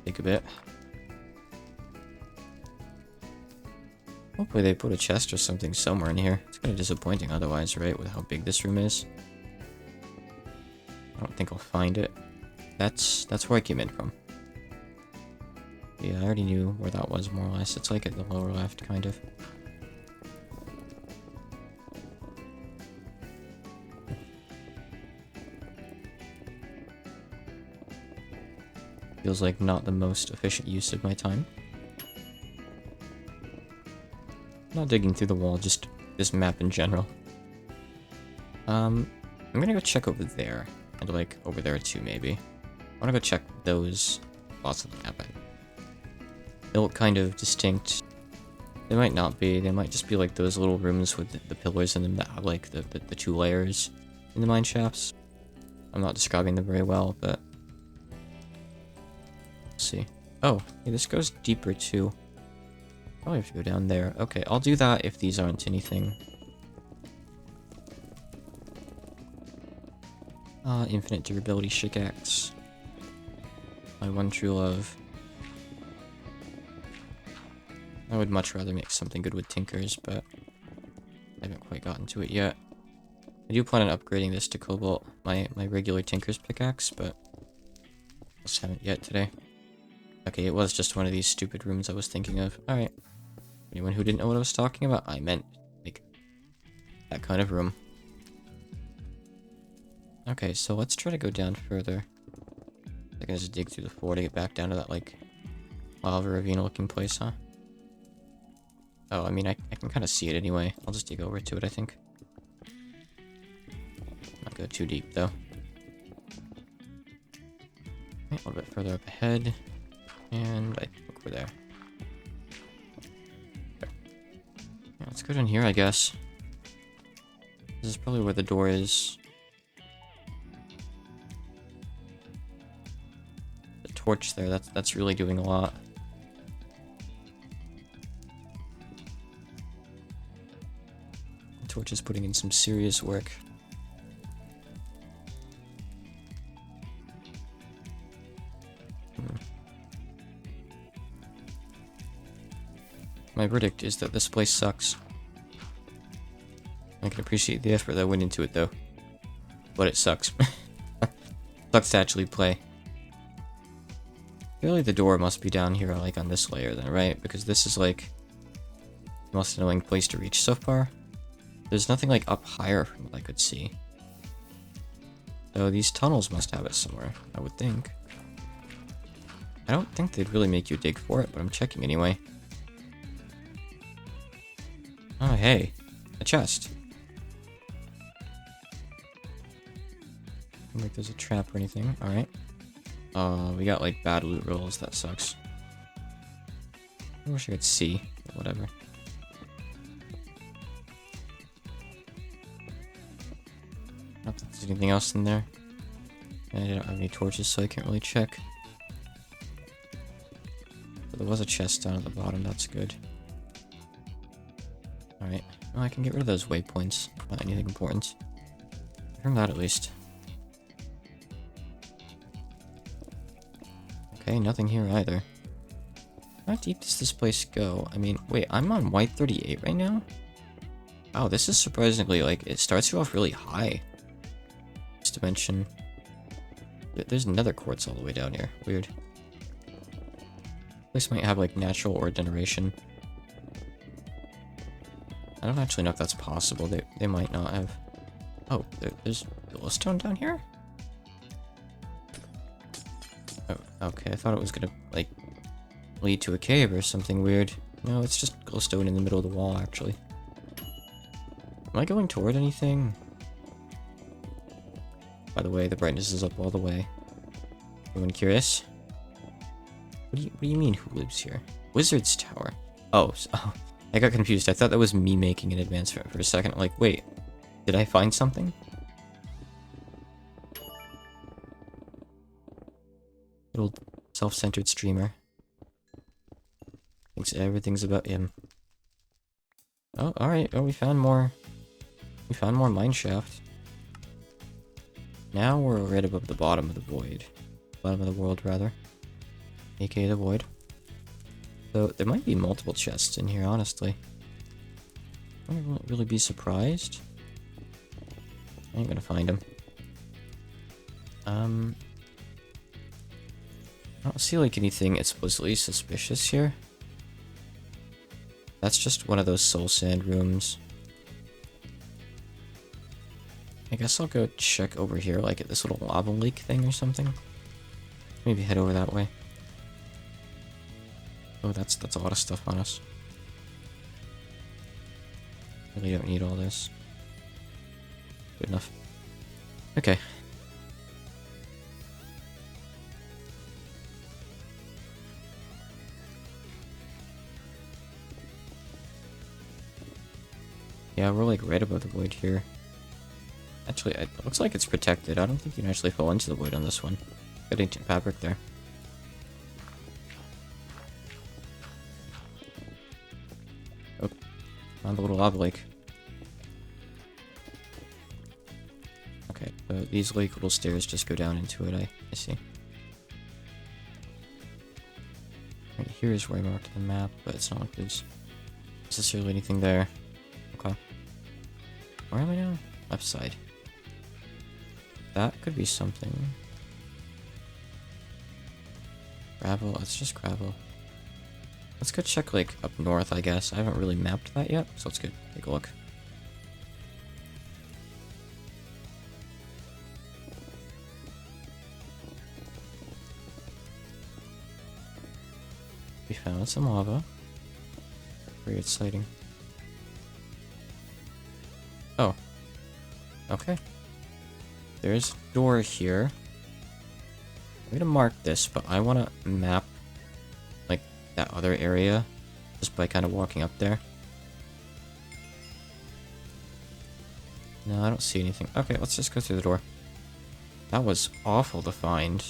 Take a bit. Hopefully they put a chest or something somewhere in here. It's kind of disappointing otherwise, right, with how big this room is. I don't think I'll find it. That's where I came in from. Yeah, I already knew where that was, more or less. It's like at the lower left, kind of. Feels like not the most efficient use of my time. Not digging through the wall, just this map in general. I'm gonna go check over there. And like over there too, maybe. I wanna go check those spots of the map. They look kind of distinct. They might not be. They might just be like those little rooms with the pillars in them that have like the two layers in the mine shafts. I'm not describing them very well, but let's see. Oh, hey, this goes deeper too. Probably have to go down there. Okay, I'll do that if these aren't anything. Infinite durability pickaxe. My one true love. I would much rather make something good with tinkers, but I haven't quite gotten to it yet. I do plan on upgrading this to cobalt, my regular tinker's pickaxe, but just haven't yet today. Okay, it was just one of these stupid rooms I was thinking of. Alright. Anyone who didn't know what I was talking about, I meant, like, that kind of room. Okay, so let's try to go down further. I can just dig through the floor to get back down to that, like, lava ravine looking place, huh? Oh, I mean, I can kind of see it anyway. I'll just dig over to it, I think. Not go too deep, though. Okay, a little bit further up ahead. And I think we're there. Okay. Yeah, let's go down here, I guess. This is probably where the door is. The torch there, that's really doing a lot. The torch is putting in some serious work. My verdict is that this place sucks. I can appreciate the effort that went into it, though. But it sucks. Sucks to actually play. Surely the door must be down here, like, on this layer then, right? Because this is, like, the most annoying place to reach so far. There's nothing, like, up higher from what I could see. So these tunnels must have it somewhere, I would think. I don't think they'd really make you dig for it, but I'm checking anyway. Oh, hey. A chest. Like there's a trap or anything. Alright. We got like bad loot rolls. That sucks. I wish I could see. But whatever. I don't think there's anything else in there. And I don't have any torches, so I can't really check. But there was a chest down at the bottom. That's good. Alright. Well, I can get rid of those waypoints. Not anything important. From that at least. Okay, nothing here either. How deep does this place go? I mean, wait, I'm on white 38 right now? Wow, this is surprisingly, like, it starts you off really high. This dimension. There's nether quartz all the way down here. Weird. This place might have, like, natural ore generation. I don't actually know if that's possible. They might not have. Oh, there's glowstone down here? Oh, okay, I thought it was gonna, like, lead to a cave or something weird. No, it's just glowstone in the middle of the wall, actually. Am I going toward anything? By the way, the brightness is up all the way. Anyone curious? What do you mean, who lives here? Wizard's Tower. Oh, I got confused. I thought that was me making an advancement for a second. Like, wait, did I find something? Little self-centered streamer. Thinks everything's about him. Oh, alright. Oh, we found more. We found more mineshaft. Now we're right above the bottom of the void. Bottom of the world, rather. AKA the void. So, there might be multiple chests in here, honestly. I wouldn't really be surprised. I ain't gonna find them. I don't see, like, anything explicitly suspicious here. That's just one of those soul sand rooms. I guess I'll go check over here, like at this little lava lake thing or something. Maybe head over that way. Oh, that's a lot of stuff on us. Really don't need all this. Good enough. Okay. Yeah, we're like right above the void here. Actually, it looks like it's protected. I don't think you can actually fall into the void on this one. Got ancient fabric there. Oh, found the little lava lake. Okay, so these like little stairs just go down into it, I see. Right here is where I marked the map, but it's not like there's necessarily anything there. Okay. Where am I now? Left side. That could be something. Gravel, it's just gravel. Let's go check, like, up north, I guess. I haven't really mapped that yet, so let's go take a look. We found some lava. Very exciting. Oh. Okay. There's a door here. I'm gonna mark this, but I want to map, like, that other area just by kind of walking up there. No, I don't see anything. Okay, let's just go through the door. That was awful to find.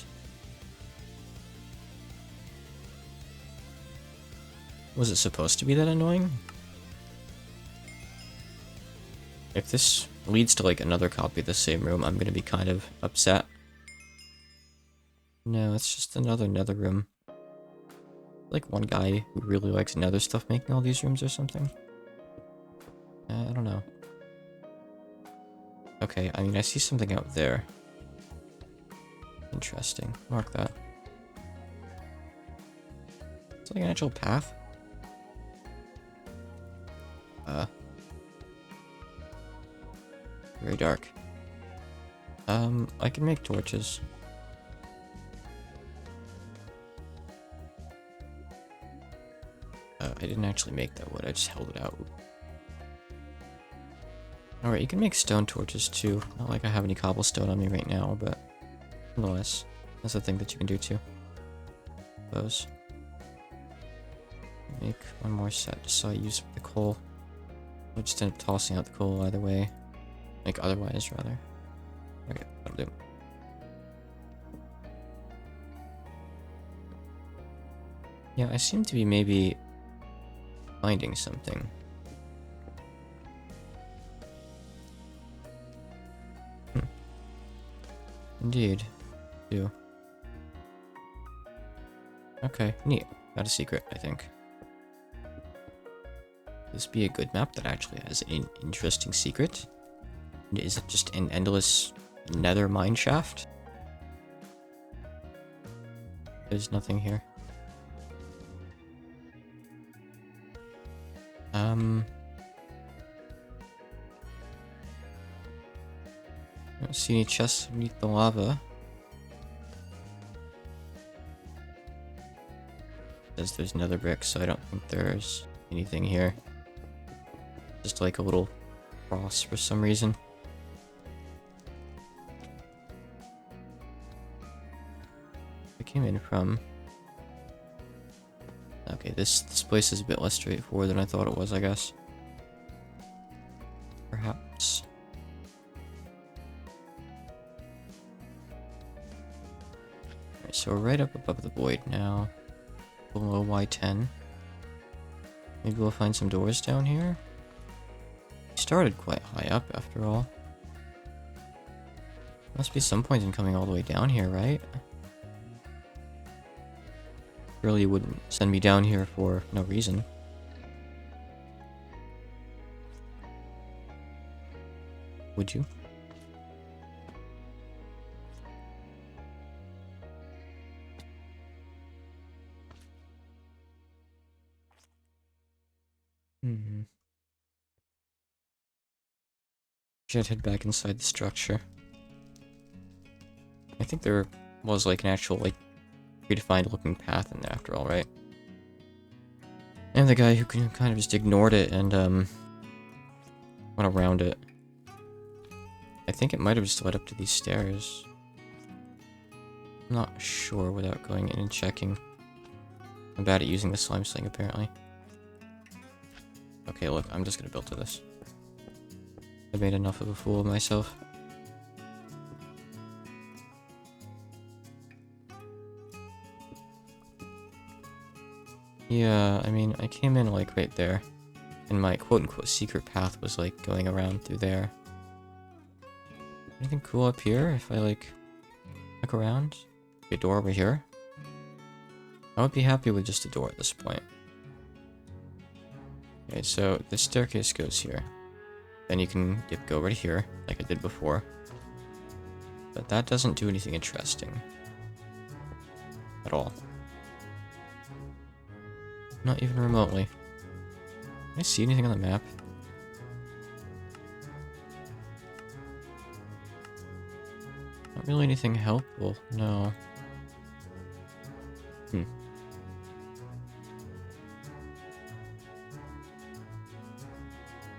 Was it supposed to be that annoying? If this leads to, like, another copy of the same room, I'm gonna be kind of upset. No, it's just another nether room. Like one guy who really likes nether stuff making all these rooms or something. I don't know. Okay, I mean, I see something out there. Interesting. Mark that. It's like an actual path. Very dark. I can make torches. I didn't actually make that wood, I just held it out. Alright, you can make stone torches too. Not like I have any cobblestone on me right now, but nonetheless, that's a thing that you can do too. Those. Make one more set just so I use the coal. I'll just end up tossing out the coal either way. Like, otherwise, rather. Okay, that'll do. Yeah, I seem to be maybe finding something. Indeed. Do. Okay, neat. Got a secret, I think. This be a good map that actually has an interesting secret? Is it just an endless nether mine shaft? There's nothing here. I don't see any chests beneath the lava. There's nether bricks, so I don't think there's anything here. Just like a little cross for some reason. I came in from... Okay, this place is a bit less straightforward than I thought it was, I guess. Perhaps. Alright, so we're right up above the void now. Below Y10. Maybe we'll find some doors down here. We started quite high up, after all. Must be some point in coming all the way down here, right? Surely you wouldn't send me down here for no reason. Would you? Should head back inside the structure. I think there was like an actual like predefined looking path in there after all, right? And the guy who kind of just ignored it and went around it. I think it might have just led up to these stairs. I'm not sure without going in and checking. I'm bad at using the slime sling apparently. Okay, look, I'm just gonna build to this. I made enough of a fool of myself. Yeah, I mean, I came in like right there. And my quote-unquote secret path was like going around through there. Anything cool up here if I like look around? A door over here? I would be happy with just a door at this point. Okay, so the staircase goes here. Then you can go right here, like I did before. But that doesn't do anything interesting. At all. Not even remotely. Can I see anything on the map? Not really anything helpful, no.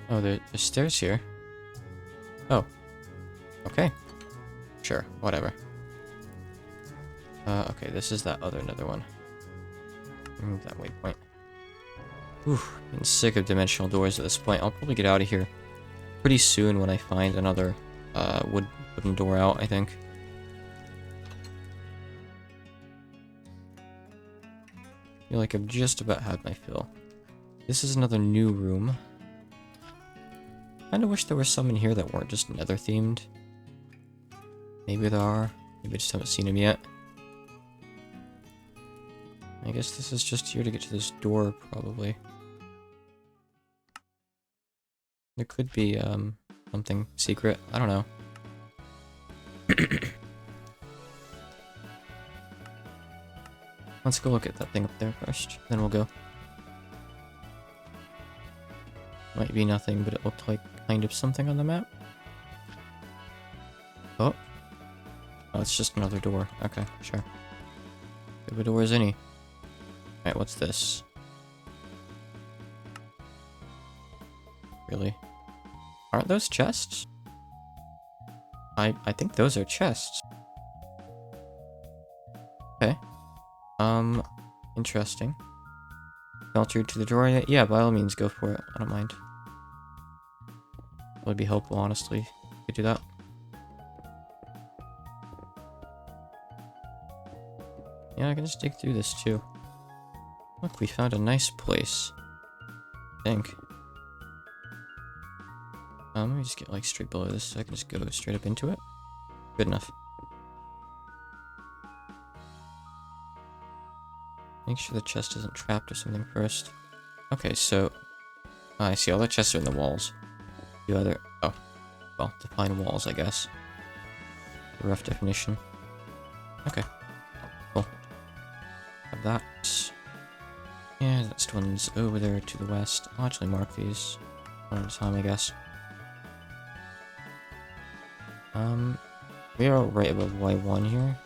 Oh, there's stairs here. Oh. Okay. Sure, whatever. Okay, this is that other nether one. Remove that waypoint. Oof, getting sick of dimensional doors at this point. I'll probably get out of here pretty soon when I find another wooden door out, I think. I feel like I've just about had my fill. This is another new room. Kinda wish there were some in here that weren't just nether themed. Maybe there are. Maybe I just haven't seen them yet. I guess this is just here to get to this door, probably. There could be, something secret. I don't know. Let's go look at that thing up there first, then we'll go. Might be nothing, but it looked like kind of something on the map. Oh. Oh, it's just another door. Okay, sure. Good of a door as any. Alright, what's this? Really? Aren't those chests? I think those are chests. Okay. Interesting. Filter to the drawer yet? Yeah, by all means, go for it. I don't mind. It would be helpful, honestly. If you could do that. Yeah, I can just dig through this too. Look, we found a nice place. I think. Let me just get like straight below this so I can just go straight up into it. Good enough. Make sure the chest isn't trapped or something first. Okay, so... I see, all the chests are in the walls. The other... Oh. Well, define walls, I guess. The rough definition. Okay. Cool. Have that. Yeah, that one's over there to the west. I'll actually mark these one at a time, I guess. We are right above Y1 here.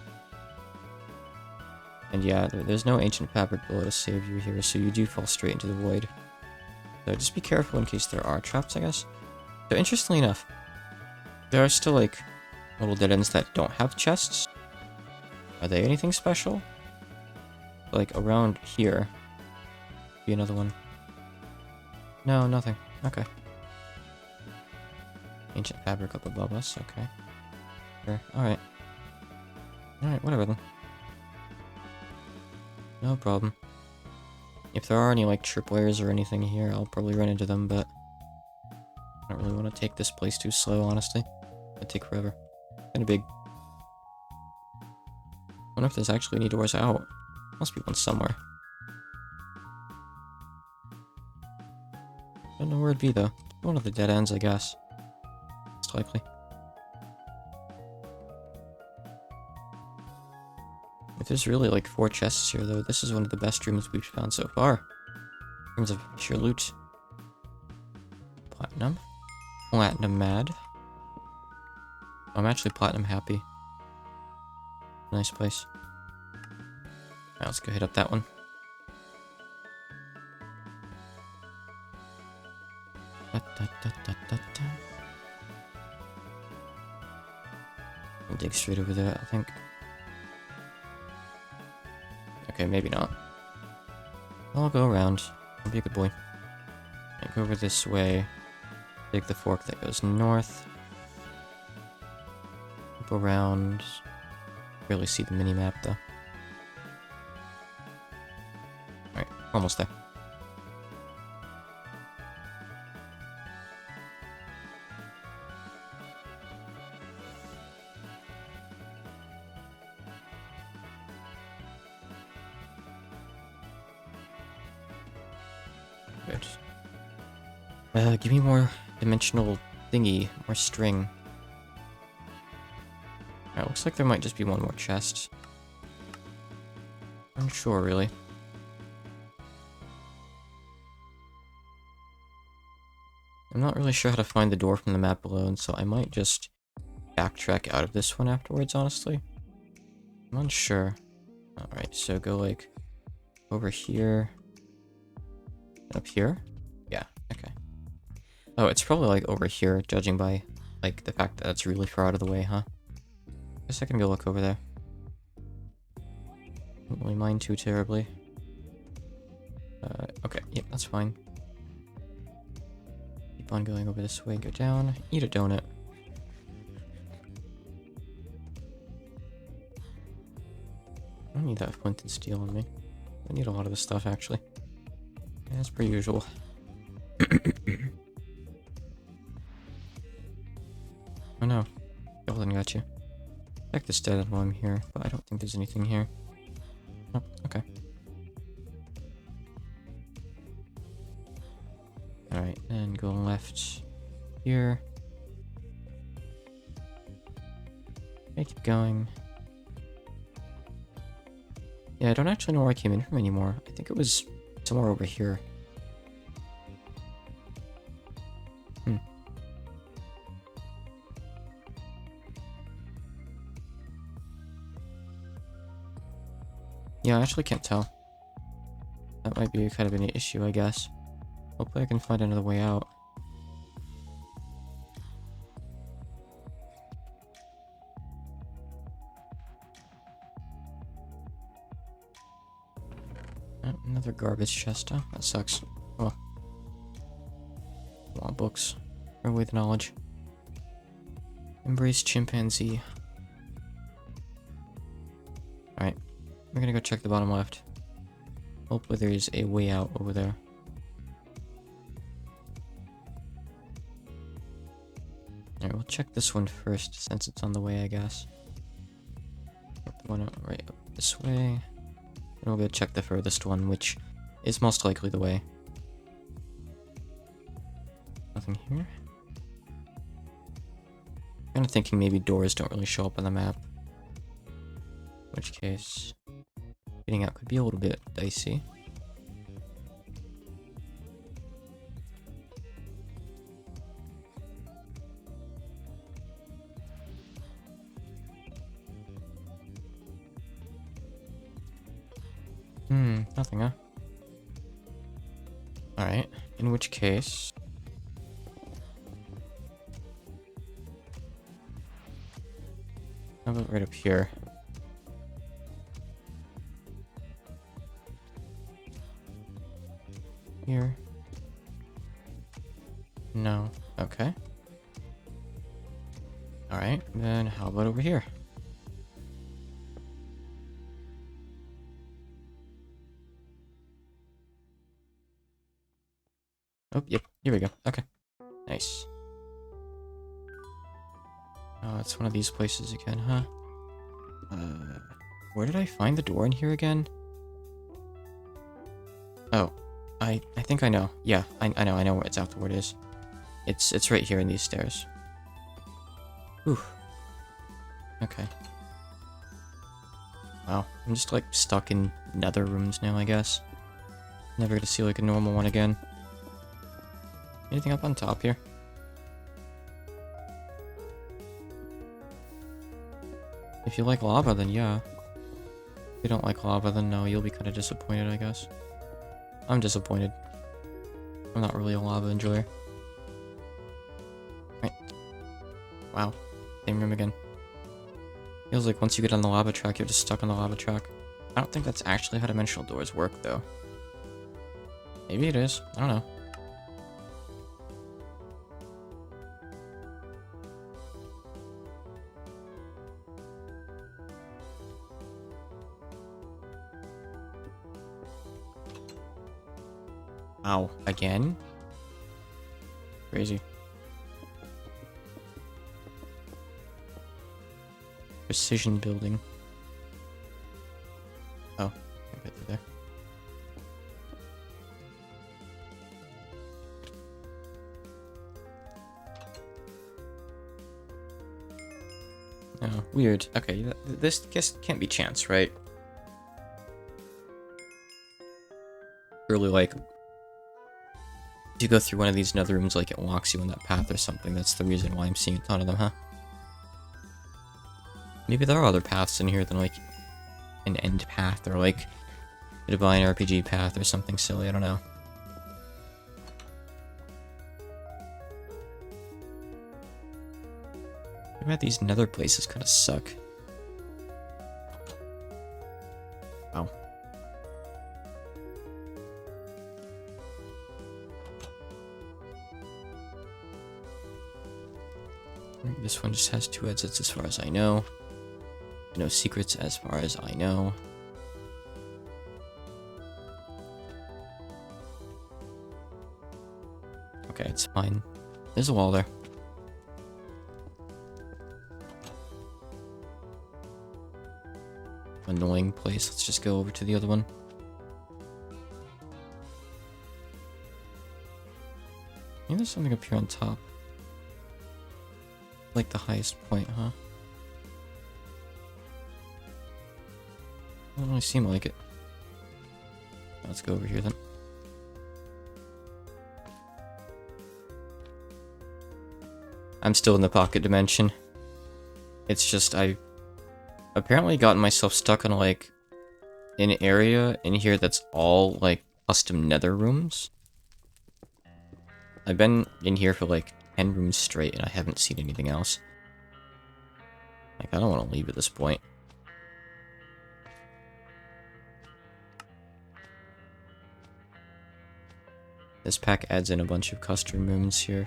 And yeah, there's no ancient fabric below to save you here, so you do fall straight into the void. So just be careful in case there are traps, I guess. So interestingly enough, there are still like little dead ends that don't have chests. Are they anything special? Like around here. Be another one. No, nothing. Okay. Ancient fabric up above us, okay. Sure, alright. Alright, whatever then. No problem. If there are any, like, tripwires or anything here, I'll probably run into them, but... I don't really want to take this place too slow, honestly. It'd take forever. Kinda big. I wonder if there's actually any doors out. Must be one somewhere. Don't know where it'd be, though. One of the dead ends, I guess. Most likely. If there's really like 4 chests here, though, this is one of the best rooms we've found so far. In terms of sheer loot. Platinum. Platinum mad. I'm actually platinum happy. Nice place. Alright, let's go hit up that one. I'll dig straight over there, I think. Okay, maybe not. I'll go around. I'll be a good boy. I go over this way. Take the fork that goes north. Go around. Barely see the mini-map, though. Alright, almost there. Good. Give me more dimensional thingy, more string. Alright, looks like there might just be one more chest. Unsure, really. I'm not really sure how to find the door from the map below, and so I might just backtrack out of this one afterwards, honestly. I'm unsure. Alright, so go, like, over here. And up here? Yeah, okay. Oh, it's probably, like, over here, judging by, like, the fact that it's really far out of the way, huh? Guess I can go look over there. Don't really mind too terribly. Okay, yep, that's fine. Keep on going over this way, go down, eat a donut. I don't need that flint and steel on me. I need a lot of this stuff, actually. As per usual. Oh no. Golden got you. Check this dead while I'm here, but I don't think there's anything here. Oh, okay. Alright, and go left here. Okay, keep going. Yeah, I don't actually know where I came in from anymore. I think it was somewhere over here. Yeah, I actually can't tell. That might be kind of an issue, I guess. Hopefully I can find another way out. Oh, another garbage chest, huh? That sucks. Oh. Law books. Throw away the knowledge. Embrace chimpanzee. Alright. We're gonna go check the bottom left. Hopefully there's a way out over there. Alright, we'll check this one first, since it's on the way, I guess. The one right up this way. And we'll go check the furthest one, which is most likely the way. Nothing here. Kind of thinking maybe doors don't really show up on the map. In which case, getting out could be a little bit dicey. Nothing, huh? Alright, in which case... How about right up here? Here? No. Okay. Alright, then how about over here? Oh, yep, here we go. Okay. Nice. Oh, it's one of these places again, huh? Where did I find the door in here again? Oh, I think I know. Yeah, I know where it's out where it is. It's right here in these stairs. Whew. Okay. Wow, I'm just like stuck in nether rooms now, I guess. Never gonna see like a normal one again. Anything up on top here? If you like lava, then yeah. If you don't like lava, then no, you'll be kind of disappointed, I guess. I'm disappointed. I'm not really a lava enjoyer. Right. Wow. Same room again. Feels like once you get on the lava track, you're just stuck on the lava track. I don't think that's actually how dimensional doors work, though. Maybe it is. I don't know. Ow. Again? Crazy. Precision building. Oh, I get through there. Oh, weird. Okay, this guess can't be chance, right? Really, like, if you go through one of these nether rooms, like, it locks you in that path or something. That's the reason why I'm seeing a ton of them, huh? Maybe there are other paths in here than, like, an end path or, like, a divine RPG path or something silly. I don't know. Maybe these nether places kind of suck. Wow. This one just has 2 exits as far as I know. No secrets as far as I know. Okay, it's fine. There's a wall there. Annoying place. Let's just go over to the other one. Maybe there's something up here on top. Like the highest point, huh? Doesn't really seem like it. Let's go over here then. I'm still in the pocket dimension. It's just I've apparently gotten myself stuck on like an area in here that's all like custom nether rooms. I've been in here for like 10 rooms straight and I haven't seen anything else. Like, I don't want to leave at this point. This pack adds in a bunch of custom rooms here.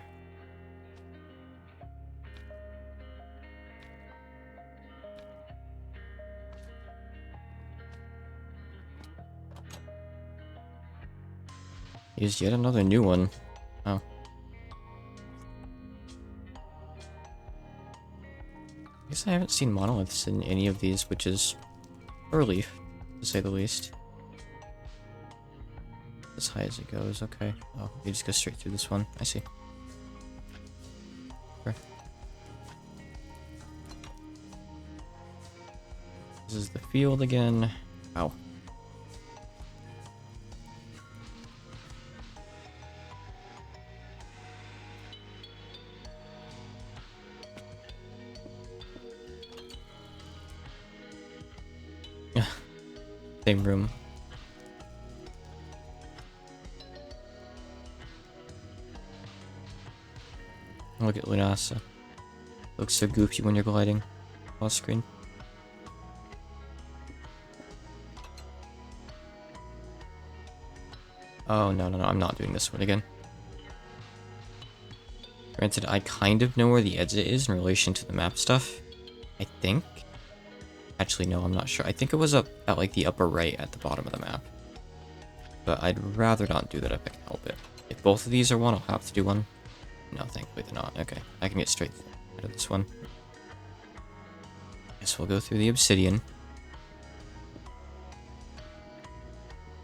Here's yet another new one. Oh. I guess I haven't seen monoliths in any of these, which is a relief, to say the least. As high as it goes, okay. Oh, you just go straight through this one. I see. Sure. This is the field again. Wow. Same room. Look at Lunasa. Looks so goofy when you're gliding off screen. Oh, no, I'm not doing this one again. Granted, I kind of know where the exit is in relation to the map stuff. I think. Actually, no, I'm not sure. I think it was up at, like, the upper right at the bottom of the map. But I'd rather not do that if I can help it. If both of these are one, I'll have to do one. No, thankfully they're not. Okay, I can get straight out of this one. Guess we'll go through the obsidian.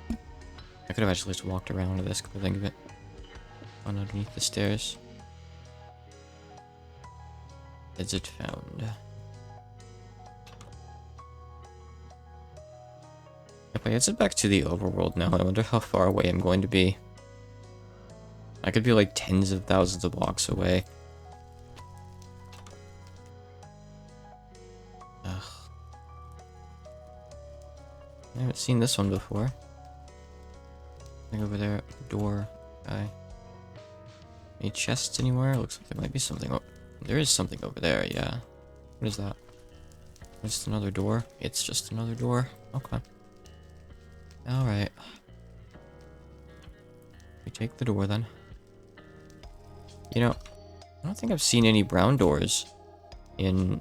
I could have actually just walked around to this, come to think of it. On underneath the stairs. Exit found. If I exit back to the overworld now, I wonder how far away I'm going to be. I could be like tens of thousands of blocks away. Ugh. I haven't seen this one before. Like over there, door guy. Any chests anywhere? Looks like there might be something. There is something over there, yeah. What is that? Just another door? It's just another door. Okay. Alright. We take the door then. You know, I don't think I've seen any brown doors in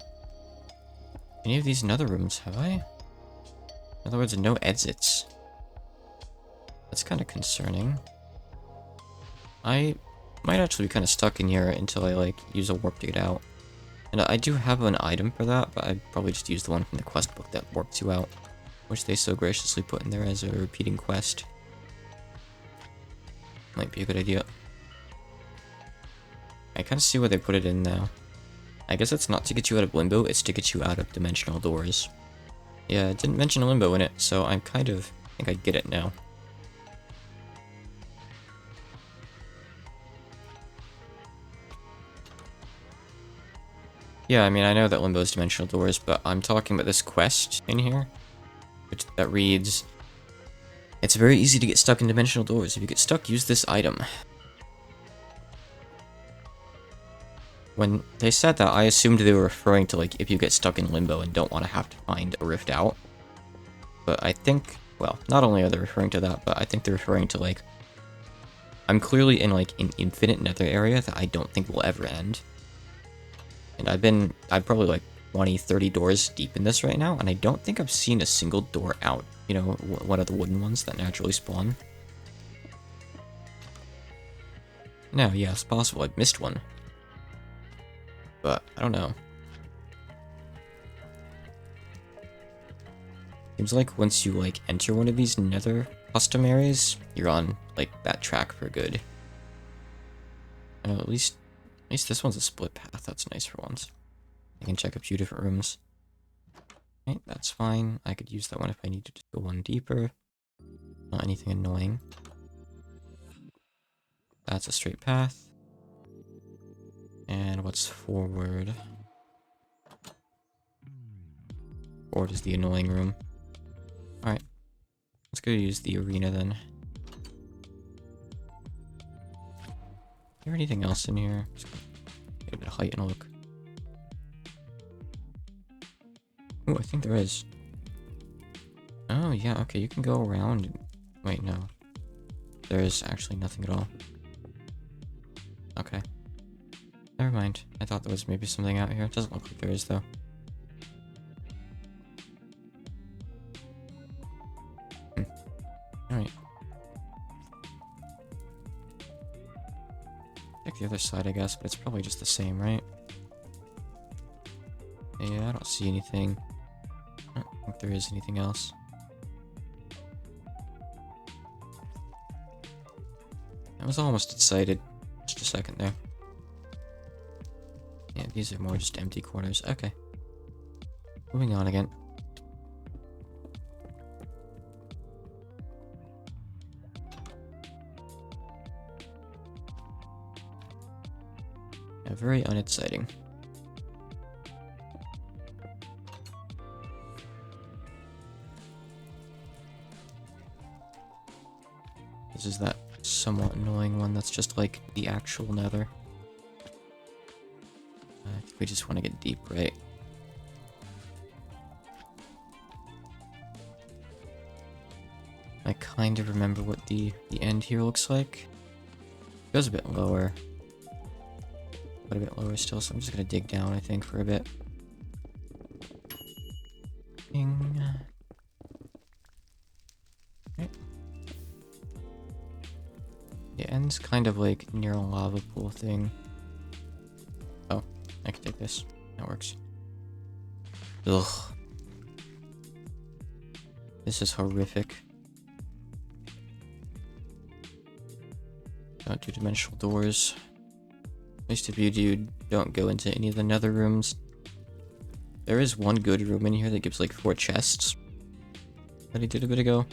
any of these nether rooms, have I? In other words, no exits. That's kind of concerning. I might actually be kind of stuck in here until I, like, use a warp to get out. And I do have an item for that, but I'd probably just use the one from the quest book that warps you out, which they so graciously put in there as a repeating quest. Might be a good idea. I kind of see why they put it in now. I guess it's not to get you out of limbo, it's to get you out of dimensional doors. Yeah, it didn't mention limbo in it, so I think I get it now. Yeah, I mean, I know that limbo is dimensional doors, but I'm talking about this quest in here, that reads, it's very easy to get stuck in dimensional doors. If you get stuck, use this item. When they said that, I assumed they were referring to, like, if you get stuck in limbo and don't want to have to find a rift out. But I think, well, not only are they referring to that, but I think they're referring to, like, I'm clearly in, like, an infinite nether area that I don't think will ever end. And I'm probably, like, 20, 30 doors deep in this right now, and I don't think I've seen a single door out. You know, one of the wooden ones that naturally spawn. No, yeah, it's possible I missed one. But, I don't know. Seems like once you, like, enter one of these nether custom areas, you're on, like, that track for good. I know, at least this one's a split path. That's nice for once. I can check a few different rooms. Okay, that's fine. I could use that one if I need to just go one deeper. Not anything annoying. That's a straight path. And what's forward? Forward is the annoying room. Alright. Let's go use the arena then. Is there anything else in here? Just get a bit of height and a look. Oh, I think there is. Oh, yeah, okay, you can go around and... Wait, no. There is actually nothing at all. Okay. Never mind. I thought there was maybe something out here. It doesn't look like there is, though. Alright. Check the other side, I guess, but it's probably just the same, right? Yeah, I don't see anything. I don't think there is anything else. I was almost excited. Just a second there. Yeah, these are more just empty corners. Okay. Moving on again. Yeah, very unexciting. This is that somewhat annoying one that's just like the actual nether. I think we just want to get deep, right? I kind of remember what the end here looks like. It goes a bit lower. But a bit lower still, so I'm just gonna dig down, I think, for a bit. Ding. Okay. The end's kind of like near a lava pool thing. Oh, I can take this. That works. Ugh. This is horrific. Don't do dimensional doors. At least if you do, don't go into any of the nether rooms. There is one good room in here that gives like 4 chests that I did a bit ago.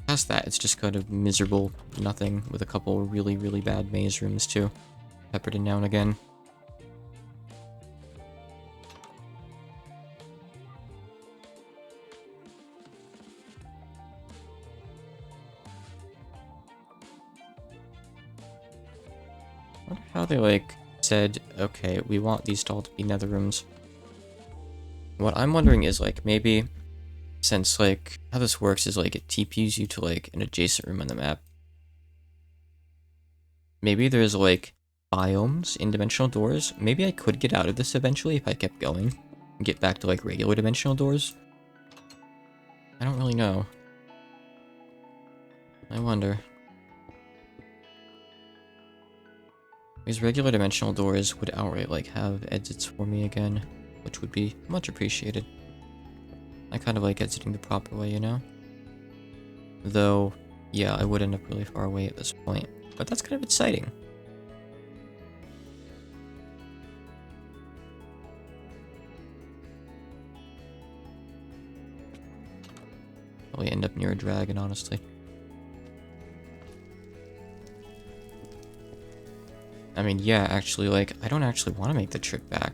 Past that, it's just kind of miserable nothing with a couple really, really bad maze rooms too, peppered in now and again. I wonder how they like said, okay, we want these to all to be nether rooms. What I'm wondering is like maybe since like how this works is like it TPs you to like an adjacent room on the map. Maybe there's like biomes in dimensional doors. Maybe I could get out of this eventually if I kept going and get back to like regular dimensional doors. I don't really know. I wonder. These regular dimensional doors would outright like have exits for me again, which would be much appreciated. I kind of like exiting the proper way, you know? Though, yeah, I would end up really far away at this point, but that's kind of exciting. Probably end up near a dragon, honestly. I mean, yeah, actually, like, I don't actually want to make the trip back.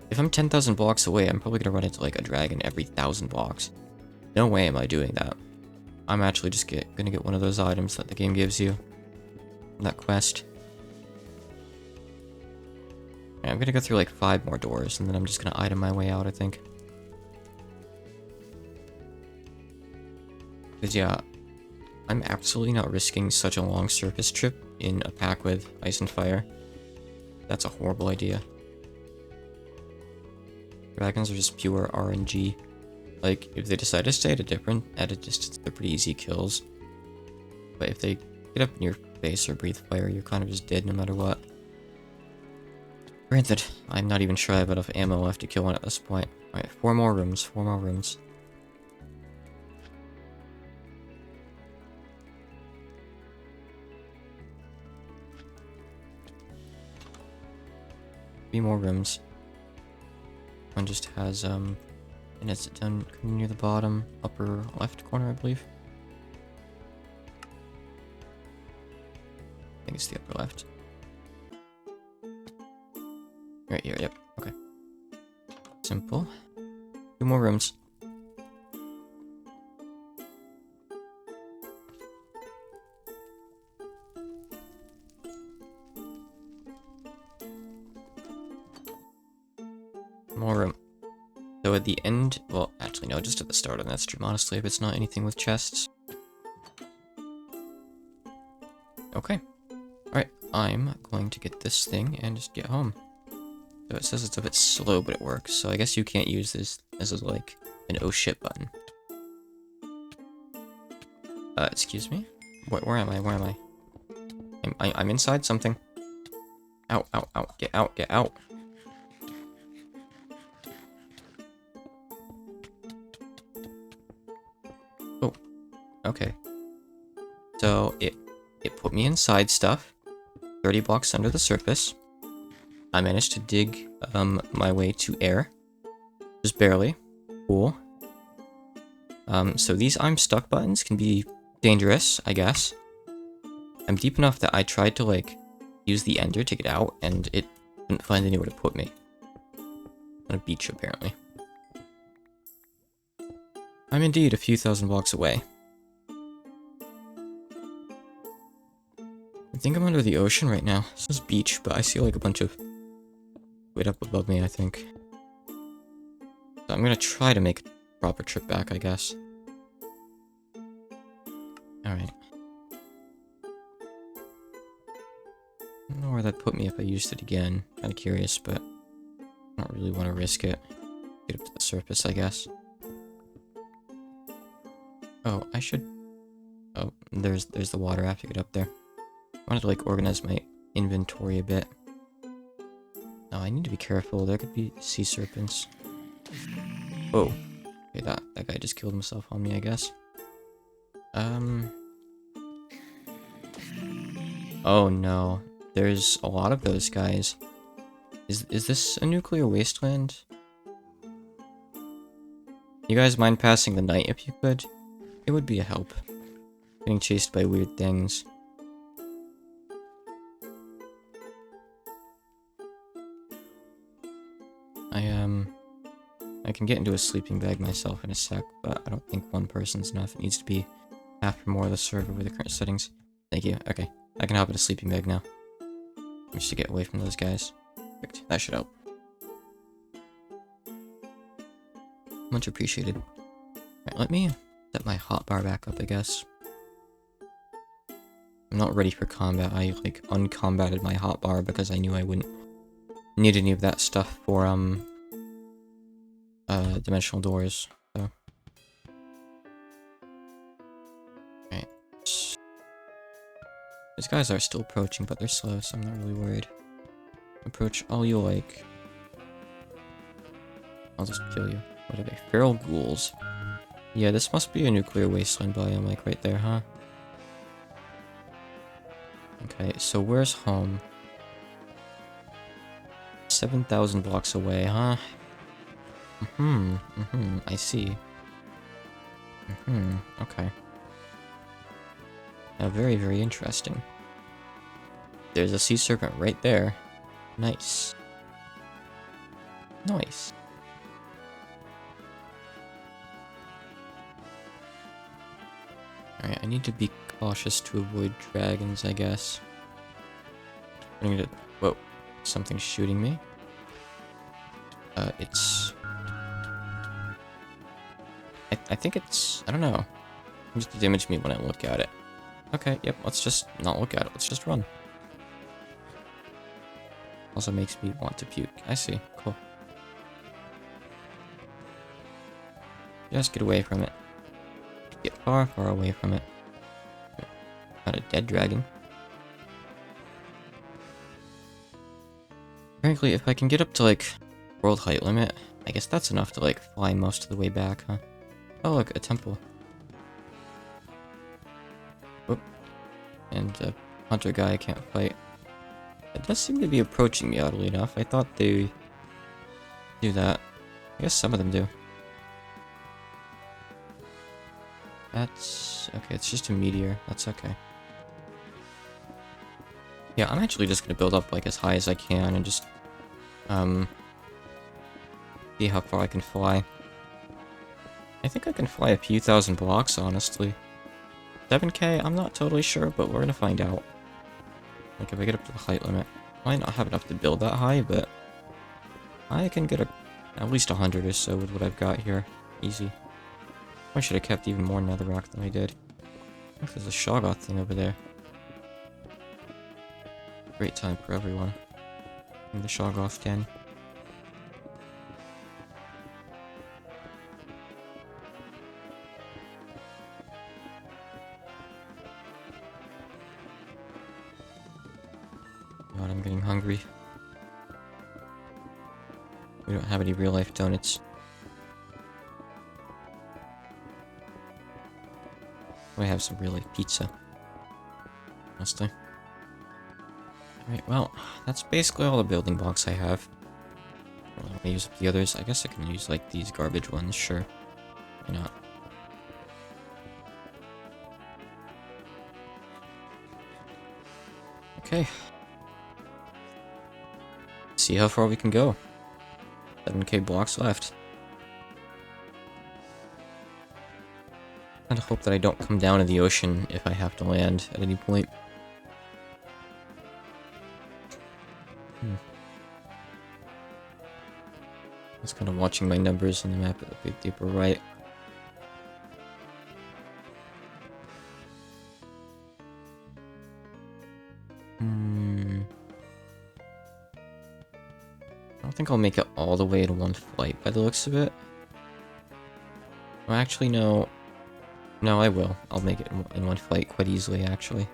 If I'm 10,000 blocks away, I'm probably gonna run into, like, a dragon every 1,000 blocks. No way am I doing that. I'm actually just gonna get one of those items that the game gives you. That quest. Yeah, I'm gonna go through, like, 5 more doors, and then I'm just gonna item my way out, I think. Because, yeah, I'm absolutely not risking such a long surface trip in a pack with ice and fire. That's a horrible idea. Dragons are just pure RNG. Like, if they decide to stay at a distance, they're pretty easy kills. But if they get up in your face or breathe fire, you're kind of just dead no matter what. Granted, I'm not even sure I have enough ammo left to kill one at this point. Alright, 4 more rooms, 4 more rooms. Three more rooms. One just has, and it's down near the bottom, upper left corner, I believe. I think it's the upper left. Right here, yep, okay. Simple. 2 more rooms. More room. So at the end, well, actually no, just at the start of that stream, honestly, if it's not anything with chests. Okay. Alright, I'm going to get this thing and just get home. So it says it's a bit slow, but it works, so I guess you can't use this as like an oh shit button. Excuse me? Where am I? Where am I? I'm inside something. Ow, ow, ow, get out, get out. Oh, okay. So it put me inside stuff, 30 blocks under the surface. I managed to dig my way to air, just barely. Cool. So these I'm stuck buttons can be dangerous, I guess. I'm deep enough that I tried to like use the ender to get out, and it couldn't find anywhere to put me. On a beach, apparently. I'm indeed a few thousand blocks away. I think I'm under the ocean right now. This is beach, but I see like a bunch of weight up above me, I think. So I'm gonna try to make a proper trip back, I guess. Alright. I don't know where that put me if I used it again. Kinda curious, but I don't really want to risk it. Get up to the surface, I guess. Oh, I should... Oh, there's the water. I have to get up there. I wanted to, like, organize my inventory a bit. No, I need to be careful. There could be sea serpents. Oh. Okay, that guy just killed himself on me, I guess. Oh, no. There's a lot of those guys. Is this a nuclear wasteland? You guys mind passing the night if you could? It would be a help. Getting chased by weird things. I can get into a sleeping bag myself in a sec, but I don't think one person's enough. It needs to be half or more of the server with the current settings. Thank you. Okay, I can hop in a sleeping bag now. Just to get away from those guys. Perfect. That should help. Much appreciated. Alright, let me set my hotbar back up, I guess. I'm not ready for combat. I, like, uncombated my hotbar because I knew I wouldn't need any of that stuff for, dimensional doors, so. Alright. These guys are still approaching, but they're slow, so I'm not really worried. Approach all you like. I'll just kill you. What are they? Feral ghouls. Yeah, this must be a nuclear wasteland biome, like right there, huh? Okay, so where's home? 7,000 blocks away, huh? I see. Okay. Now, very, very interesting. There's a sea serpent right there. Nice. Nice. Alright, I need to be cautious to avoid dragons, I guess. Whoa, something's shooting me. I think it's... I don't know. Seems to damage me when I look at it. Okay, yep, let's just not look at it. Let's just run. Also makes me want to puke. I see. Cool. Just get away from it. Get far, far away from it. Not a dead dragon. Frankly, if I can get up to, like, world height limit, I guess that's enough to, like, fly most of the way back, huh? Oh, look, a temple. Whoop. And a hunter guy I can't fight. It does seem to be approaching me, oddly enough. I thought they do that. I guess some of them do. That's... okay, it's just a meteor. That's okay. Yeah, I'm actually just gonna build up, like, as high as I can and just, see how far I can fly. I think I can fly a few thousand blocks, honestly. 7K? I'm not totally sure, but we're gonna find out. Like, if I get up to the height limit. I might not have enough to build that high, but I can get at least 100 or so with what I've got here. Easy. I should have kept even more netherrack than I did. Look, there's a Shoggoth thing over there. Great time for everyone. In the Shoggoth den. God, I'm getting hungry. We don't have any real-life donuts. We have some real-life pizza. Honestly. Alright, well, that's basically all the building blocks I have. I don't want to use up the others. I guess I can use, like, these garbage ones, sure. Why not? Okay. See how far we can go. 7K blocks left. I hope that I don't come down in the ocean if I have to land at any point. I was kind of watching my numbers on the map at the big deeper right. I don't think I'll make it all the way in one flight by the looks of it. Well, actually, no. No, I will. I'll make it in one flight quite easily, actually.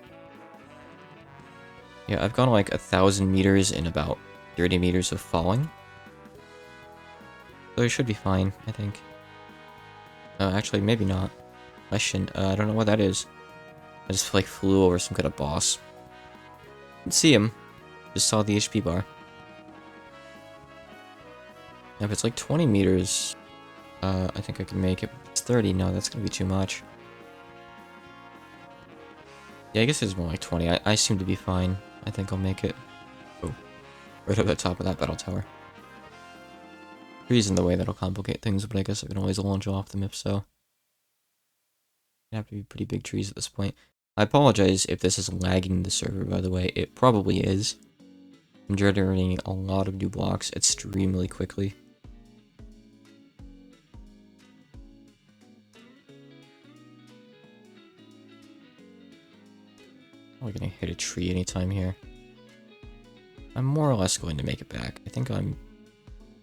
Yeah, I've gone like 1,000 meters in about 30 meters of falling. So it should be fine, I think. Actually, maybe not. Question, I don't know what that is. I just like flew over some kind of boss. Didn't see him. Just saw the HP bar. Now, if it's like 20 meters, I think I can make it. If it's 30, no, that's gonna be too much. Yeah, I guess it's more like 20. I seem to be fine. I think I'll make it. Oh, right up the top of that battle tower. Trees in the way, that'll complicate things, but I guess I can always launch off them if so. They have to be pretty big trees at this point. I apologize if this is lagging the server, by the way. It probably is. I'm generating a lot of new blocks extremely quickly. Probably gonna hit a tree anytime here. I'm more or less going to make it back. I think I'm...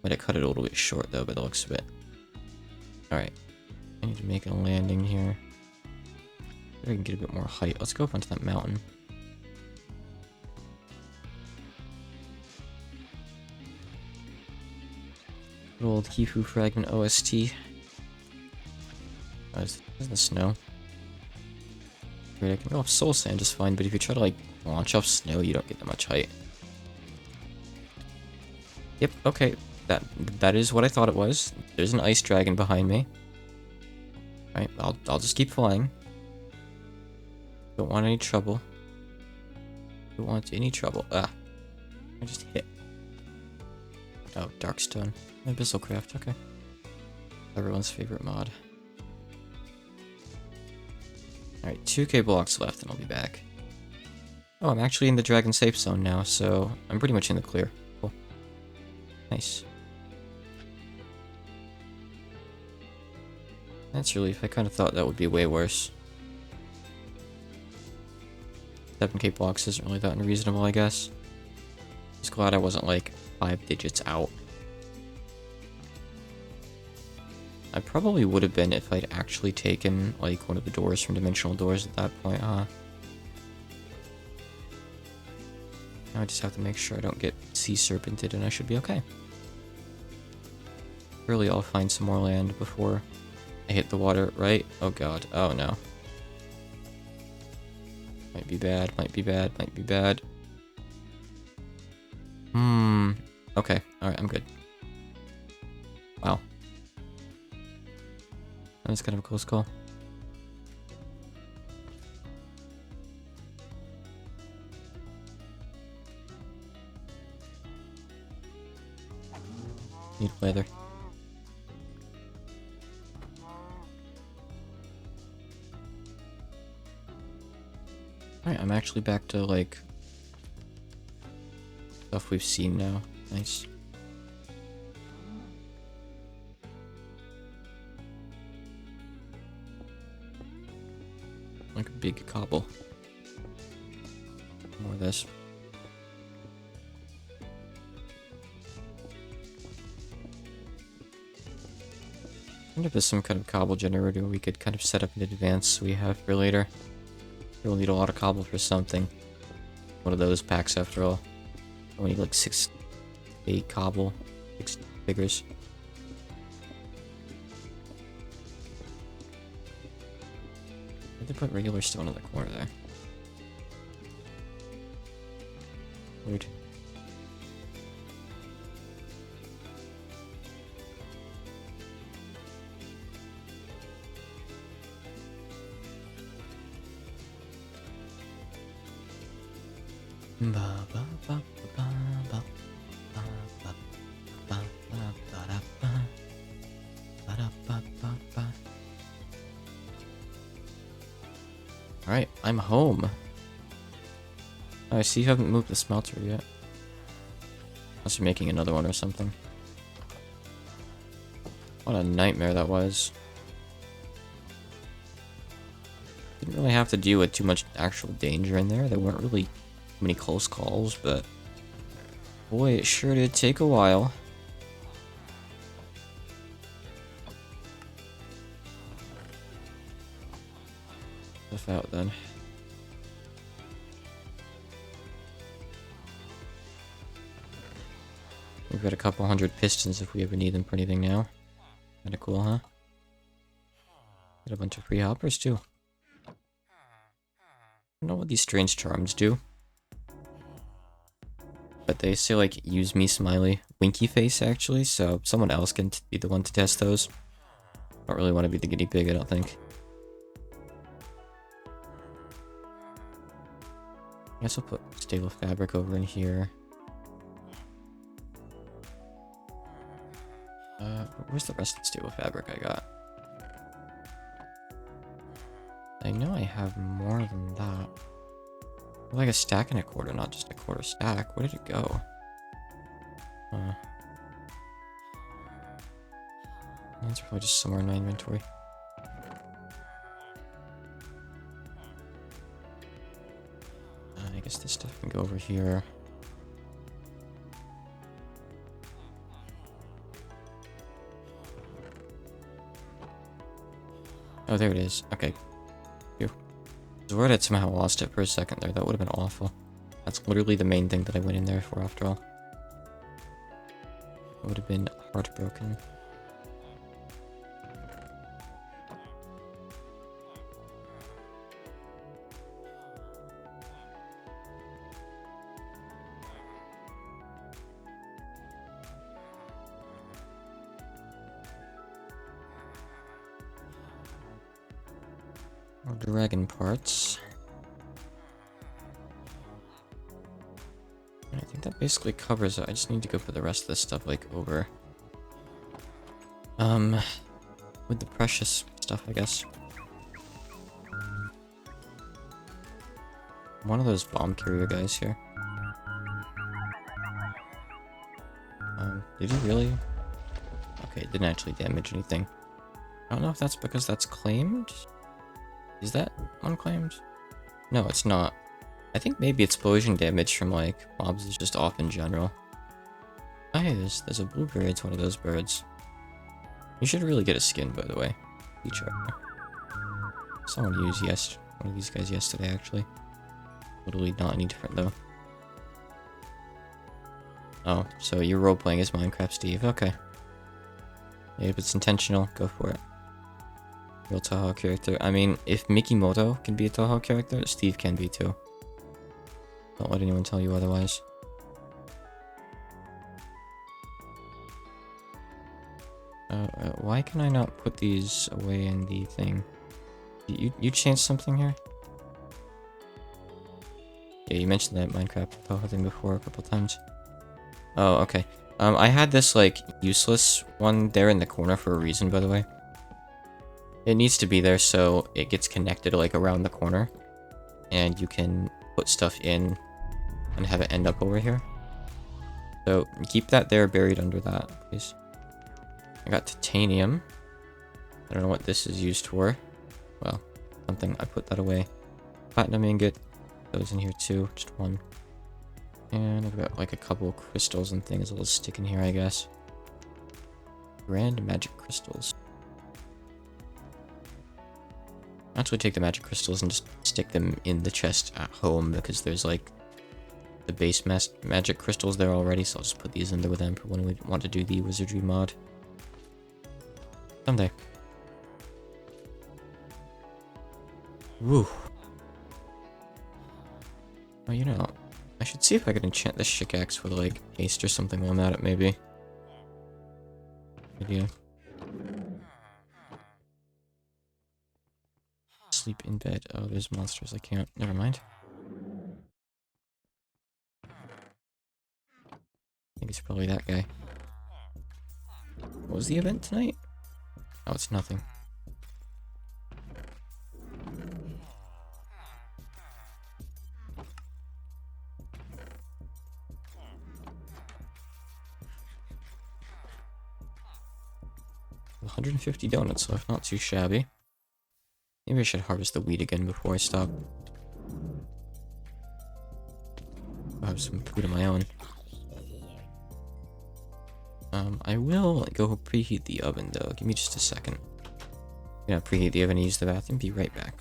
might have cut it a little bit short though, by the looks of it. Alright. I need to make a landing here. Maybe I can get a bit more height. Let's go up onto that mountain. Good old Hifu Fragment OST. Oh, is the snow? Great, I can go off soul sand just fine, but if you try to like launch off snow, you don't get that much height. Yep, okay. That is what I thought it was. There's an ice dragon behind me. Alright, I'll just keep flying. Don't want any trouble. Don't want any trouble. Ah. I just hit. Oh, Darkstone. MeatballCraft, okay. Everyone's favorite mod. Alright, 2K blocks left and I'll be back. Oh, I'm actually in the dragon safe zone now, so I'm pretty much in the clear. Cool. Nice. That's relief. I kind of thought that would be way worse. 7k blocks isn't really that unreasonable, I guess. Just glad I wasn't like 5 digits out. I probably would have been if I'd actually taken like one of the doors from Dimensional Doors at that point, huh? Now I just have to make sure I don't get sea serpented and I should be okay. Surely I'll find some more land before I hit the water, right? Oh god, oh no. Might be bad, might be bad, might be bad. Okay, alright, I'm good. Wow. That was kind of a close call. Need weather. Alright, I'm actually back to like stuff we've seen now. Nice. Like a big cobble. More of this. I wonder if there's some kind of cobble generator we could kind of set up in advance so we have for later. We'll need a lot of cobble for something. One of those packs after all. We need like 6, 8 cobble, 6 figures. They put regular stone in the corner there. Weird. Alright, I'm home. Oh, I see you haven't moved the smelter yet. Unless you're making another one or something. What a nightmare that was. Didn't really have to deal with too much actual danger in there. There weren't really many close calls, but boy, it sure did take a while. Stuff out then. We've got a couple hundred pistons if we ever need them for anything now. Kinda cool, huh? Got a bunch of free hoppers too. I don't know what these strange charms do. But they say like, use me smiley, winky face actually, so someone else can be the one to test those. Don't really want to be the guinea pig, I don't think. I guess I'll put stable fabric over in here. Where's the rest of the stable fabric I got? I know I have more than that. Like a stack and a quarter, not just a quarter stack. Where did it go? It's probably just somewhere in my inventory. I guess this stuff can go over here. Oh, there it is. Okay. Phew. I was worried I'd somehow lost it for a second there. That would have been awful. That's literally the main thing that I went in there for after all. I would have been heartbroken. More dragon parts. I think that basically covers it. I just need to go for the rest of this stuff like over. With the precious stuff, I guess. One of those bomb carrier guys here. Did he really? Okay, it didn't actually damage anything. I don't know if that's because that's claimed. Is that unclaimed? No, it's not. I think maybe explosion damage from like mobs is just off in general. Oh hey, there's a blueberry. It's one of those birds. You should really get a skin, by the way. Feature. Someone used one of these guys yesterday, actually. Totally not any different though. Oh, so you're role-playing as Minecraft Steve. Okay. Yeah, if it's intentional, go for it. Real Toho character. I mean, if Mikimoto can be a Toho character, Steve can be too. Don't let anyone tell you otherwise. Why can I not put these away in the thing? You changed something here? Yeah, you mentioned that Minecraft Toho thing before a couple times. Oh, okay. I had this, like, useless one there in the corner for a reason, by the way. It needs to be there so it gets connected, like, around the corner. And you can put stuff in and have it end up over here. So, keep that there buried under that, please. I got titanium. I don't know what this is used for. Well, something. I put that away. Platinum ingot. Those in here too. Just one. And I've got like a couple crystals and things I'll stick in here, I guess. Grand magic crystals. I'll actually take the magic crystals and just stick them in the chest at home because there's like the base magic crystals there already, so I'll just put these in there with them for when we want to do the wizardry mod. Someday. Woo. Oh, you know, I should see if I can enchant this pickaxe with like haste or something while I'm at it, maybe. Idea. Sleep in bed. Oh, there's monsters. I can't. Never mind. I think it's probably that guy. What was the event tonight? Oh, it's nothing. $150 donuts left, not too shabby. Maybe I should harvest the wheat again before I stop. I'll have some food of my own. I will go preheat the oven though. Give me just a second. I'm gonna preheat the oven and use the bathroom. Be right back.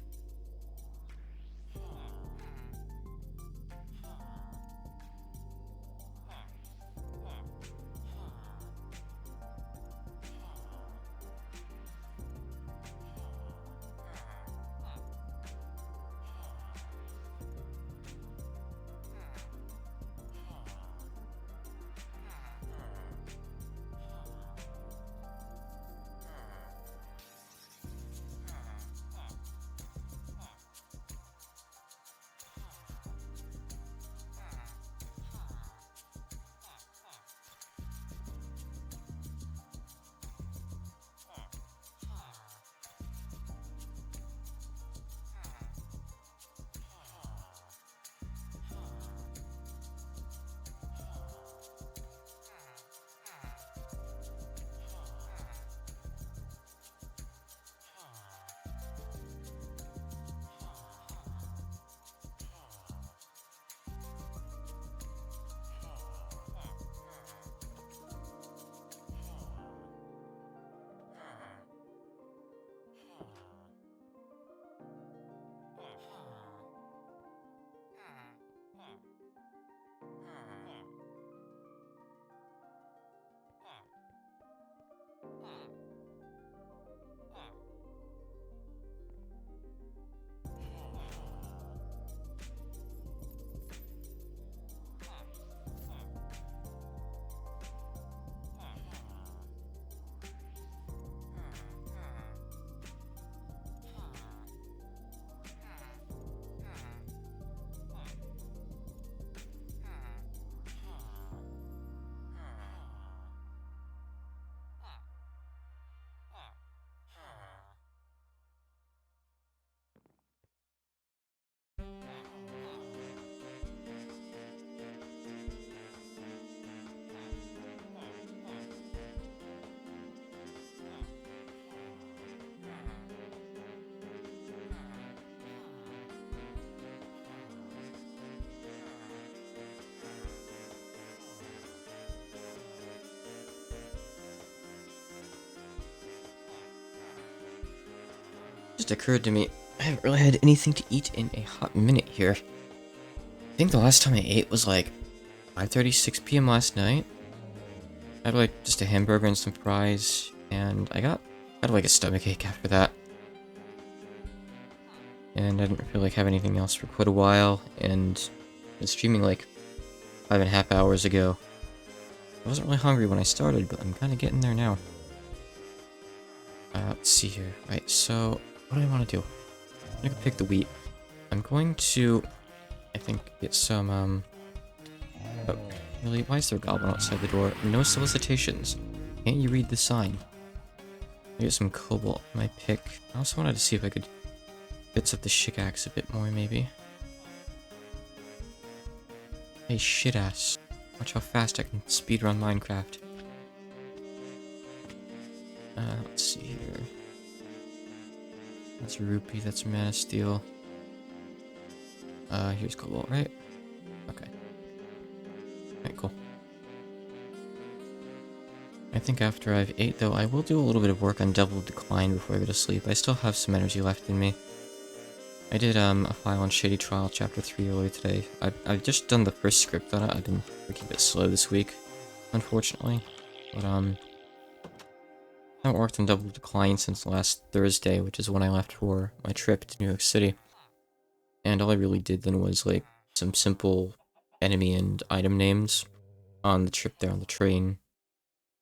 just occurred to me, I haven't really had anything to eat in a hot minute here. I think the last time I ate was like 5:30, 6 p.m. last night. I had like just a hamburger and some fries, and I had like a stomachache after that. And I didn't feel like having anything else for quite a while, and I was streaming like 5.5 hours ago. I wasn't really hungry when I started, but I'm kind of getting there now. Let's see here. Right, so what do I want to do? I'm gonna pick the wheat. I'm going to, I think, get some, oh, really? Why is there a goblin outside the door? No solicitations. Can't you read the sign? I get some cobalt in my pick. I also wanted to see if I could fix up the shikaxe a bit more, maybe. Hey, shit-ass. Watch how fast I can speedrun Minecraft. Let's see here. That's a rupee, that's a mana steel. Here's cobalt, right? Okay. Alright, cool. I think after I've ate, though, I will do a little bit of work on Devil Decline before I go to sleep. I still have some energy left in me. I did, a file on Shady Trial Chapter 3 earlier today. I've just done the first script on it. I've been working a bit slow this week, unfortunately. But, I haven't worked on Double Decline since last Thursday, which is when I left for my trip to New York City. And all I really did then was, like, some simple enemy and item names on the trip there on the train.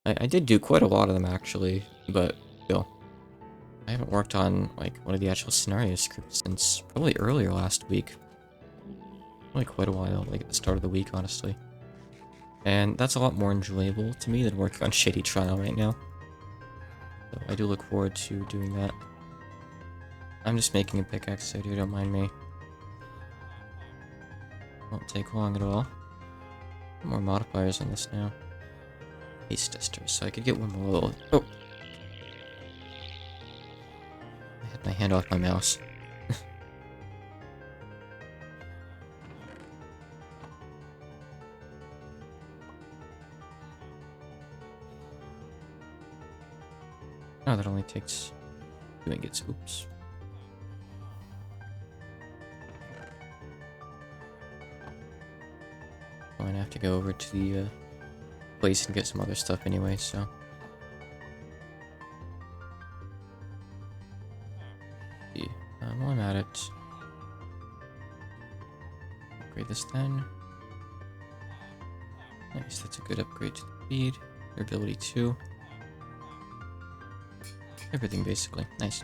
I did do quite a lot of them, actually, but still. I haven't worked on, like, one of the actual scenario scripts since probably earlier last week. Like, quite a while, like, at the start of the week, honestly. And that's a lot more enjoyable to me than working on Shady Trial right now. So I do look forward to doing that. I'm just making a pickaxe, so don't mind me. Won't take long at all. More modifiers on this now. Haste tester, so I could get one more little. Oh! I had my hand off my mouse. Oh, that only takes 2 ingots. Oops. I'm gonna have to go over to the place and get some other stuff anyway, so. Yeah, while I'm at it, upgrade this then. Nice, that's a good upgrade to the speed, durability 2. Everything basically, nice.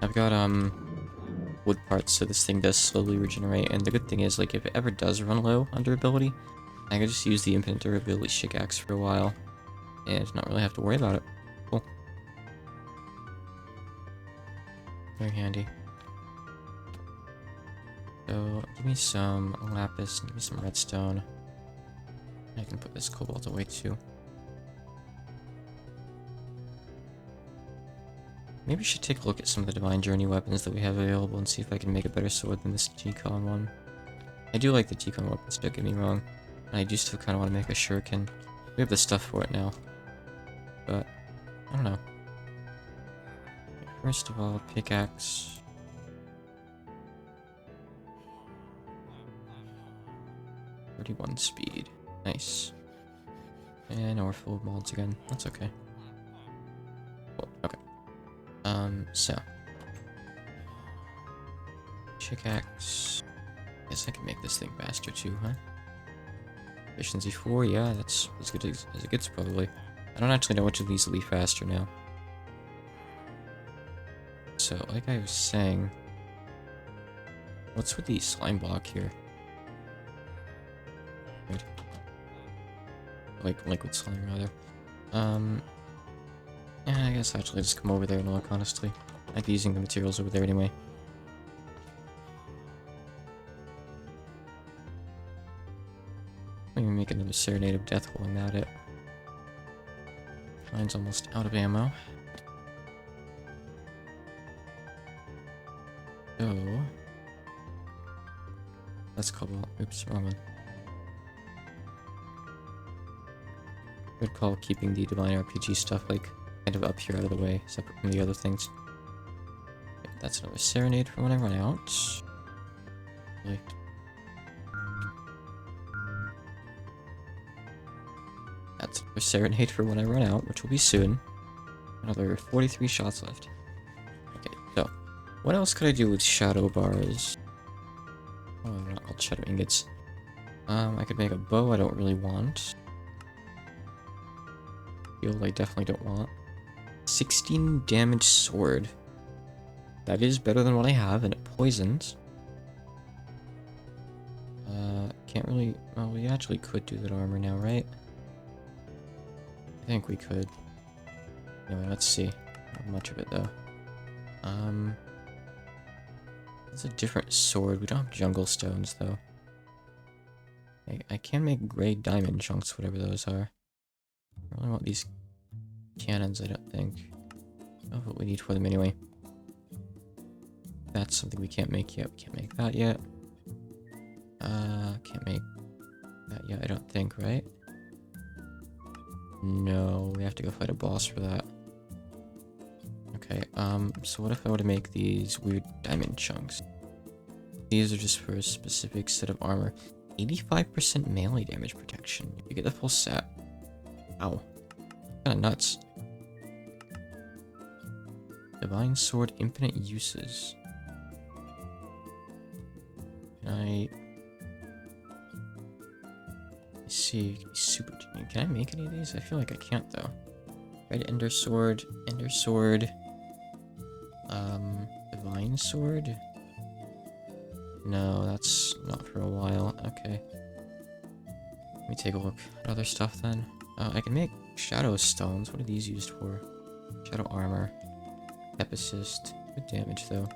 I've got wood parts, so this thing does slowly regenerate, and the good thing is, like, if it ever does run low on durability, I can just use the infinite durability shikaxe for a while, and not really have to worry about it. Cool. Very handy. So, give me some lapis, and give me some redstone. I can put this cobalt away too. Maybe I should take a look at some of the Divine Journey weapons that we have available and see if I can make a better sword than this T-Con one. I do like the T-Con weapons, don't get me wrong. And I do still kind of want to make a shuriken. We have the stuff for it now. But, I don't know. First of all, pickaxe. .31 speed. Nice. And now we're full of mods again. That's okay. Cool. Okay. So. Pickaxe. Guess I can make this thing faster too, huh? Efficiency 4, yeah, that's as good as it gets probably. I don't actually know which of these will be faster now. So, like I was saying, what's with the slime block here? Good. Like liquid slime rather. Yeah, I guess actually just come over there and look, honestly. I like using the materials over there anyway. Let me make another Serenade of Death while I'm at it. Mine's almost out of ammo. So... that's cobalt. Oops, wrong one. Good call keeping the Divine RPG stuff, like, kind of up here out of the way, separate from the other things. Okay, that's another serenade for when I run out. Really. That's another serenade for when I run out, which will be soon. Another 43 shots left. Okay, so what else could I do with shadow bars? Oh, they're not called shadow ingots. I could make a bow I don't really want. Shield I definitely don't want. 16 damage sword. That is better than what I have, and it poisons. Can't really... Well, we actually could do that armor now, right? I think we could. Anyway, let's see. Not much of it, though. It's a different sword. We don't have jungle stones, though. I can make gray diamond chunks, whatever those are. I really want these cannons, I don't think. Oh, what we need for them anyway. That's something we can't make yet. We can't make that yet. Can't make that yet, I don't think, right? No, we have to go fight a boss for that. Okay, so what if I were to make these weird diamond chunks? These are just for a specific set of armor. 85% melee damage protection. You get the full set. Ow. Kinda nuts. Divine Sword, infinite uses. Can let's see, super tuning. Can I make any of these? I feel like I can't though. Red Ender Sword, Divine Sword? No, that's not for a while. Okay. Let me take a look at other stuff then. I can make Shadow Stones. What are these used for? Shadow Armor. Pep Assist. Good damage though.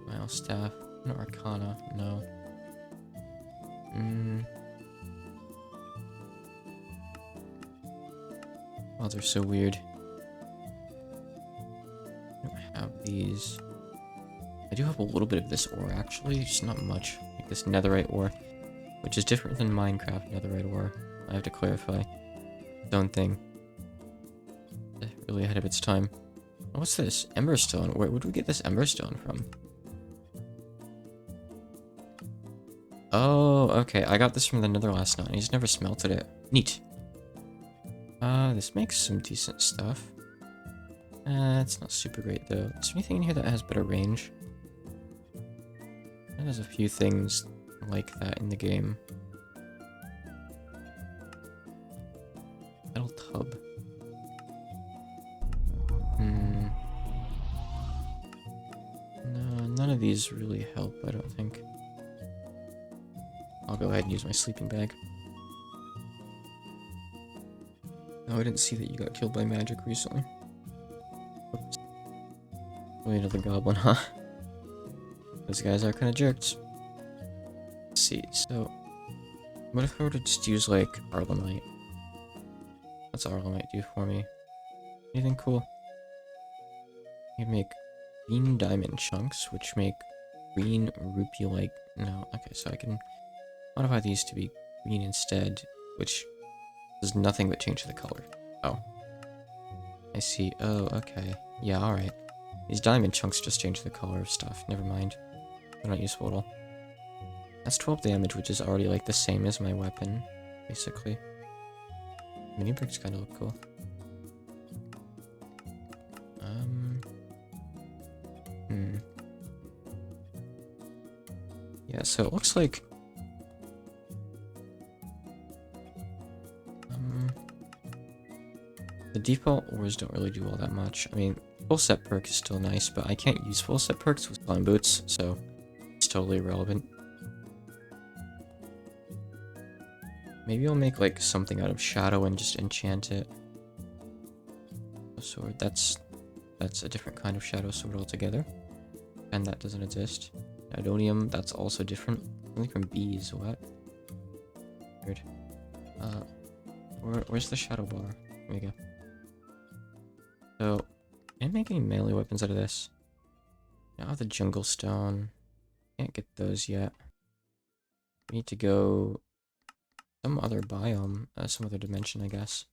Mile Staff. No Arcana. No. Oh, they're so weird. I don't have these. I do have a little bit of this ore, actually, just not much. Like this netherite ore, which is different than Minecraft netherite ore. I have to clarify. Its own thing. Really ahead of its time. Oh, what's this? Emberstone. Where would we get this Emberstone from? Oh, okay. I got this from the nether last night. I just never smelted it. Neat. This makes some decent stuff. It's not super great, though. Is there anything in here that has better range? There's a few things like that in the game. Metal tub. No, none of these really help, I don't think. I'll go ahead and use my sleeping bag. Oh, I didn't see that you got killed by magic recently. Oops. Wait, another goblin, huh? Those guys are kind of jerks. Let's see, so... What if I were to just use, like, Arlemite? What's Arlemite do for me? Anything cool? You can make green diamond chunks, which make green rupee-like... No, okay, so I can modify these to be green instead, which does nothing but change the color. Oh. I see. Oh, okay. Yeah, alright. These diamond chunks just change the color of stuff. Never mind. They're not useful at all. That's 12 damage, which is already like the same as my weapon, basically. Mini bricks kind of look cool. Yeah, so it looks like... the default ores don't really do all that much. I mean, full set perk is still nice, but I can't use full set perks with slime boots, so it's totally irrelevant. Maybe I'll make like something out of shadow and just enchant it. A sword, that's a different kind of shadow sword altogether. And that doesn't exist. Adonium, that's also different. Only from bees, what? Weird. Where's the shadow bar? There we go. So, can I make any melee weapons out of this? I don't have the jungle stone. Can't get those yet. We need to go some other biome, some other dimension, I guess.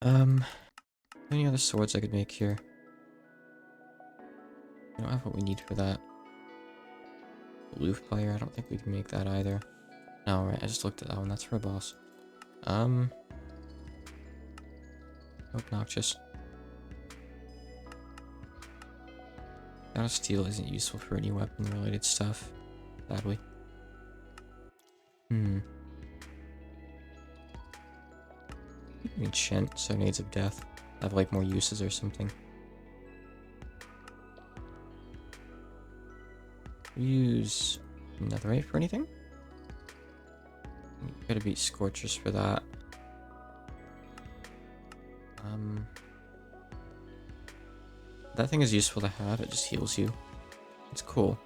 Any other swords I could make here? I don't have what we need for that. Loof player, I don't think we can make that either. No, right, I just looked at that one, that's for a boss. Obnoxious. Out of steel isn't useful for any weapon related stuff, sadly. Enchant Serenades of Death. Have like more uses or something. Use netherite for anything? Gotta beat Scorchers for that. That thing is useful to have, it just heals you. It's cool.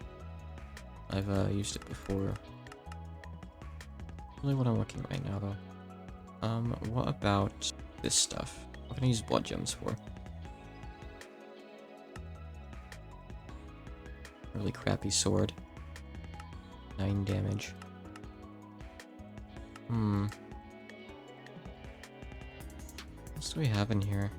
I've used it before. Really what I'm looking at right now though. What about this stuff? What can I use blood gems for? Really crappy sword. 9 damage. What else do we have in here?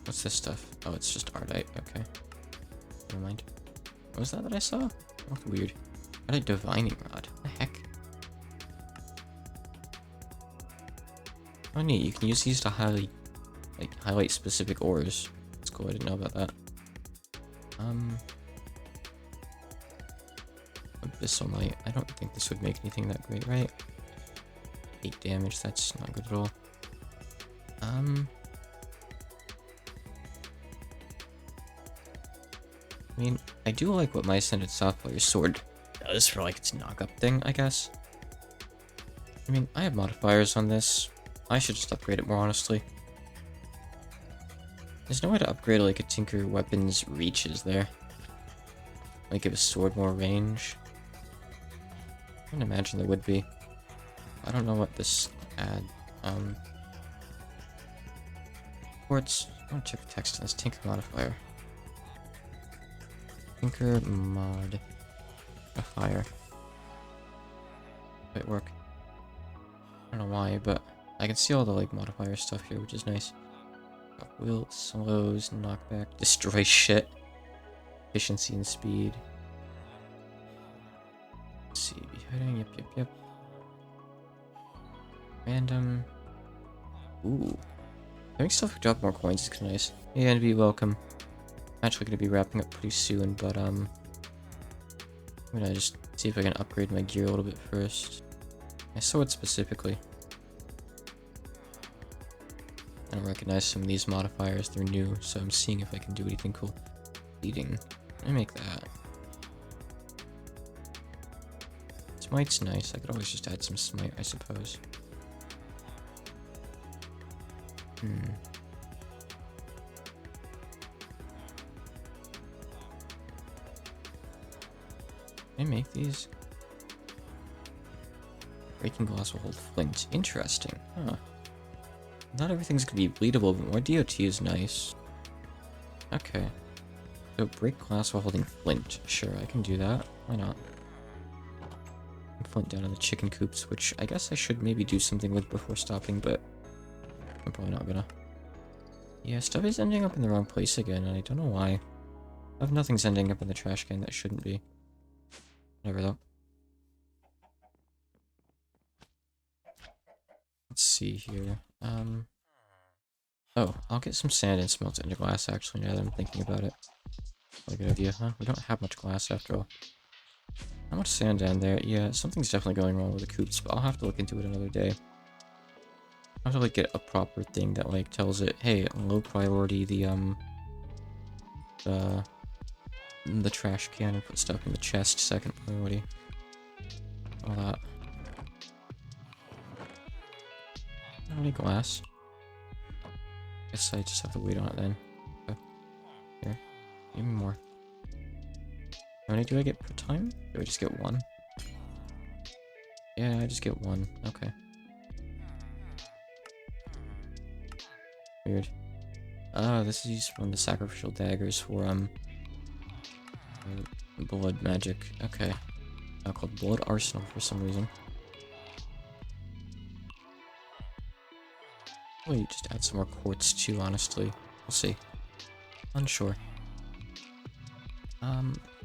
What's this stuff? Oh, it's just Ardite. Okay. Never mind. What was that I saw? That looked weird. Ardite Divining Rod. What the heck? Oh, neat. You can use these to highlight specific ores. That's cool. I didn't know about that. Abyssal Might. I don't think this would make anything that great, right? 8 damage. That's not good at all. I mean, I do like what my Ascended Soft Player Sword does for like its knock-up thing, I guess. I mean, I have modifiers on this. I should just upgrade it more honestly. There's no way to upgrade like a Tinker weapon's reach, is there? Like give a sword more range? I can imagine there would be. I don't know what this add. Quartz. I want to check the text on this Tinker modifier. Tinker mod modifier. Might work. I don't know why, but I can see all the like modifier stuff here, which is nice. Will slows, knockback, destroy shit. Efficiency and speed. Let's see, beheading, yep. Random. Ooh. Having stuff drop more coins is kinda nice. Yeah, and be welcome. I'm actually gonna be wrapping up pretty soon, but I'm gonna just see if I can upgrade my gear a little bit first. My sword specifically. I don't recognize some of these modifiers, they're new, so I'm seeing if I can do anything cool. Bleeding. Let me make that. Smite's nice, I could always just add some smite, I suppose. Can I make these? Breaking glass will hold flint. Interesting. Huh. Not everything's gonna be bleedable, but more DOT is nice. Okay. So break glass while holding flint. Sure, I can do that. Why not? Flint down in the chicken coops, which I guess I should maybe do something with before stopping, but I'm probably not gonna. Yeah, stuff is ending up in the wrong place again, and I don't know why. I have nothing's ending up in the trash can that shouldn't be. Whatever though. Let's see here. Oh, I'll get some sand and smelt it into glass actually now that I'm thinking about it. What a good idea, huh? We don't have much glass after all. How much sand down there? Yeah, something's definitely going wrong with the coops, but I'll have to look into it another day. I'll have to like get a proper thing that like tells it, hey, low priority the trash can and put stuff in the chest, second priority. All that. Not any glass. Guess I just have to wait on it then. Okay. Here. Give me more. How many do I get per time? Do I just get one? Yeah, I just get one. Okay. Weird. This is used from the sacrificial daggers for blood magic. Okay. Now called Blood Arsenal for some reason. Probably just add some more quartz too, honestly. We'll see. Unsure.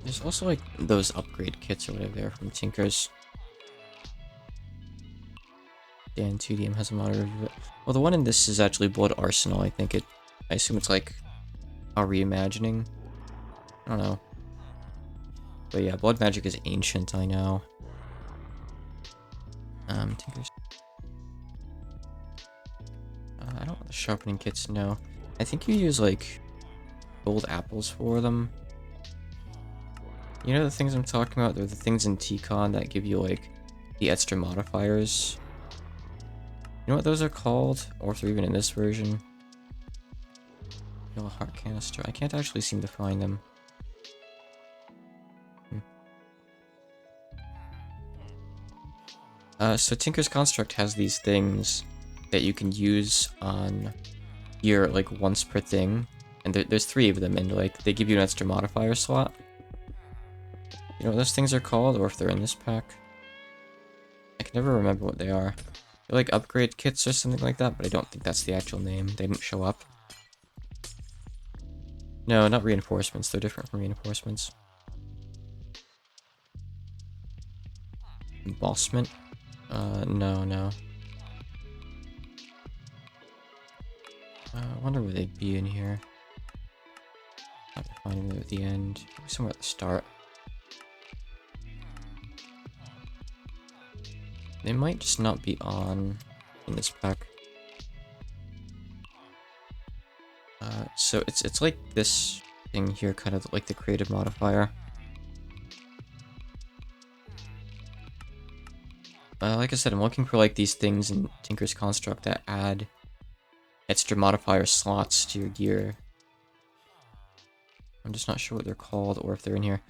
There's also like those upgrade kits or whatever they are from Tinker's. Dan 2DM has a monitor review it. Well, the one in this is actually Blood Arsenal. I assume it's like a reimagining. I don't know. But yeah, Blood Magic is ancient, I know. Tinker's. I don't want the sharpening kits, no. I think you use like gold apples for them. You know the things I'm talking about? They're the things in TCon that give you like the extra modifiers. You know what those are called? Or if they're even in this version. Yellow heart canister. I can't actually seem to find them. So Tinker's Construct has these things that you can use on gear like once per thing. And there's 3 of them, and like they give you an extra modifier slot. You know what those things are called, or if they're in this pack? I can never remember what they are. They're like upgrade kits or something like that, but I don't think that's the actual name. They didn't show up. No, not reinforcements. They're different from reinforcements. Embossment? No. I wonder where they'd be in here. I'll have to find them at the end. Maybe somewhere at the start. They might just not be on in this pack. So it's like this thing here, kind of like the creative modifier. Like I said, I'm looking for like these things in Tinker's Construct that add extra modifier slots to your gear. I'm just not sure what they're called or if they're in here.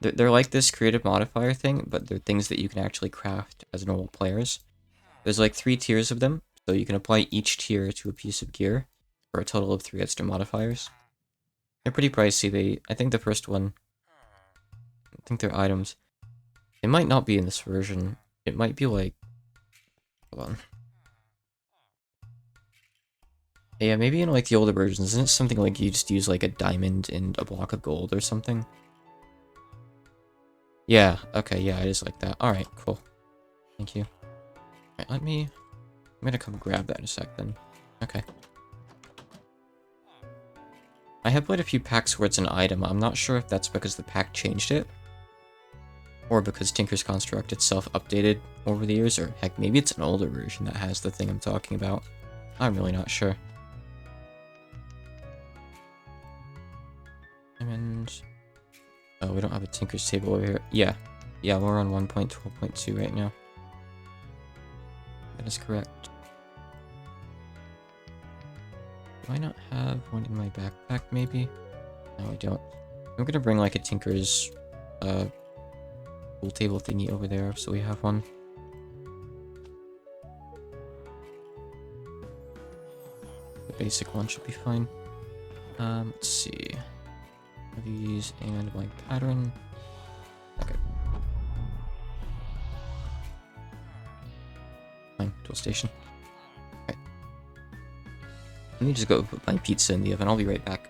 They're like this creative modifier thing, but they're things that you can actually craft as normal players. There's like 3 tiers of them, so you can apply each tier to a piece of gear for a total of 3 extra modifiers. They're pretty pricey. I think the first one, I think they're items. They might not be in this version. It might be like, hold on. Yeah, maybe in like the older versions, isn't it something like you just use like a diamond and a block of gold or something? Yeah, okay, yeah, it is like that. Alright, cool. Thank you. Alright, I'm gonna come grab that in a sec then. Okay. I have played a few packs where it's an item. I'm not sure if that's because the pack changed it, or because Tinker's Construct itself updated over the years, or heck, maybe it's an older version that has the thing I'm talking about. I'm really not sure. And... oh, we don't have a Tinker's table over here. Yeah, we're on 1.12.2 right now. That is correct. Do I not have one in my backpack, maybe? No, I don't. I'm gonna bring, like, a Tinker's, pool table thingy over there, so we have one. The basic one should be fine. Let's see. These and blank pattern. Okay. Fine, tool station. Okay. Let me just go put my pizza in the oven. I'll be right back.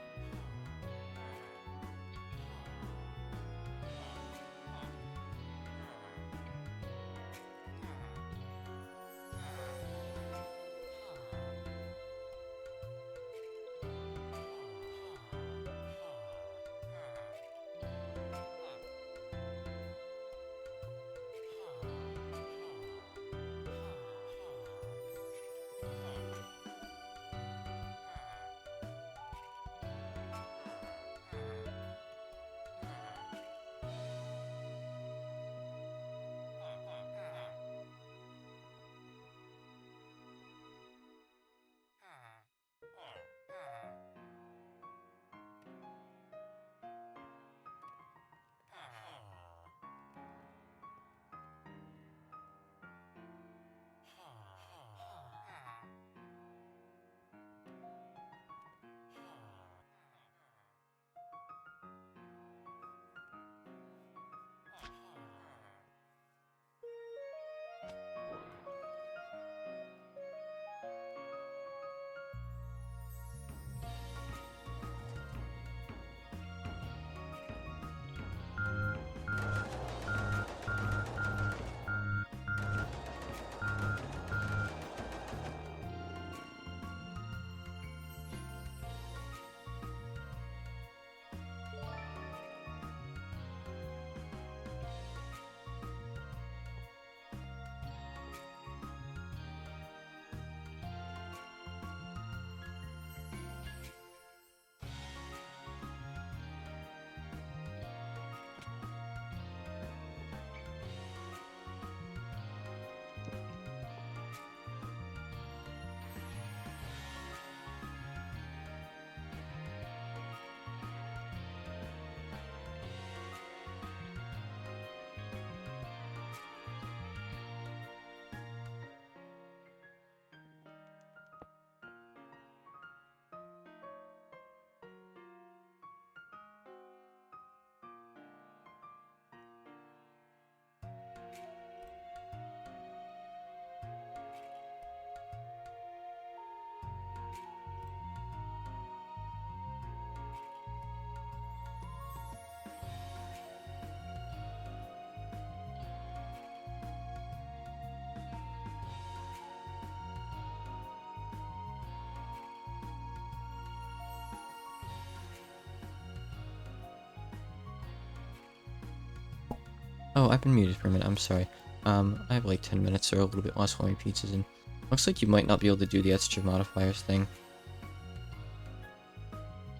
Oh, I've been muted for a minute, I'm sorry. I have like 10 minutes or a little bit less while my pizza's in. Looks like you might not be able to do the extra modifiers thing.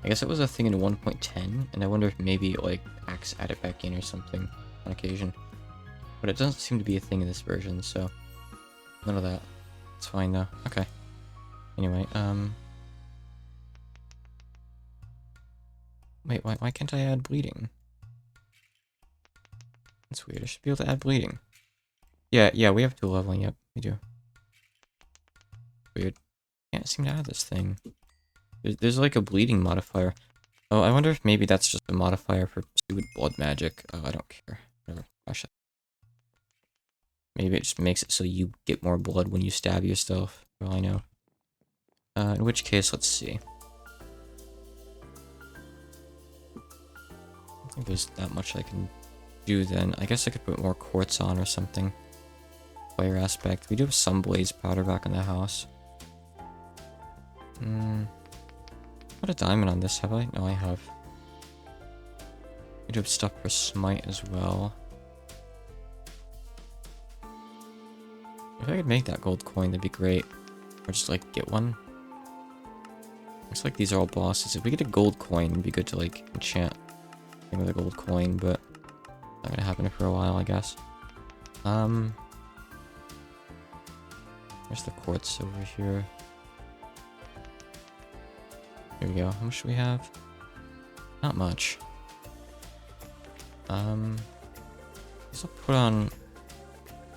I guess it was a thing in 1.10, and I wonder if maybe, like, Axe add it back in or something on occasion. But it doesn't seem to be a thing in this version, so none of that. It's fine, though. Okay. Anyway, wait, why can't I add bleeding? That's weird. I should be able to add bleeding. Yeah, we have 2 leveling. Yep, we do. Weird. Can't seem to add this thing. There's like a bleeding modifier. Oh, I wonder if maybe that's just a modifier for stupid blood magic. Oh, I don't care. Whatever. Gosh. Maybe it just makes it so you get more blood when you stab yourself. For all I know. In which case, let's see. I don't think there's that much I can do then. I guess I could put more quartz on or something. Fire aspect. We do have some blaze powder back in the house. Put a diamond on this, have I? No, I have. We do have stuff for smite as well. If I could make that gold coin, that'd be great. Or just, like, get one. Looks like these are all bosses. If we get a gold coin, it'd be good to, like, enchant with a gold coin, but not gonna happen for a while, I guess. There's the quartz over here. Here we go. How much do we have? Not much. Guess I'll put on...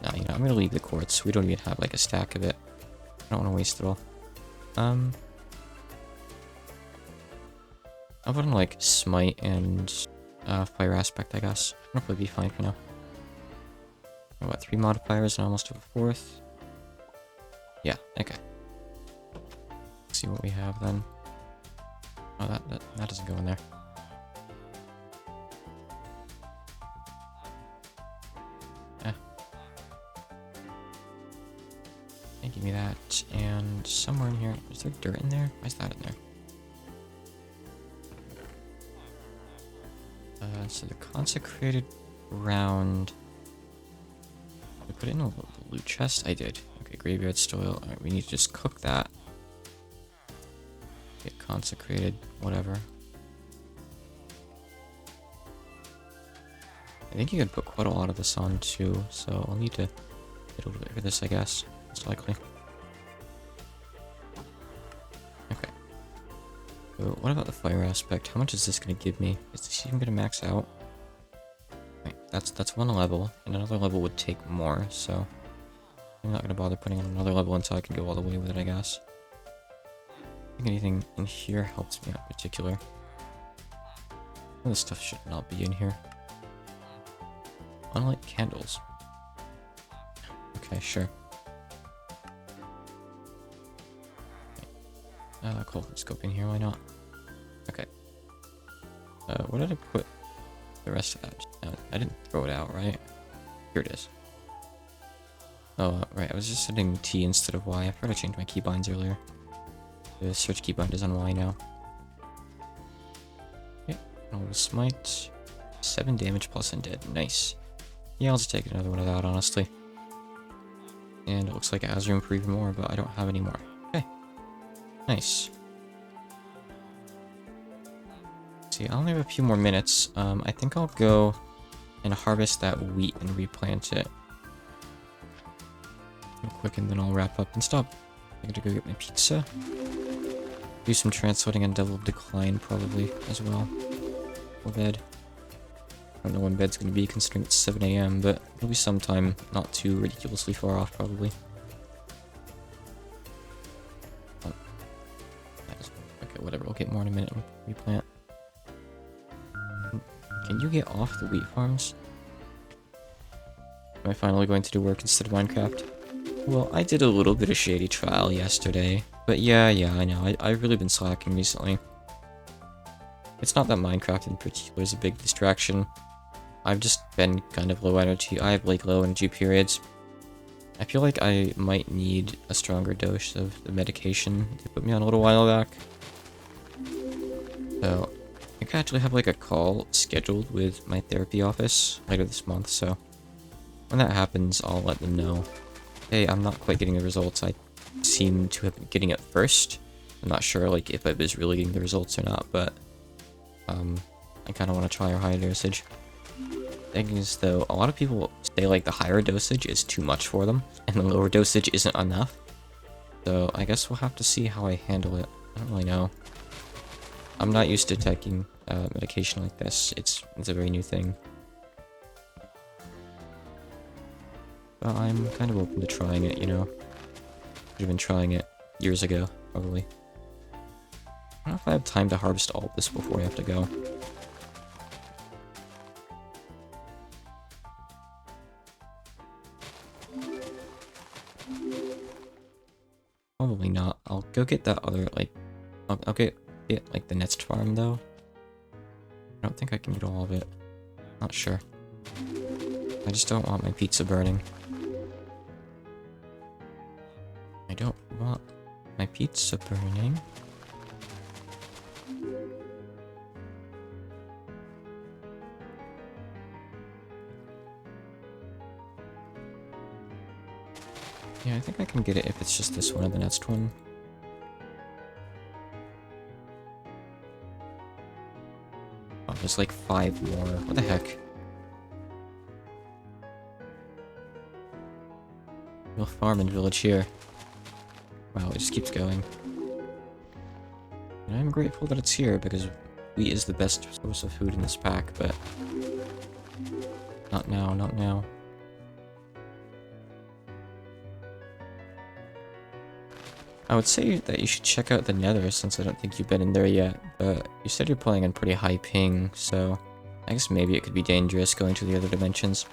No, you know, I'm gonna leave the quartz. We don't even have, like, a stack of it. I don't want to waste it all. I'll put on, like, smite and fire aspect, I guess. That'll probably be fine for now. I've got 3 modifiers and almost have a 4th. Yeah, okay. Let's see what we have then. Oh, that doesn't go in there. Hey, give me that. And somewhere in here, is there dirt in there? Why is that in there? So the consecrated round. Did I put it in a loot chest? I did. Okay, graveyard soil. Alright, we need to just cook that. Get consecrated, whatever. I think you could put quite a lot of this on too, so I'll need to get a little bit for this, I guess. Most likely. Okay. So what about the fire aspect? How much is this going to give me? Is this even going to max out? Right, that's 1 level, and another level would take more, so I'm not going to bother putting on another level until I can go all the way with it, I guess. I think anything in here helps me out in particular. This stuff should not be in here. Unlight candles. Okay, sure. Cool. Let's go up in here. Why not? Okay. Where did I put the rest of that? I didn't throw it out, right? Here it is. Oh, right. I was just setting T instead of Y. I forgot to change my keybinds earlier. The search keybind is on Y now. Okay. I'll smite. 7 damage plus undead. Nice. Yeah, I'll just take another one of that, honestly. And it looks like it has room for even more, but I don't have any more. Okay. Nice. See, I only have a few more minutes. I think I'll go and harvest that wheat and replant it. Real quick, and then I'll wrap up and stop. I gotta go get my pizza. Do some translating on Devil of Decline, probably, as well. Or bed. I don't know when bed's gonna be, considering it's 7 AM, but it'll be sometime not too ridiculously far off, probably. Oh. Okay, whatever, we'll get more in a minute and replant. Can you get off the wheat farms? Am I finally going to do work instead of Minecraft? Well, I did a little bit of shady trial yesterday, but yeah, I know, I've really been slacking recently. It's not that Minecraft in particular is a big distraction. I've just been kind of low energy. I have like low energy periods. I feel like I might need a stronger dose of the medication they put me on a little while back. So, I could actually have like a call scheduled with my therapy office later this month, so when that happens, I'll let them know. Hey, I'm not quite getting the results I seem to have been getting at first. I'm not sure like if I was really getting the results or not, but I kind of want to try a higher dosage. Thing is though, a lot of people say like the higher dosage is too much for them, and the lower dosage isn't enough. So I guess we'll have to see how I handle it. I don't really know. I'm not used to taking medication like this. It's a very new thing. But I'm kind of open to trying it, you know. Should have been trying it years ago, probably. I don't know if I have time to harvest all of this before I have to go. Probably not. I'll go get that other, like... I'll get like, the next farm, though. I don't think I can get all of it. Not sure. I just don't want my pizza burning. I don't want my pizza burning. Yeah, I think I can get it if it's just this one or the next one. Oh, there's like 5 more. What the heck? Real farm and village here. Wow, it just keeps going. And I'm grateful that it's here because wheat is the best source of food in this pack, but not now, not now. I would say that you should check out the Nether since I don't think you've been in there yet, but you said you're playing on pretty high ping, so I guess maybe it could be dangerous going to the other dimensions.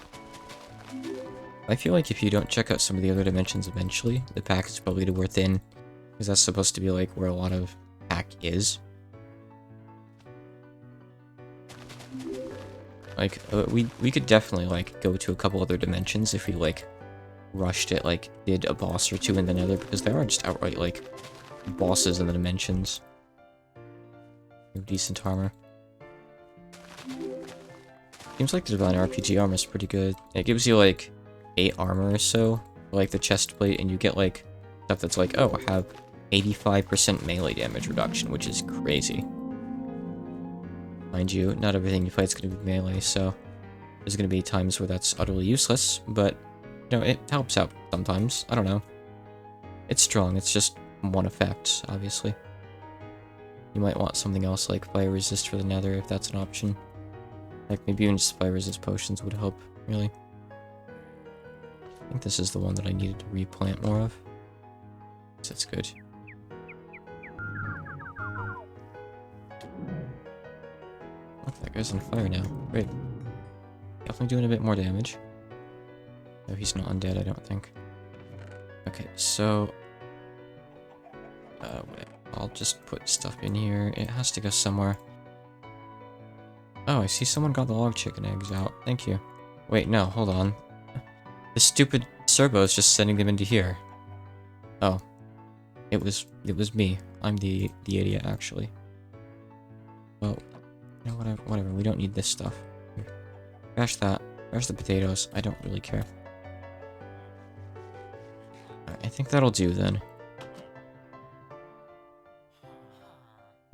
I feel like if you don't check out some of the other dimensions eventually, the pack is probably worth in, because that's supposed to be like where a lot of pack is. Like, we could definitely like go to a couple other dimensions if we like rushed it, like did a boss or 2 in the Nether, because there are just outright like bosses in the dimensions. You have decent armor. Seems like the Divine RPG armor is pretty good. It gives you like 8 armor or so, like the chest plate, and you get like stuff that's like, oh, I have 85% melee damage reduction, which is crazy. Mind you, not everything you fight is going to be melee, so there's going to be times where that's utterly useless, but you know, it helps out sometimes. I don't know. It's strong, it's just one effect, obviously. You might want something else like fire resist for the Nether if that's an option. Like maybe even just fire resist potions would help, really. I think this is the one that I needed to replant more of. So that's good. Oh, that guy's on fire now. Great. Definitely doing a bit more damage. No, he's not undead, I don't think. Okay, so... I'll just put stuff in here. It has to go somewhere. Oh, I see someone got the log chicken eggs out. Thank you. Wait, no, hold on. This stupid servo is just sending them into here. Oh. It was me. I'm the idiot, actually. Well, you know, whatever. We don't need this stuff. Here. Trash that. Trash the potatoes. I don't really care. I think that'll do then.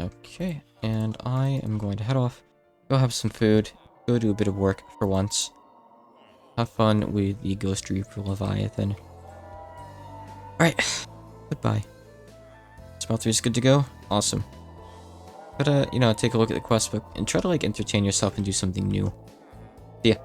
Okay, and I am going to head off, go have some food, go do a bit of work for once. Have fun with the Ghost Reaper Leviathan. Alright, goodbye. Smelter is good to go? Awesome. But, you know, take a look at the quest book and try to, like, entertain yourself and do something new. See ya.